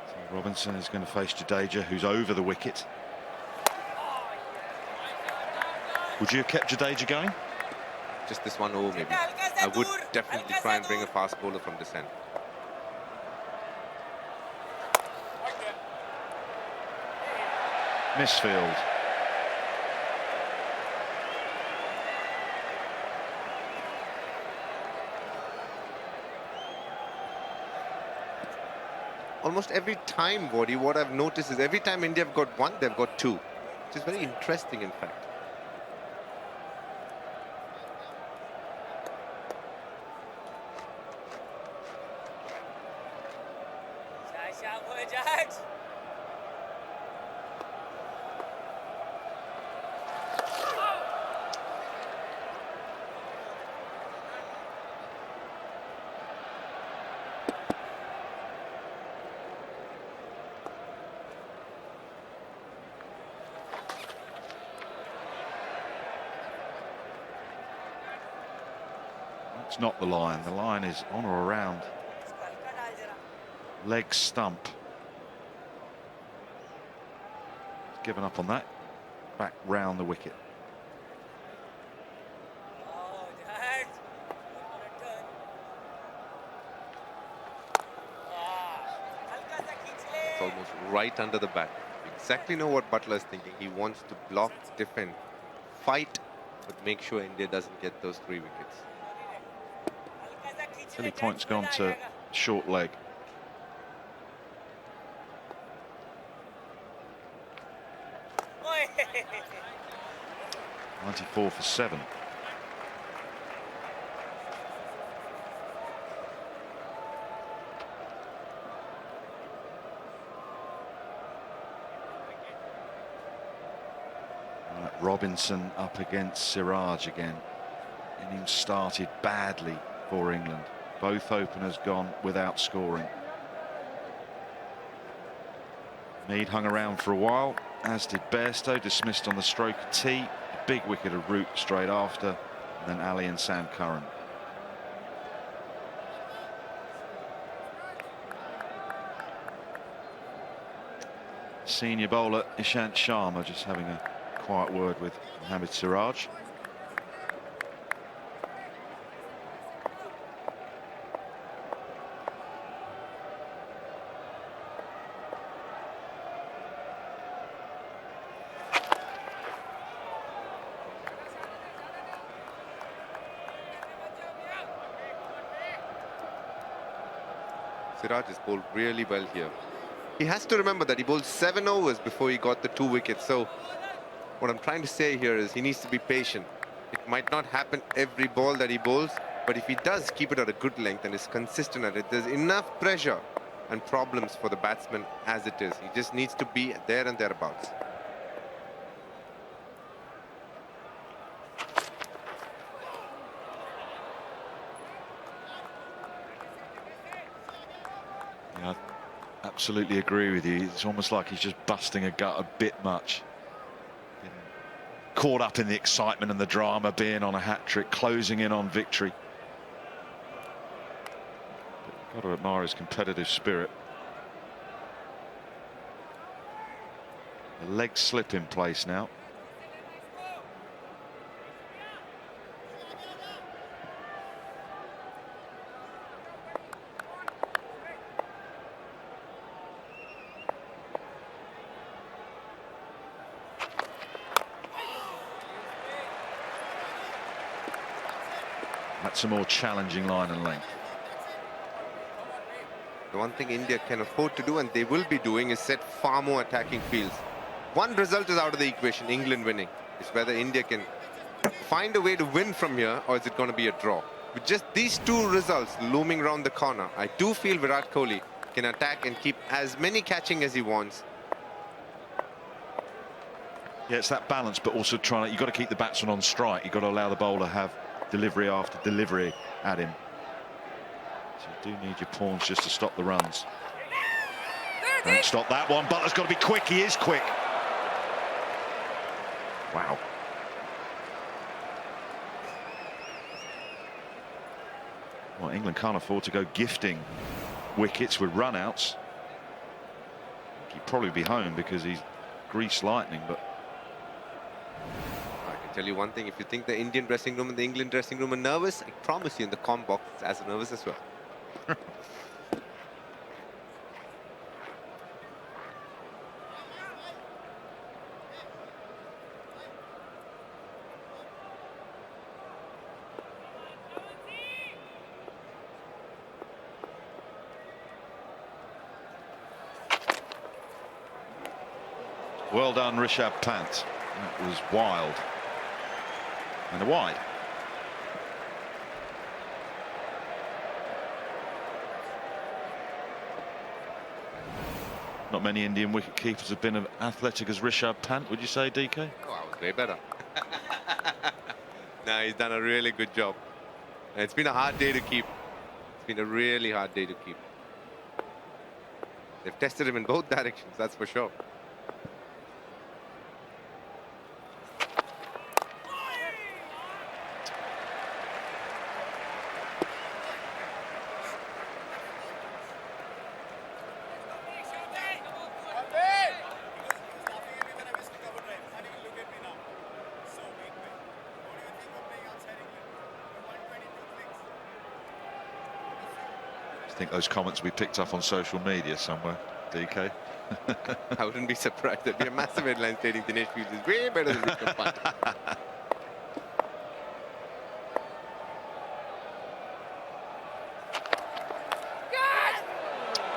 So Robinson is going to face Jadeja, who's over the wicket. Would you have kept Jadeja going? Just this one over, maybe. I would definitely try and bring a fast bowler from this end. Misfield. Almost every time, Waddy, what I've noticed is every time India have got 1, they've got 2. Which is very interesting, in fact. It's not the line. The line is on or around leg stump. He's given up on that. Back round the wicket. It's almost right under the bat. Exactly know what Butler is thinking. He wants to block, defend, fight, but make sure India doesn't get those 3 wickets. Silly point's gone to short leg. .94 for 7. Robinson up against Siraj again. Innings started badly for England. Both openers gone without scoring. Mead hung around for a while, as did Bairstow, dismissed on the stroke of T. A big wicket of Root straight after, and then Ali and Sangakkara. Senior bowler Ishant Sharma just having a quiet word with Mohammad Siraj. Siraj has bowled really well here. He has to remember that he bowled 7 overs before he got the 2 wickets. So what I'm trying to say here is he needs to be patient. It might not happen every ball that he bowls, but if he does keep it at a good length and is consistent at it, there's enough pressure and problems for the batsman as it is. He just needs to be there and thereabouts. Yeah, Absolutely agree with you. It's almost like he's just busting a gut a bit much. Been caught up in the excitement and the drama, being on a hat-trick, closing in on victory. But got to admire his competitive spirit. The leg slip in place now. That's a more challenging line and length. The one thing India can afford to do, and they will be doing, is set far more attacking fields. One result is out of the equation, England winning. It's whether India can find a way to win from here, or is it going to be a draw. With just these two results looming around the corner, I do feel Virat Kohli can attack and keep as many catching as he wants. Yeah, it's that balance, but also you've got to keep the batsman on strike. You've got to allow the bowler to have delivery after delivery at him. So you do need your pawns just to stop the runs. Don't stop that one. Butler's got to be quick. He is quick. Wow. Well, England can't afford to go gifting wickets with run-outs. He'd probably be home because he's greased lightning, but I can tell you one thing, if you think the Indian dressing room and the England dressing room are nervous, I promise you in the comm box it's as nervous as well. well done, Rishabh Pant. That was wild. And a wide. Not many Indian wicket keepers have been as athletic as Rishabh Pant, would you say, DK? Oh, I was way better. No, he's done a really good job. It's been a hard day to keep. It's been a really hard day to keep. They've tested him in both directions, that's for sure. I think those comments we picked up on social media somewhere, DK. I wouldn't be surprised. There'd be a massive headline stating Dinesh Fields is way better than Rishabh Pant.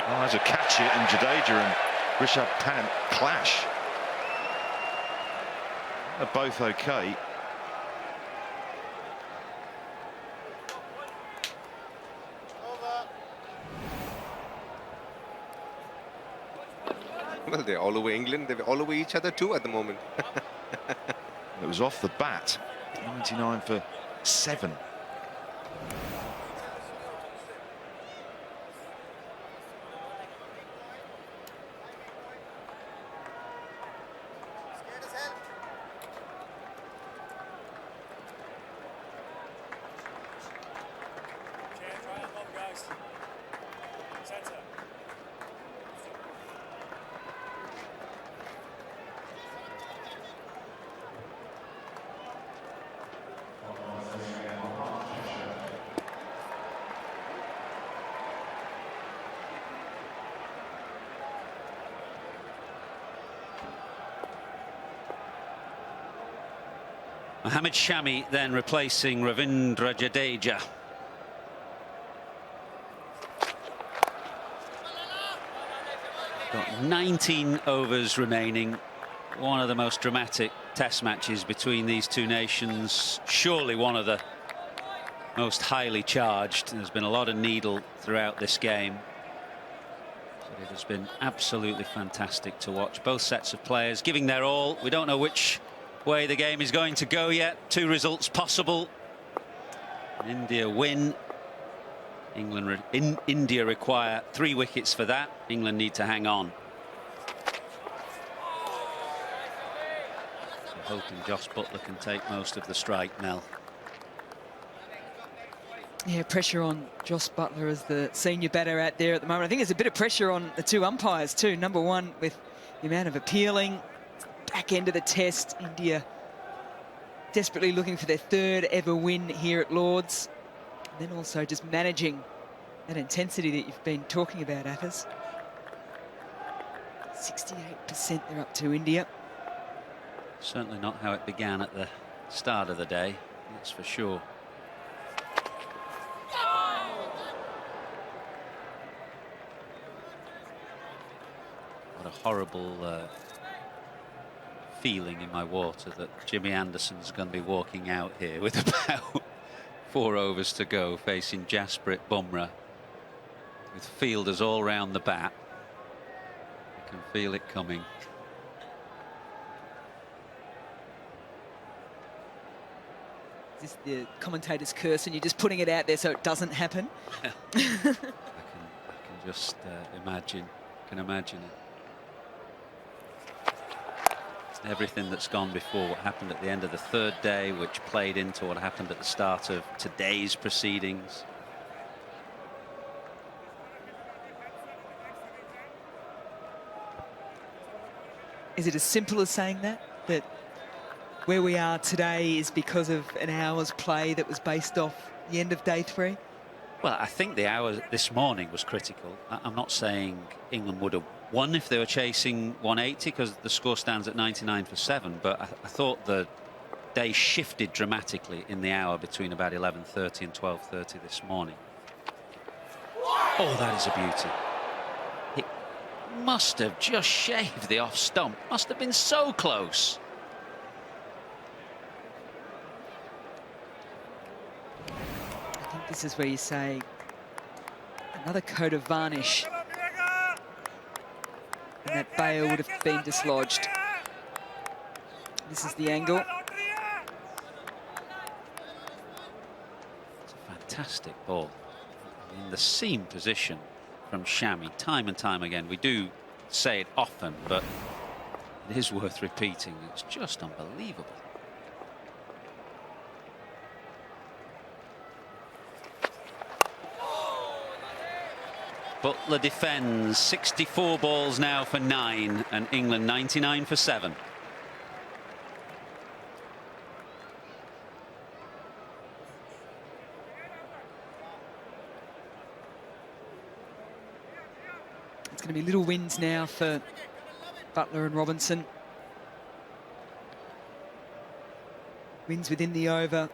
Oh, there's a catch it, and Jadeja and Rishabh Pant clash. They're both okay. Well, they're all over England. They're all over each other too at the moment. It was off the bat. 99 for 7. Mohammad Shami then replacing Ravindra Jadeja. Got 19 overs remaining. One of the most dramatic test matches between these two nations. Surely one of the most highly charged. There's been a lot of needle throughout this game. But it has been absolutely fantastic to watch. Both sets of players giving their all. We don't know which way the game is going to go yet. Two results possible. India win India require 3 wickets for that. England need to hang on. So hoping Josh Butler can take most of the strike, Mel. Yeah, pressure on Josh Butler as the senior batter out there at the moment. I think there's a bit of pressure on the 2 umpires too. Number 1, with the amount of appealing. Back end of the test, India desperately looking for their 3rd ever win here at Lord's. And then also just managing that intensity that you've been talking about, Athers. 68% they're up to India. Certainly not how it began at the start of the day, that's for sure. What a horrible feeling in my water that Jimmy Anderson's going to be walking out here with about 4 overs to go, facing Jasprit Bumrah, with fielders all round the bat. You can feel it coming. Is this the commentator's curse and you're just putting it out there so it doesn't happen? I can just imagine it. Everything that's gone before, what happened at the end of the 3rd day, which played into what happened at the start of today's proceedings. Is it as simple as saying that where we are today is because of an hour's play that was based off the end of day 3? Well, I think the hour this morning was critical. I'm not saying England would have won if they were chasing 180, because the score stands at 99 for 7, but I thought the day shifted dramatically in the hour between about 11:30 and 12:30 this morning. Oh, that is a beauty. It must have just shaved the off stump. Must have been so close. I think this is where you say another coat of varnish, and that bail would have been dislodged. This is the angle. It's a fantastic ball. In the seam position from Shami, time and time again. We do say it often, but it is worth repeating. It's just unbelievable. Butler defends. 64 balls now for 9, and England 99 for 7. It's going to be little wins now for Butler and Robinson. Wins within the over,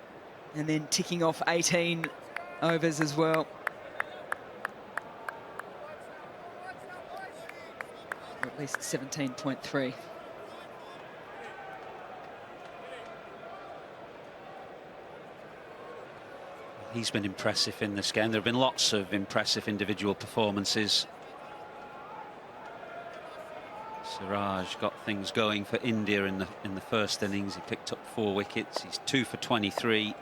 and then ticking off 18 overs as well. Or at least 17.3. He's been impressive in this game. There have been lots of impressive individual performances. Siraj got things going for India in the first innings. He picked up 4 wickets. He's 2 for 23.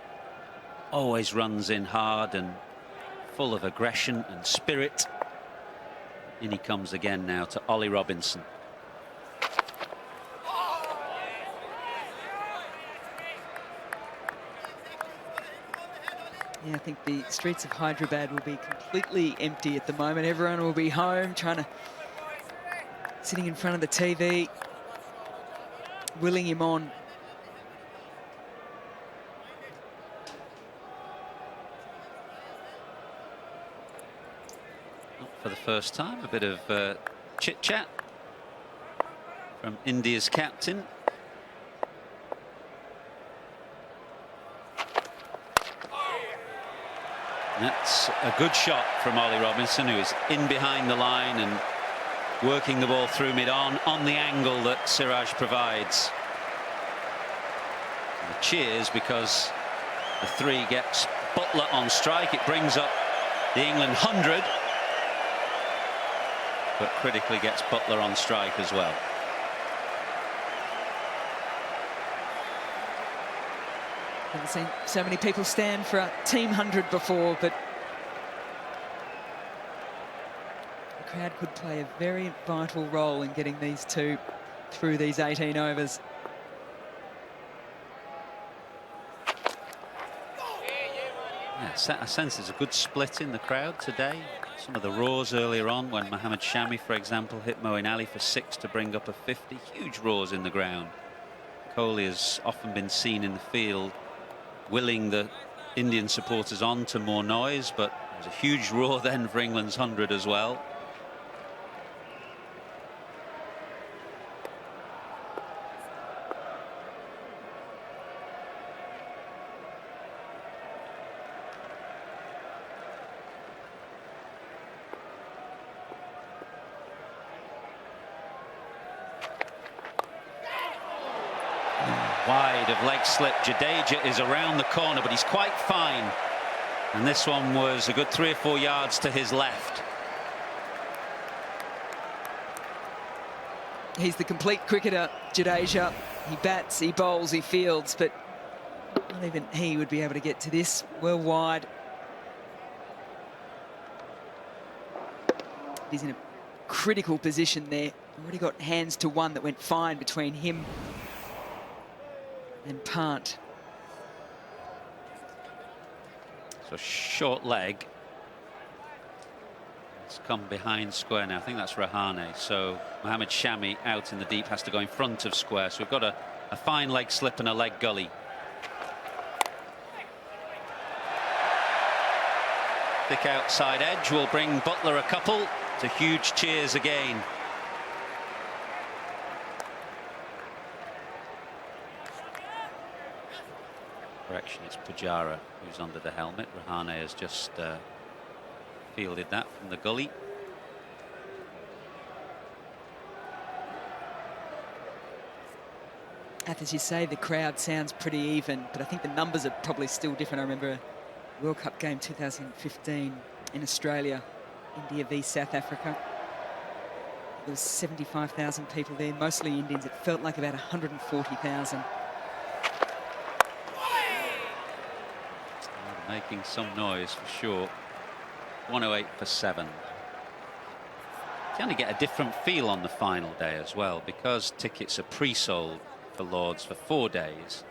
Always runs in hard and full of aggression and spirit. In he comes again now to Ollie Robinson. Yeah, I think the streets of Hyderabad will be completely empty at the moment. Everyone will be home, sitting in front of the TV, willing him on. Not for the first time, a bit of chit-chat from India's captain. That's a good shot from Ollie Robinson, who is in behind the line and working the ball through mid-on on the angle that Siraj provides. And cheers, because the 3 gets Butler on strike. It brings up the England 100, but critically gets Butler on strike as well. Haven't seen so many people stand for a team 100 before, but crowd could play a very vital role in getting these two through these 18 overs. Yeah, I sense there's a good split in the crowd today. Some of the roars earlier on when Mohammad Shami, for example, hit Moeen Ali for 6 to bring up a 50. Huge roars in the ground. Kohli has often been seen in the field willing the Indian supporters on to more noise, but there's a huge roar then for England's 100 as well. Wide of leg slip. Jadeja is around the corner, but he's quite fine. And this one was a good 3 or 4 yards to his left. He's the complete cricketer, Jadeja. He bats, he bowls, he fields, but not even he would be able to get to this. Well wide. He's in a critical position there. Already got hands to one that went fine between him and Pant. So short leg. It's come behind square now. I think that's Rahane. So Mohammad Shami out in the deep has to go in front of square. So we've got a fine leg slip and a leg gully. Thick outside edge will bring Butler a couple to huge cheers again. Correction, it's Pujara who's under the helmet. Rahane has just fielded that from the gully. As you say, the crowd sounds pretty even, but I think the numbers are probably still different. I remember a World Cup game 2015 in Australia, India v South Africa. There was 75,000 people there, mostly Indians. It felt like about 140,000. Making some noise for sure. 108 for 7. You kind of get a different feel on the final day as well, because tickets are pre-sold for Lords for 4 days.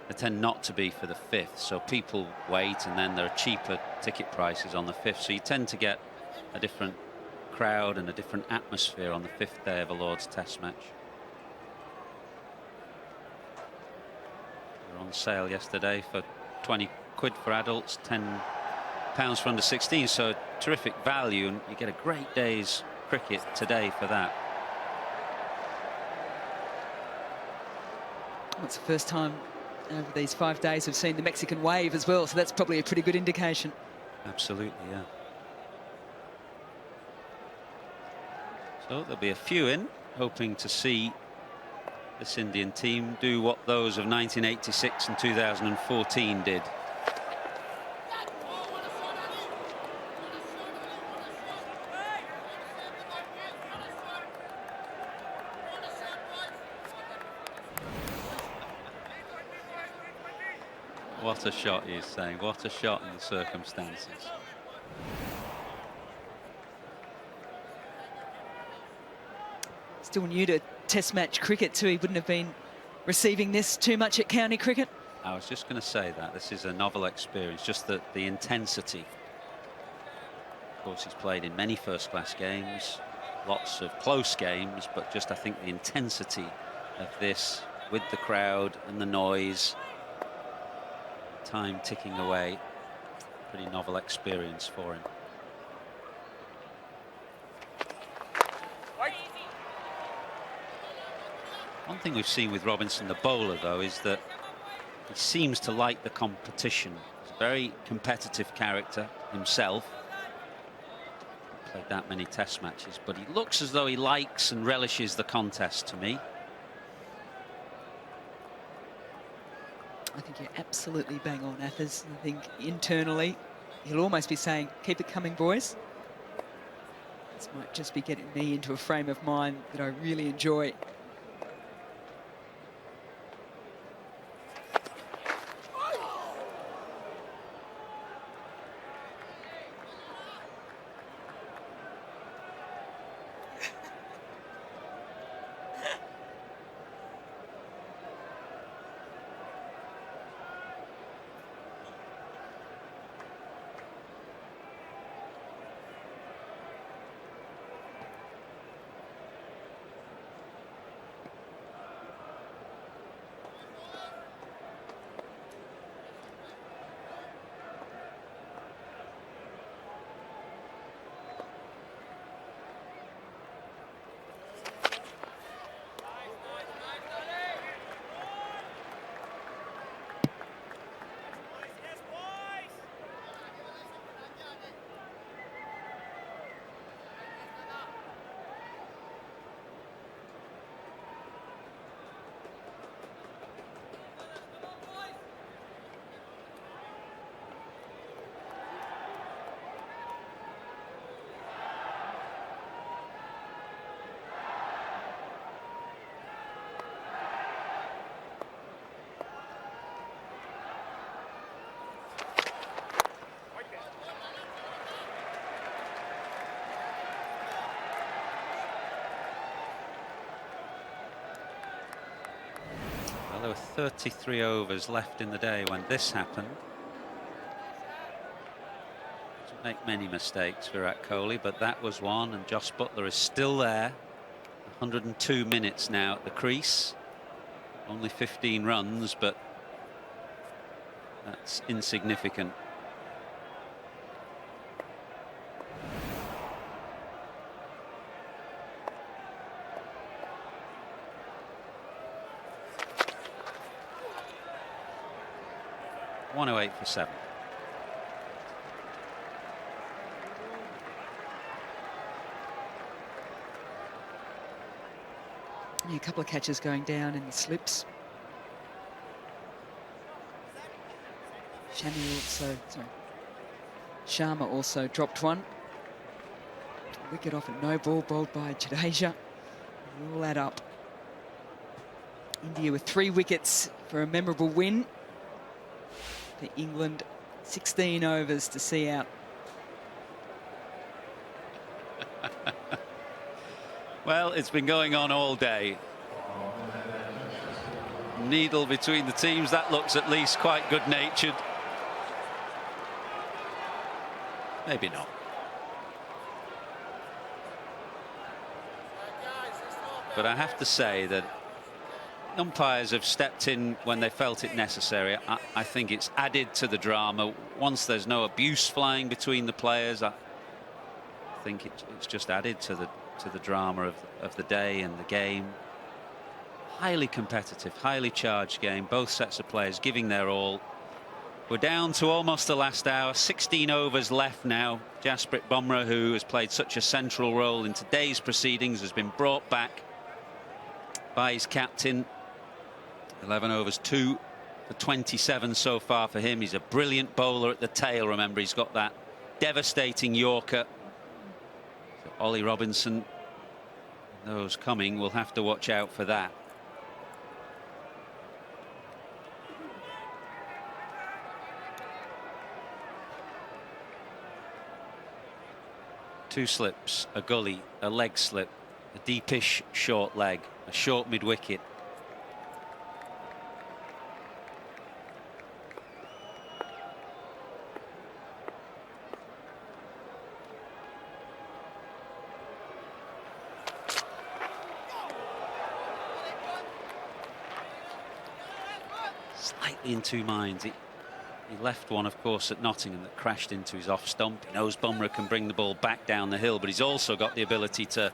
They tend not to be for the 5th, so people wait, and then there are cheaper ticket prices on the 5th, so you tend to get a different crowd and a different atmosphere on the 5th day of a Lords Test match. They were on sale yesterday for 20 quid for adults, £10 for under 16, so terrific value, and you get a great day's cricket today for that. Well, it's the first time over these 5 days we've seen the Mexican wave as well, so that's probably a pretty good indication. Absolutely, yeah. So there'll be a few in, hoping to see this Indian team do what those of 1986 and 2014 did. What a shot, he's saying. What a shot in the circumstances. Still new to Test match cricket too. He wouldn't have been receiving this too much at county cricket. I was just going to say that. This is a novel experience, just the intensity. Of course, he's played in many first-class games, lots of close games, but just I think the intensity of this with the crowd and the noise, time ticking away, pretty novel experience for him. One thing we've seen with Robinson, the bowler, though, is that he seems to like the competition. He's a very competitive character himself. Played that many Test matches, but he looks as though he likes and relishes the contest to me. I think you're absolutely bang on, Athers. I think internally he'll almost be saying, keep it coming, boys. This might just be getting me into a frame of mind that I really enjoy. 33 overs left in the day when this happened. Doesn't make many mistakes, Virat Kohli, but that was one, and Josh Butler is still there. 102 minutes now at the crease. Only 15 runs, but that's insignificant. .108 for 7. Yeah, a couple of catches going down in the slips. Sharma also dropped one. Wicket off a no ball, bowled by Jadeja. It'll all add up. India with 3 wickets for a memorable win. For England, 16 overs to see out. Well, it's been going on all day. Needle between the teams. That looks at least quite good-natured. Maybe not. But I have to say that umpires have stepped in when they felt it necessary. I think it's added to the drama. Once there's no abuse flying between the players, I think it's just added to the drama of the day and the game. Highly competitive, highly charged game. Both sets of players giving their all. We're down to almost the last hour. 16 overs left now. Jasprit Bumrah, who has played such a central role in today's proceedings, has been brought back by his captain. 11 overs, 2 for 27 so far for him. He's a brilliant bowler at the tail. Remember, he's got that devastating Yorker. So Ollie Robinson, those coming, will have to watch out for that. Two slips, a gully, a leg slip, a deepish short leg, a short mid-wicket. Slightly in two minds. He left one, of course, at Nottingham that crashed into his off stump. He knows Bumrah can bring the ball back down the hill, but he's also got the ability to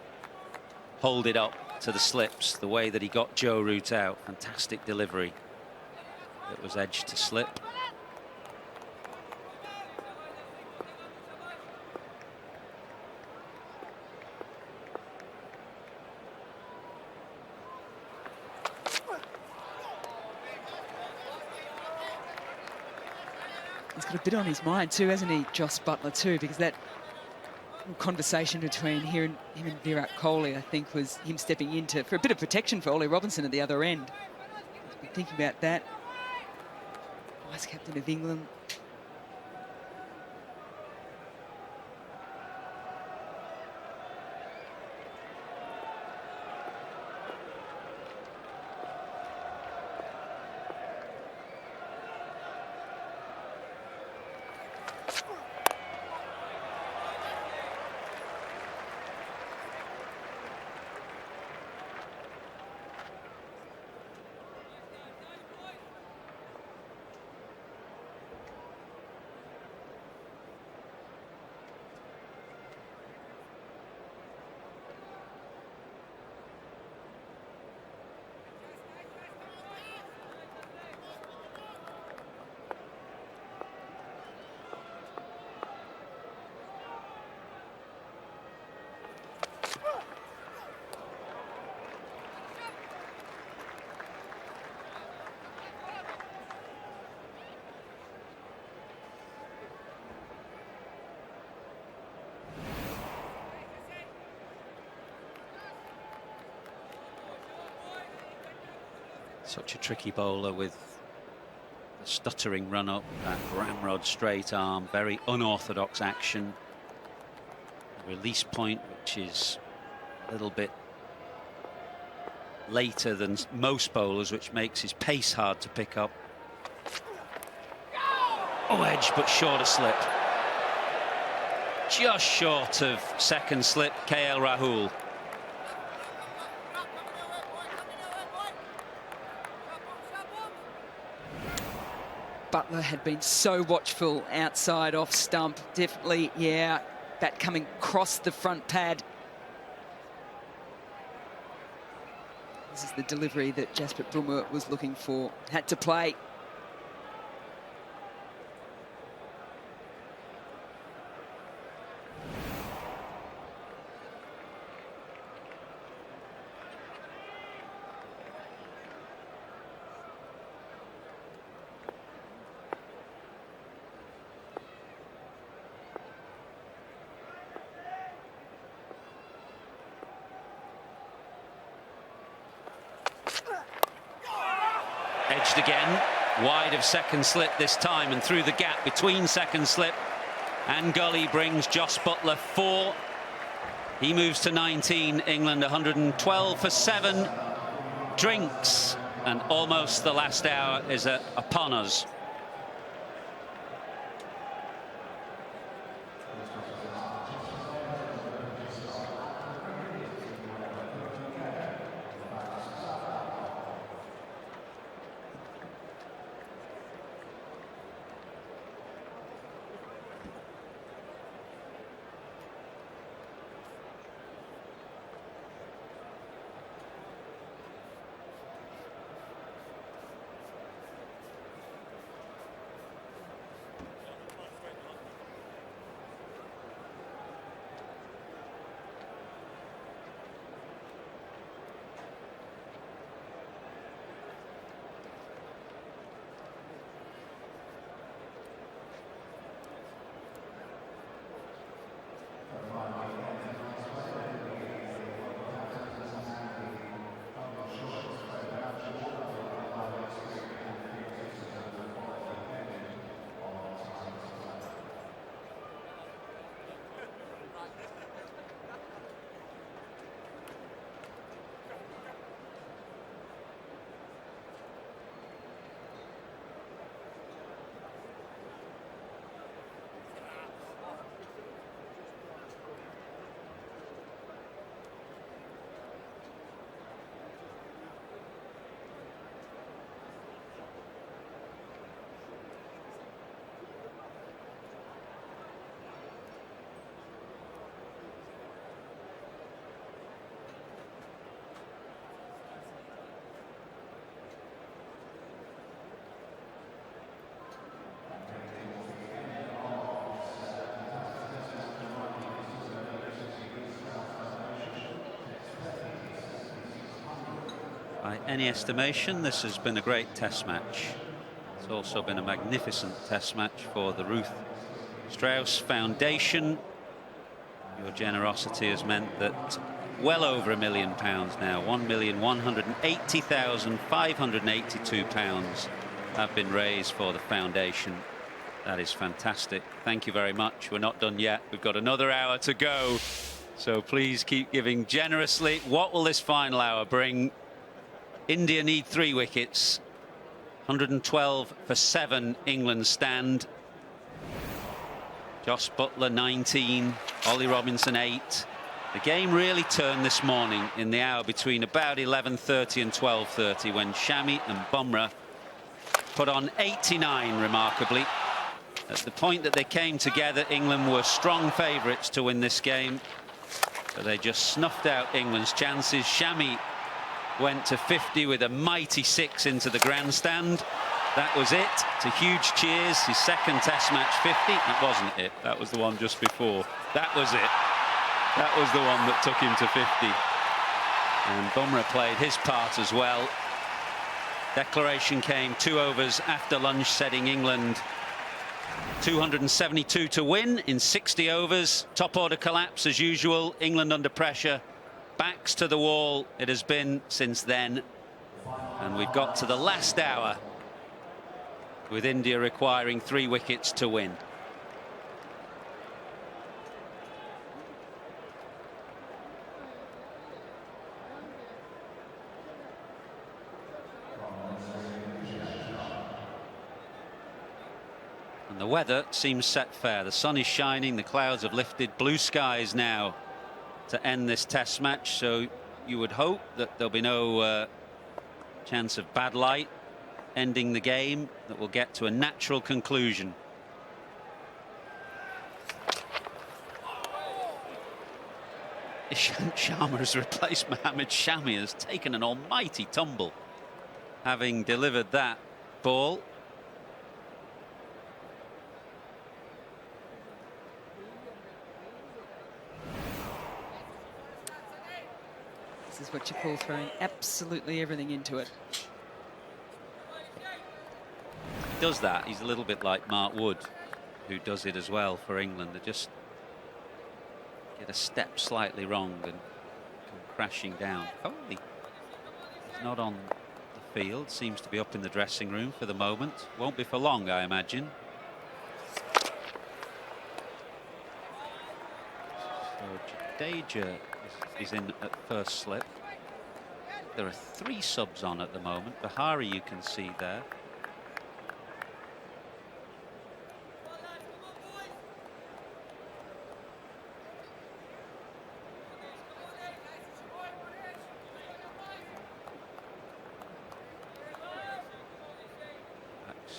hold it up to the slips, the way that he got Joe Root out. Fantastic delivery. It was edge to slip. He's got a bit on his mind too, hasn't he, Josh Butler too, because that conversation between him and Virat Kohli, I think, was him stepping in for a bit of protection for Ollie Robinson at the other end. He's been thinking about that. Vice captain of England. Such a tricky bowler with the stuttering run up, that ramrod straight arm, very unorthodox action. The release point, which is a little bit later than most bowlers, which makes his pace hard to pick up. Oh, edge, but short of slip. Just short of second slip, KL Rahul. Butler had been so watchful outside off stump. Definitely, yeah, bat coming across the front pad. This is the delivery that Jasprit Bumrah was looking for. Had to play. Edged again, wide of second slip this time, and through the gap between second slip and gully brings Jos Buttler 4. He moves to 19. England 112 for 7. Drinks, and almost the last hour is upon us. By any estimation, this has been a great test match. It's also been a magnificent test match for the Ruth Strauss Foundation. Your generosity has meant that well over £1 million now, £1,180,582 have been raised for the foundation. That is fantastic. Thank you very much. We're not done yet. We've got another hour to go. So please keep giving generously. What will this final hour bring? India need 3 wickets. 112 for 7, England stand. Jos Buttler 19, Ollie Robinson 8. The game really turned this morning in the hour between about 11:30 and 12:30 when Shami and Bumrah put on 89 remarkably. At the point that they came together, England were strong favourites to win this game, but they just snuffed out England's chances. Shami went to 50 with a mighty 6 into the grandstand. That was it. To huge cheers. His second test match 50. That wasn't it. That was the one just before. That was it. That was the one that took him to 50. And Bumrah played his part as well. Declaration came 2 overs after lunch, setting England 272 to win in 60 overs. Top order collapse as usual. England under pressure. Backs to the wall it has been since then, and we've got to the last hour with India requiring 3 wickets to win. weather seems set fair. The sun is shining, the clouds have lifted, blue skies now to end this test match, so you would hope that there'll be no chance of bad light ending the game, that we'll get to a natural conclusion. Ishant Sharma has replaced Mohammad Shami, has taken an almighty tumble having delivered that ball. This is what you call throwing absolutely everything into it. He does that. He's a little bit like Mark Wood, who does it as well for England. They just get a step slightly wrong and come crashing down. Kohli is not on the field, seems to be up in the dressing room for the moment. Won't be for long, I imagine. So Jadeja is in at first slip. There are 3 subs on at the moment. Bahari you can see there.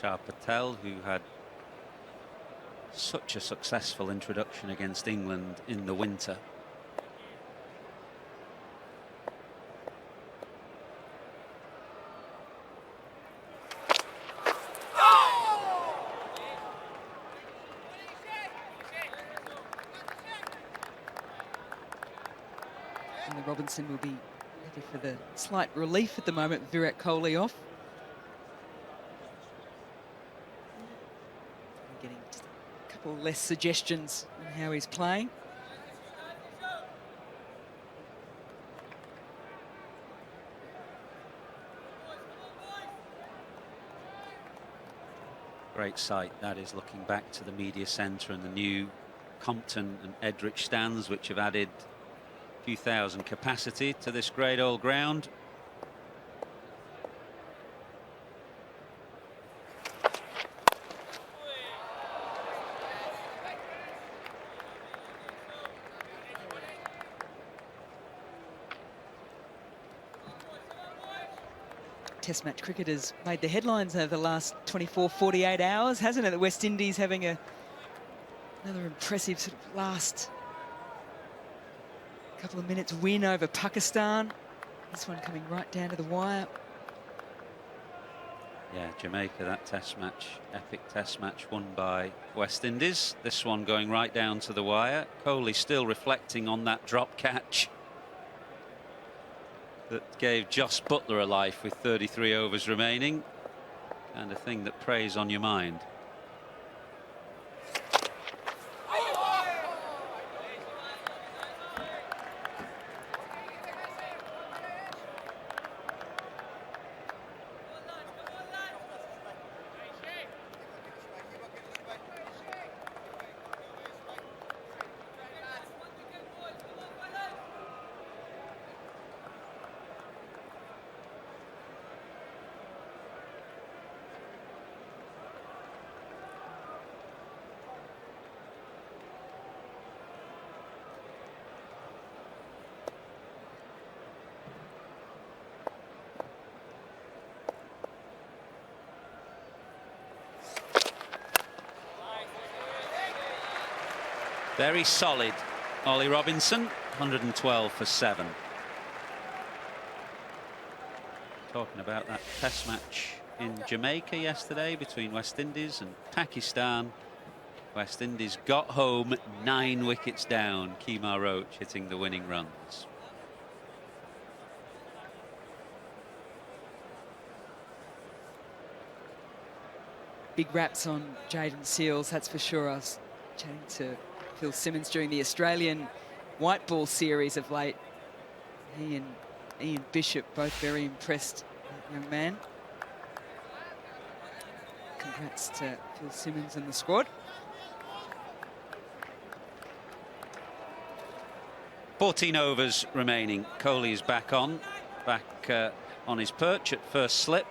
Shah Patel, who had such a successful introduction against England in the winter. And Robinson will be ready for the slight relief at the moment, Virat Kohli off. Getting just a couple less suggestions on how he's playing. Great sight that is, looking back to the media centre and the new Compton and Edrich stands, which have added a few thousand capacity to this great old ground. Test match cricket has made the headlines over the last 24, 48 hours, hasn't it? The West Indies having another impressive sort of last couple of minutes win over Pakistan. This one coming right down to the wire. Yeah, Jamaica, that test match, epic test match won by West Indies. This one going right down to the wire. Kohli still reflecting on that drop catch that gave Joss Butler a life with 33 overs remaining, and a thing that preys on your mind. Very solid, Ollie Robinson, 112 for 7. Talking about that test match in Jamaica yesterday between West Indies and Pakistan. West Indies got home 9 wickets down. Kemar Roach hitting the winning runs. Big raps on Jaden Seals, that's for sure. I was chatting to Phil Simmons during the Australian white ball series of late. He and Ian Bishop both very impressed, young man. Congrats to Phil Simmons and the squad. 14 overs remaining. Kohli is back on his perch at first slip.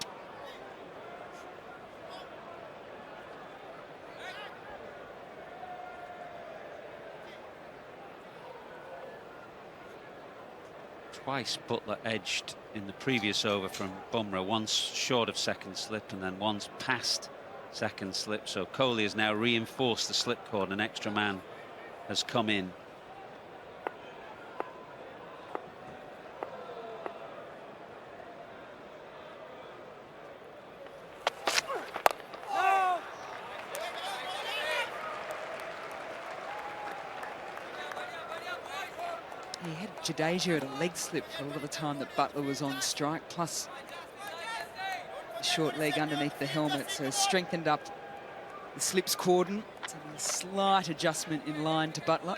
Twice Butler edged in the previous over from Bumrah, once short of second slip and then once past second slip. So Kohli has now reinforced the slip cord. An extra man has come in. He had Jadeja at a leg slip for a lot of the time that Butler was on strike, plus the short leg underneath the helmet, so strengthened up the slips cordon. So a slight adjustment in line to Butler.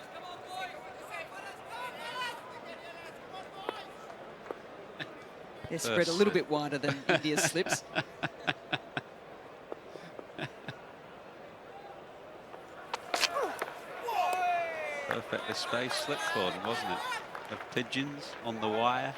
They're spread a little bit wider than India's slips. Perfectly spaced slip cordon, wasn't it? Of pigeons on the wire.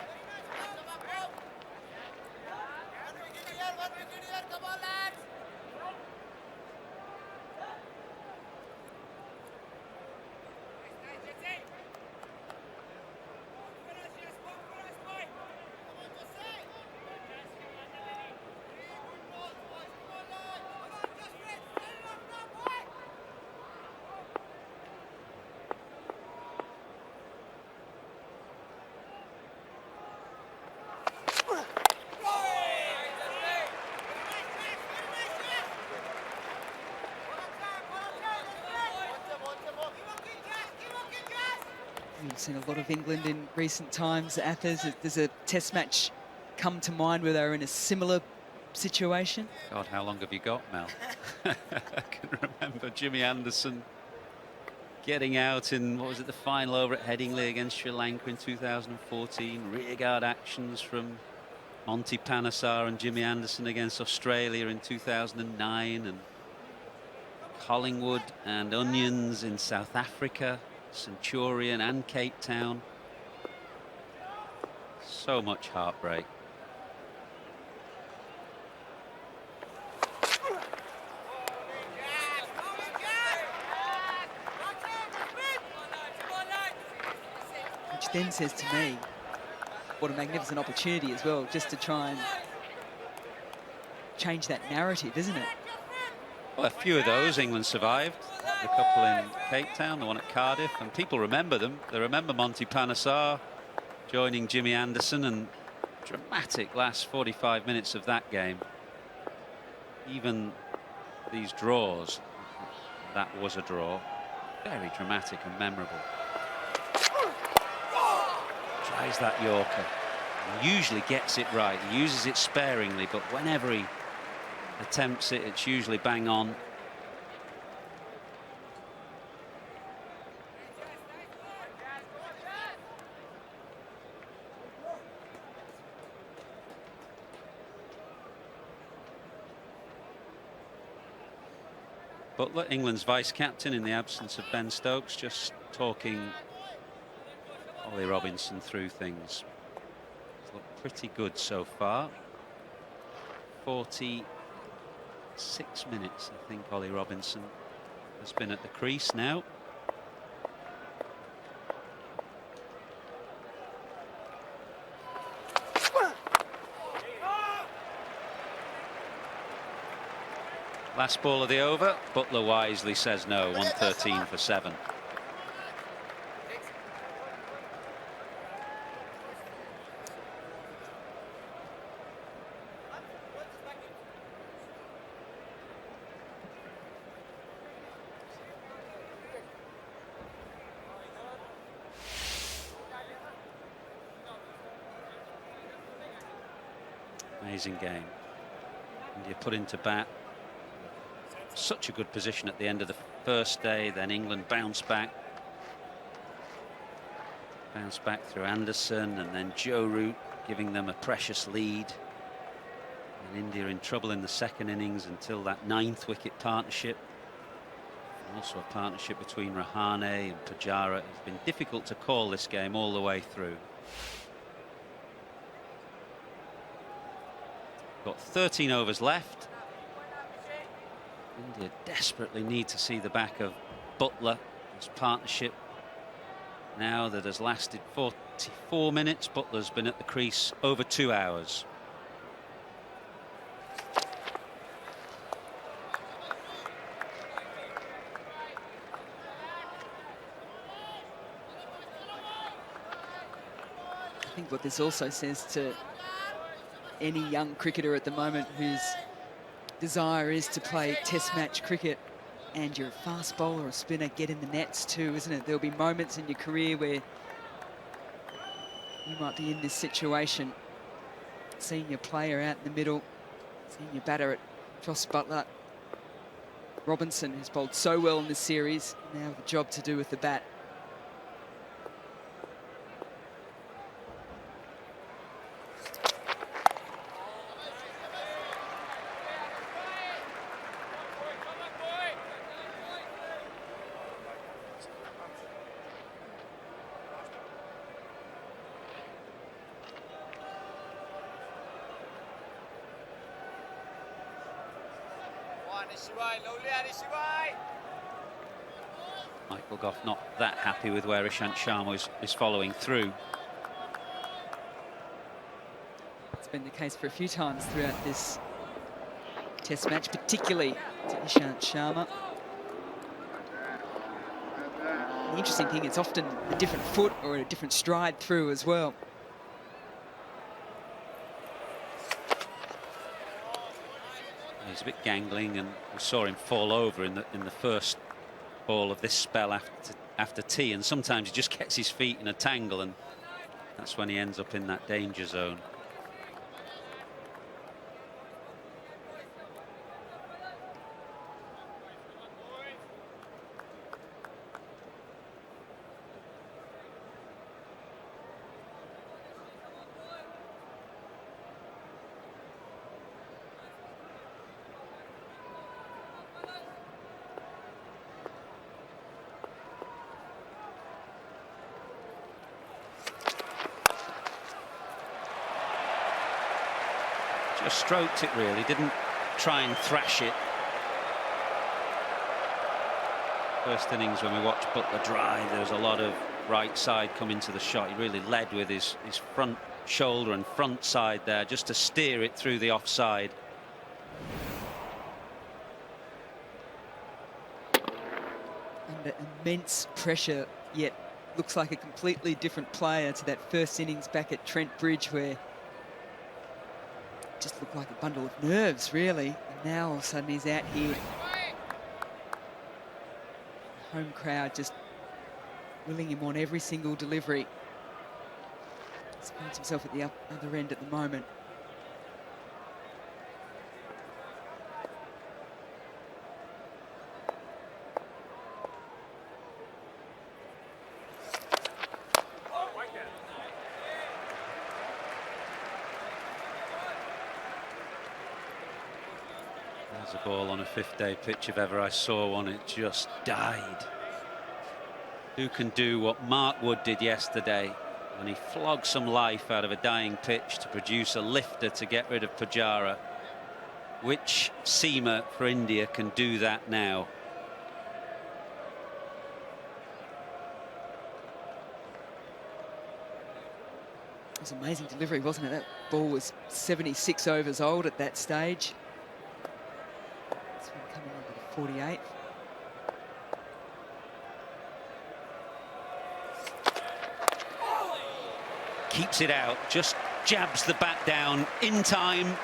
We've seen a lot of England in recent times. Athens, there's a test match come to mind where they were in a similar situation. God, how long have you got, Mel? I can remember Jimmy Anderson getting out in, what was it, the final over at Headingley against Sri Lanka in 2014. Rearguard actions from Monty Panesar and Jimmy Anderson against Australia in 2009. And Collingwood and Onions in South Africa. Centurion and Cape Town. So much heartbreak. Which then says to me, what a magnificent opportunity as well, just to try and change that narrative, isn't it? Well, a few of those England survived. The couple in Cape Town, the one at Cardiff, and people remember them. They remember Monty Panesar joining Jimmy Anderson, and dramatic last 45 minutes of that game. Even these draws, that was a draw, very dramatic and memorable. Tries that Yorker, usually gets it right. He uses it sparingly, but whenever he attempts it, it's usually bang on. Butler, England's vice-captain in the absence of Ben Stokes, just talking Ollie Robinson through things. It's looked pretty good so far. 46 minutes, I think, Ollie Robinson has been at the crease now. Last ball of the over. Butler wisely says no. 113 for 7. Amazing game. India put into bat. Such a good position at the end of the first day. Then England bounced back through Anderson, and then Joe Root giving them a precious lead. And India in trouble in the second innings until that 9th wicket partnership. And also a partnership between Rahane and Pujara. It's been difficult to call this game all the way through. Got 13 overs left. India desperately need to see the back of Butler. This partnership now that has lasted 44 minutes. Butler's been at the crease over 2 hours. I think what this also says to any young cricketer at the moment whose desire is to play test match cricket, and you're a fast bowler or a spinner, get in the nets too, isn't it? There'll be moments in your career where you might be in this situation, seeing your player out in the middle, seeing your batter at Joss Butler. Robinson, who's bowled so well in this series, now the job to do with the bat. Michael Goff not that happy with where Ishant Sharma is following through. It's been the case for a few times throughout this test match, particularly to Ishant Sharma. The interesting thing, it's often a different foot or a different stride through as well. He's a bit gangling, and we saw him fall over in the first ball of this spell after tea, and sometimes he just gets his feet in a tangle, and that's when he ends up in that danger zone. Just stroked it, really, didn't try and thrash it. First innings when we watched Butler drive, there was a lot of right side coming to the shot. He really led with his front shoulder and front side there, just to steer it through the offside. Under immense pressure, yet looks like a completely different player to that first innings back at Trent Bridge, where just looked like a bundle of nerves, really. And now all of a sudden he's out here. The home crowd just willing him on every single delivery. He finds himself at the other end at the moment. There's a ball on a fifth-day pitch, if ever I saw one. It just died. Who can do what Mark Wood did yesterday when he flogged some life out of a dying pitch to produce a lifter to get rid of Pujara? Which seamer for India can do that now? It was an amazing delivery, wasn't it? That ball was 76 overs old at that stage. This one coming into the 48th. Keeps it out, just jabs the bat down in time.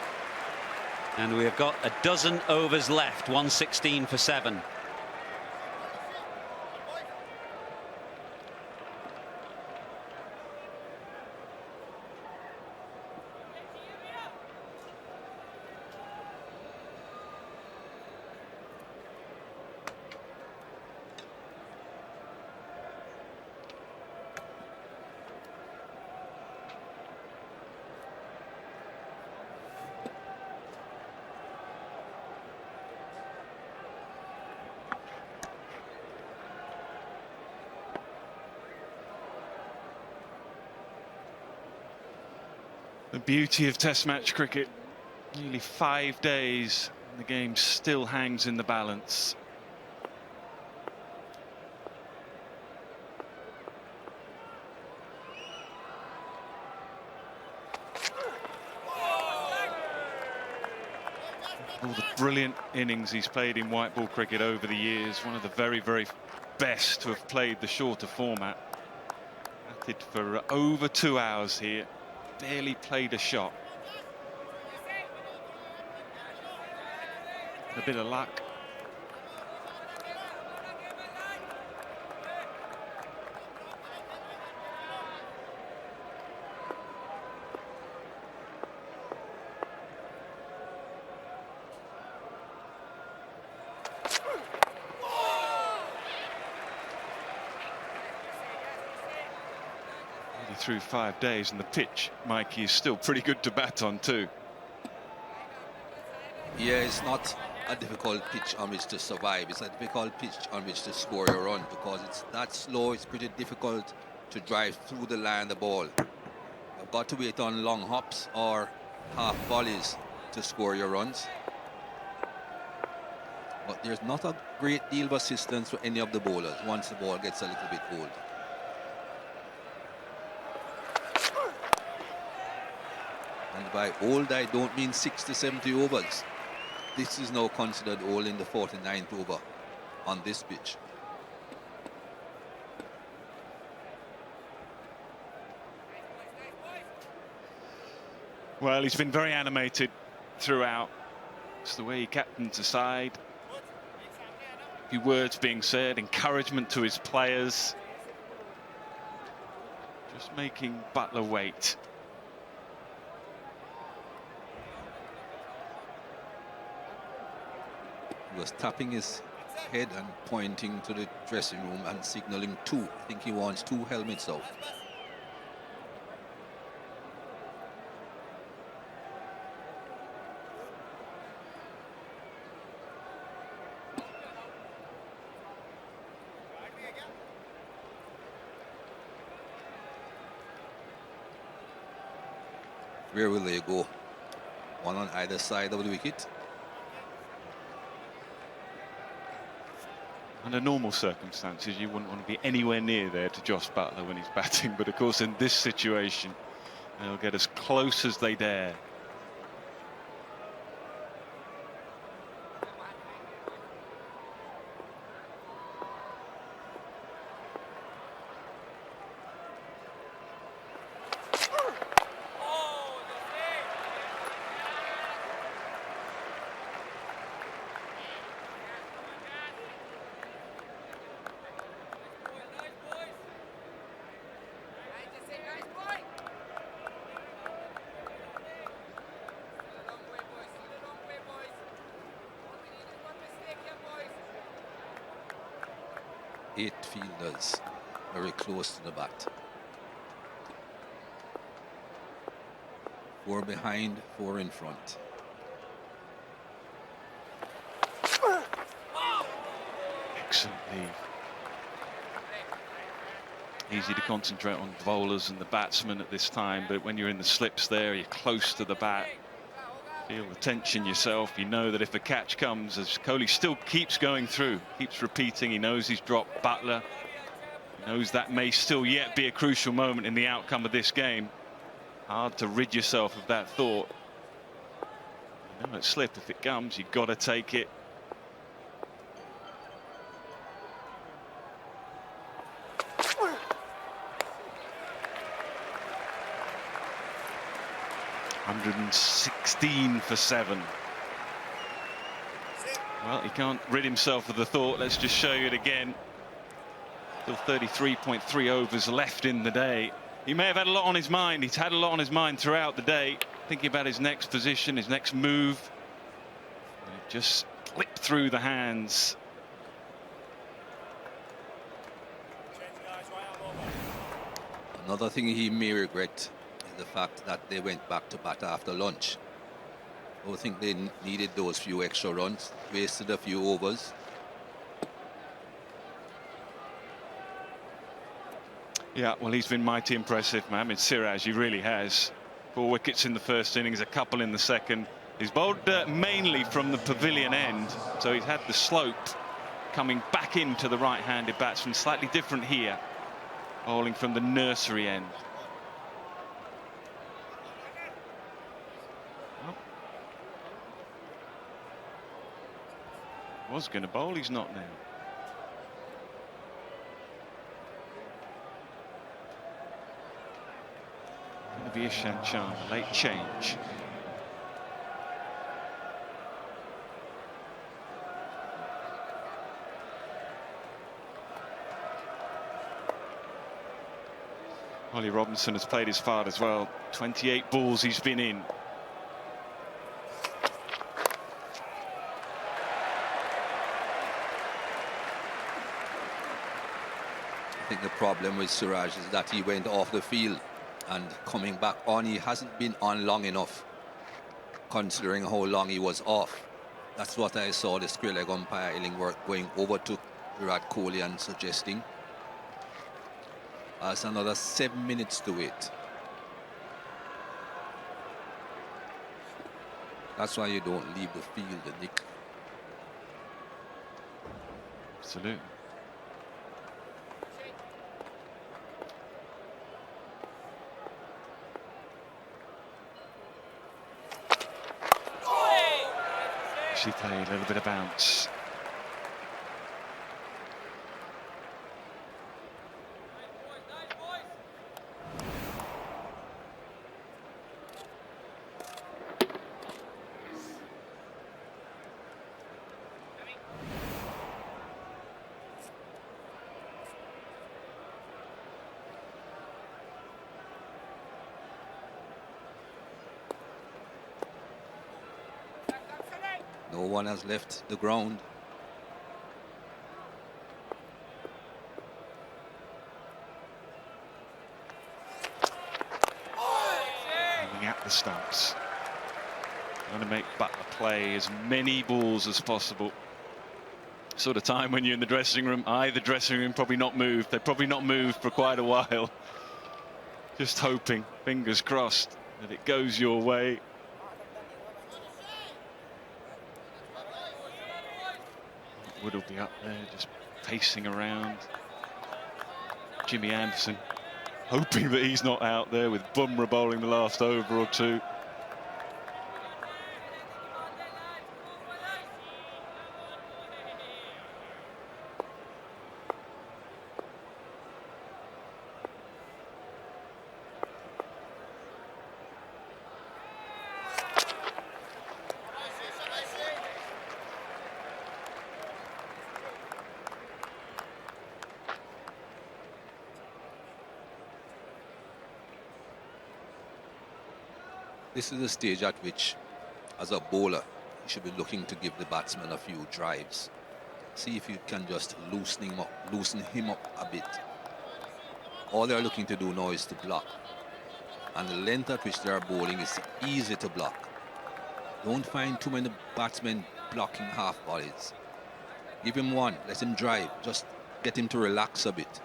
And we have got a dozen overs left, 116 for 7. The beauty of Test match cricket, nearly 5 days and the game still hangs in the balance. All the brilliant innings he's played in white ball cricket over the years. One of the very, very best to have played the shorter format. Batted for over 2 hours here. Barely played a shot. A bit of luck. Through 5 days, and the pitch, Mikey, is still pretty good to bat on too. Yeah, it's not a difficult pitch on which to survive. It's a difficult pitch on which to score your run, because it's that slow. It's pretty difficult to drive through the line of the ball. You've got to wait on long hops or half volleys to score your runs. But there's not a great deal of assistance for any of the bowlers once the ball gets a little bit old. And by old, I don't mean 60, 70 overs. This is now considered old in the 49th over on this pitch. Well, he's been very animated throughout. It's the way he captains the side. A few words being said, encouragement to his players. Just making Butler wait. He was tapping his head and pointing to the dressing room and signaling two. I think he wants 2 helmets out. Where will they go? One on either side of the wicket. Under normal circumstances, you wouldn't want to be anywhere near there to Josh Butler when he's batting, but of course in this situation they'll get as close as they dare. Eight fielders very close to the bat. 4 behind, 4 in front. Excellent lead. Easy to concentrate on bowlers and the batsmen at this time, but when you're in the slips there, you're close to the bat. Feel the tension yourself. You know that if a catch comes, as Kohli still keeps going through, keeps repeating, he knows he's dropped Butler. He knows that may still yet be a crucial moment in the outcome of this game. Hard to rid yourself of that thought. You know, it's slip. If it comes, you've got to take it. $116 for 7. Well, he can't rid himself of the thought. Let's just show you it again. Still 33.3 overs left in the day. He may have had a lot on his mind. He's had a lot on his mind throughout the day, thinking about his next position, his next move. And it just slipped through the hands. Another thing he may regret is the fact that they went back to bat after lunch. I don't think they needed those few extra runs, wasted a few overs. Yeah, well, he's been mighty impressive, Mohamed Siraj. He really has. 4 wickets in the first innings, a couple in the second. He's bowled mainly from the pavilion end, so he's had the slope coming back into the right-handed batsman. Slightly different here, bowling from the nursery end. was going to bowl, he's not now. Going to be Ishant Sharma, late change. Ollie Robinson has played his part as well. 28 balls he's been in. I think the problem with Suraj is that he went off the field, and coming back on, he hasn't been on long enough, considering how long he was off. That's what I saw the square leg umpire Illingworth going over to Virat Kohli and suggesting. That's another 7 minutes to wait. That's why you don't leave the field, Nick. Absolutely. She played a little bit of bounce. No one has left the ground. Aiming at the stumps. Trying to make Butler play as many balls as possible. Sort of time when you're in the dressing room. The dressing room probably not moved. They've probably not moved for quite a while. Just hoping, fingers crossed, that it goes your way. Wood will be up there, just pacing around. Jimmy Anderson hoping that he's not out there, with Bumrah bowling the last over or two. This is the stage at which, as a bowler, you should be looking to give the batsman a few drives. See if you can just loosen him up a bit. All they're looking to do now is to block. And the length at which they're bowling is easy to block. Don't find too many batsmen blocking half volleys. Give him one, let him drive, just get him to relax a bit.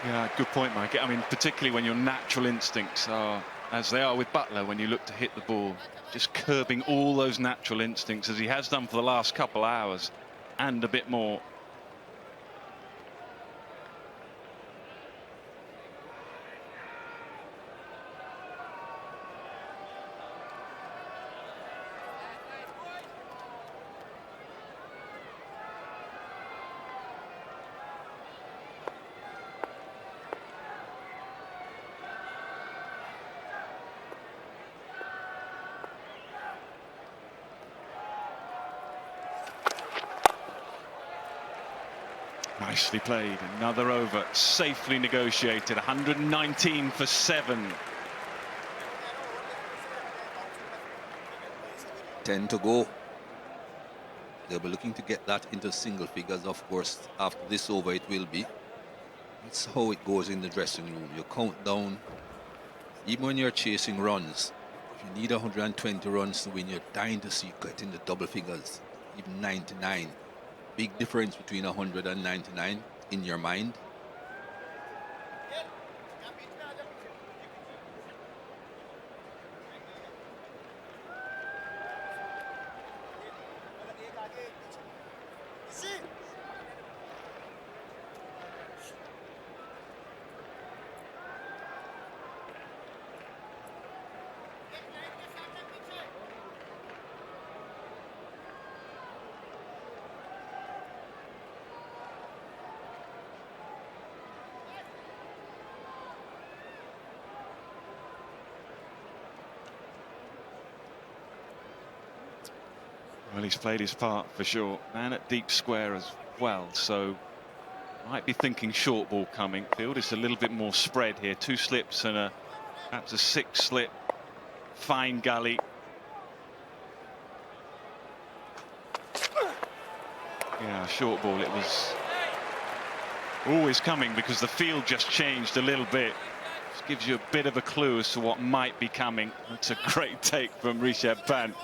Yeah, good point, Mike. I mean, particularly when your natural instincts are, as they are with Butler, when you look to hit the ball, just curbing all those natural instincts, as he has done for the last couple hours, and a bit more. Nicely played. Another over, safely negotiated. 119 for 7. 10 to go. They'll be looking to get that into single figures, of course. After this over, it will be. It's how it goes in the dressing room. You count down. Even when you're chasing runs, if you need 120 runs to win, you're dying to see you get in the double figures, even 99. Big difference between 100 and 99 in your mind. Well, he's played his part for sure. Man at deep square as well, so might be thinking short ball coming. Field is a little bit more spread here. 2 slips and perhaps a 6 slip. Fine gully. Yeah, short ball. It was always coming because the field just changed a little bit. Just gives you a bit of a clue as to what might be coming. That's a great take from Rishabh Pant.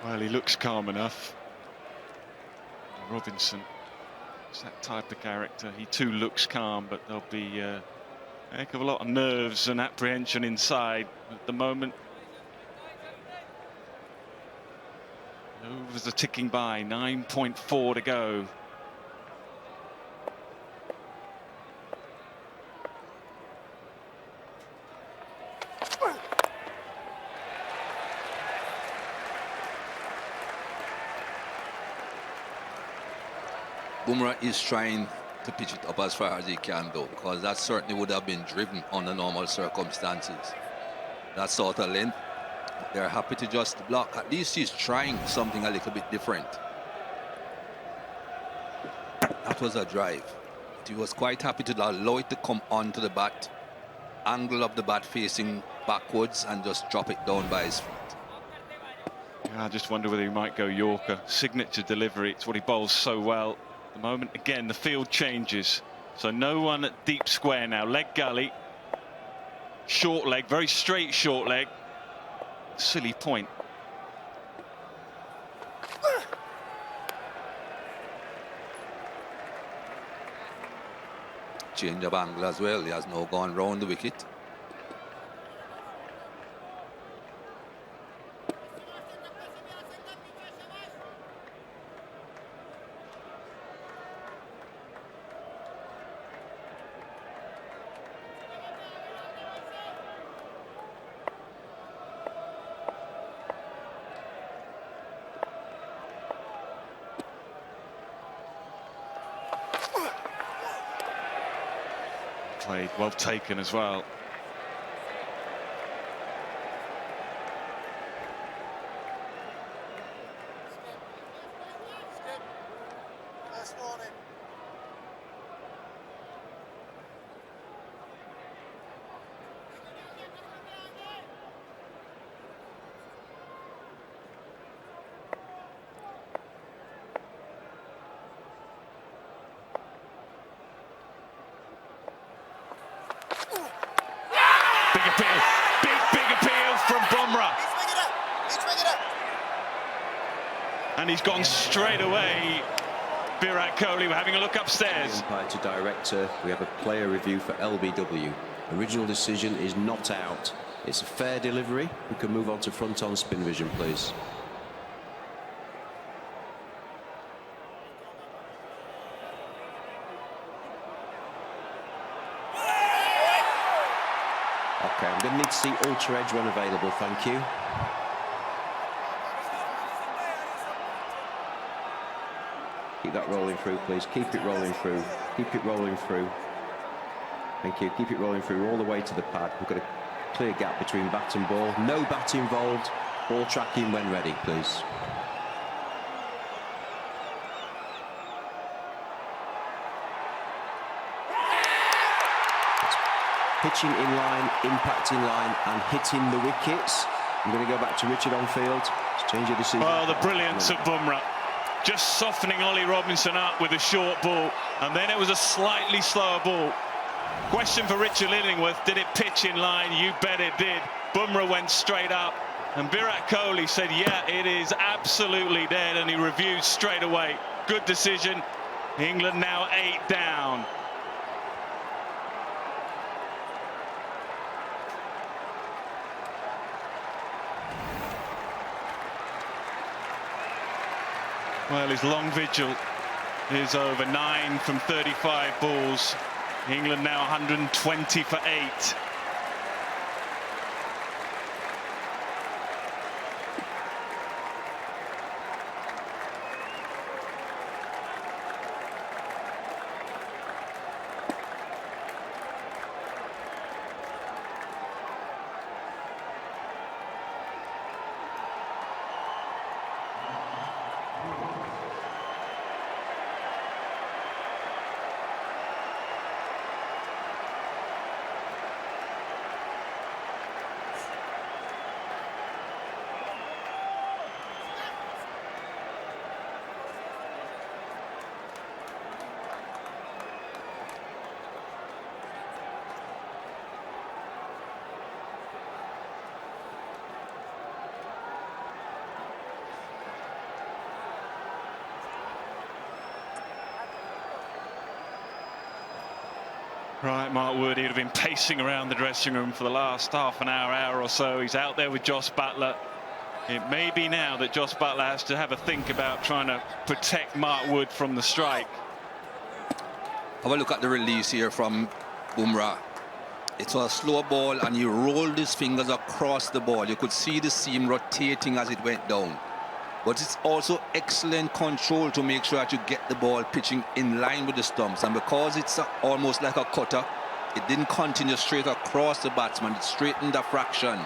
Well, he looks calm enough. Robinson is that type of character. He too looks calm, but there'll be a heck of a lot of nerves and apprehension inside at the moment. Overs are ticking by, 9.4 to go. Bumrah is trying to pitch it up as far as he can, though, because that certainly would have been driven under normal circumstances. That sort of length, they're happy to just block. At least he's trying something a little bit different. That was a drive. He was quite happy to allow it to come onto the bat, angle of the bat facing backwards, and just drop it down by his feet. Yeah, I just wonder whether he might go Yorker. Signature delivery, it's what he bowls so well. The moment again the field changes, so no one at deep square now. Leg gully, short leg, very straight short leg. Silly point. Change of angle as well. He has now gone round the wicket. Played, well taken as well. Big appeal from Bumrah. And he's gone straight away. Virat Kohli, we're having a look upstairs. Umpire to director, we have a player review for LBW. Original decision is not out. It's a fair delivery. We can move on to front on spin vision, please. Okay, I'm going to need to see ultra edge when available, thank you. Keep that rolling through, please. Keep it rolling through. Keep it rolling through. Thank you. Keep it rolling through all the way to the pad. We've got a clear gap between bat and ball. No bat involved. Ball tracking when ready, please. Pitching in line, impact in line, and hitting the wickets. I'm going to go back to Richard on field. Let's change your decision. Oh, the brilliance of Bumrah. Just softening Ollie Robinson up with a short ball, and then it was a slightly slower ball. Question for Richard Illingworth, did it pitch in line? You bet it did. Bumrah went straight up, and Virat Kohli said, yeah, it is absolutely dead, and he reviewed straight away. Good decision. England now 8 down. Well, his long vigil is over. 9 from 35 balls. England now 120 for 8. Right, Mark Wood, he'd have been pacing around the dressing room for the last half an hour, hour or so. He's out there with Jos Buttler. It may be now that Jos Buttler has to have a think about trying to protect Mark Wood from the strike. Have a look at the release here from Bumrah. It's a slow ball and he rolled his fingers across the ball. You could see the seam rotating as it went down. But it's also excellent control to make sure that you get the ball pitching in line with the stumps. And because it's almost like a cutter, it didn't continue straight across the batsman. It straightened a fraction.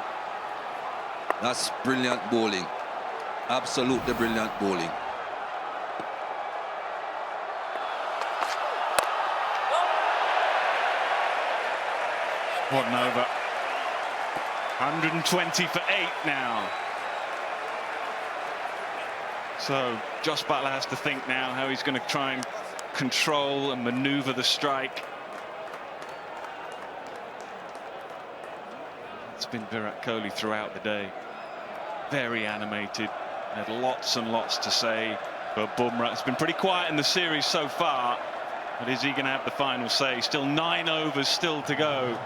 That's brilliant bowling. Absolutely brilliant bowling. What an over. 120 for 8 now. So Jos Buttler has to think now how he's going to try and control and manoeuvre the strike. It's been Virat Kohli throughout the day. Very animated. Had lots and lots to say. But Bumrah, it's been pretty quiet in the series so far. But is he going to have the final say? Still 9 overs still to go.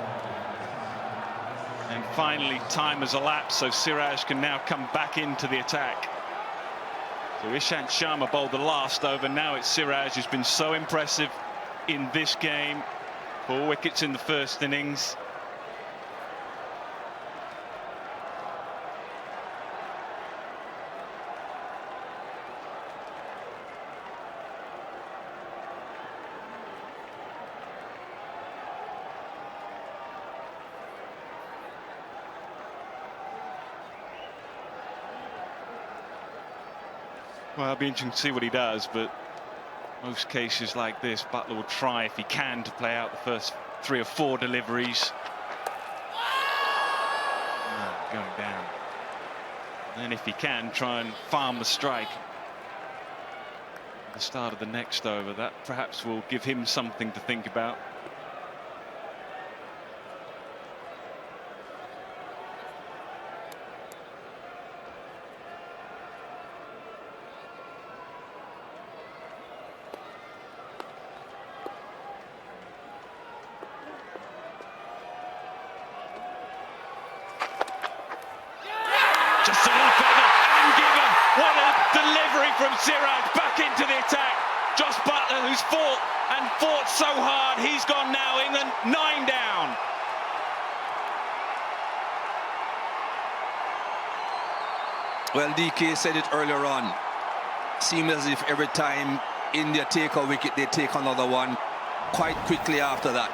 And finally time has elapsed, so Siraj can now come back into the attack. So Ishant Sharma bowled the last over. Now it's Siraj who's been so impressive in this game. 4 wickets in the first innings. Well, it'll be interesting to see what he does, but most cases like this, Butler will try, if he can, to play out the first 3 or 4 deliveries. Going down. And then if he can, try and farm the strike at the start of the next over. That perhaps will give him something to think about. Just a little feather and given. What a delivery from Siraj back into the attack. Jos Buttler, who's fought so hard, he's gone now. England 9 down. Well, DK said it earlier on. Seems as if every time India take a wicket, they take another one quite quickly after that.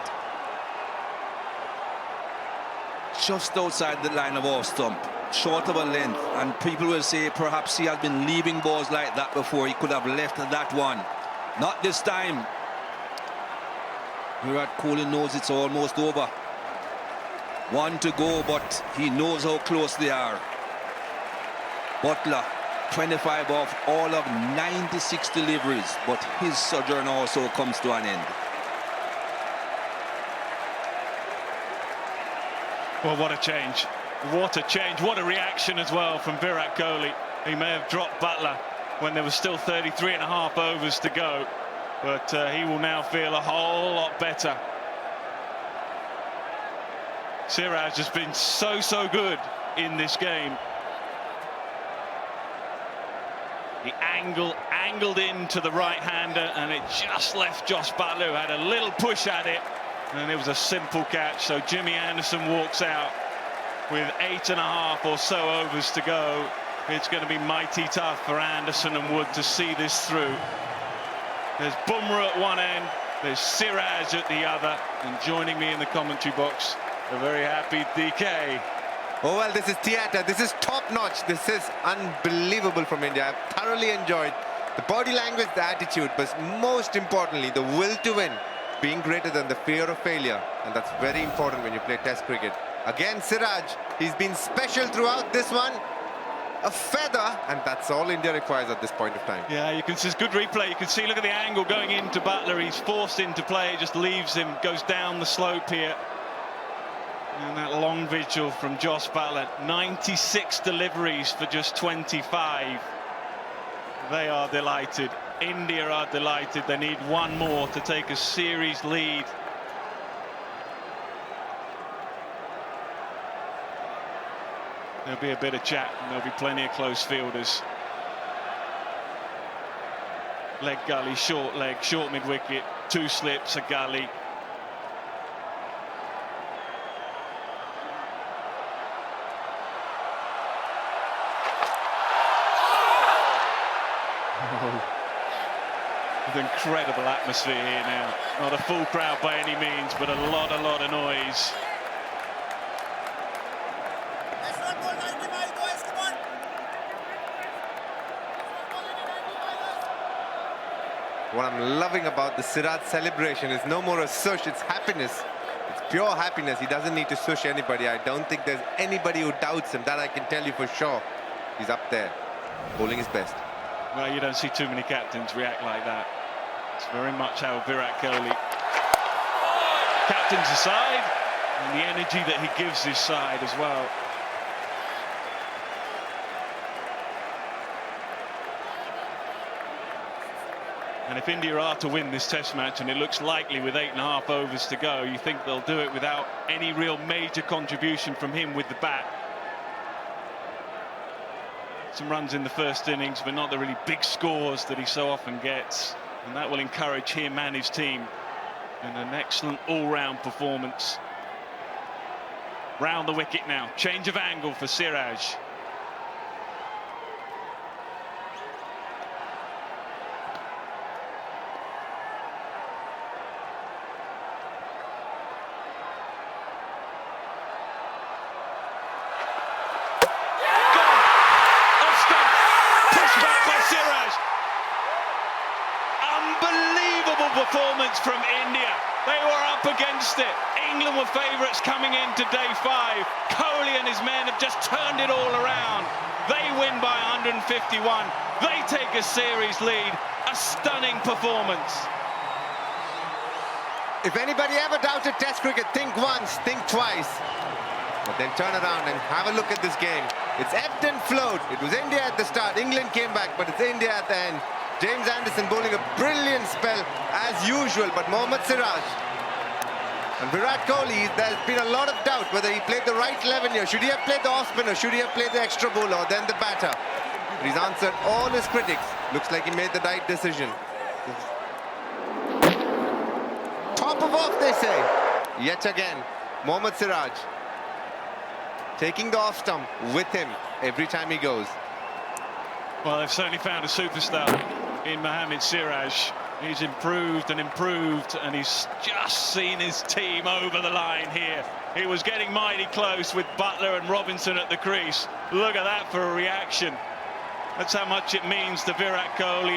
Just outside the line of off stump, short of a length, and people will say perhaps he has been leaving balls like that before. He could have left that one. Not this time. Virat Kohli knows it's almost over. 1 to go, but he knows how close they are. Butler, 25 off all of 96 deliveries, but his sojourn also comes to an end. Well, what a change. What a change. What a reaction as well from Virat Kohli. He may have dropped Butler when there was still 33 and a half overs to go, but he will now feel a whole lot better. Siraj has been so good in this game. He angled into the right-hander, and it just left Josh Butler, who had a little push at it, and it was a simple catch. So Jimmy Anderson walks out with 8.5 or so overs to go. It's going to be mighty tough for Anderson and Wood to see this through. There's Bumrah at one end, there's Siraj at the other, and joining me in the commentary box, a very happy DK. Oh, well, this is theatre. This is top-notch. This is unbelievable from India. I've thoroughly enjoyed the body language, the attitude, but most importantly, the will to win, being greater than the fear of failure. And that's very important when you play Test cricket. Again, Siraj, he's been special throughout this one. A feather, and that's all India requires at this point of time. Yeah, you can see good replay. You can see, look at the angle going into Butler. He's forced into play, just leaves him, goes down the slope here. And that long vigil from Josh Butler, 96 deliveries for just 25. They are delighted. India are delighted. They need one more to take a series lead. There'll be a bit of chat, and there'll be plenty of close fielders. Leg gully, short leg, short mid-wicket, 2 slips, a gully. With incredible atmosphere here now. Not a full crowd by any means, but a lot of noise. What I'm loving about the Siraj celebration is no more a sush, it's happiness. It's pure happiness. He doesn't need to sush anybody. I don't think there's anybody who doubts him. That I can tell you for sure. He's up there, bowling his best. Well, you don't see too many captains react like that. It's very much how Virat Kohli captains the side, and the energy that he gives his side as well. And if India are to win this Test match, and it looks likely with 8.5 overs to go, you think they'll do it without any real major contribution from him with the bat. Some runs in the first innings, but not the really big scores that he so often gets, and that will encourage him and his team in an excellent all-round performance. Round the wicket now, change of angle for Siraj. Performance from India. They were up against it. England were favourites coming into day 5. Kohli and his men have just turned it all around. They win by 151. They take a series lead. A stunning performance. If anybody ever doubted Test cricket, think once, think twice. But then turn around and have a look at this game. It's ebbed and flowed. It was India at the start. England came back, but it's India at the end. James Anderson bowling a brilliant spell as usual, but Mohammad Siraj and Virat Kohli, there's been a lot of doubt whether he played the right 11 here. Should he have played the off spinner? Should he have played the extra bowler or then the batter? But he's answered all his critics. Looks like he made the right decision. Top of off, they say. Yet again, Mohammad Siraj taking the off stump with him every time he goes. Well, they've certainly found a superstar in Mohammad Siraj. He's improved and improved, and he's just seen his team over the line here. He was getting mighty close with Butler and Robinson at the crease. Look at that for a reaction. That's how much it means to Virat Kohli.